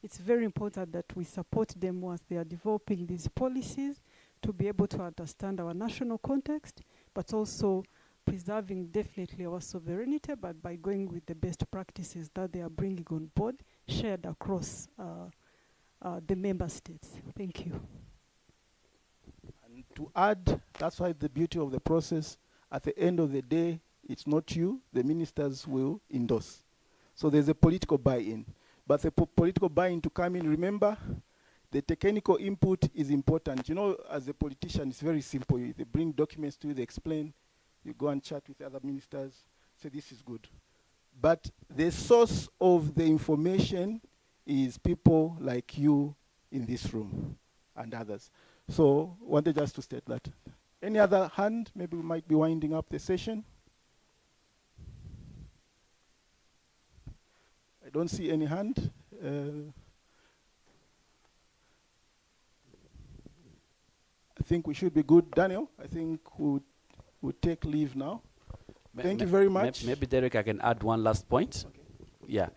it's very important that we support them once they are developing these policies to be able to understand our national context, but also preserving definitely our sovereignty, but by going with the best practices that they are bringing on board, shared across the member states. Thank you. And to add, that's why the beauty of the process, at the end of the day, it's not you, the ministers will endorse. So there's a political buy-in. But the political buy-in to come in, remember, the technical input is important. You know, as a politician, it's very simple. They bring documents to you, they explain, you go and chat with other ministers, say this is good. But the source of the information is people like you in this room and others. So wanted just to state that. Any other hand? Maybe we might be winding up the session. I don't see any hand. I think we should be good. Daniel, I think we'll take leave now. Thank you very much. Maybe, Derek, I can add one last point. Okay. Yeah.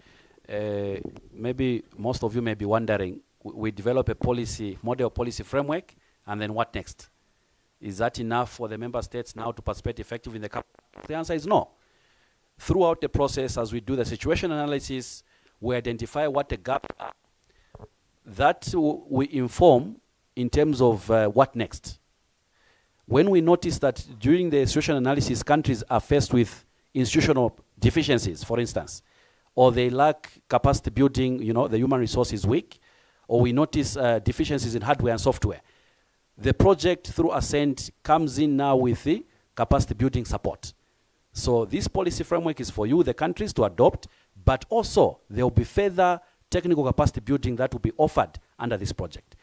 Maybe most of you may be wondering, we develop a policy, model policy framework, and then what next? Is that enough for the member states now to participate effectively in the CAP? The answer is no. Throughout the process, as we do the situation analysis, we identify what the gap are. That we inform in terms of what next. When we notice that during the situation analysis, countries are faced with institutional deficiencies, for instance, or they lack capacity building, you know, the human resource is weak, or we notice deficiencies in hardware and software. The project through ASCENT comes in now with the capacity building support. So this policy framework is for you, the countries, to adopt, but also there will be further technical capacity building that will be offered under this project.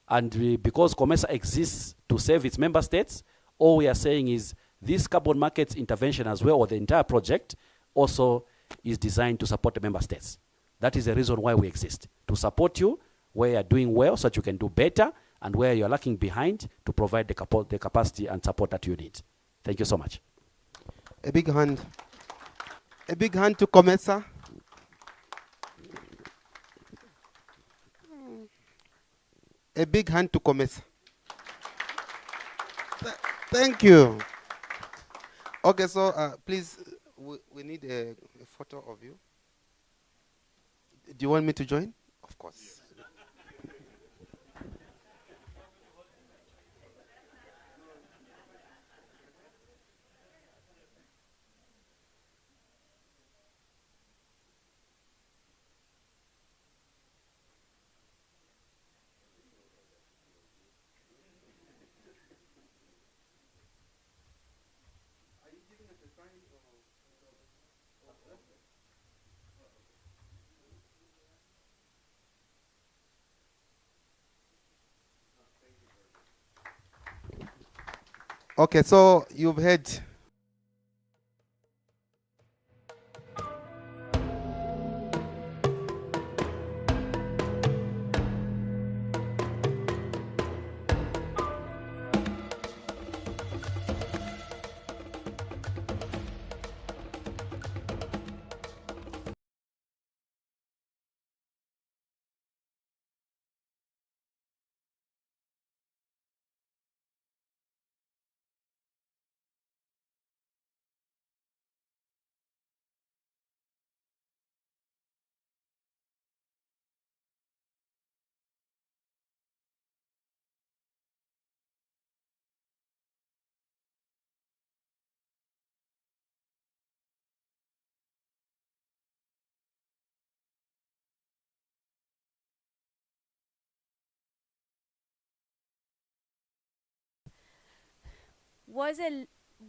And because COMESA exists to serve its member states, all we are saying is this carbon markets intervention as well, or the entire project, also is designed to support the member states. That is the reason why we exist, to support you where you are doing well so that you can do better, and where you are lacking behind to provide the capacity and support that you need. Thank you so much. A big hand. A big hand to COMESA. A big hand to COMESA. Thank you. Okay, so please, we need a photo of you. Do you want me to join? Of course. Okay, so you've heard.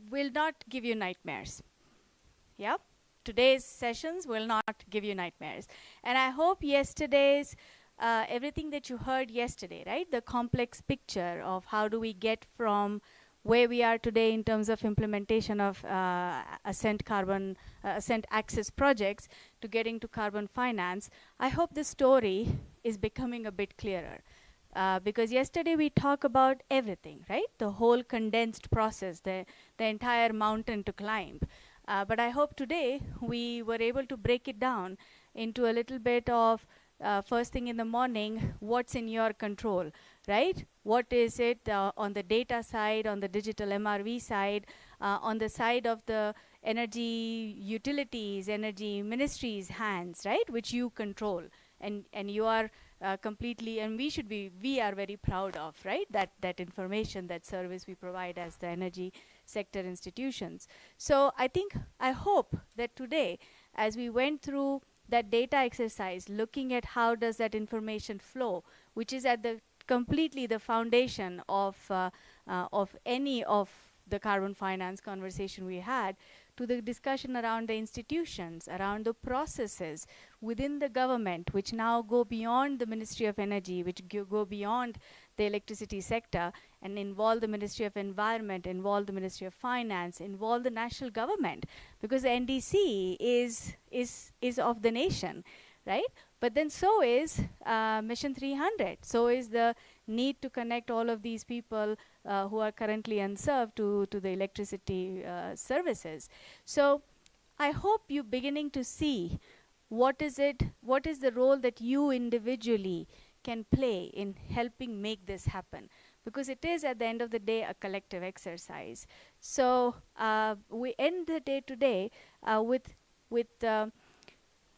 Will not give you nightmares. Yeah? Today's sessions will not give you nightmares. And I hope yesterday's, everything that you heard yesterday, right? The complex picture of how do we get from where we are today in terms of implementation of ASCENT carbon, ASCENT access projects to getting to carbon finance. I hope the story is becoming a bit clearer. Because yesterday we talked about everything, right? The whole condensed process, the entire mountain to climb. But I hope today we were able to break it down into a little bit of first thing in the morning, what's in your control, right? What is it on the data side, on the digital MRV side, on the side of the energy utilities, energy ministries' hands, right? Which you control. And you are completely, and we are very proud of, right? That information, that service we provide as the energy sector institutions. So I hope that today, as we went through that data exercise, looking at how does that information flow, which is at the completely the foundation of any of the carbon finance conversation we had, to the discussion around the institutions, around the processes within the government, which now go beyond the Ministry of Energy, which go beyond the electricity sector and involve the Ministry of Environment, involve the Ministry of Finance, involve the national government, because the NDC is of the nation, right? But then so is Mission 300. So is the need to connect all of these people who are currently unserved to the electricity services. So I hope you're beginning to see what is the role that you individually can play in helping make this happen, because it is at the end of the day a collective exercise. So we end the day today with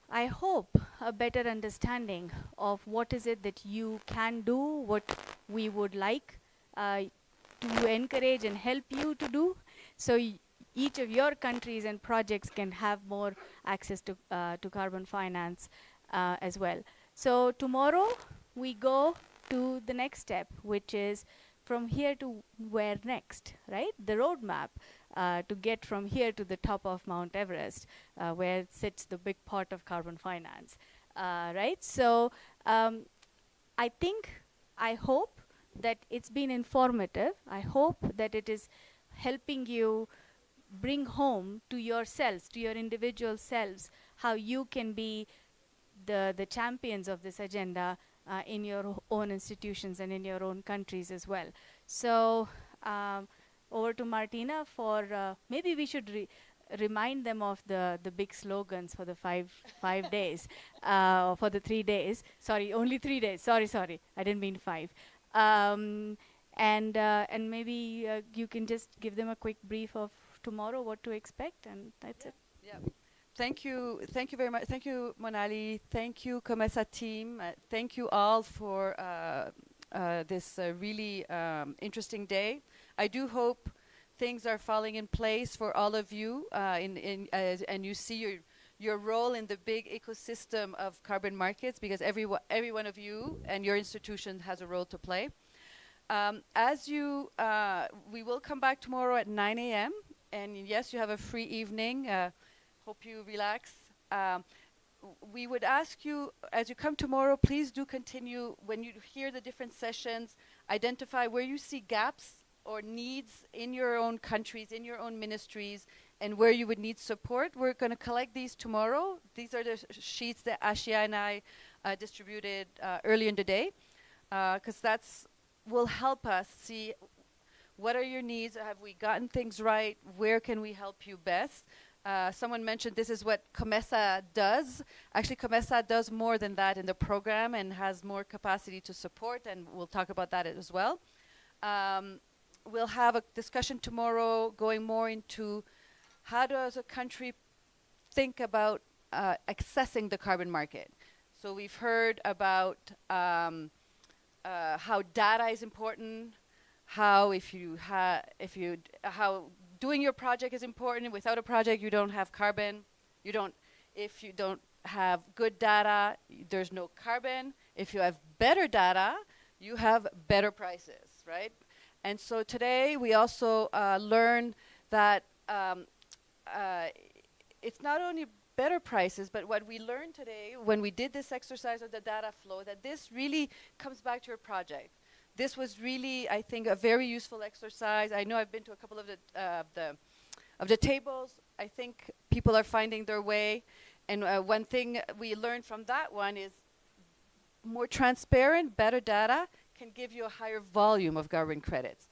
I hope a better understanding of what is it that you can do, what we would like to encourage and help you to do, so each of your countries and projects can have more access to carbon finance as well. So tomorrow we go to the next step, which is from here to where next, right? The roadmap to get from here to the top of Mount Everest, where sits the big pot of carbon finance, right? So I hope that it's been informative. I hope that it is helping you bring home to yourselves, to your individual selves, how you can be the champions of this agenda in your own institutions and in your own countries as well. So over to Martina for maybe we should remind them of the big slogans for the five days, for the 3 days. Sorry, only 3 days. Sorry, I didn't mean 5. And maybe you can just give them a quick brief of tomorrow, what to expect, and that's it. Yeah. Thank you very much. Thank you, Monali. Thank you, COMESA team. Thank you all for this really interesting day. I do hope things are falling in place for all of you, and you see your role in the big ecosystem of carbon markets, because every one of you and your institution has a role to play. We will come back tomorrow at 9 a.m. And yes, you have a free evening. Hope you relax. We would ask you, as you come tomorrow, please do continue, when you hear the different sessions, identify where you see gaps or needs in your own countries, in your own ministries, and where you would need support. We're going to collect these tomorrow. These are the sheets that Ashia and I distributed earlier in the day, because will help us see what are your needs, have we gotten things right, where can we help you best. Someone mentioned this is what COMESA does. Actually, COMESA does more than that in the program and has more capacity to support, and we'll talk about that as well. We'll have a discussion tomorrow going more into how does a country think about accessing the carbon market. So we've heard about how data is important, how how doing your project is important. Without a project, you don't have carbon. If you don't have good data, there's no carbon. If you have better data, you have better prices, right? And so today we also learned that it's not only better prices, but what we learned today when we did this exercise of the data flow, that this really comes back to your project. This was really, I think, a very useful exercise. I know I've been to a couple of the tables. I think people are finding their way. And one thing we learned from that one is more transparent, better data can give you a higher volume of carbon credits.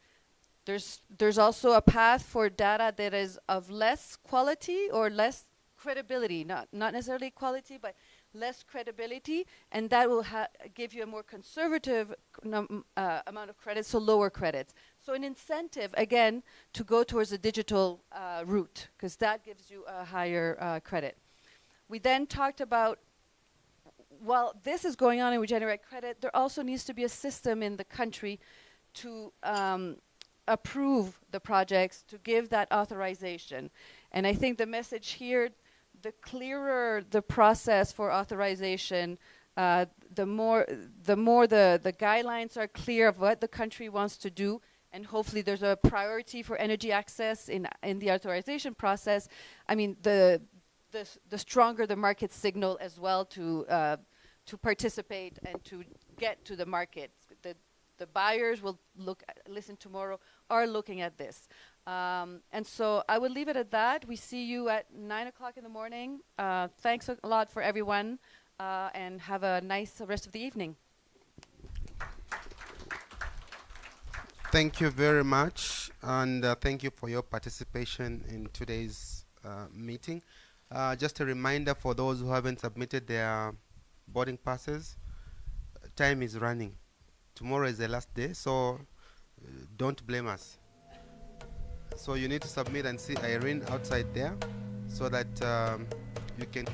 There's also a path for data that is of less quality or less credibility, not necessarily quality, but less credibility, and that will give you a more conservative amount of credits, so lower credits. So an incentive, again, to go towards the digital route, because that gives you a higher credit. We then talked about, while this is going on and we generate credit, there also needs to be a system in the country to approve the projects, to give that authorization. And I think the message here, the clearer the process for authorization, the more the guidelines are clear of what the country wants to do, and hopefully there's a priority for energy access in the authorization process. I mean, the stronger the market signal as well to participate and to get to the market. The buyers will listen tomorrow, are looking at this. And so I will leave it at that. We see you at 9 o'clock in the morning. Thanks a lot for everyone, and have a nice rest of the evening. Thank you very much, and thank you for your participation in today's meeting. Just a reminder for those who haven't submitted their boarding passes, time is running. Tomorrow is the last day, so don't blame us. So you need to submit and see Irene outside there so that you can